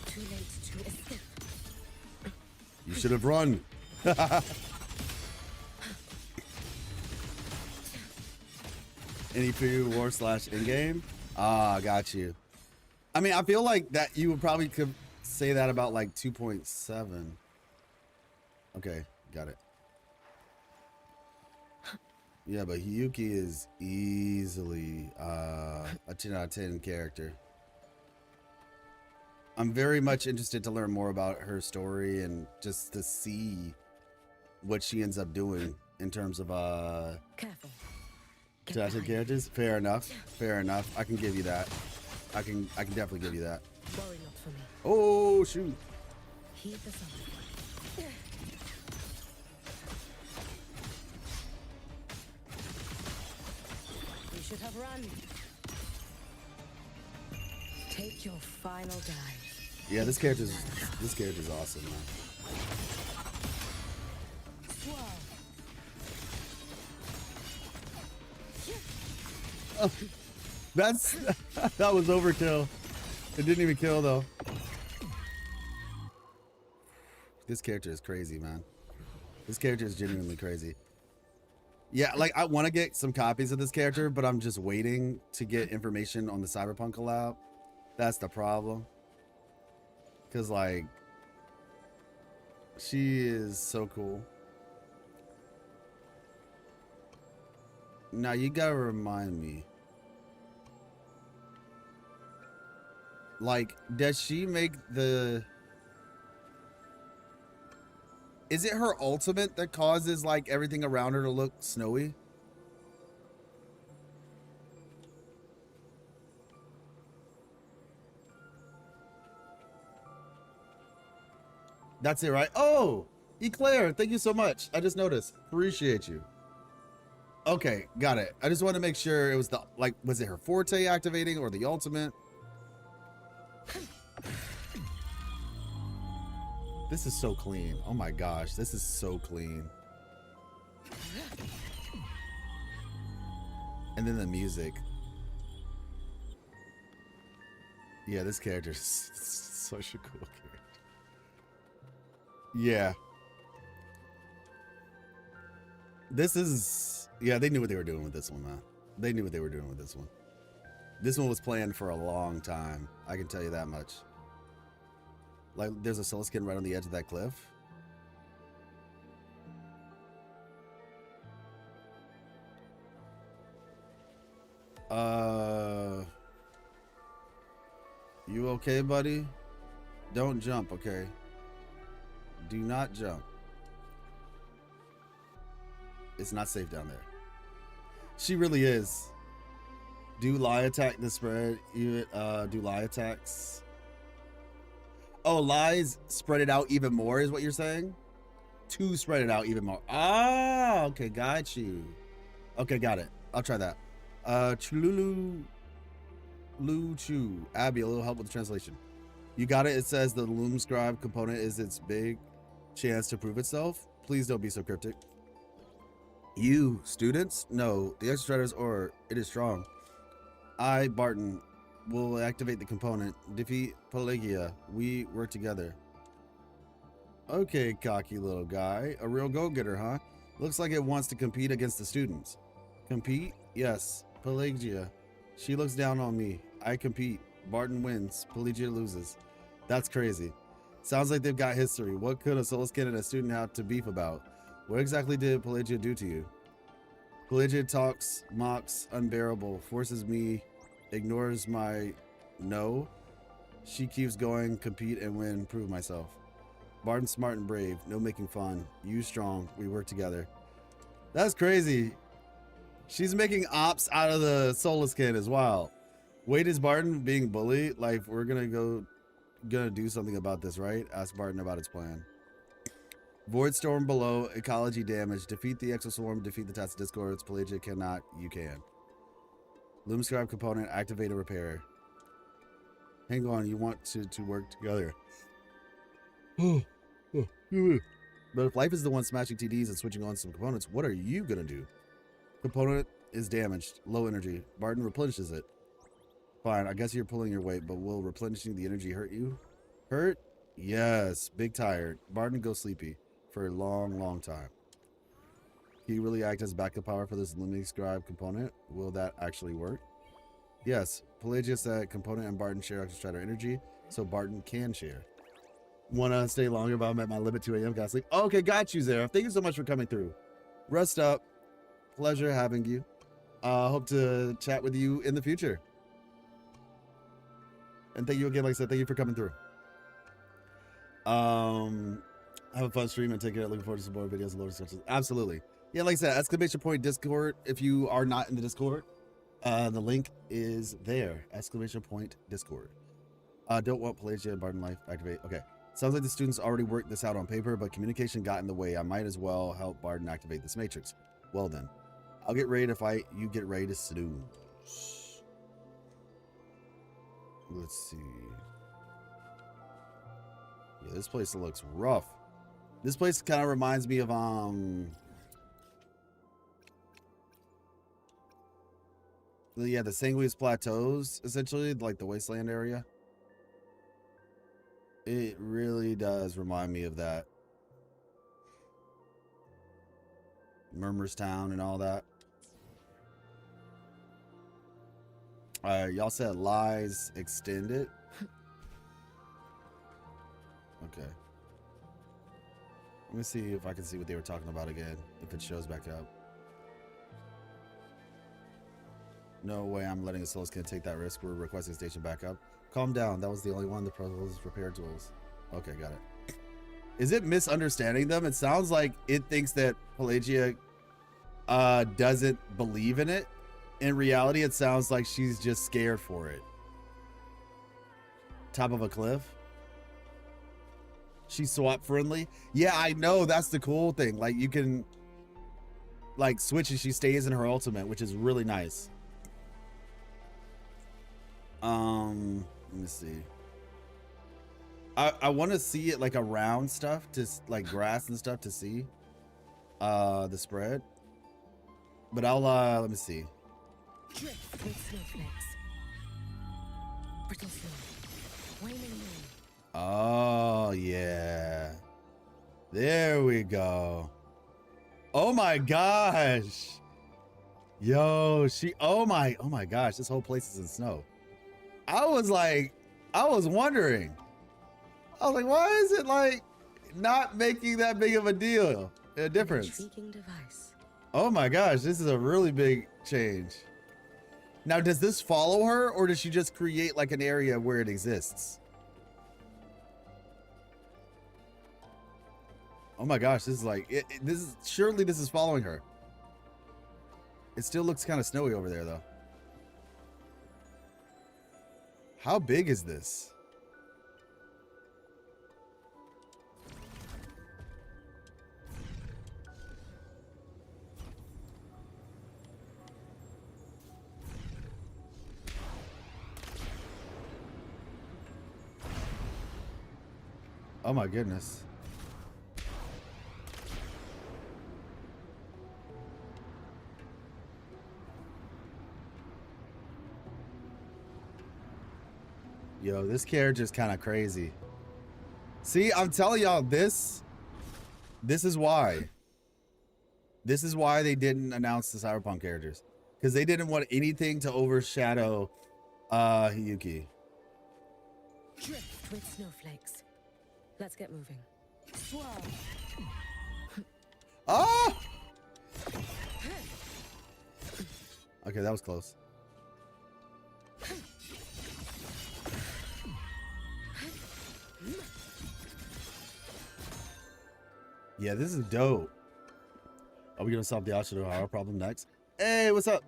Too late to escape. You should have run. Any for war / in-game? Ah, got you. I mean, I feel like that you would probably could say that about like 2.7. Okay, got it. Yeah, but Hiuki is easily a 10 out of 10 character. I'm very much interested to learn more about her story and just to see what she ends up doing in terms of Careful. 10 out of 10 characters. Fair enough. Fair enough. I can give you that. I can definitely give you that. Worry not for me. Oh shoot. Heed the summon. You should have run. Take your final dive. Yeah, this character's awesome, man. Oh, that was overkill. It didn't even kill though. This character is crazy, man. This character is genuinely crazy. Yeah, like I want to get some copies of this character, but I'm just waiting to get information on the Cyberpunk collab. That's the problem. Cause like, she is so cool. Now you gotta remind me. Like, does she make the... Is it her ultimate that causes like everything around her to look snowy? That's it, right? Oh, Eclair, thank you so much. I just noticed. Appreciate you. Okay, got it. I just want to make sure it was the, like, was it her forte activating or the ultimate? This is so clean. Oh my gosh, this is so clean. And then the music. Yeah, this character is such a cool character. Yeah. This is, yeah, they knew what they were doing with this one, man. They knew what they were doing with this one. This one was planned for a long time. I can tell you that much. Like, there's a soul skin right on the edge of that cliff. You okay, buddy? Don't jump, okay? Do not jump. It's not safe down there. She really is. Do lie attack the spread? Do lie attacks? Oh, lies spread it out even more is what you're saying? To spread it out even more. Ah, okay, got you. Okay, got it. I'll try that. Chululu Lu Chu. Abby, a little help with the translation. You got it. It says the Loom Scribe component is its big chance to prove itself. Please don't be so cryptic. You, students? No, the Extrater's or it is strong. I, Barton, will activate the component. Defeat Pelagia. We work together. Okay, cocky little guy. A real go-getter, huh? Looks like it wants to compete against the students. Compete? Yes. Pelagia. She looks down on me. I compete. Barton wins. Pelagia loses. That's crazy. Sounds like they've got history. What could a soul skin and a student have to beef about? What exactly did Pelagia do to you? Pelagia talks, mocks, unbearable, forces me, ignores my no. She keeps going, compete and win, prove myself. Barton's smart and brave, no making fun. You strong, we work together. That's crazy. She's making ops out of the soulless kid as well. Wait, is Barton being bullied? Like, we're gonna do something about this, right? Ask Barton about its plan. Void storm below, ecology damage. Defeat the exoswarm, defeat the Tats Discords. Pelagia cannot, you can. Loom Scribe component, activate a repair. Hang on, you want to work together. But if life is the one smashing TDs and switching on some components, what are you gonna do? Component is damaged, low energy. Barton replenishes it. Fine, I guess you're pulling your weight, but will replenishing the energy hurt you? Hurt? Yes, big tired. Barton go sleepy for a long, long time. Can you really act as backup power for this Loom Scribe component? Will that actually work? Yes, Pelagia said component and Barton share extra strider energy, so Barton can share. Wanna stay longer, but I'm at my limit 2 a.m. Got sleep. Okay, got you, Zara. Thank you so much for coming through. Rest up. Pleasure having you. Hope to chat with you in the future. And thank you again, like I said, thank you for coming through. Have a fun stream and take care. Looking forward to some more videos and lower discussions. Absolutely. Yeah, like I said, exclamation point Discord. If you are not in the Discord, the link is there. Exclamation point Discord. Don't want Pelagia and Barton Life activate. Okay. Sounds like the students already worked this out on paper, but communication got in the way. I might as well help Barton activate this matrix. Well then, I'll get ready to fight. You get ready to snooze. Let's see. Yeah, this place looks rough. This place kind of reminds me of yeah, the Sanguineous Plateaus, essentially, like the wasteland area. It really does remind me of that. Murmurs Town and all that. Y'all said lies extended. Okay. Let me see if I can see what they were talking about again, if it shows back up. No way I'm letting a soul skin take that risk. We're requesting station backup. Calm down. That was the only one. The proposed repair tools. Okay, got it. Is it misunderstanding them? It sounds like it thinks that Pelagia doesn't believe in it. In reality, it sounds like she's just scared for it. Top of a cliff. She's swap friendly. Yeah, I know. That's the cool thing. Like, you can like switch and she stays in her ultimate, which is really nice. Let me see. I want to see it like around stuff, just like grass and stuff to see the spread. But I'll let me see. Oh yeah, there we go. Oh my gosh. Yo, oh my gosh, this whole place is in snow. I was wondering. I was like, why is it like not making that big of a difference? Intriguing device. Oh my gosh, this is a really big change. Now, does this follow her, or does she just create like an area where it exists? Oh my gosh, this is like, surely this is following her. It still looks kind of snowy over there though. How big is this? Oh my goodness. Yo, this character's kind of crazy. See, I'm telling y'all, this is why. This is why they didn't announce the Cyberpunk characters. Because they didn't want anything to overshadow Hiuki. Drift with snowflakes. Let's get moving. Oh! Okay, that was close. Yeah, this is dope. Are we gonna solve the Ashinohara problem next? Hey, what's up?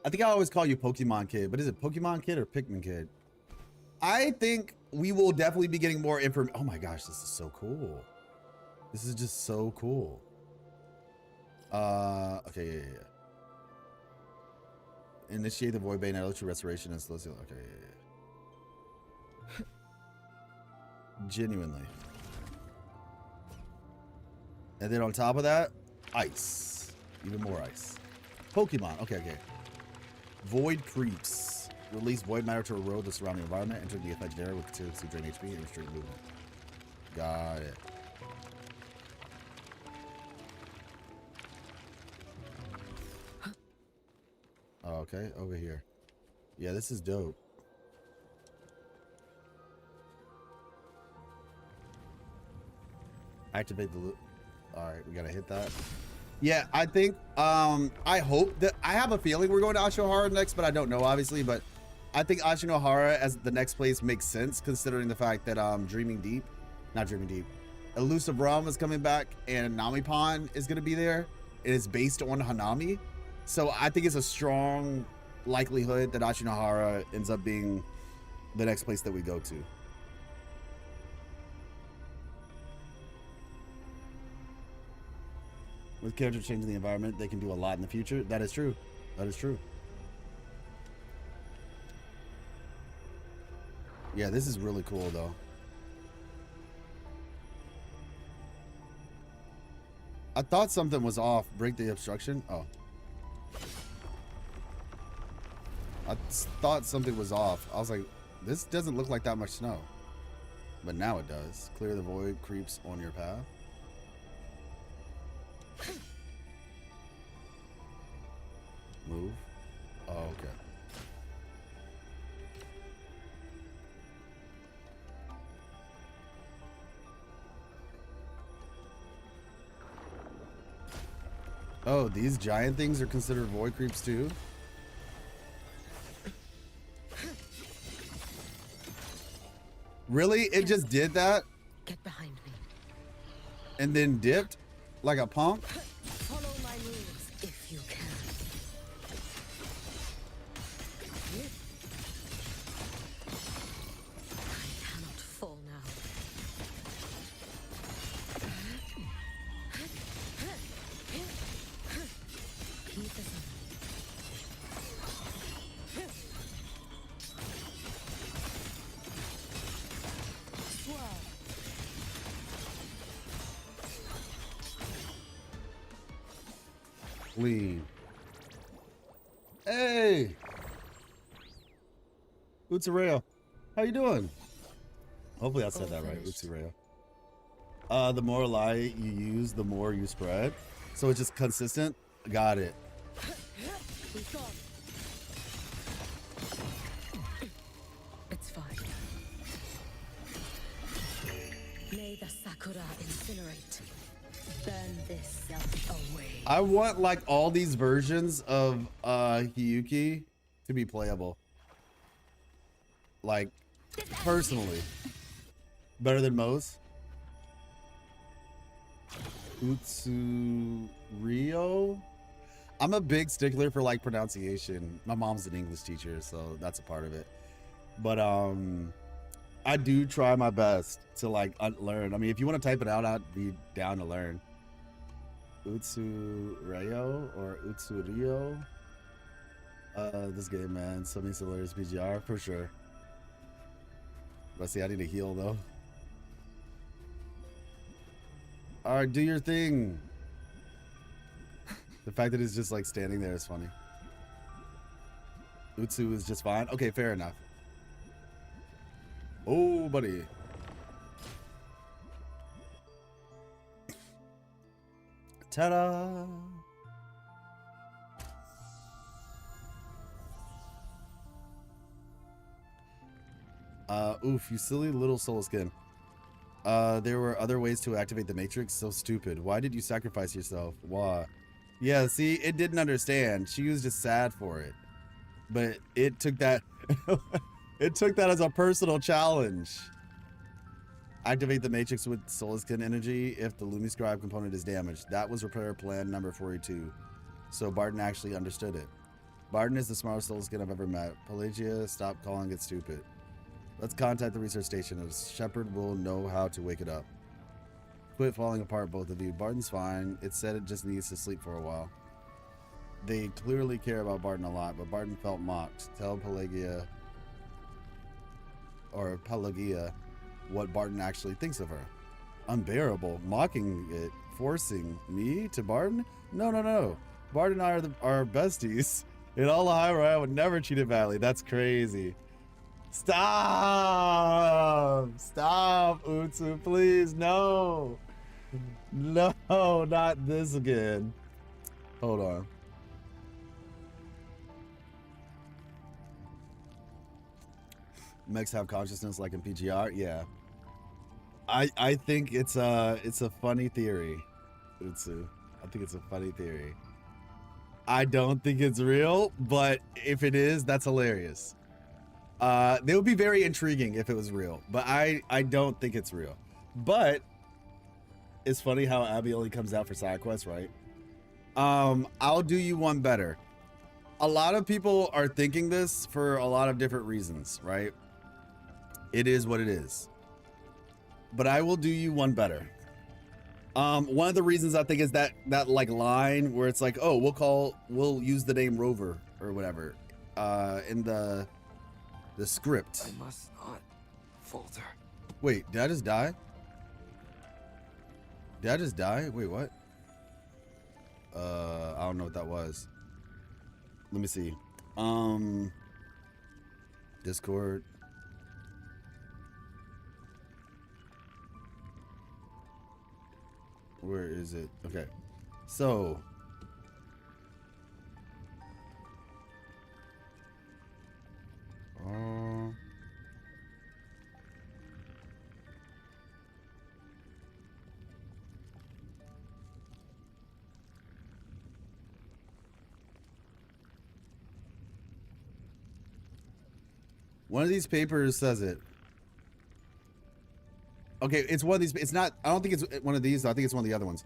I think I always call you Pokemon Kid, but is it Pokemon Kid or Pikmin Kid? I think we will definitely be getting more information. Oh my gosh, this is so cool. This is just so cool. Okay, yeah. Initiate the Void Bane Electro Restoration and Celestial. Okay, yeah. Genuinely. And then on top of that, ice. Even more ice. Pokemon. Okay. Void Creeps. Release void matter to erode the surrounding environment. Enter the affected area with continuously drain HP and restrict movement. Got it. Oh, okay, over here. Yeah, this is dope. Activate the loop. All right, we gotta hit that. Yeah, I think, I hope that, I have a feeling we're going to Ashinohara next, but I don't know, obviously, but I think Ashinohara as the next place makes sense, considering the fact that Elusive Realm is coming back, and Namipon is gonna be there. It is based on Hanami. So I think it's a strong likelihood that Ashinohara ends up being the next place that we go to. With character changing the environment, they can do a lot in the future. That is true. That is true. Yeah, this is really cool though. I thought something was off. Break the obstruction. Oh. I thought something was off. I was like, this doesn't look like that much snow. But now it does. Clear the void creeps on your path. Move. Oh, okay. Oh, these giant things are considered void creeps too? Really? It just did that? Get behind me. And then dipped? Like a pump? Follow my moves if you can. I cannot fall now. Keep this up. Clean. Hey! Utsureo. How you doing? Hopefully I said that right, Utsureo. The more light you use, the more you spread. So it's just consistent. Got it. It's fine. May the Sakura incinerate. Burn this self away. I want like all these versions of Hiuki to be playable. Like personally. Better than most. Utsurio? I'm a big stickler for like pronunciation. My mom's an English teacher, so that's a part of it. But I do try my best to like learn. I mean, if you want to type it out, I'd be down to learn. Utsurio or Utsurio? This game, man. Something similar to PGR for sure. Let's see, I need to heal though. Alright, do your thing. The fact that it's just like standing there is funny. Utsu is just fine. Okay, fair enough. Oh, buddy. Ta-da! Oof, you silly little soul skin. There were other ways to activate the matrix. So stupid. Why did you sacrifice yourself? Why? Yeah, see, it didn't understand. She was just sad for it. But it took that it took that as a personal challenge. Activate the matrix with soul skin energy if the Lumiscribe component is damaged. That was repair plan number 42. So Barton actually understood it. Barton is the smartest soul skin I've ever met. Pelagia, stop calling it stupid. Let's contact the research station. Shepard will know how to wake it up. Quit falling apart, both of you. Barton's fine. It said it just needs to sleep for a while. They clearly care about Barton a lot, but Barton felt mocked. Tell Pelagia what Barton actually thinks of her. Unbearable. Mocking it. Forcing me to Barton? No, no, no. Barton and I are besties. In all Hyrule, I would never cheat at Valley. That's crazy. Stop! Stop, Utsu, please, no! No, not this again. Hold on. Mechs have consciousness like in PGR? Yeah. I think it's a funny theory, Utsu. I think it's a funny theory. I don't think it's real, but if it is, that's hilarious. They would be very intriguing if it was real, but I don't think it's real. But it's funny how Abby only comes out for side quests, right? I'll do you one better. A lot of people are thinking this for a lot of different reasons, right? It is what it is. But I will do you one better. One of the reasons I think is that like line where it's like, oh, we'll use the name Rover or whatever in the script. I must not falter. Wait, did I just die? Did I just die? Wait, what? I don't know what that was. Let me see. Discord. Where is it? Okay. So one of these papers says it. Okay, it's one of these. It's not. I don't think it's one of these. I think it's one of the other ones.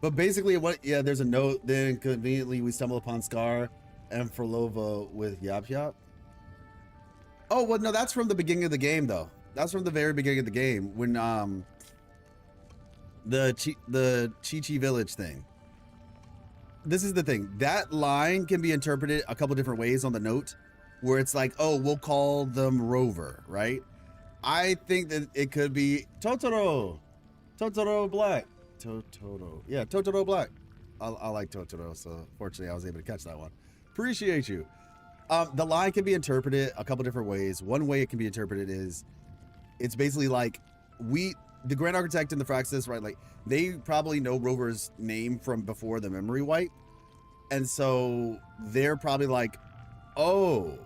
But basically, yeah, there's a note. Then conveniently, we stumble upon Scar and Frolova with Yap Yap. Oh well, no, that's from the beginning of the game, though. That's from the very beginning of the game when the Chi-Chi Village thing. This is the thing. That line can be interpreted a couple different ways on the note, where it's like, oh, we'll call them Rover, right? I think that it could be Totoro. Totoro Black. Totoro. Yeah, Totoro Black. I like Totoro, so fortunately I was able to catch that one. Appreciate you. The line can be interpreted a couple different ways. One way it can be interpreted is it's basically like the Grand Architect and the Fraxis, right? Like they probably know Rover's name from before the memory wipe. And so they're probably like, oh,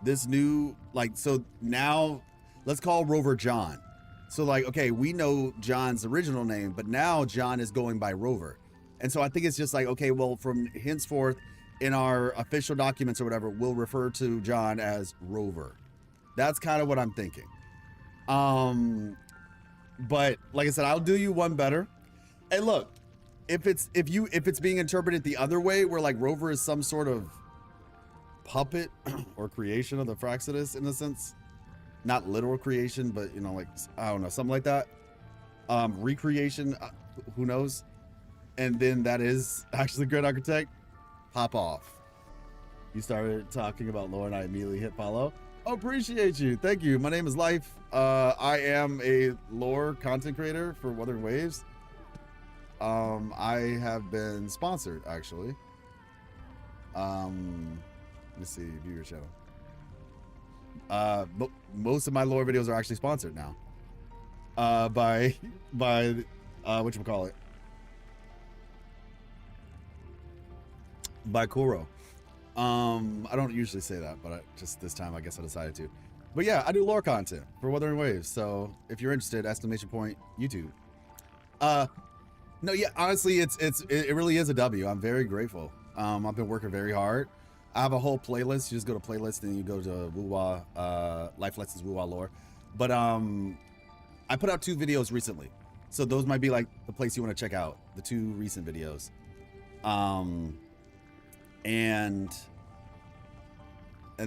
this new, like, so now let's call Rover John. So like, okay, we know John's original name, but now John is going by Rover. And so I think it's just like, okay, well, from henceforth in our official documents or whatever, we'll refer to John as Rover. That's kind of what I'm thinking. But like I said, I'll do you one better. And look, if it's being interpreted the other way, where like Rover is some sort of puppet or creation of the Fraxidus in a sense, not literal creation, but you know, like, I don't know, something like that. Recreation, who knows? And then that is actually Grand Architect. Pop off. You started talking about lore and I immediately hit follow. Oh, appreciate you. Thank you. My name is Life. I am a lore content creator for Wuthering Waves. I have been sponsored actually. Let me see, viewer channel. But most of my lore videos are actually sponsored now. By whatchamacallit? By Kuro. I don't usually say that, but just this time I guess I decided to. But yeah, I do lore content for Wuthering Waves. So if you're interested, exclamation point YouTube. No, yeah, honestly, it really is a W. I'm very grateful. I've been working very hard. I have a whole playlist. You just go to playlist and you go to WUWA, Life Lessons WUWA lore. But I put out 2 videos recently. So those might be like the place you want to check out, the 2 recent videos. And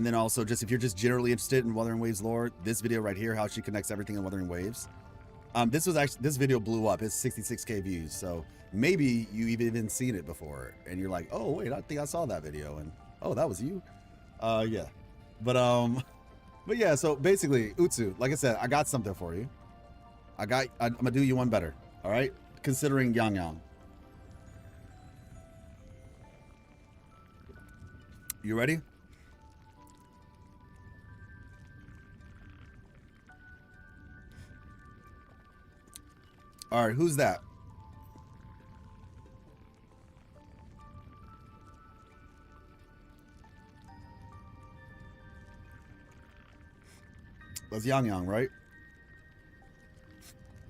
then also just if you're just generally interested in Wuthering Waves lore, this video right here, how she connects everything in Wuthering Waves. This video blew up. It's 66K views. So maybe you even seen it before and you're like, oh wait, I think I saw that video and oh, that was you. Yeah. But yeah, so basically, Utsu, like I said, I got something for you. I'm gonna do you one better. All right. Considering Yang Yang. You ready? All right, who's that? That's Yang Yang, right?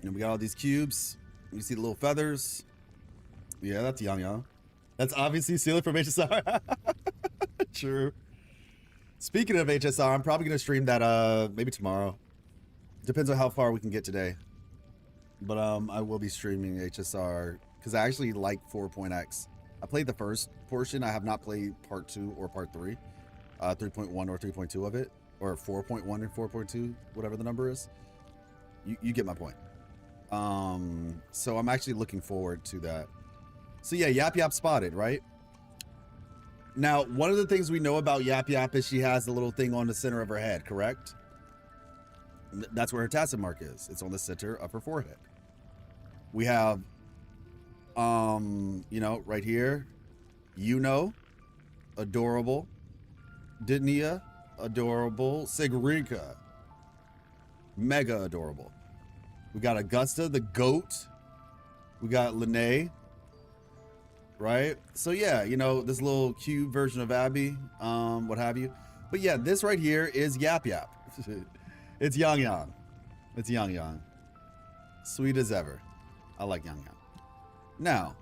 And we got all these cubes. You see the little feathers. Yeah, that's Yang Yang. That's obviously Sealer from HSR. True. Speaking of HSR, I'm probably gonna stream that maybe tomorrow. Depends on how far we can get today. But I will be streaming HSR because I actually like 4.x. I played the first portion. I have not played part 2 or part 3, 3.1 or 3.2 of it, or 4.1 and 4.2, whatever the number is. You get my point. So I'm actually looking forward to that. So yeah, Yap Yap spotted, right? Now, one of the things we know about Yap Yap is she has the little thing on the center of her head, correct? That's where her tacit mark is. It's on the center of her forehead. We have, you know, right here, adorable. Didnia, adorable. Sigrinka, mega adorable. We got Augusta, the goat. We got Lene, right? So yeah, you know, this little cute version of Abby, what have you. But yeah, this right here is Yap Yap. It's Yang Yang. It's Yang Yang. Sweet as ever. I like Yang Yang. Now,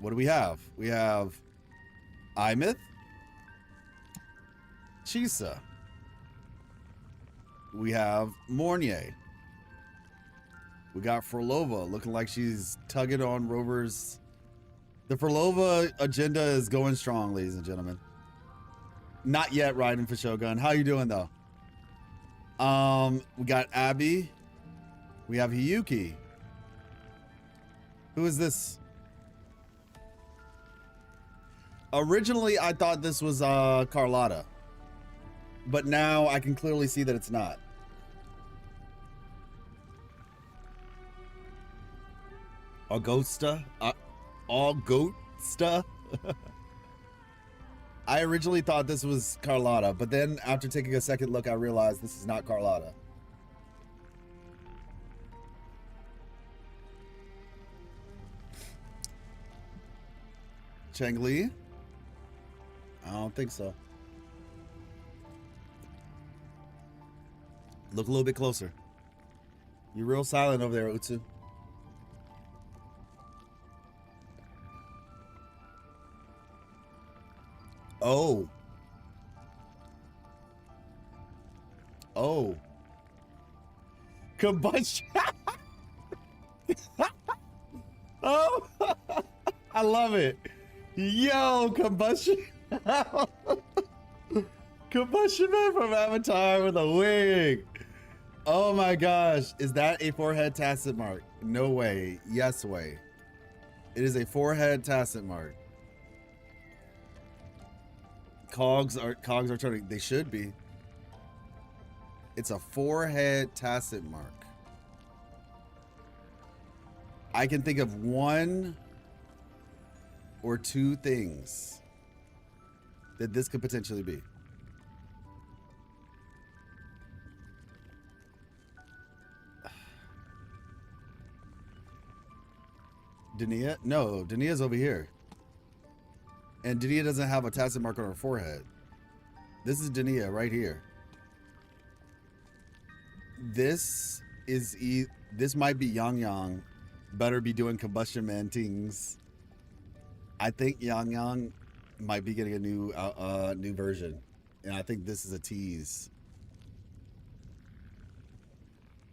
what do we have? We have Imith, Chisa. We have Mornier. We got Frolova looking like she's tugging on Rover's. The Frolova agenda is going strong, ladies and gentlemen. Not yet riding for Shogun. How you doing though? We got Abby. We have Hiuki. Who is this? Originally, I thought this was Carlotta, but now I can clearly see that it's not. Augusta? Augusta? I originally thought this was Carlotta, but then after taking a second look, I realized this is not Carlotta. Chang Li? I don't think so. Look a little bit closer. You're real silent over there, Utsu. Oh. Oh. Combustion. Oh. I love it. Yo, Combustion. Combustion Man from Avatar with a wig. Oh my gosh. Is that a forehead tacit mark? No way. Yes way. It is a forehead tacit mark. Cogs are turning. They should be. It's a forehead tacit mark. I can think of one or two things that this could potentially be. Dania? No, Dania's over here. And Dania doesn't have a tacit mark on her forehead. This is Dania right here. This might be Yang Yang. Better be doing Combustion Man things. I think Yang Yang might be getting a new version. And I think this is a tease.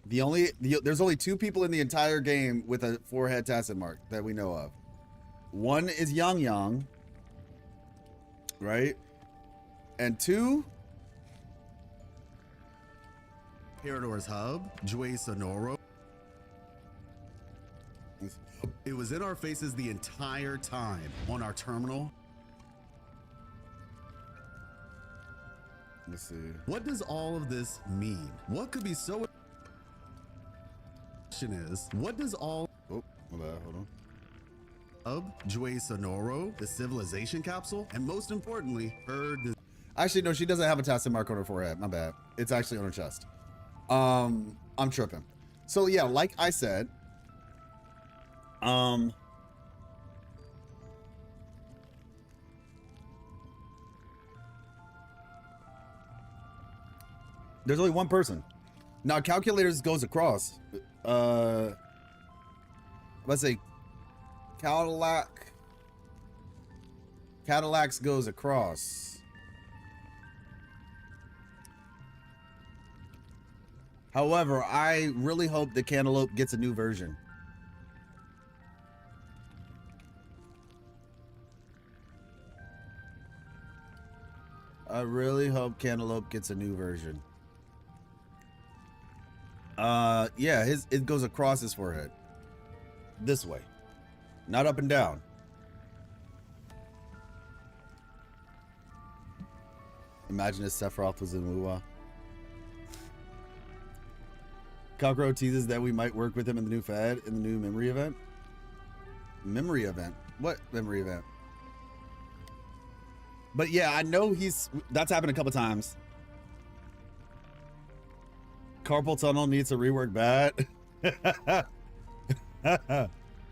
There's only two people in the entire game with a forehead tacit mark that we know of. One is Yang Yang, right? And two, Parador's Hub, Jue Sonoro. It was in our faces the entire time on our terminal. Let's see. What does all of this mean? What could be so... is what does all hold on Jue Sonoro, the civilization capsule, and most importantly actually no, she doesn't have a tacit mark on her forehead, my bad. It's actually on her chest. I'm tripping. So yeah, like I said, there's only one person. Now calculators goes across. Let's say Cadillacs goes across. However, I really hope the Cantaloupe gets a new version. I really hope Cantaloupe gets a new version. Yeah, it goes across his forehead. This way. Not up and down. Imagine if Sephiroth was in WUWA. Cockroach teases that we might work with him in the new fad, in the new memory event. Memory event? What memory event? But yeah, I know that's happened a couple times. Carpal tunnel needs a rework bad.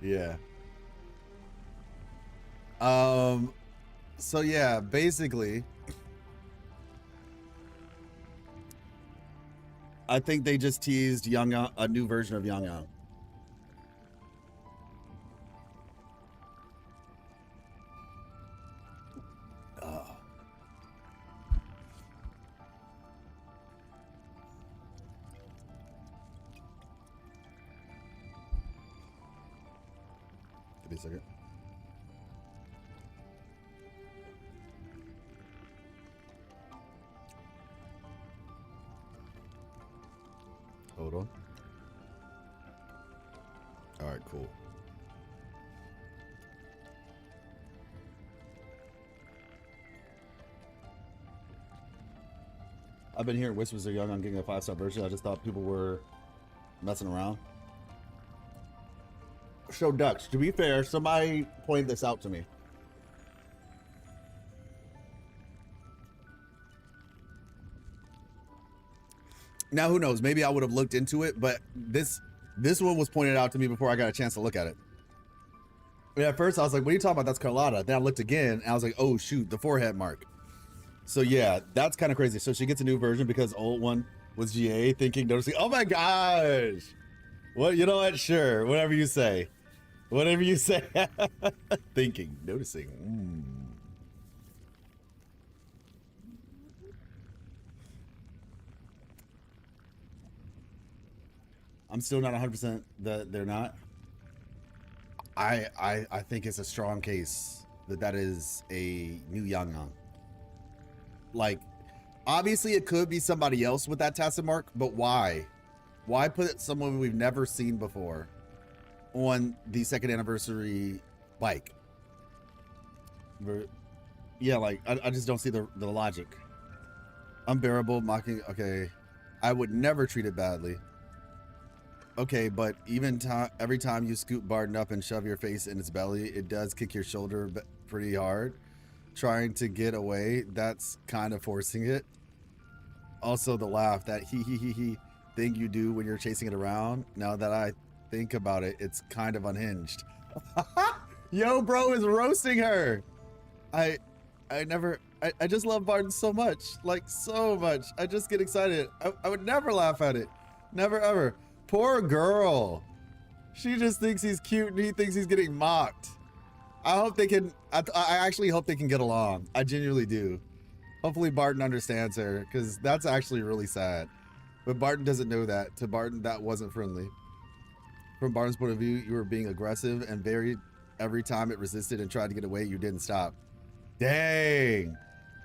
Yeah. So yeah, basically, I think they just teased Yang Yang, a new version of Yang Yang. Give me a second. Hold on. All right, cool. I've been hearing whispers of Young on getting a 5-star version. I just thought people were messing around. Show Dutch. To be fair, somebody pointed this out to me. Now, who knows? Maybe I would have looked into it, but this one was pointed out to me before I got a chance to look at it. Yeah, at first I was like, what are you talking about? That's Carlotta. Then I looked again and I was like, oh shoot, the forehead mark. So yeah, that's kind of crazy. So she gets a new version because old one was GA, thinking, noticing. Oh my gosh. What, you know what? Sure. Whatever you say. Whatever you say. Thinking, noticing. I'm still not 100% that they're not. I think it's a strong case that is a new Yangon. Like, obviously it could be somebody else with that Tacit mark, but why? Why put someone we've never seen before on the 2nd anniversary bike? Yeah, like, I just don't see the logic. Unbearable, mocking, okay. I would never treat it badly. Okay, but even every time you scoop Barton up and shove your face in its belly, it does kick your shoulder pretty hard. Trying to get away, that's kind of forcing it. Also, the laugh, that he thing you do when you're chasing it around. Now that I think about it, it's kind of unhinged. Yo, bro is roasting her. I just love Barton so much, like so much. I just get excited. I would never laugh at it, never ever. Poor girl. She just thinks he's cute and he thinks he's getting mocked. I hope they can, I actually hope they can get along. I genuinely do. Hopefully Barton understands her, because that's actually really sad. But Barton doesn't know that. To Barton, that wasn't friendly. From Barton's point of view, you were being aggressive and every time it resisted and tried to get away, you didn't stop. Dang.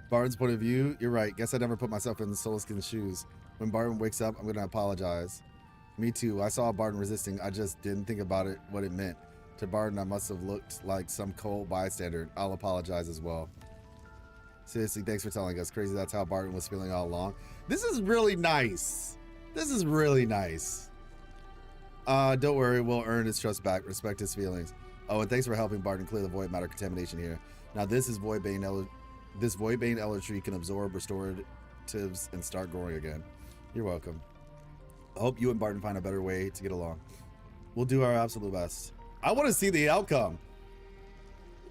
Barton's point of view, you're right. Guess I never put myself in the Solaskin's shoes. When Barton wakes up, I'm going to apologize. Me too. I saw Barton resisting. I just didn't think about it, what it meant. To Barton, I must have looked like some cold bystander. I'll apologize as well. Seriously, thanks for telling us. Crazy, that's how Barton was feeling all along. This is really nice. This is really nice. Don't worry, we'll earn his trust back. Respect his feelings. Oh, and thanks for helping Barton clear the void matter contamination here. Now this is voidbane elder tree can absorb restoratives and start growing again. You're welcome. I hope you and Barton find a better way to get along. We'll do our absolute best. I want to see the outcome.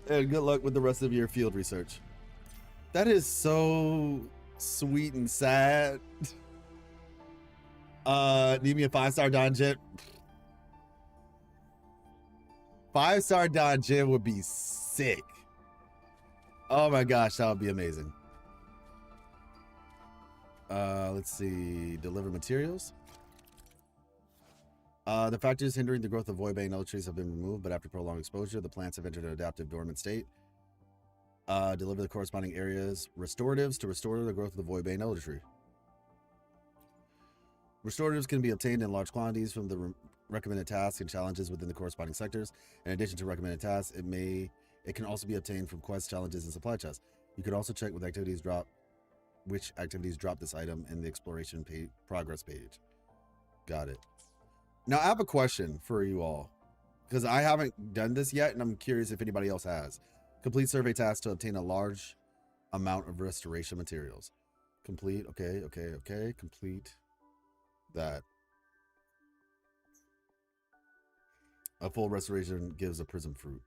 And good luck with the rest of your field research. That is so sweet and sad. Need me a 5-star Donjin. 5-star Donjin would be sick. Oh my gosh, that would be amazing. Let's see. Deliver materials. The factors hindering the growth of voidbane elder trees have been removed, but after prolonged exposure, the plants have entered an adaptive dormant state. Deliver the corresponding areas restoratives to restore the growth of the voidbane elder tree. Restoratives can be obtained in large quantities from the recommended tasks and challenges within the corresponding sectors. In addition to recommended tasks, it can also be obtained from quest challenges and supply chests. You could also check which activities drop this item in the exploration progress page. Got it. Now I have a question for you all, because I haven't done this yet, and I'm curious if anybody else has. Complete survey task to obtain a large amount of restoration materials. Complete. Okay. Complete that. A full restoration gives a prism fruit.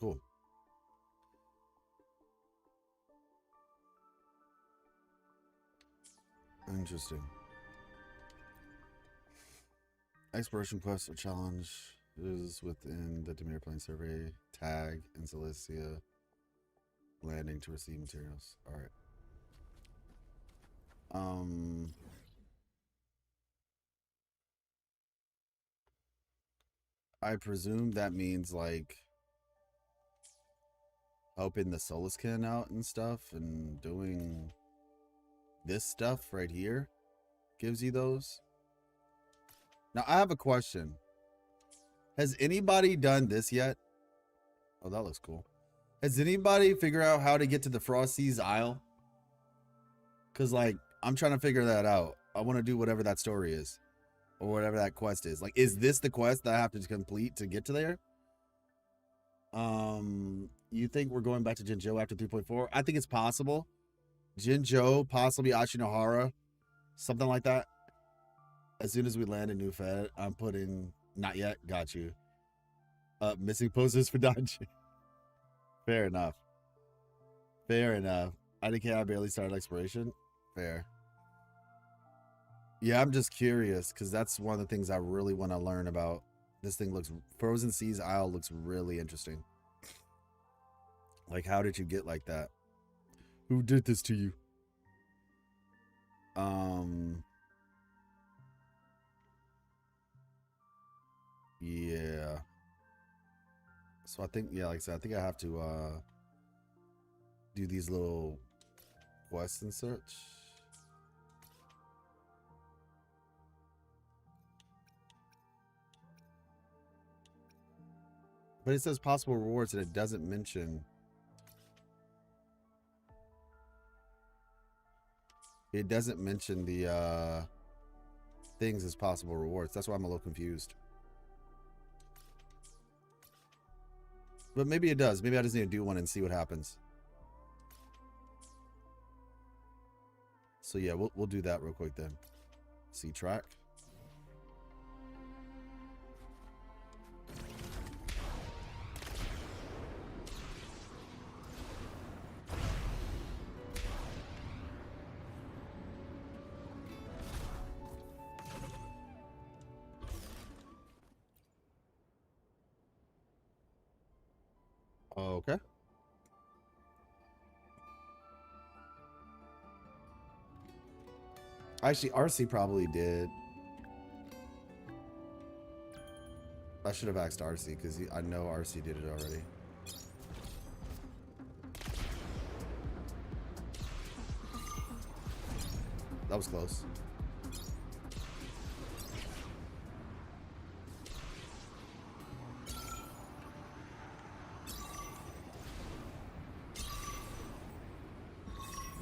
Cool. Interesting. Exploration quest or challenge is within the Demir plane survey. Tag in Cilicia. Landing to receive materials. All right. I presume that means like helping the Solaskin out and stuff, and doing this stuff right here gives you those. Now I have a question. Has anybody done this yet? Oh, that looks cool. Has anybody figured out how to get to the Frostsea's Isle? Because like I'm trying to figure that out. I want to do whatever that story is, or whatever that quest is. Like, is this the quest that I have to complete to get to there? You think we're going back to Jinzhou after 3.4? I think it's possible. Jinzhou, possibly Ashinohara, something like that. As soon as we land in New Fed, I'm putting, not yet, got you. Missing posters for Dodge. Fair enough. Fair enough. I barely started exploration. Fair. Yeah, I'm just curious because that's one of the things I really want to learn about. This thing looks, Frozen Seas Isle looks really interesting. Like, how did you get like that? Who did this to you? Yeah. So I think, yeah, like I said, I think I have to do these little quests and search. But it says possible rewards and it doesn't mention. It doesn't mention the things as possible rewards. That's why I'm a little confused. But maybe it does. Maybe I just need to do one and see what happens. So yeah, we'll do that real quick then. See track. Okay. Actually, RC probably did. I should have asked RC because I know RC did it already. That was close.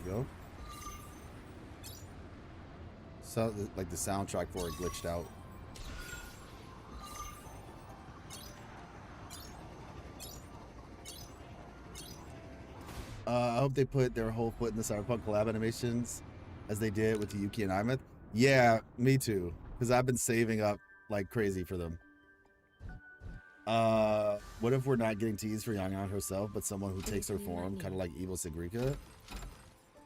Go. So like the soundtrack for it glitched out. I hope they put their whole foot in the Cyberpunk collab animations as they did with the Hiuki and Imeth. Yeah, me too. Because I've been saving up like crazy for them. What if we're not getting teased for Yang herself, but someone who takes her form, kind of like Evil Sigrika?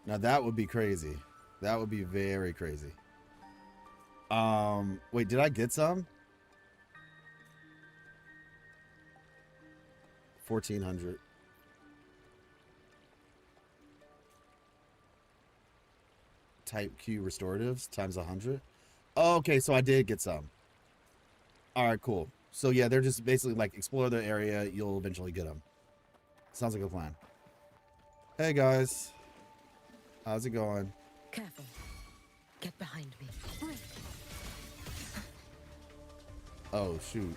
Now that would be crazy. That would be very crazy. Wait, did I get some? 1,400. Type Q restoratives times 100. Oh, okay, so I did get some. All right, cool. So yeah, they're just basically like explore the area. You'll eventually get them. Sounds like a plan. Hey guys. How's it going? Careful. Get behind me. Oh, shoot.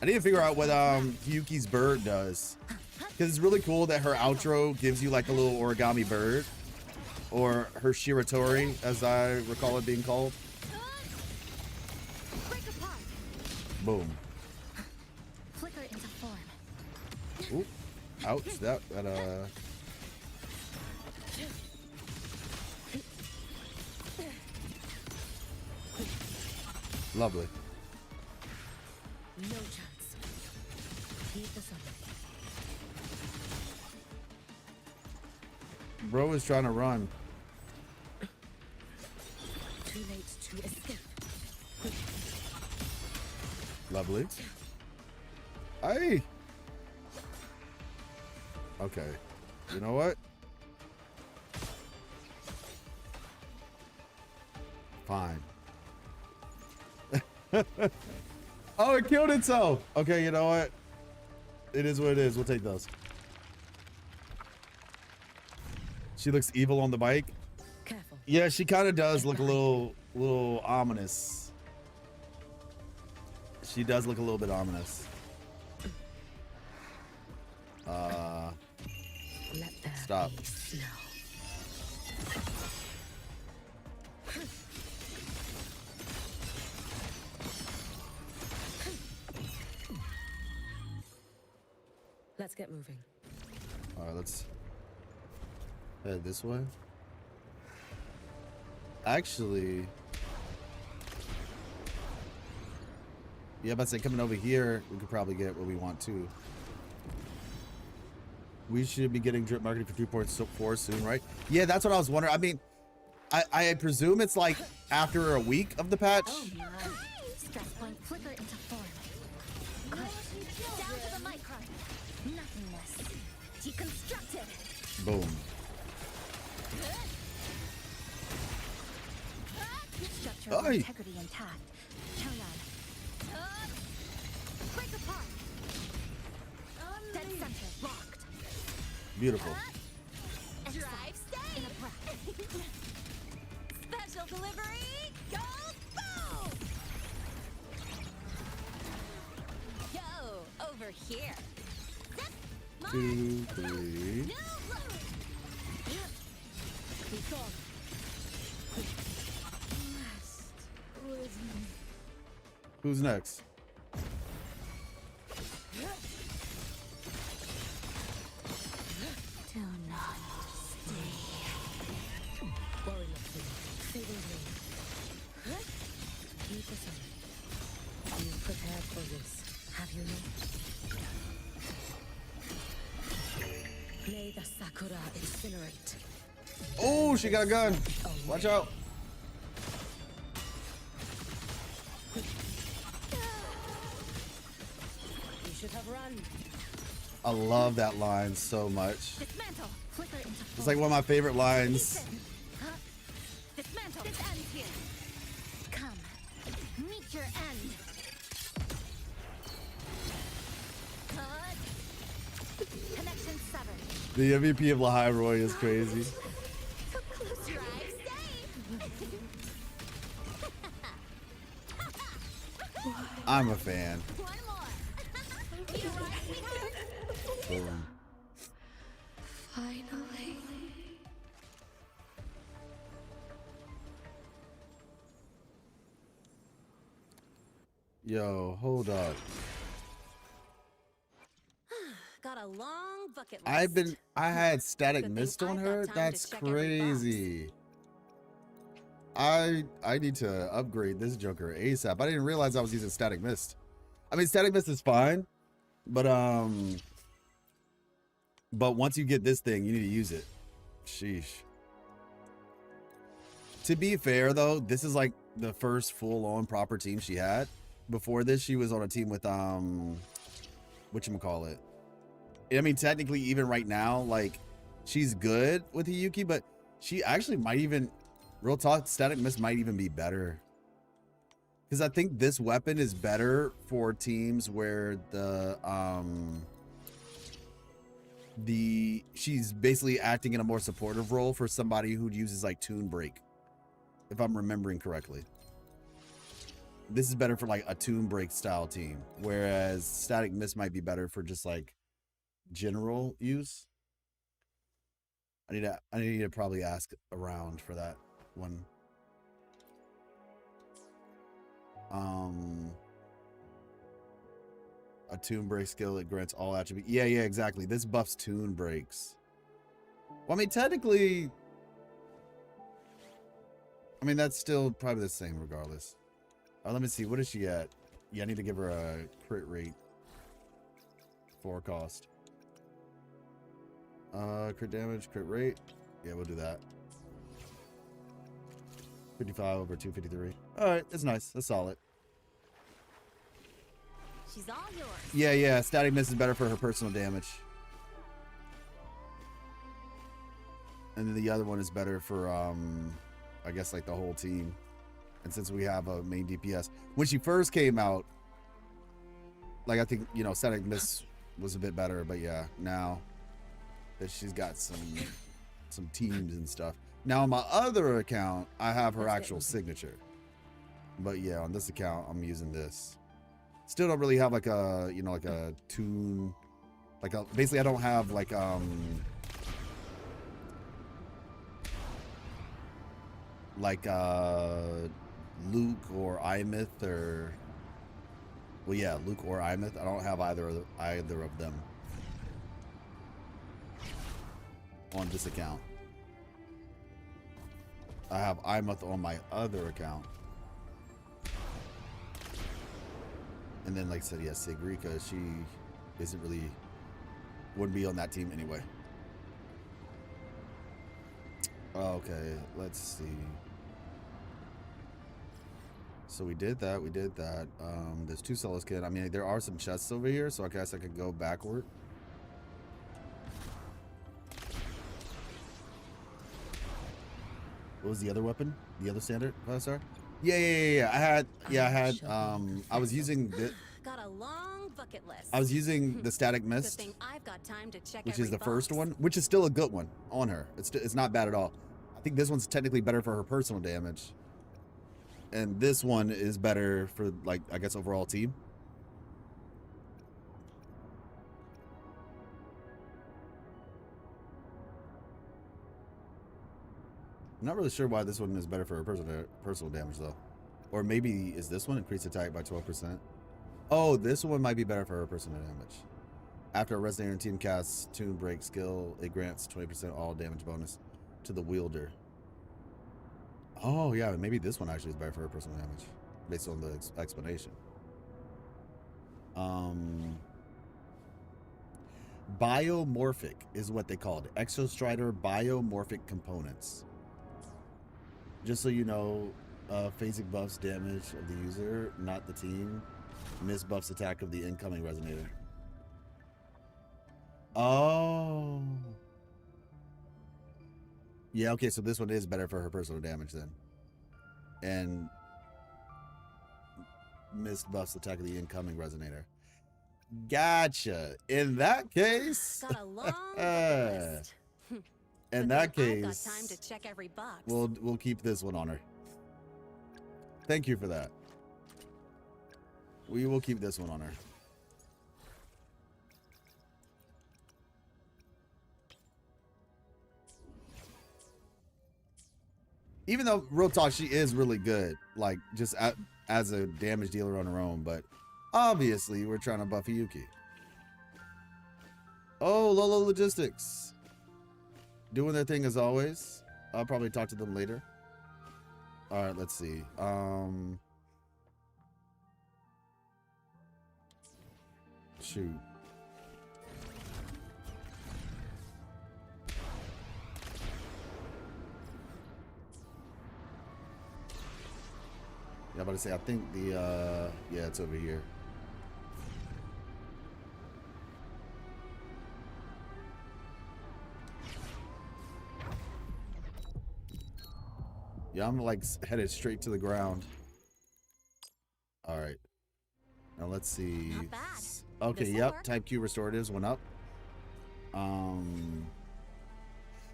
I need to figure out what Hiuki's bird does. Because it's really cool that her outro gives you like a little origami bird. Or her Shiratori, as I recall it being called. Boom. Flicker into form. Ooh. Ouch. That Lovely. No chance. Keep the sun. Bro is trying to run. Too late to escape. Lovely. Hey. Okay. You know what? Fine. Oh, it killed itself. Okay, you know what? It is what it is. We'll take those. She looks evil on the bike. Careful. Yeah, she kind of does look a little ominous. She does look a little bit ominous. Stop. Let's get moving. All right, let's head this way. Actually, Yeah, but say coming over here, we could probably get what we want too. We should be getting drip marketing for 3.4 soon, right? Yeah, that's what I was wondering. I mean, I presume it's like after a week of the patch. Oh my. Stress point flicker into form. Down to the micron. Nothingness. Deconstructed. Boom. Structure of integrity intact. Carry on. Break apart. Dead center locked. Beautiful. Drive stay. In a breath. Special delivery. Go boom. Yo, over here. 2, 3. Who's next? Do not stay. Worry not to. Fading green. Keep us on. You prepared for this, have you not? May the Sakura incinerate. Oh, she got a gun. Watch out. You should have run. I love that line so much. Dismantle. Flicker into It's like one of my favorite lines. Dismantle. This ends here. Come. Meet your end. Cut. Connection severed. The MVP of Lahai Roy is crazy. I'm a fan. Boom. Finally. Yo, hold up. Got a long bucket list. I had static mist on her. That's crazy. I need to upgrade this Joker ASAP. I didn't realize I was using static mist. I mean, static mist is fine, but once you get this thing, you need to use it. Sheesh. To be fair though, this is like the first full-on proper team she had. Before this, she was on a team with whatchamacallit. I mean, technically, even right now, like, she's good with Hiuki, but she actually might even, real talk, static mist might even be better. Because I think this weapon is better for teams where she's basically acting in a more supportive role for somebody who uses like Toon Break, if I'm remembering correctly. This is better for like a Toon Break style team, whereas static mist might be better for just like general use. I need to probably ask around for that one. A Toon Break skill that grants all attributes. Yeah, exactly. This buffs Toon Breaks. Well, I mean, technically, I mean, that's still probably the same regardless. Let me see. What is she at? Yeah, I need to give her a crit rate for cost. Crit damage, crit rate. Yeah, we'll do that. 55 over 253. All right, that's nice. That's solid. She's all yours. Yeah. Static mist is better for her personal damage. And then the other one is better for, I guess, like the whole team. And since we have a main DPS, when she first came out, like, I think, you know, static mist was a bit better, but yeah, now that she's got some teams and stuff. Now on my other account, I have her actual signature. But yeah, on this account, I'm using this. Still don't really have like a, you know, like a tune, like a, basically I don't have like, Luke or Imyth or, well, yeah, Luke or Imyth. I don't have either of them on this account. I have Imyth on my other account. And then, like I said, yeah, Sigrika, she isn't really, wouldn't be on that team anyway. Okay, let's see. So we did that, there's 2 Solis Kid. I mean, there are some chests over here, so I guess I could go backward. What was the other weapon? The other standard 5-star? Yeah. I was using the, Got a long bucket list. I was using the static mist, Good thing I've got time to check which every is the box. first one, which is still a good one on her. It's not bad at all. I think this one's technically better for her personal damage, and this one is better for, like, I guess overall team. I'm not really sure why this one is better for her personal damage though, or maybe is this one increased attack by 12%? Oh, this one might be better for her personal damage. After a resonator team casts Tune Break skill, it grants 20% all damage bonus to the wielder. Oh yeah, maybe this one actually is better for her personal damage, based on the explanation. Biomorphic is what they called it. Exostrider biomorphic components. Just so you know, phasic buffs damage of the user, not the team. Miss buffs attack of the incoming resonator. Oh. Yeah, okay, so this one is better for her personal damage then. And missed buffs attack of the incoming resonator. Gotcha. In that case, Got a long list. in that I've case, got time to check every box. we'll keep this one on her. Thank you for that. We will keep this one on her. Even though, real talk, she is really good, like, just as a damage dealer on her own, but obviously we're trying to buff Hiuki. Oh, Lolo Logistics. Doing their thing as always. I'll probably talk to them later. All right, let's see. Shoot. Yeah, I'm about to say, I think the, yeah, it's over here. Yeah, I'm like headed straight to the ground. All right. Now let's see. Not bad. Okay, This'll yep. work. Type Q restoratives went up.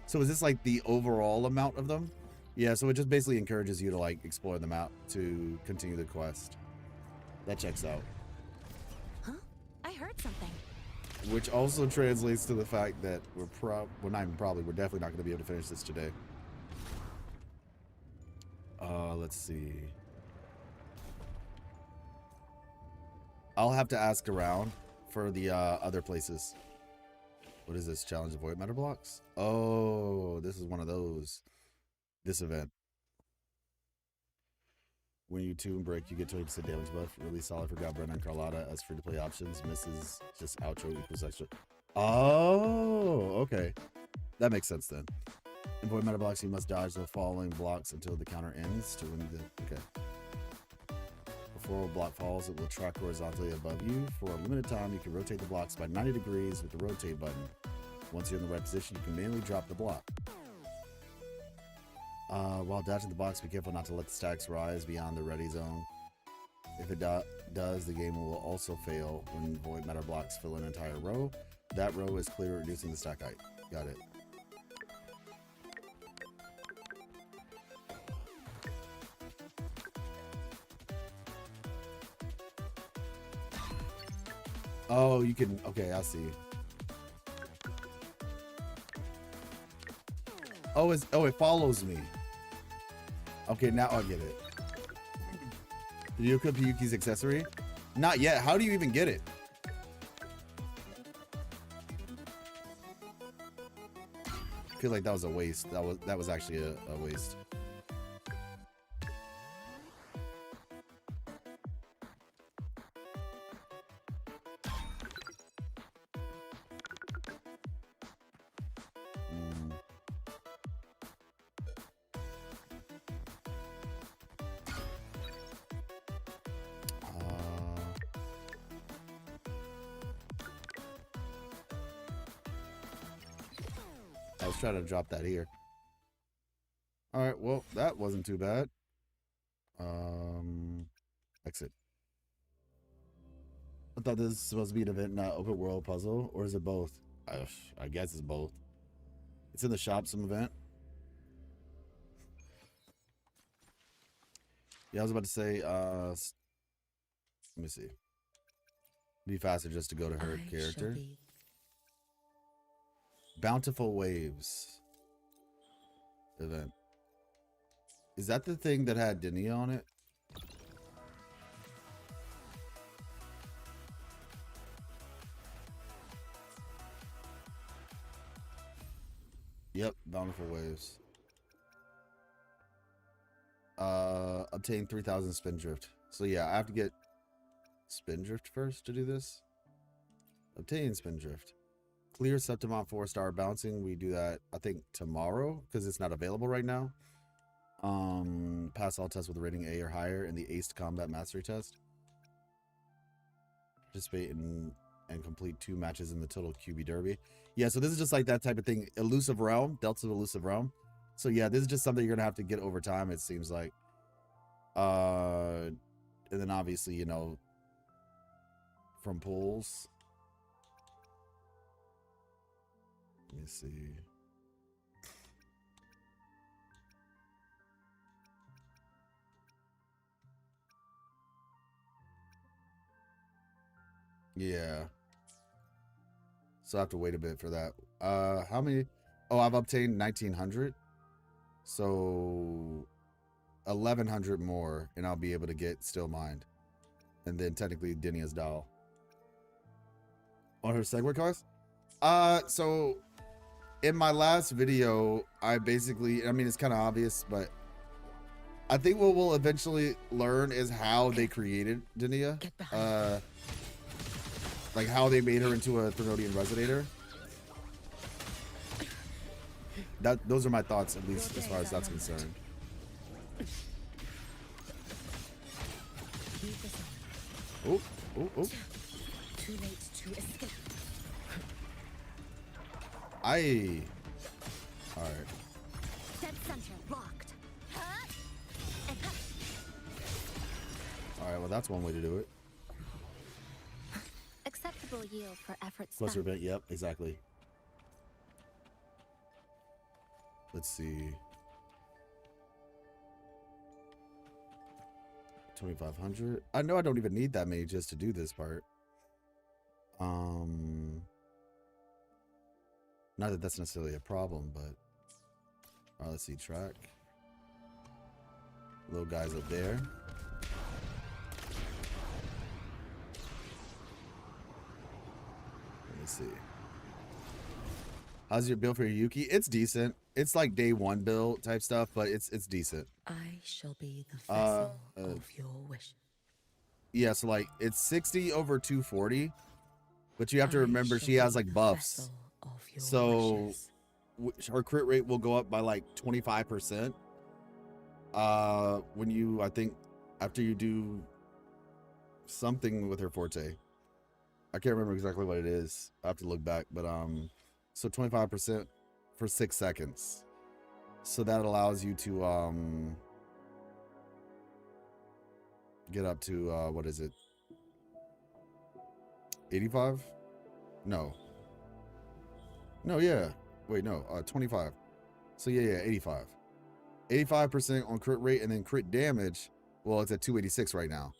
So is this like the overall amount of them? Yeah, so it just basically encourages you to like explore the map to continue the quest. That checks out. Huh? I heard something. Which also translates to the fact that we're we're definitely not going to be able to finish this today. Let's see. I'll have to ask around for the other places. What is this? Challenge avoid matter blocks? Oh, this is one of those. This event. When you tune break, you get 20% damage buff. Really solid for Godbrand and Carlotta as free to play options. Misses just outro equals extra. Oh, okay. That makes sense then. In void matter blocks, you must dodge the following blocks until the counter ends. To win the okay. Before a block falls, it will track horizontally above you. For a limited time, you can rotate the blocks by 90 degrees with the rotate button. Once you're in the right position, you can manually drop the block. While dodging the blocks, be careful not to let the stacks rise beyond the ready zone. If it does, the game will also fail when void matter blocks fill an entire row. That row is clear, reducing the stack height. Got it. Oh, you can, okay, I see. Oh, it follows me. Okay, now I get it. Did you equip Yuki's accessory? Not yet. How do you even get it? I feel like that was a waste. That was actually a waste. let's try to drop that here. All right, well, that wasn't too bad. Exit. I thought this was supposed to be an event, not open world puzzle, or is it both? I guess it's both. It's in the shop, some event. Yeah, I was about to say, let me see. Be faster just to go to her character. Bountiful Waves event. Is that the thing that had Demir on it? Yep, Bountiful Waves. Obtain 3,000 Spindrift. So yeah, I have to get Spindrift first to do this. Obtain Spindrift. Clear Septimont 4-star bouncing. We do that, I think, tomorrow because it's not available right now. Pass all tests with a rating A or higher in the Aced Combat Mastery Test. Participate in and complete 2 matches in the Total QB Derby. Yeah, so this is just like that type of thing. Elusive Realm, Delta of Elusive Realm. So yeah, this is just something you're gonna have to get over time, it seems like. And then obviously, you know, from pools. Let me see. Yeah. So I have to wait a bit for that. How many? Oh, I've obtained 1,900. So 1,100 more, and I'll be able to get Still Mind. And then technically Dinia's doll. On her Segway cars? So in my last video, I basically, I mean, it's kind of obvious, but I think what we'll eventually learn is how they created Dinia. Like how they made her into a Therodian Resonator. Those are my thoughts, at least as far as that's concerned. Oh, oh, oh. Too late to escape. All right. Dead center locked. All right, well, that's one way to do it. Acceptable yield for effort Plus spent. event, yep, exactly. Let's see. 2,500. I know I don't even need that many just to do this part. Not that that's necessarily a problem, but all right, let's see. Track. Little guys up there. Let me see. How's your build for your Hiuki? It's decent. It's like day 1 build type stuff, but it's decent. I shall be the vessel of your wish. Yeah, so like it's 60 over 240, but you have to remember she has like buffs. So her crit rate will go up by like 25%. When you, I think, after you do something with her forte. I can't remember exactly what it is. I have to look back, but so 25% for 6 seconds. So that allows you to get up to what is it? 85? No. No, yeah. Wait, no. 25. So yeah, 85. 85% on crit rate, and then crit damage. Well, it's at 286 right now.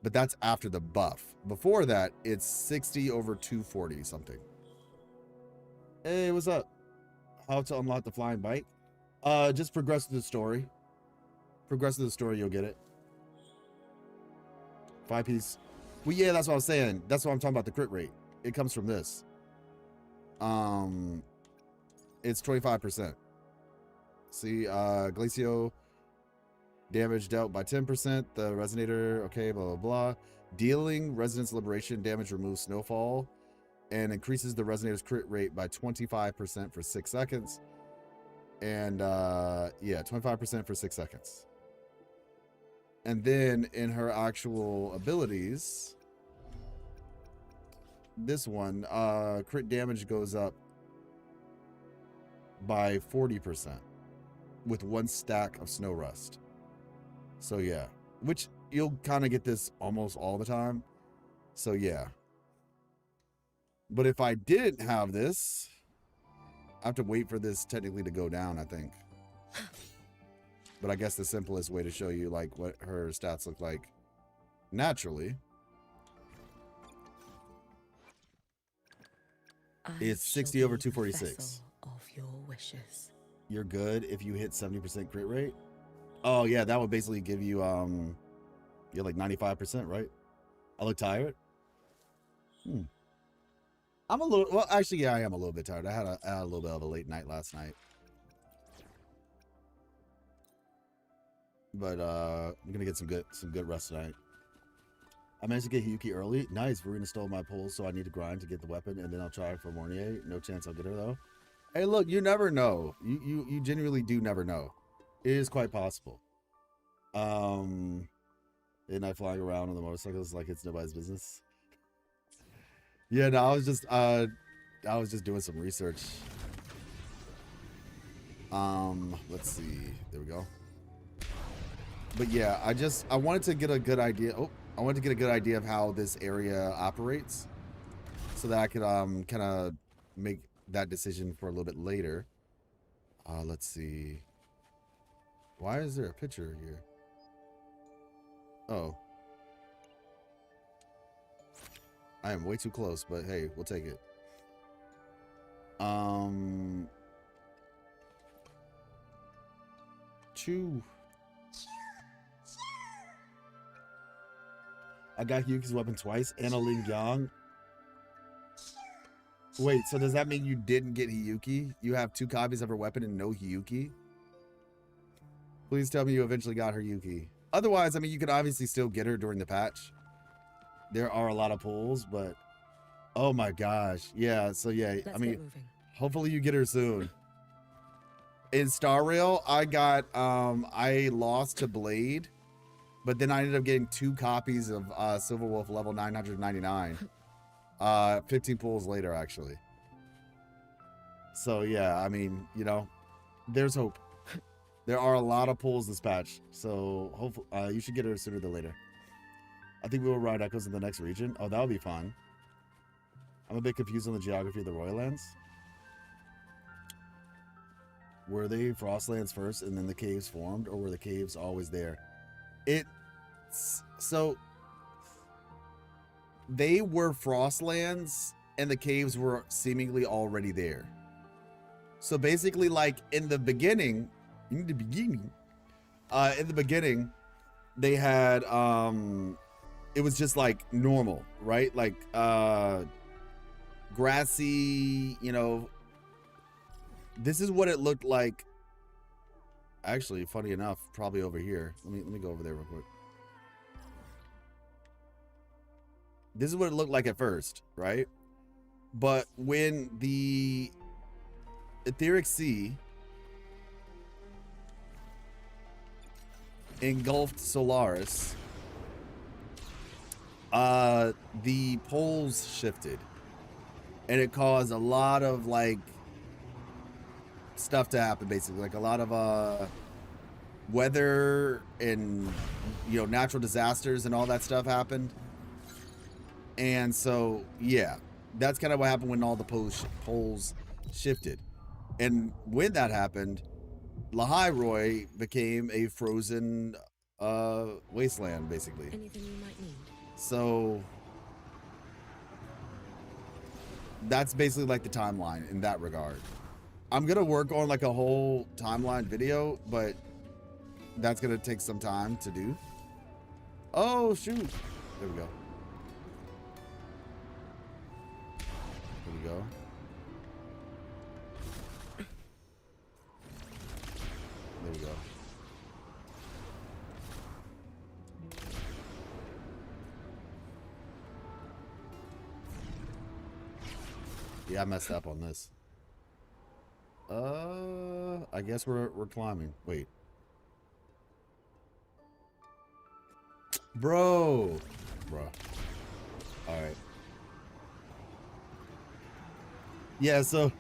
But that's after the buff. Before that, it's 60 over 240 something. Hey, what's up? How to unlock the flying bike? Just progress through the story. Progress through the story, you'll get it. 5-piece. Well, yeah, that's what I was saying. That's what I'm talking about, the crit rate. It comes from this. It's 25%. See, Glacio damage dealt by 10%. The resonator, okay, blah, blah, blah. Dealing resonance liberation damage removes snowfall and increases the resonator's crit rate by 25% for 6 seconds. And yeah, 25% for 6 seconds. And then in her actual abilities, this one, crit damage goes up by 40% with 1 stack of snow rust. So yeah, which you'll kind of get this almost all the time. So yeah. But if I didn't have this, I have to wait for this technically to go down, I think. But I guess the simplest way to show you like what her stats look like naturally is 60 over 246. Of your wishes. You're good if you hit 70% crit rate. Oh yeah, that would basically give you you're like 95%, right? I look tired. I'm a little, well, actually, yeah, I am a little bit tired. I had a little bit of a late night last night. But I'm gonna get some good rest tonight. I managed to get Hiuki early. Nice. Verena stole my pulls, so I need to grind to get the weapon, and then I'll try for Mornier. No chance I'll get her though. Hey, look, you never know. You genuinely do never know. It is quite possible. And I flying around on the motorcycles like it's nobody's business. Yeah, no, I was just doing some research. Let's see. There we go. But yeah, I wanted to get a good idea. I wanted to get a good idea of how this area operates, so that I could kind of make that decision for a little bit later. Let's see. Why is there a picture here? Oh. I am way too close, but hey, we'll take it. Chew. I got Hyuki's weapon twice and a Ling Yang. Wait, so does that mean you didn't get Hiuki? You have 2 copies of her weapon and no Hiuki? Please tell me you eventually got her Hiuki. Otherwise, I mean, you could obviously still get her during the patch. There are a lot of pulls, but oh my gosh. Yeah, so yeah, I mean, hopefully you get her soon. In Star Rail, I lost to Blade, but then I ended up getting 2 copies of Silver Wolf level 999. 15 pulls later, actually. So yeah, I mean, you know, there's hope. There are a lot of pulls this patch, so hopefully you should get her sooner than later. I think we will ride Echoes in the next region. Oh, that would be fun. I'm a bit confused on the geography of the Royal Lands. Were they Frostlands first and then the caves formed, or were the caves always there? So they were Frostlands and the caves were seemingly already there. So basically, like in the beginning, they had it was just like normal, right? Like grassy, you know. This is what it looked like. Actually, funny enough, probably over here. Let me go over there real quick. This is what it looked like at first, right? But when the etheric sea engulfed Solaris, the poles shifted, and it caused a lot of like stuff to happen, basically, like a lot of weather and, you know, natural disasters and all that stuff happened. And so yeah, that's kind of what happened when all the poles shifted. And when that happened, Lahairoi became a frozen wasteland, basically. Anything you might need. So that's basically like the timeline in that regard. I'm gonna work on like a whole timeline video, but that's gonna take some time to do. Oh shoot. There we go. There we go. There we go. Yeah, I messed up on this. I guess we're climbing. Wait. Bro. All right. Yeah, so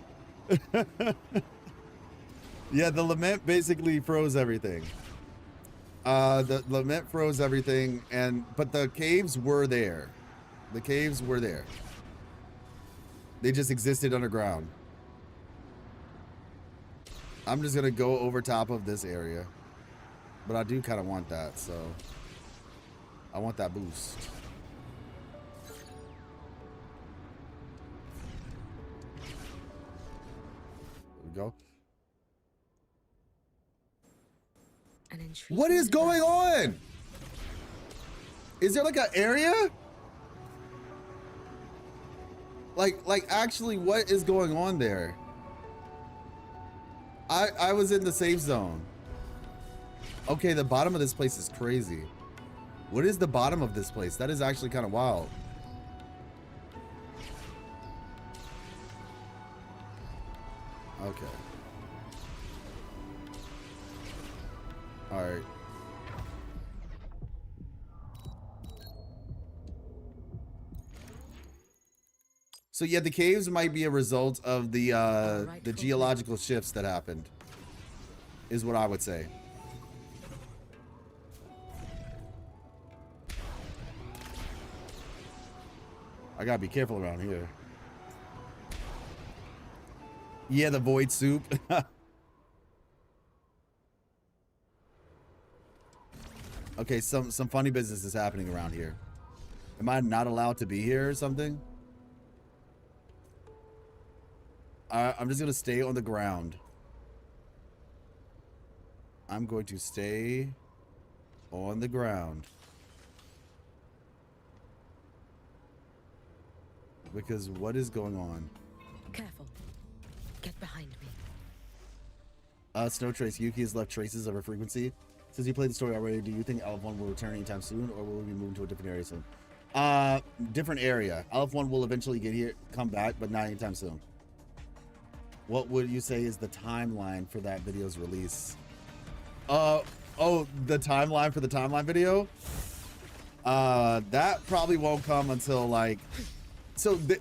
Yeah, the lament basically froze everything. The lament froze everything, but the caves were there. The caves were there. They just existed underground. I'm just gonna go over top of this area, but I do kind of want that, so I want that boost. There we go. What is going on? Is there like an area? Like actually, what is going on there? I was in the safe zone. Okay, the bottom of this place is crazy. What is the bottom of this place? That is actually kind of wild. Okay. All right. So yeah, the caves might be a result of the geological shifts that happened, is what I would say. I gotta be careful around here. Yeah, the void soup. Okay, some funny business is happening around here. Am I not allowed to be here or something? I'm just gonna stay on the ground. I'm going to stay on the ground. Because what is going on? Careful. Get behind me. Snow Trace, Yuki has left traces of her frequency. Since you played the story already, do you think LF1 will return anytime soon, or will we be moving to a different area soon? Different area. LF1 will eventually get here, come back, but not anytime soon. What would you say is the timeline for that video's release? Oh, the timeline for the timeline video? That probably won't come until like... So the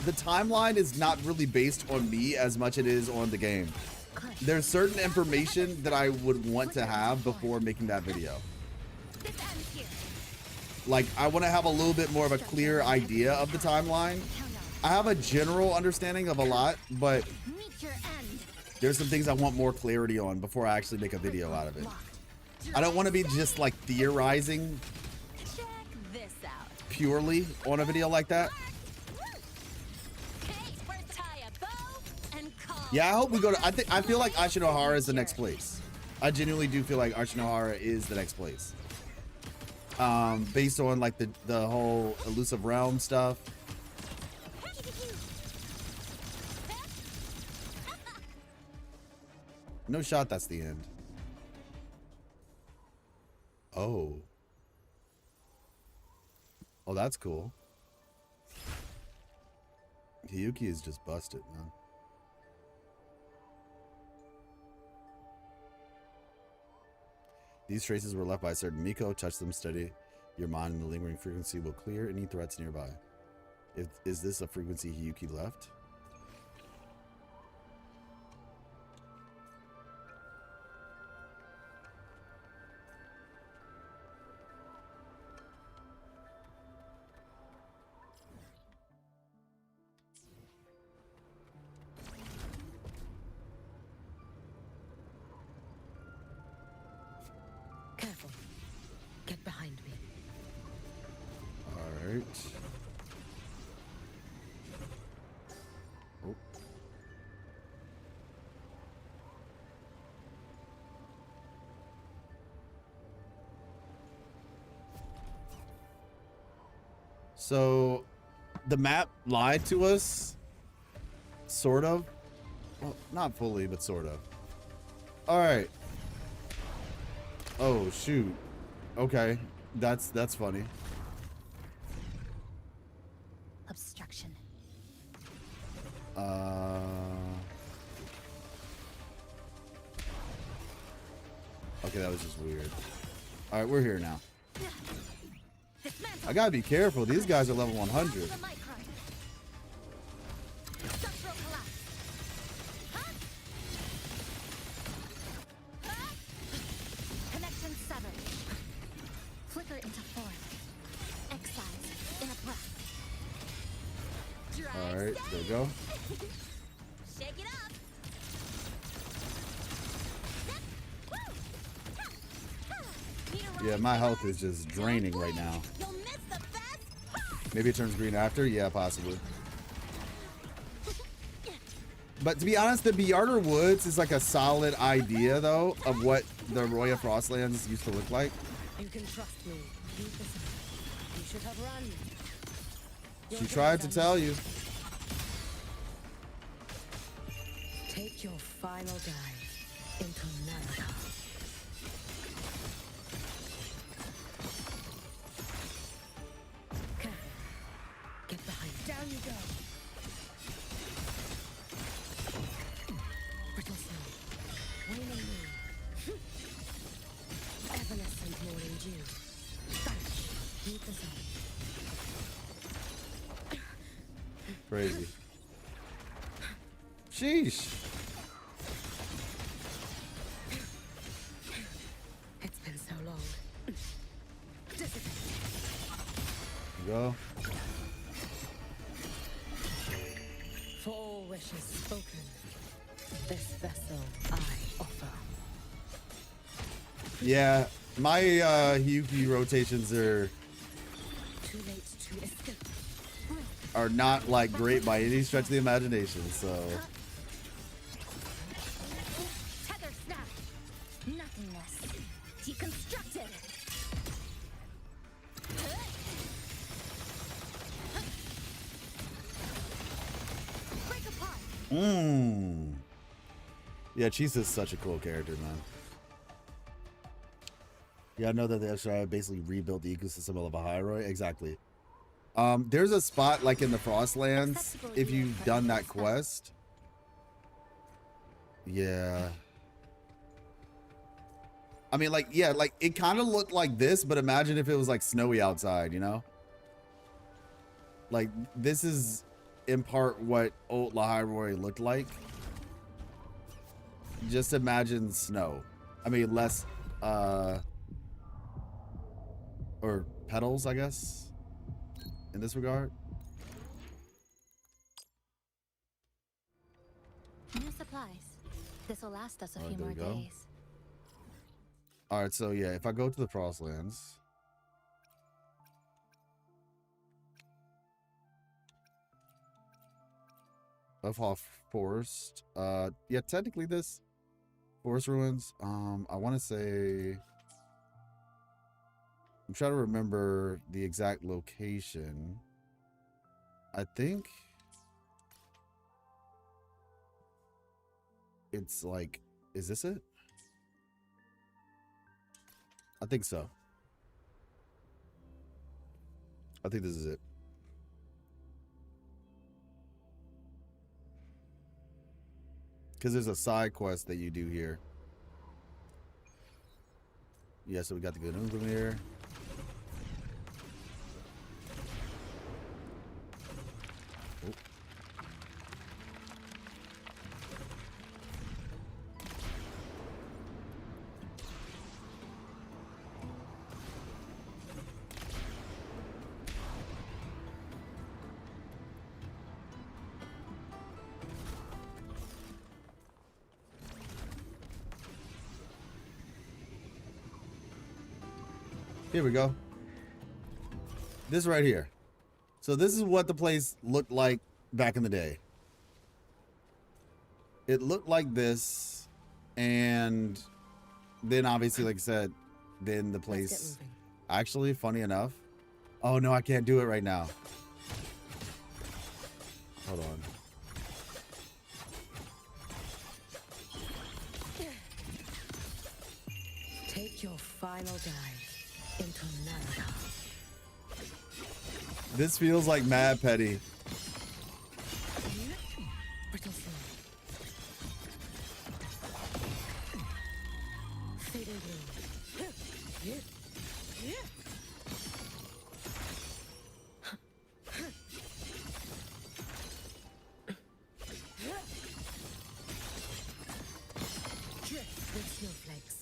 timeline is not really based on me as much as it is on the game. There's certain information that I would want to have before making that video. Like, I want to have a little bit more of a clear idea of the timeline. I have a general understanding of a lot, but there's some things I want more clarity on before I actually make a video out of it. I don't want to be just like theorizing purely on a video like that. Yeah, I hope we go to... I feel like Ashinohara is the next place. I genuinely do feel like Ashinohara is the next place. Based on like the whole elusive realm stuff. No shot, that's the end. Oh. Oh, that's cool. Hiuki is just busted, man. These traces were left by a certain Miko. Touch them, steady your mind, and the lingering frequency will clear any threats nearby. Is this a frequency Hiuki left? Careful. Get behind me. All right. Oh. So, the map lied to us, sort of. Well, not fully, but sort of. All right. Oh shoot. Okay, that's funny. Obstruction. Okay, that was just weird. All right, we're here now. I gotta be careful. These guys are level 100. All right, there we go. Shake it up. Yeah, my health is just draining right now. Maybe it turns green after? Yeah, possibly. But to be honest, the Beyarder Woods is like a solid idea, though, of what the Roya Frostlands used to look like. You can trust me. You should have run. She tried to tell you. Take your final dive into America. Get behind. Down you go. Brittle snow. Waning moon. Evanescent morning dew. Vanish. Heat the sun. Crazy. Sheesh. It's been so long. Go. For all wishes spoken, this vessel I offer. Yeah, my Hiuki rotations Too late to escape. are not like great by any stretch of the imagination, so Tether snap. Nothingness. Deconstructed. Break apart. Yeah, Chisa's such a cool character, man. Yeah, I know that the Extra basically rebuilt the ecosystem of Hyrule. Exactly. There's a spot like in the Frostlands if you've done that quest. Yeah. I mean, like, yeah, like it kind of looked like this, but imagine if it was like snowy outside, you know? Like this is in part what old Hyrule looked like. Just imagine snow. I mean, less, or petals, I guess, in this regard. New supplies. This will last us a Alright, few there more we go. days. All right, so yeah, if I go to the Frostlands, of Hoff Forest, yeah, technically this Forest Ruins, I want to say, I'm trying to remember the exact location. I think it's like, is this it? I think so. I think this is it. Because there's a side quest that you do here. Yeah, so we got the good Demir. Oh. Here we go. This right here. So this is what the place looked like back in the day. It looked like this, and then obviously, like I said, then the place actually, funny enough. Oh no, I can't do it right now. Hold on. Take your final dive into America. This feels like mad petty. Brittle snow. Fading blue. Drift with snowflakes.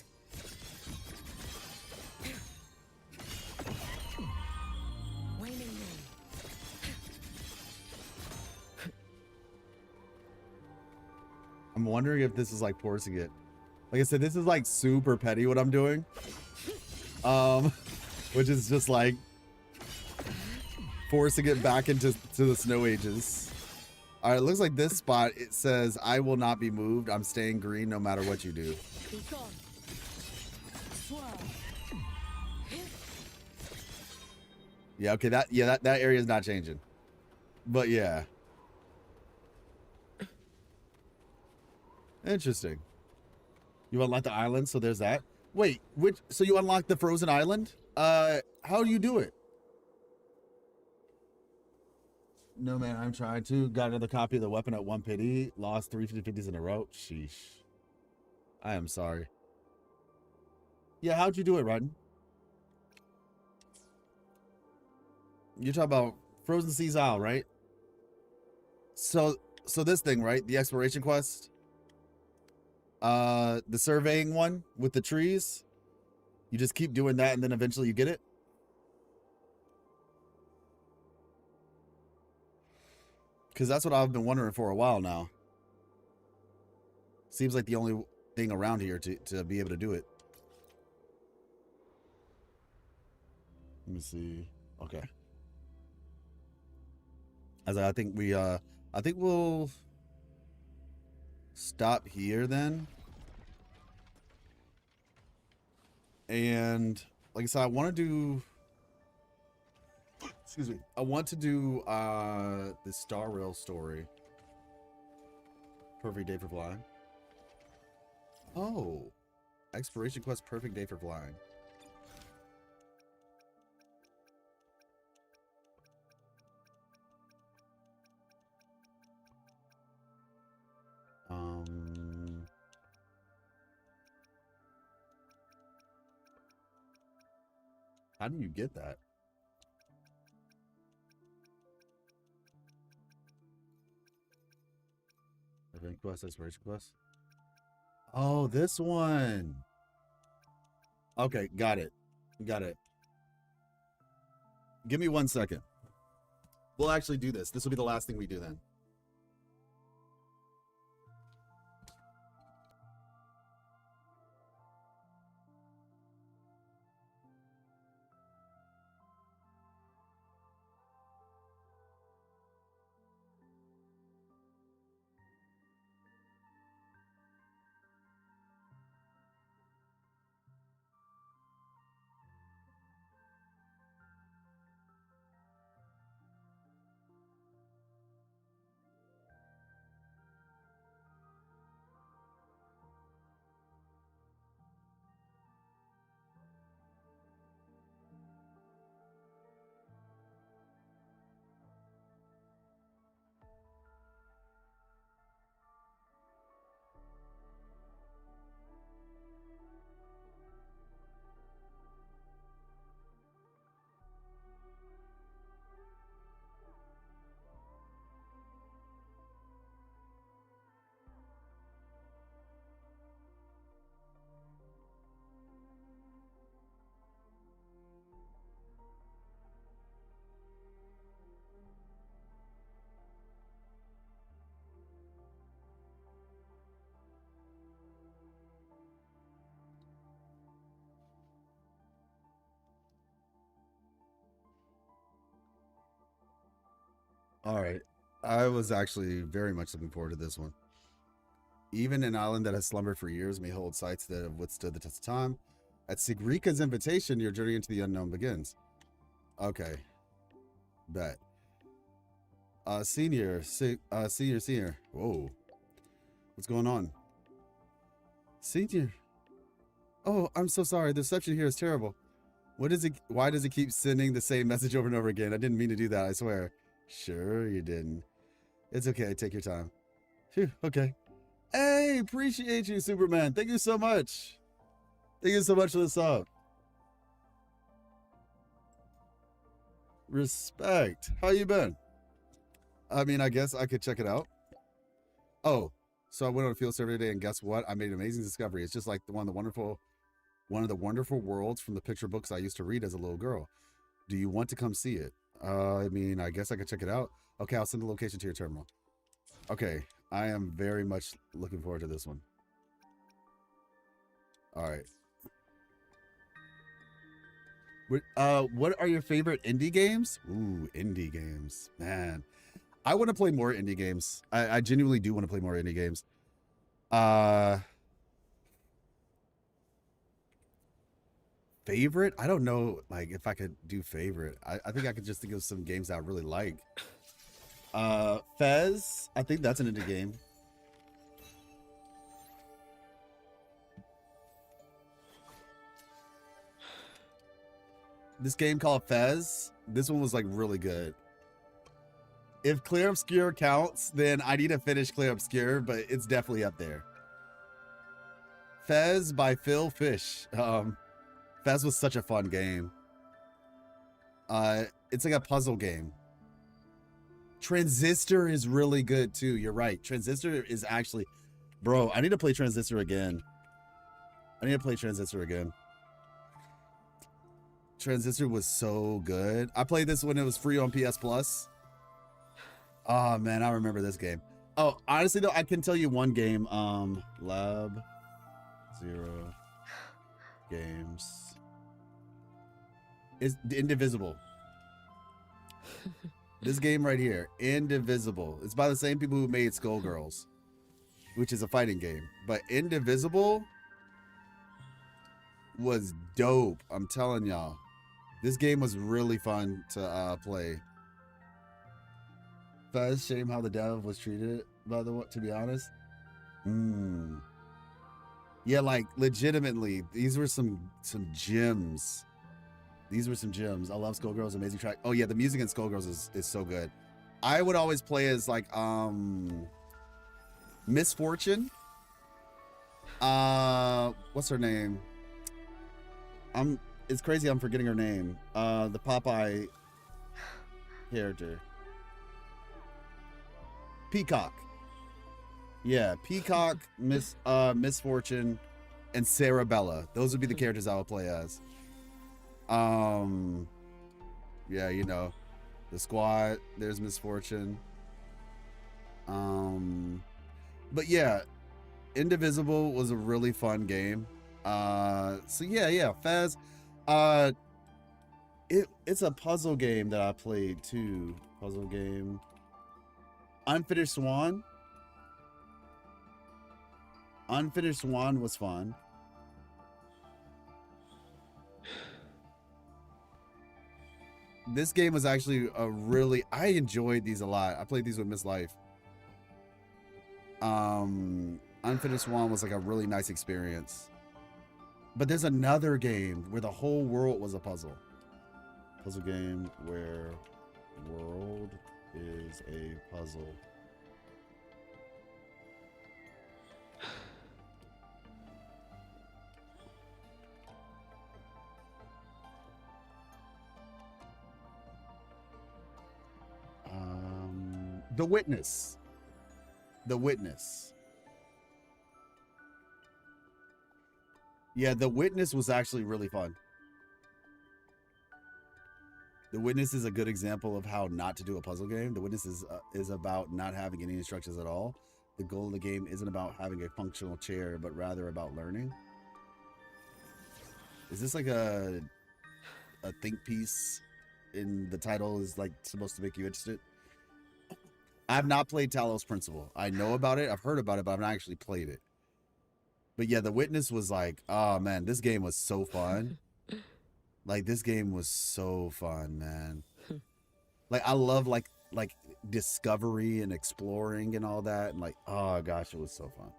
Waning moon. I'm wondering if this is like forcing it. Like I said, this is like super petty what I'm doing. Which is just like forcing it back into the Snow Ages. All right, it looks like this spot, it says, I will not be moved. I'm staying green no matter what you do. Yeah, okay, that area is not changing. But yeah. Interesting. You unlock the island, so there's that. Wait, so you unlock the frozen island? How do you do it? No, man, I'm trying to. Got another copy of the weapon at 1 pity. Lost 3 50/50s in a row. Sheesh. I am sorry. Yeah, how'd you do it, Rodden? You're talking about Frozen Seas Isle, right? So this thing, right? The exploration quest? The surveying one with the trees? You just keep doing that and then eventually you get it? Because that's what I've been wondering for a while now. Seems like the only thing around here to be able to do it. Let me see. Okay. As I think we'll stop here then. And like I said, I want to do, excuse me, I want to do the Star Rail story. Perfect day for flying. Oh, exploration quest, perfect day for flying. How do you get that? Event quest, exploration quest. Oh, this one. Okay, got it. Got it. Give me 1 second. We'll actually do this. This will be the last thing we do then. All right. I was actually very much looking forward to this one. Even an island that has slumbered for years may hold sites that have withstood the test of time. At Sigrika's invitation, your journey into the unknown begins. Okay. Bet. Senior. Whoa. What's going on? Senior. Oh, I'm so sorry. The reception here is terrible. Why does it keep sending the same message over and over again? I didn't mean to do that, I swear. Sure you didn't. It's okay. Take your time. Phew, okay. Hey, appreciate you, Superman. Thank you so much. Thank you so much for the sub. Respect. How you been? I mean, I guess I could check it out. Oh, so I went on a field survey today, and guess what? I made an amazing discovery. It's just like one of the wonderful worlds from the picture books I used to read as a little girl. Do you want to come see it? I mean, I guess I could check it out. Okay, I'll send the location to your terminal. Okay, I am very much looking forward to this one. All right. What are your favorite indie games? Ooh, indie games, man. I want to play more indie games. I genuinely do want to play more indie games. Favorite? I don't know, like, if I could do favorite. I think I could just think of some games that I really like. Fez, I think that's an indie game. This game called Fez, this one was like really good. If Clear Obscure counts, then I need to finish Clear Obscure, but it's definitely up there. Fez by Phil Fish. Fez was such a fun game. It's like a puzzle game. Transistor is really good too. You're right. Transistor is actually, bro, I need to play Transistor again. Transistor was so good. I played this when it was free on PS Plus. Oh man, I remember this game. Oh, honestly though, I can tell you one game. Lab Zero Games is Indivisible. This game right here, Indivisible. It's by the same people who made Skullgirls, which is a fighting game. But Indivisible was dope. I'm telling y'all. This game was really fun to play. Fez, shame how the dev was treated, by the way, to be honest. Yeah, like legitimately, these were some gems. These were some gems. I love Skullgirls, amazing track. Oh yeah, the music in Skullgirls is so good. I would always play as like Misfortune. What's her name? It's crazy I'm forgetting her name. The Popeye character. Peacock. Yeah, Peacock, Misfortune, and Sarabella. Those would be the characters I would play as. Yeah, you know, the squad, there's Misfortune. But yeah, Indivisible was a really fun game. So yeah, Fez. It's a puzzle game that I played too. Puzzle game. Unfinished Swan. Unfinished Swan was fun. This game was actually I enjoyed these a lot. I played these with Miss Life. Unfinished Swan was like a really nice experience. But there's another game where the whole world was a puzzle. Puzzle game where world is a puzzle. The Witness. The Witness. Yeah, The Witness was actually really fun. The Witness is a good example of how not to do a puzzle game. The Witness is about not having any instructions at all. The goal of the game isn't about having a functional chair, but rather about learning. Is this like a think piece in the title is like supposed to make you interested? I've not played Talos Principle. I know about it. I've heard about it, but I've not actually played it. But yeah, The Witness was like, oh man, this game was so fun. Like this game was so fun, man. Like I love like discovery and exploring and all that. And like, oh gosh, it was so fun.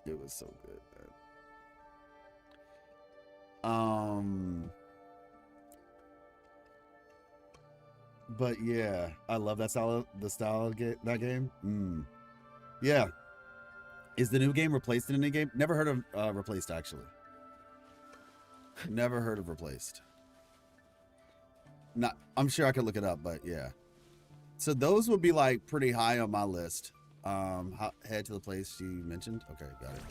It was so good, man. But yeah, I love that style. The style of that game. Yeah. Is the new game Replaced in any game? Never heard of Replaced actually. Never heard of Replaced. Not. I'm sure I could look it up, but yeah. So those would be like pretty high on my list. Head to the place you mentioned. Okay, got it.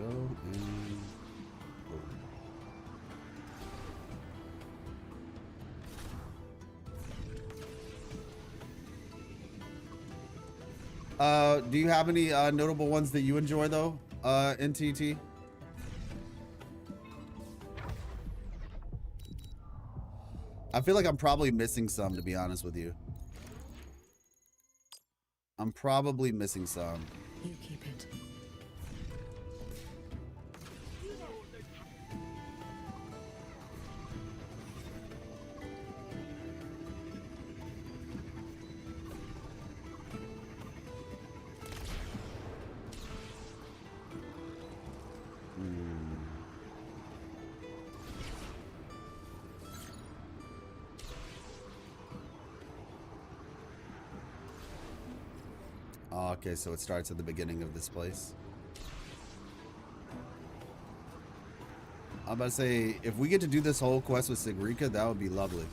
go. And boom. Do you have any notable ones that you enjoy though, NTT? I feel like I'm probably missing some, to be honest with you. I'm probably missing some. You keep it. Oh, okay, so it starts at the beginning of this place. I'm about to say, if we get to do this whole quest with Sigrika, that would be lovely.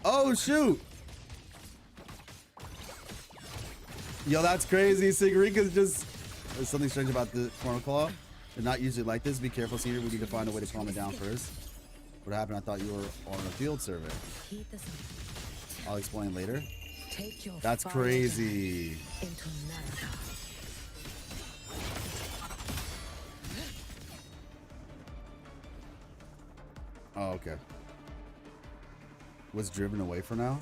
Oh, shoot! Yo, that's crazy. Sigrika's just... There's something strange about the corner claw. They're not usually like this. Be careful, Cedar. We need to find a way to calm it down first. What happened? I thought you were on a field survey. I'll explain later. That's crazy. Into America. Oh, okay. Was driven away for now?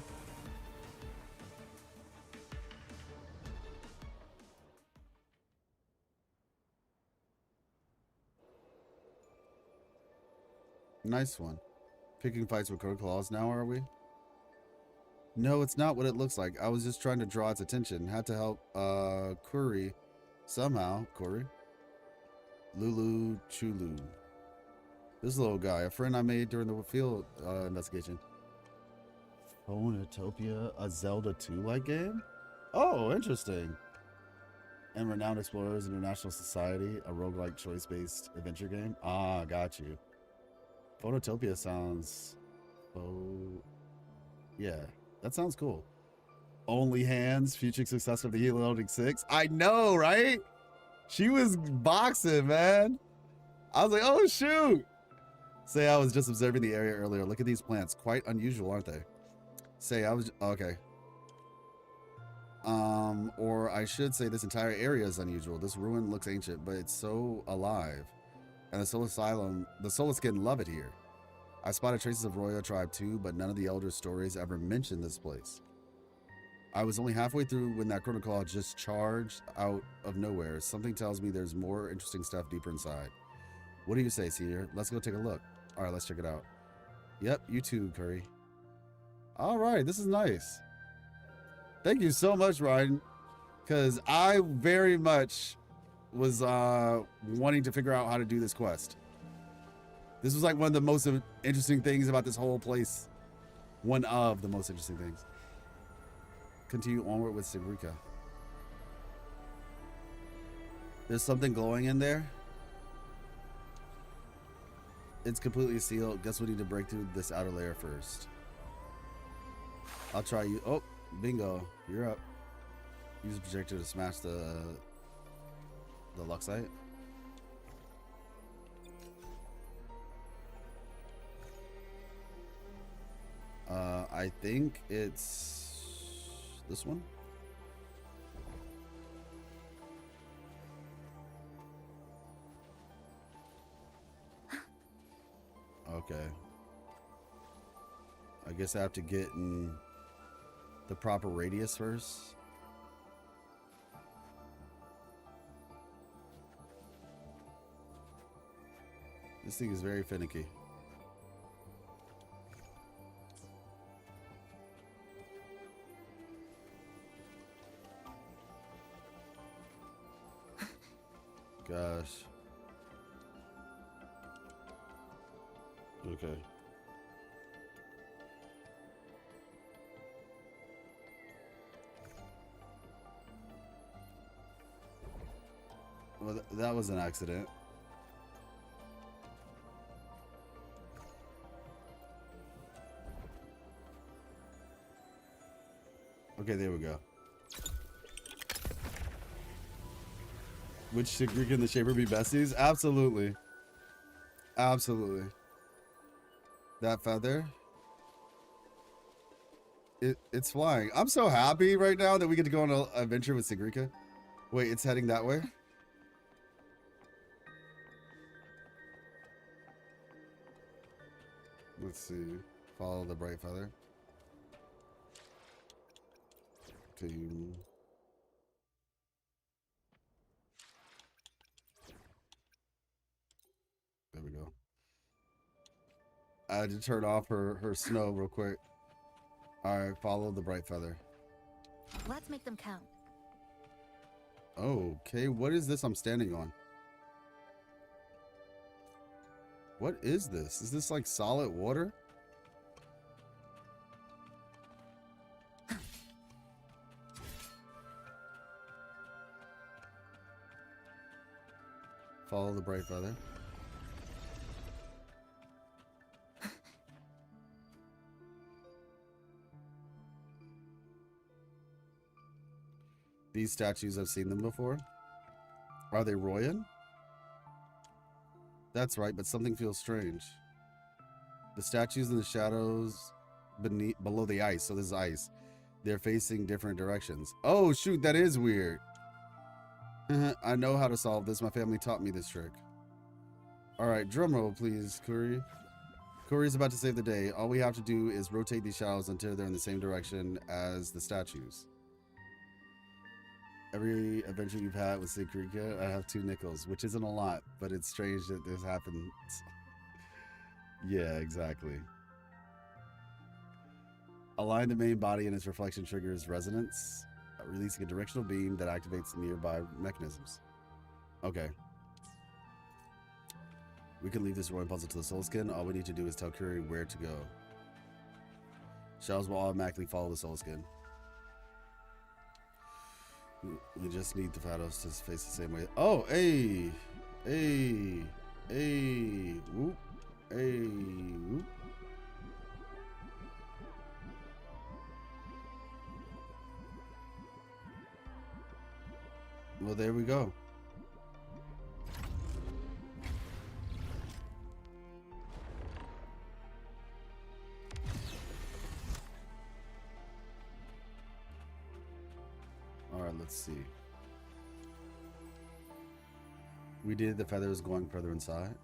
Nice one. Picking fights with Code Claws now, are we? No, it's not what it looks like. I was just trying to draw its attention. Had to help Kuri somehow. Kuri? Lulu Chulu. This little guy, a friend I made during the field investigation. Phonotopia, a Zelda 2-like game? Oh, interesting. And Renowned Explorers International Society, a roguelike choice-based adventure game. Ah, got you. Phonotopia sounds... Oh... Yeah, that sounds cool. Only Hands, future successor of the Healing 6. I know, right? She was boxing, man. I was like, oh, shoot. Say, I was just observing the area earlier. Look at these plants. Quite unusual, aren't they? Say, I was... Okay. Or I should say this entire area is unusual. This ruin looks ancient, but it's so alive. And the Soul Asylum, the Solaskin love it here. I spotted traces of Royal Tribe too, but none of the Elder stories ever mentioned this place. I was only halfway through when that Chrono Claw just charged out of nowhere. Something tells me there's more interesting stuff deeper inside. What do you say, Senior? Let's go take a look. All right, let's check it out. Yep, you too, Curry. All right, this is nice. Thank you so much, Ryan, because I very much was wanting to figure out how to do this quest. This was like one of the most interesting things about this whole place. One of the most interesting things. Continue onward with Sigrika. There's something glowing in there. It's completely sealed. Guess we need to break through this outer layer first. I'll try you. Oh, bingo. You're up. Use the projector to smash the Luxite. I think it's this one. Okay. I guess I have to get in the proper radius first. This thing is very finicky. Gosh. Okay. Well, that was an accident. Okay, there we go. Would Shigrika and the Shaper be besties? Absolutely. Absolutely. That feather. It's flying. I'm so happy right now that we get to go on an adventure with Shigrika. Wait, it's heading that way? Let's see. Follow the bright feather. Team. There we go. I had to turn off her snow real quick. Alright, follow the bright feather. Let's make them count. Okay, what is this I'm standing on? What is this? Is this like solid water? Follow the bright feather. These statues, I've seen them before. Are they Royan? That's right, but something feels strange. The statues in the shadows below the ice. So this is ice. They're facing different directions. Oh, shoot, that is weird. I know how to solve this. My family taught me this trick. All right, drum roll, please, Kuri. Kuri's about to save the day. All we have to do is rotate these shadows until they're in the same direction as the statues. Every adventure you've had with Shigrika, I have 2 nickels, which isn't a lot, but it's strange that this happens. Yeah, exactly. Align the main body and its reflection triggers resonance, releasing a directional beam that activates nearby mechanisms. Okay. We can leave this Royan puzzle to the soul skin. All we need to do is tell Kuri where to go. Shadows will automatically follow the soul skin. We just need the shadows to face the same way. Oh, hey, whoop, whoop. Well, there we go. All right, let's see. We did the feathers going further inside.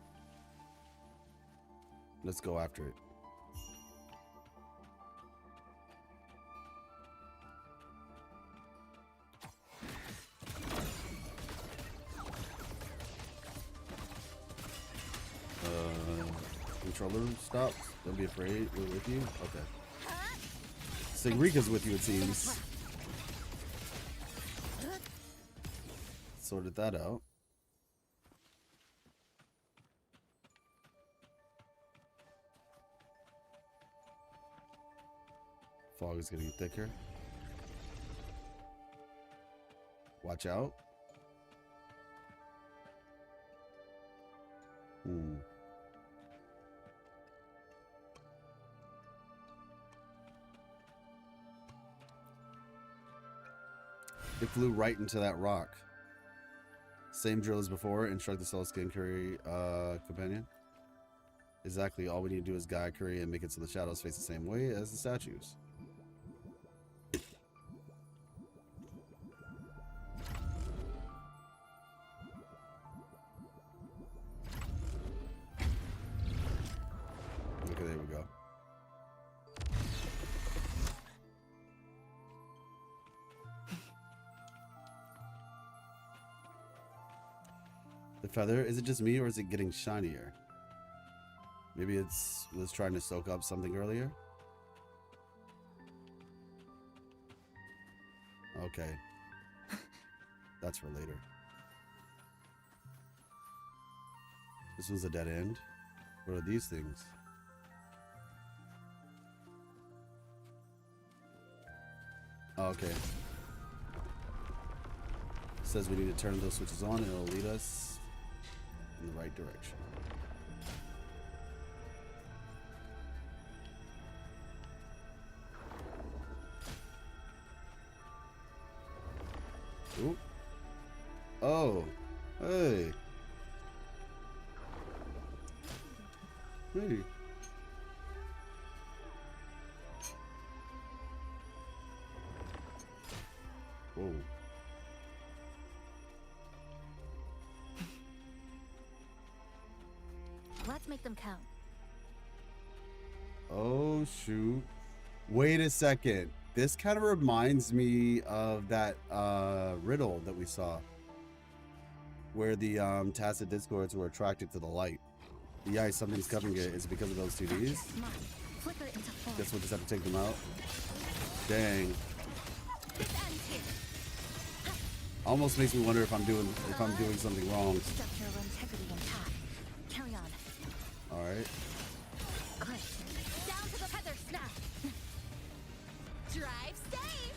Let's go after it. Controller stops. Don't be afraid. We're with you. Okay. Shigrika's with you, it seems. Sorted that out. Fog is getting thicker. Watch out. It flew right into that rock. Same drill as before. Instruct the soul skin Kuri companion. Exactly. All we need to do is guide Kuri and make it so the shadows face the same way as the statues. Okay, there we go. The feather, is it just me or is it getting shinier? Maybe was trying to soak up something earlier. Okay. That's for later. This was a dead end. What are these things? Oh, okay. Says we need to turn those switches on and it'll lead us in the right direction. Ooh. Oh, Hey. Hey. Whoa. Let's make them count. Oh, shoot. Wait a second. This kind of reminds me of that riddle that we saw, where the tacit discords were attracted to the light. Yeah, something's covering it. Is it because of those CDs? Guess we'll just have to take them out. Dang. Almost makes me wonder if I'm doing something wrong. Structural integrity intact. Carry on. All right. Click. Down to the feather snap. Drive safe.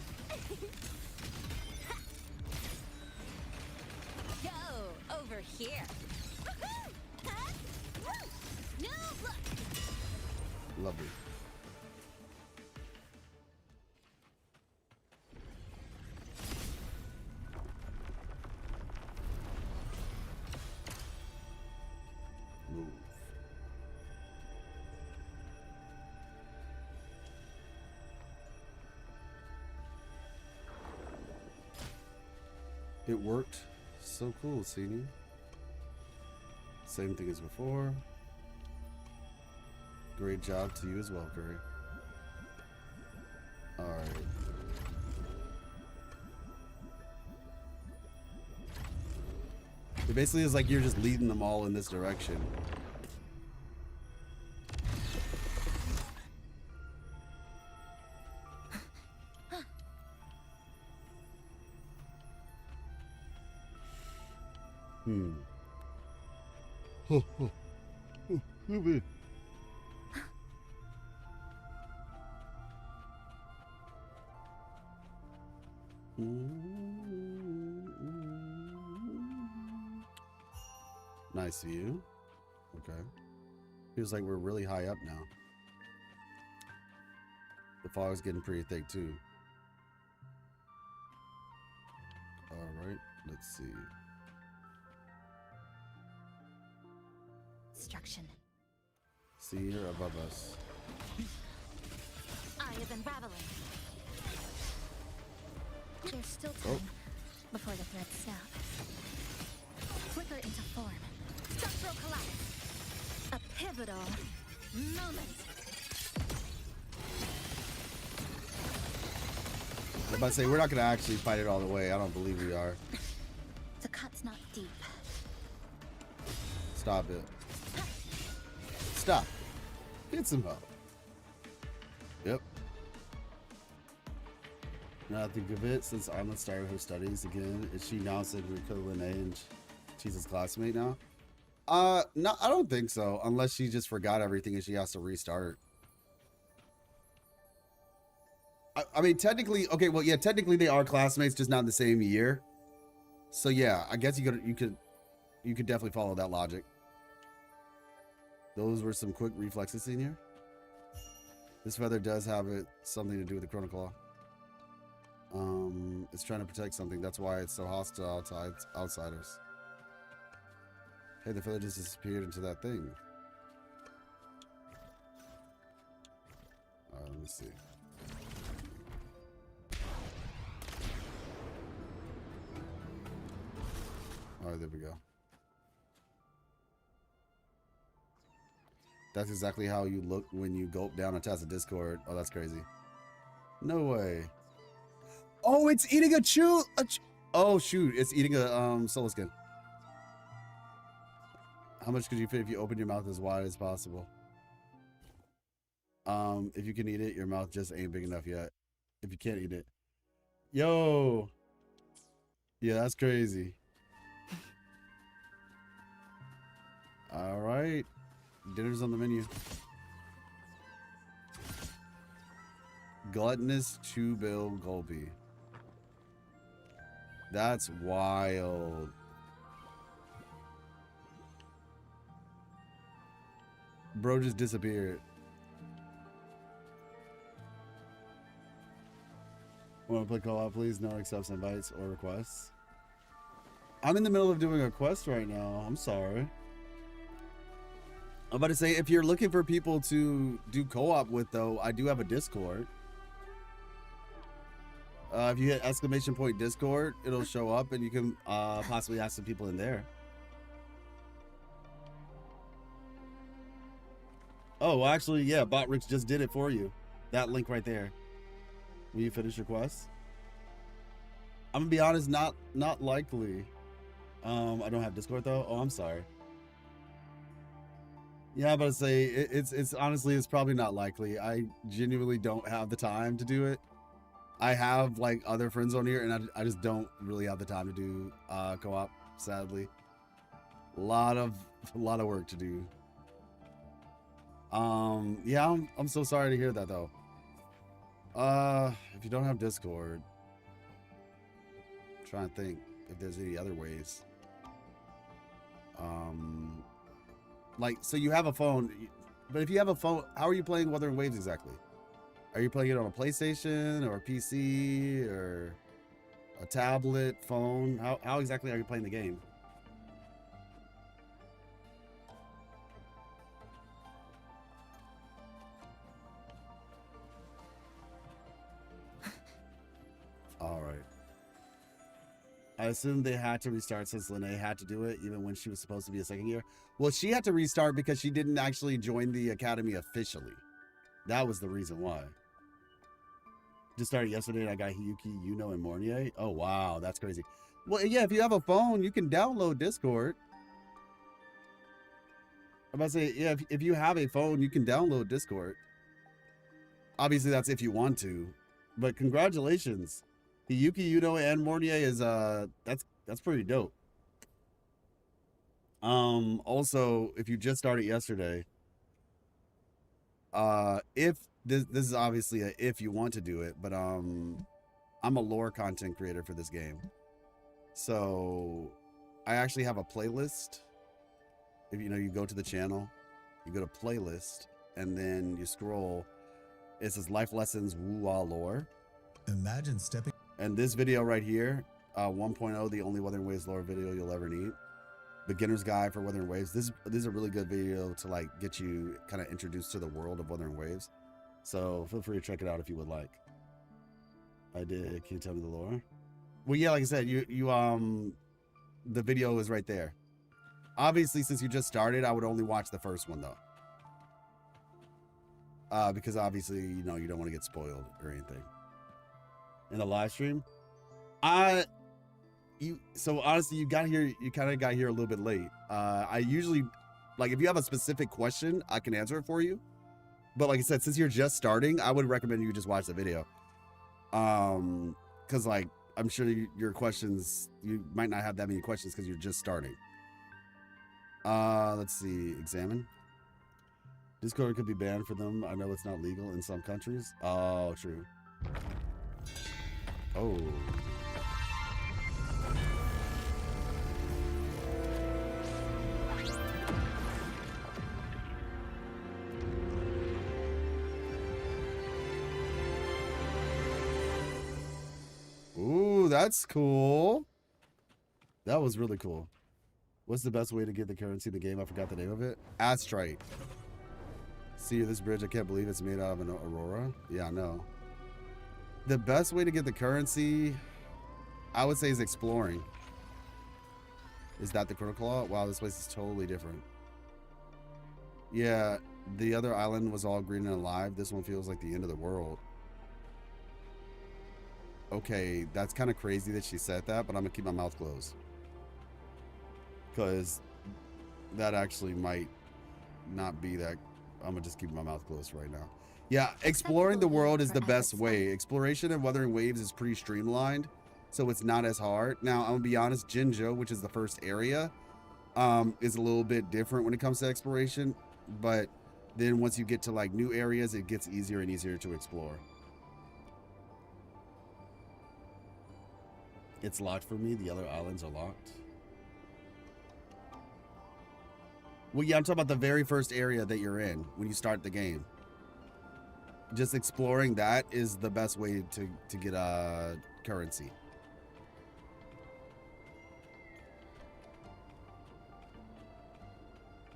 Go over here. No look. Lovely. Move. It worked. So cool, Senior. Same thing as before. Great job to you as well, Curry. Alright. It basically is like you're just leading them all in this direction. Man. Nice view. Okay. Feels like we're really high up now. The fog's getting pretty thick too. Alright, let's see. Destruction. See her above us. Eye of unraveling. There's still time before the threads snap. Flicker into form. Structural collapse. A pivotal moment. I'm about to say, we're not going to actually fight it all the way. I don't believe we are. The cut's not deep. Stop it. Stop. Get some help. Yep. Now I think of it, since Arlen started her studies again, is she now said we're equivalent age? She's his classmate now? No, I don't think so. Unless she just forgot everything and she has to restart. I mean, technically, okay, well, yeah, technically they are classmates, just not in the same year. So yeah, I guess you could definitely follow that logic. Those were some quick reflexes, Senior. This feather does have something to do with the Chrono Claw. It's trying to protect something. That's why it's so hostile to outsiders. Hey, the feather just disappeared into that thing. Alright, let me see. Alright, there we go. That's exactly how you look when you gulp down a task of Discord. Oh, that's crazy. No way. Oh, it's eating a chew. Oh, shoot. It's eating a soul skin. How much could you fit if you open your mouth as wide as possible? If you can eat it, your mouth just ain't big enough yet. If you can't eat it. Yo. Yeah, that's crazy. All right. Dinner's on the menu. Gluttonous Chew-Bill Gulpy. That's wild. Bro just disappeared. Want to play co-op, please? No accepts invites or requests. I'm in the middle of doing a quest right now. I'm sorry. I'm about to say, if you're looking for people to do co-op with, though, I do have a Discord. If you hit ! Discord, it'll show up, and you can possibly ask some people in there. Oh, well, actually, yeah, Botrix just did it for you. That link right there. Will you finish your quest? I'm gonna be honest, not likely. I don't have Discord though. Oh, I'm sorry. Yeah, I'm about to say it's honestly it's probably not likely. I genuinely don't have the time to do it. I have like other friends on here, and I just don't really have the time to do co-op. Sadly, a lot of work to do. Yeah, I'm so sorry to hear that though. If you don't have Discord, I'm trying to think if there's any other ways. Like, so you have a phone, but if you have a phone, how are you playing Wuthering Waves exactly? Are you playing it on a PlayStation or a PC or a tablet, phone? How exactly are you playing the game? All right. I assume they had to restart since Lene had to do it even when she was supposed to be a second year. Well, she had to restart because she didn't actually join the academy officially. That was the reason why. Just started yesterday and I got Hiuki, Yuno, and Mornier. Oh, wow. That's crazy. Well, yeah, if you have a phone, you can download Discord. I'm about to say, yeah, if you have a phone, you can download Discord. Obviously, that's if you want to. But congratulations. Hiuki, Yuno, and Mornier is that's pretty dope. Also, if you just started yesterday, if this is obviously a if you want to do it, but I'm a lore content creator for this game, so I actually have a playlist. If you go to the channel, you go to playlist, and then you scroll. It says Life Lessons WUWA Lore. Imagine stepping. And this video right here, 1.0, the only Wuthering Waves lore video you'll ever need. Beginner's Guide for Wuthering Waves. This is a really good video to like get you kind of introduced to the world of Wuthering Waves. So feel free to check it out if you would like. I did. Can you tell me the lore? Well, yeah, like I said, you the video is right there. Obviously, since you just started, I would only watch the first one though. Because obviously, you don't want to get spoiled or anything. In the live stream, so honestly, you kind of got here a little bit late. I usually, like, if you have a specific question, I can answer it for you. But like I said, since you're just starting, I would recommend you just watch the video. Because like, I'm sure your questions, you might not have that many questions because you're just starting. Let's see, examine. Discord could be banned for them. I know it's not legal in some countries. Oh, true. Oh. Ooh, that's cool. That was really cool. What's the best way to get the currency in the game? I forgot the name of it. Astrite. See this bridge? I can't believe it's made out of an aurora. Yeah, I know. The best way to get the currency, I would say, is exploring. Is that the Critical Claw? Wow, this place is totally different. Yeah, the other island was all green and alive. This one feels like the end of the world. Okay, that's kind of crazy that she said that, but I'm gonna keep my mouth closed. Because that actually might not be that. I'm gonna just keep my mouth closed right now. Yeah, exploring the world is the best way. Exploration in Wuthering Waves is pretty streamlined, so it's not as hard. Now, I'm gonna be honest, Jinzhou, which is the first area, is a little bit different when it comes to exploration, but then once you get to like new areas, it gets easier and easier to explore. It's locked for me. The other islands are locked. Well, yeah, I'm talking about the very first area that you're in when you start the game. Just exploring that is the best way to get currency.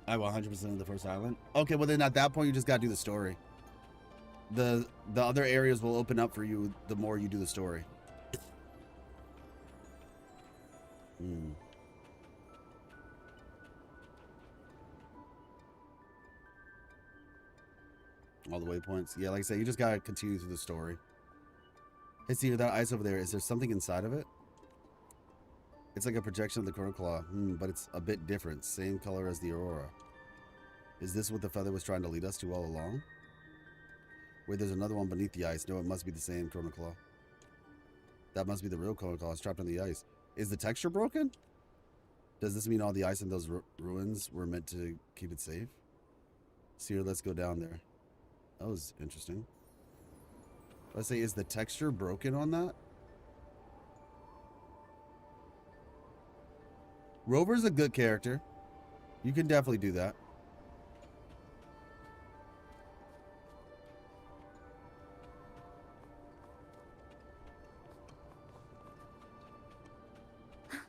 I 100% of the first island. Okay, well then at that point you just gotta do the story. The other areas will open up for you the more you do the story. All the waypoints. Yeah, like I said, you just gotta continue through the story. Hey, see that ice over there. Is there something inside of it? It's like a projection of the Chrono Claw, but it's a bit different. Same color as the Aurora. Is this what the feather was trying to lead us to all along? Wait, there's another one beneath the ice. No, it must be the same Chrono Claw. That must be the real Chrono Claw. It's trapped on the ice. Is the texture broken? Does this mean all the ice in those ruins were meant to keep it safe? See, let's go down there. That was interesting. Let's say, is the texture broken on that? Rover's a good character. You can definitely do that.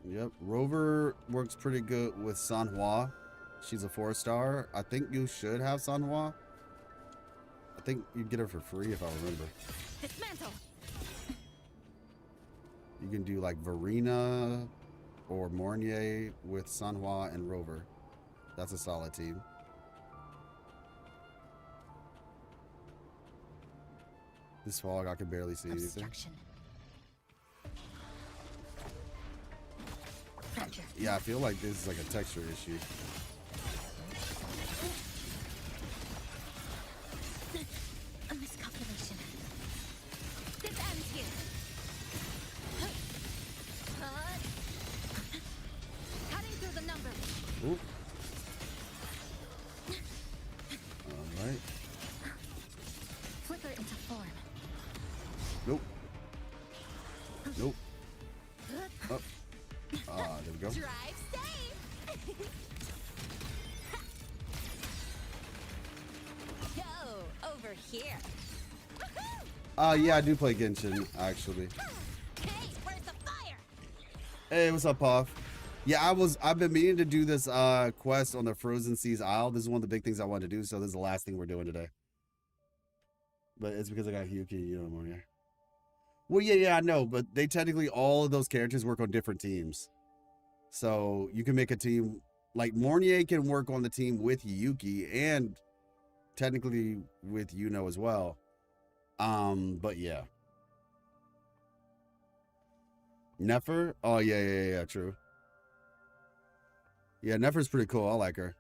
Yep, Rover works pretty good with Sanhua. She's a 4-star. I think you should have Sanhua. I think you get her for free if I remember. Dismantle. You can do like Verena or Mornier with Sanhua and Rover. That's a solid team. This fog, I can barely see anything. Yeah, I feel like this is like a texture issue. A miscalculation. This ends here. Cutting through the numbers. Ooh. All right. Flicker into form. Nope. Nope. Up. Ah, there we go. Drive safe. Go over here. Yeah, I do play Genshin, actually. Hey, where's the fire? Hey, what's up, Puff? Yeah, I've been meaning to do this quest on the Frozen Seas Isle. This is one of the big things I wanted to do, so this is the last thing we're doing today. But it's because I got Hiuki, you know, more here. Well, yeah, I know, but they technically, all of those characters work on different teams. So you can make a team, like Mornier can work on the team with Hiuki and technically with Yuno as well. But yeah. Nefer? Oh, yeah, true. Yeah, Nefer's pretty cool. I like her.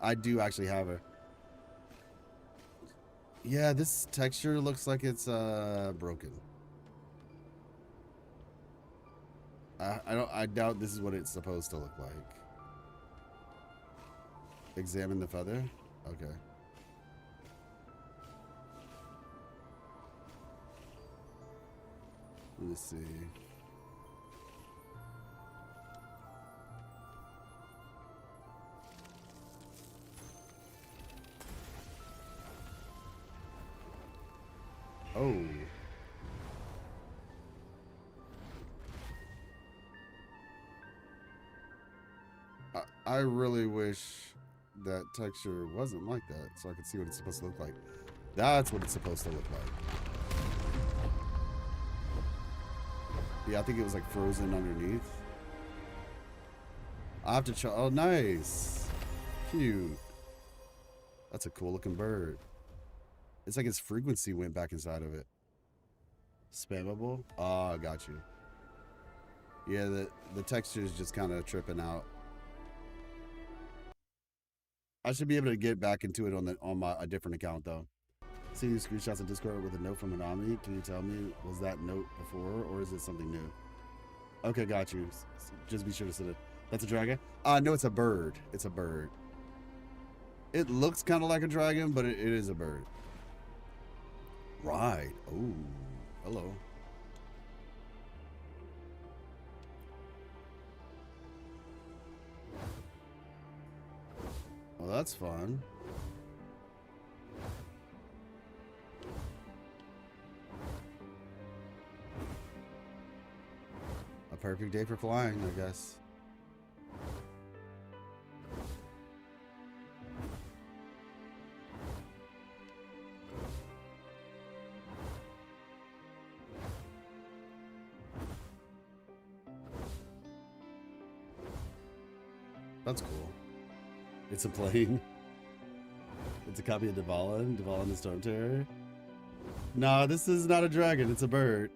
I do actually have her. Yeah, this texture looks like it's broken. I doubt this is what it's supposed to look like. Examine the feather? Okay. Let's see. Oh. I really wish that texture wasn't like that, so I could see what it's supposed to look like. That's what it's supposed to look like. Yeah, I think it was like frozen underneath. I have to try. Oh, nice. Cute. That's a cool looking bird. It's like its frequency went back inside of it. Spammable? Oh, I got you. Yeah, the texture is just kind of tripping out. I should be able to get back into it on a different account though. See these screenshots of Discord with a note from Hanami. Can you tell me, was that note before or is it something new? Okay, got you. Just be sure to send it. That's a dragon? No, it's a bird. It's a bird. It looks kind of like a dragon, but it is a bird. Right. Oh, hello. Well, that's fun. A perfect day for flying, I guess. That's cool. It's a plane. It's a copy of Dvalin. Dvalin the Storm Terror. Nah, this is not a dragon. It's a bird.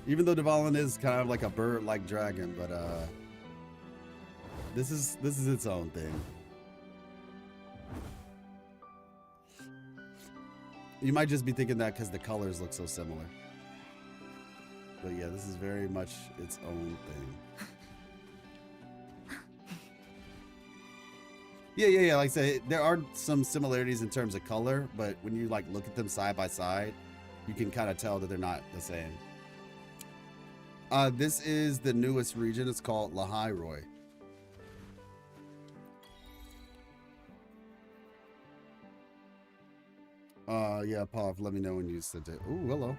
Even though Dvalin is kind of like a bird-like dragon, but this is its own thing. You might just be thinking that because the colors look so similar. But yeah, this is very much its own thing. Yeah. Like I say, there are some similarities in terms of color, but when you like look at them side by side, you can kind of tell that they're not the same. This is the newest region. It's called Lahairoi. Yeah, Pav, let me know when you sent it. Ooh, hello.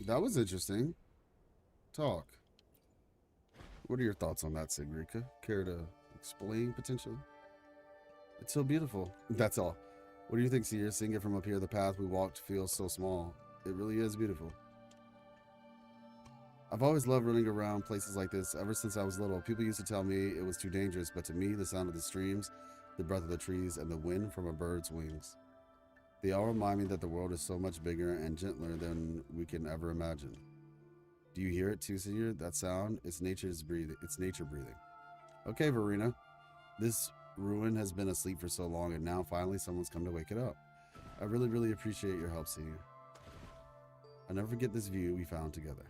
That was interesting. Talk. What are your thoughts on that, Sigrika? Care to explain, potentially? It's so beautiful. That's all. What do you think, Seer? Seeing it from up here, the path we walked feels so small. It really is beautiful. I've always loved running around places like this ever since I was little. People used to tell me it was too dangerous, but to me, the sound of the streams, the breath of the trees, and the wind from a bird's wings, they all remind me that the world is so much bigger and gentler than we can ever imagine. Do you hear it too, Seer? That sound? It's nature's breathing. It's nature breathing. Okay, Verena. This ruin has been asleep for so long, and now finally someone's come to wake it up. I really, really appreciate your help, Seer. I'll never forget this view we found together.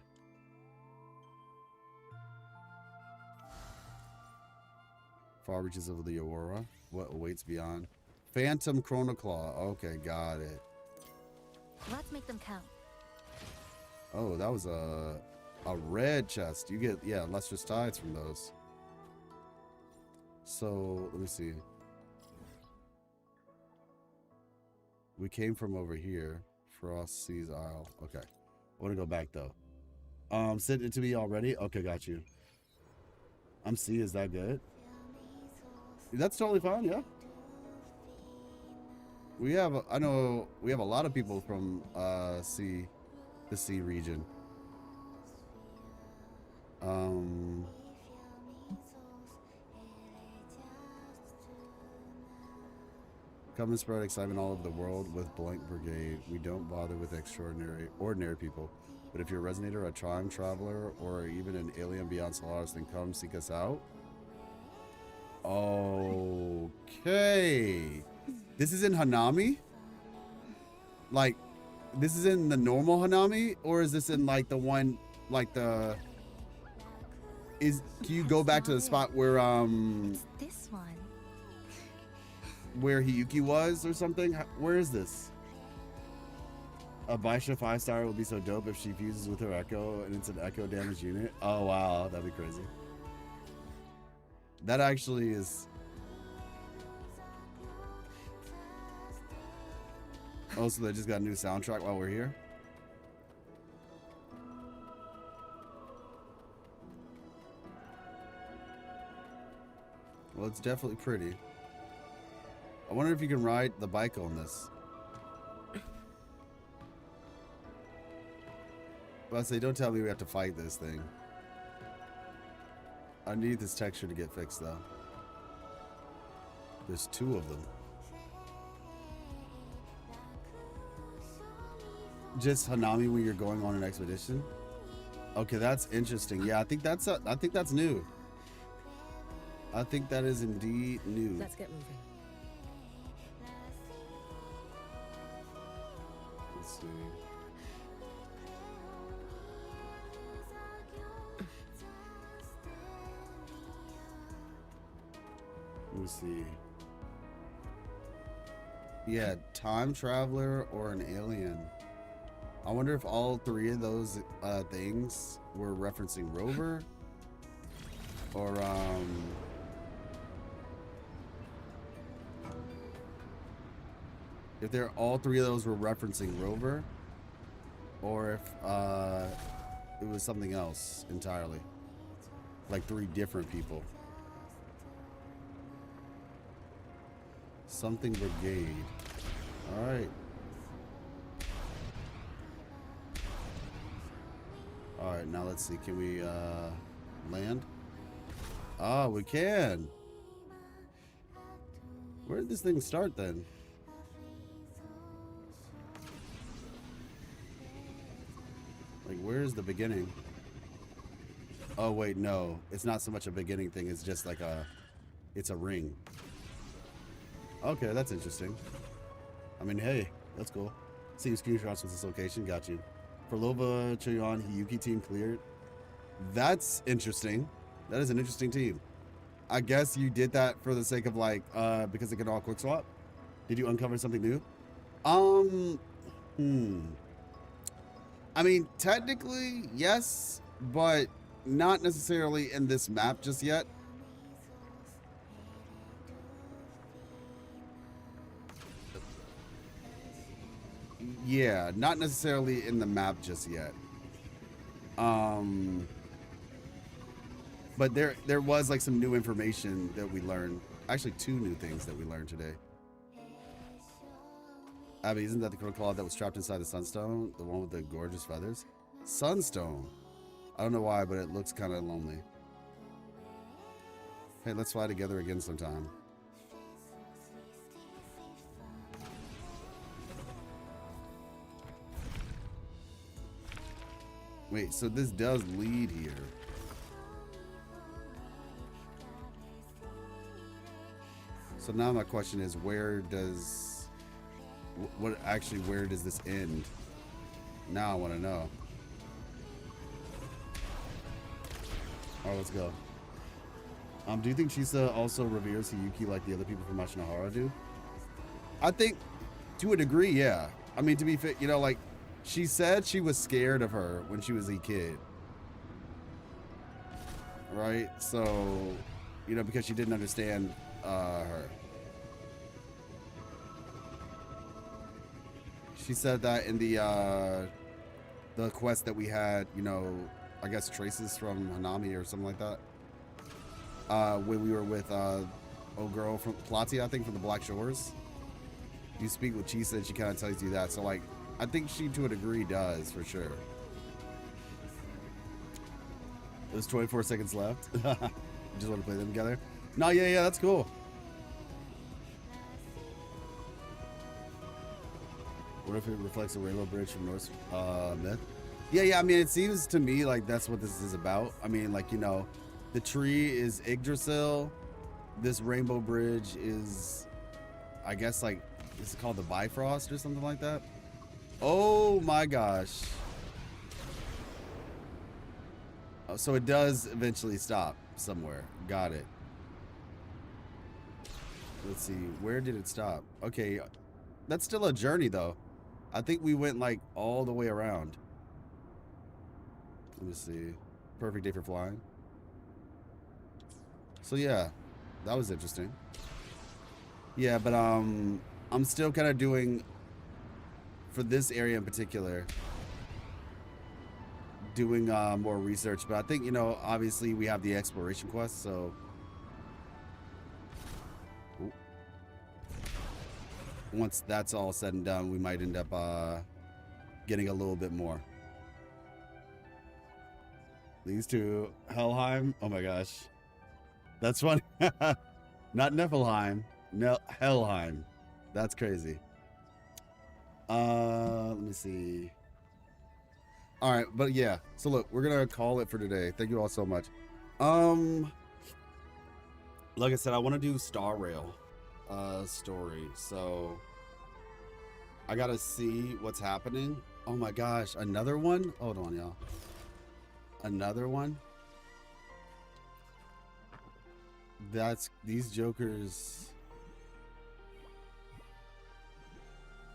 Far reaches of the Aurora. What awaits beyond? Phantom Chronoclaw. Okay, got it. Let's make them count. Oh, that was a red chest. You get, yeah, lustrous tides from those. So, let me see. We came from over here. Frost Seas Isle. Okay. I want to go back, though. Sent it to me already? Okay, got you. C, is that good? That's totally fine, yeah. We have, I know, we have a lot of people from the C region. Come and spread excitement all over the world with Blank Brigade. We don't bother with ordinary people. But if you're a resonator, a time traveler, or even an alien beyond Solaris, then come seek us out. Okay. This is in Hanami? Like, this is in the normal Hanami? Or is this in, like, the one, like, the... Can you go back to the spot where, It's this one. Where Hiuki was or something? Where is this? A Baisha 5-star will be so dope if she fuses with her Echo and it's an Echo damage unit. Oh, wow. That'd be crazy. That actually is... Oh, so they just got a new soundtrack while we're here? Well, it's definitely pretty. I wonder if you can ride the bike on this. But I say, don't tell me we have to fight this thing. I need this texture to get fixed, though. There's 2 of them. Just Hanami when you're going on an expedition? Okay, that's interesting. Yeah, I think that's new. I think that is indeed new. Let's get moving. Let's see. Let me see. Yeah, time traveler or an alien. I wonder if all 3 of those things were referencing Rover, or if they're all 3 of those were referencing Rover, or if it was something else entirely, like 3 different people. Something brigade. All right. All right, now let's see. Can we land? Oh, we can. Where did this thing start then? Like, where's the beginning? Oh, wait, no. It's not so much a beginning thing. It's just like it's a ring. Okay, that's interesting. I mean, hey, that's cool. See your screenshots with this location. Got you. For Lova, Choyon, Hiuki team cleared. That's interesting. That is an interesting team. I guess you did that for the sake of like, because it can all quick swap. Did you uncover something new? I mean, technically, yes, but not necessarily in this map just yet. Yeah, not necessarily in the map just yet. But there was like some new information that we learned. Actually, 2 new things that we learned today. Abby, isn't that the crow claw that was trapped inside the sunstone? The one with the gorgeous feathers? Sunstone. I don't know why, but it looks kind of lonely. Hey, let's fly together again sometime. Wait, so this does lead here. So now my question is, where does where does this end? Now I want to know. All right, let's go. Do you think Chisa also reveres Hiuki like the other people from Ashinahara do? I think to a degree, yeah. I mean, to be fit, you know, like she said she was scared of her when she was a kid. Right? So, you know, because she didn't understand her. She said that in the quest that we had, you know, I guess traces from Hanami or something like that. When we were with old girl from Plati, I think, from the Black Shores. You speak with Chisa and she kind of tells you that. So like, I think she to a degree does for sure. There's 24 seconds left. You just want to play them together? No, yeah, that's cool. What if it reflects a rainbow bridge from Norse myth? Yeah, I mean, it seems to me like that's what this is about. I mean, like, you know, the tree is Yggdrasil. This rainbow bridge is, I guess, like, is it called the Bifrost or something like that? Oh my gosh. Oh, so it does eventually stop somewhere. Got it. Let's see, where did it stop? Okay, that's still a journey though. I think we went like all the way around. Let me see. Perfect day for flying. So yeah, that was interesting. Yeah, but I'm still kind of doing, for this area in particular, doing more research. But I think, you know, obviously we have the exploration quest, so once that's all said and done, we might end up getting a little bit more. These two, Helheim. Oh my gosh, that's funny. Not Niflheim, no, Helheim. That's crazy. Let me see. All right, but yeah. So look, we're gonna call it for today. Thank you all so much. Like I said, I want to do Star Rail story, so I gotta see what's happening. Oh my gosh, another one? Hold on, y'all. Another one? That's these jokers.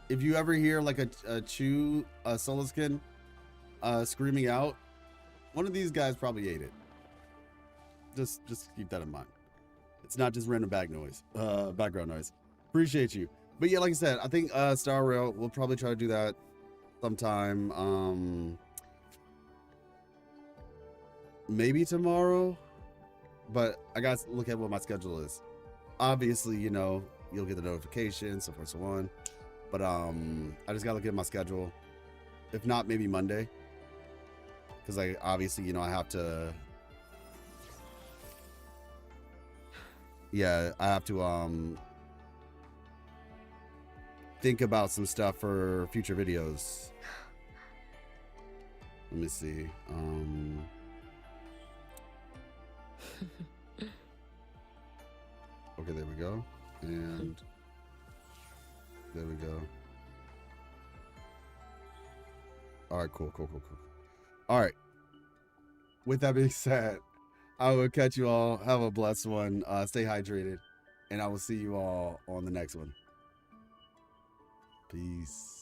If you ever hear like a Soliskin screaming out, one of these guys probably ate it. Just keep that in mind. It's not just random background noise. Appreciate you. But yeah, like I said, I think Star Rail, we'll probably try to do that sometime. Maybe tomorrow, but I gotta look at what my schedule is. Obviously, you know, you'll get the notification, so forth, so on. But I just gotta look at my schedule. If not, maybe Monday. Because I obviously, you know, I have to. Yeah, I have to think about some stuff for future videos. Let me see. Okay, there we go. And there we go. All right, cool. All right. With that being said, I will catch you all. Have a blessed one. Stay hydrated. And I will see you all on the next one. Peace.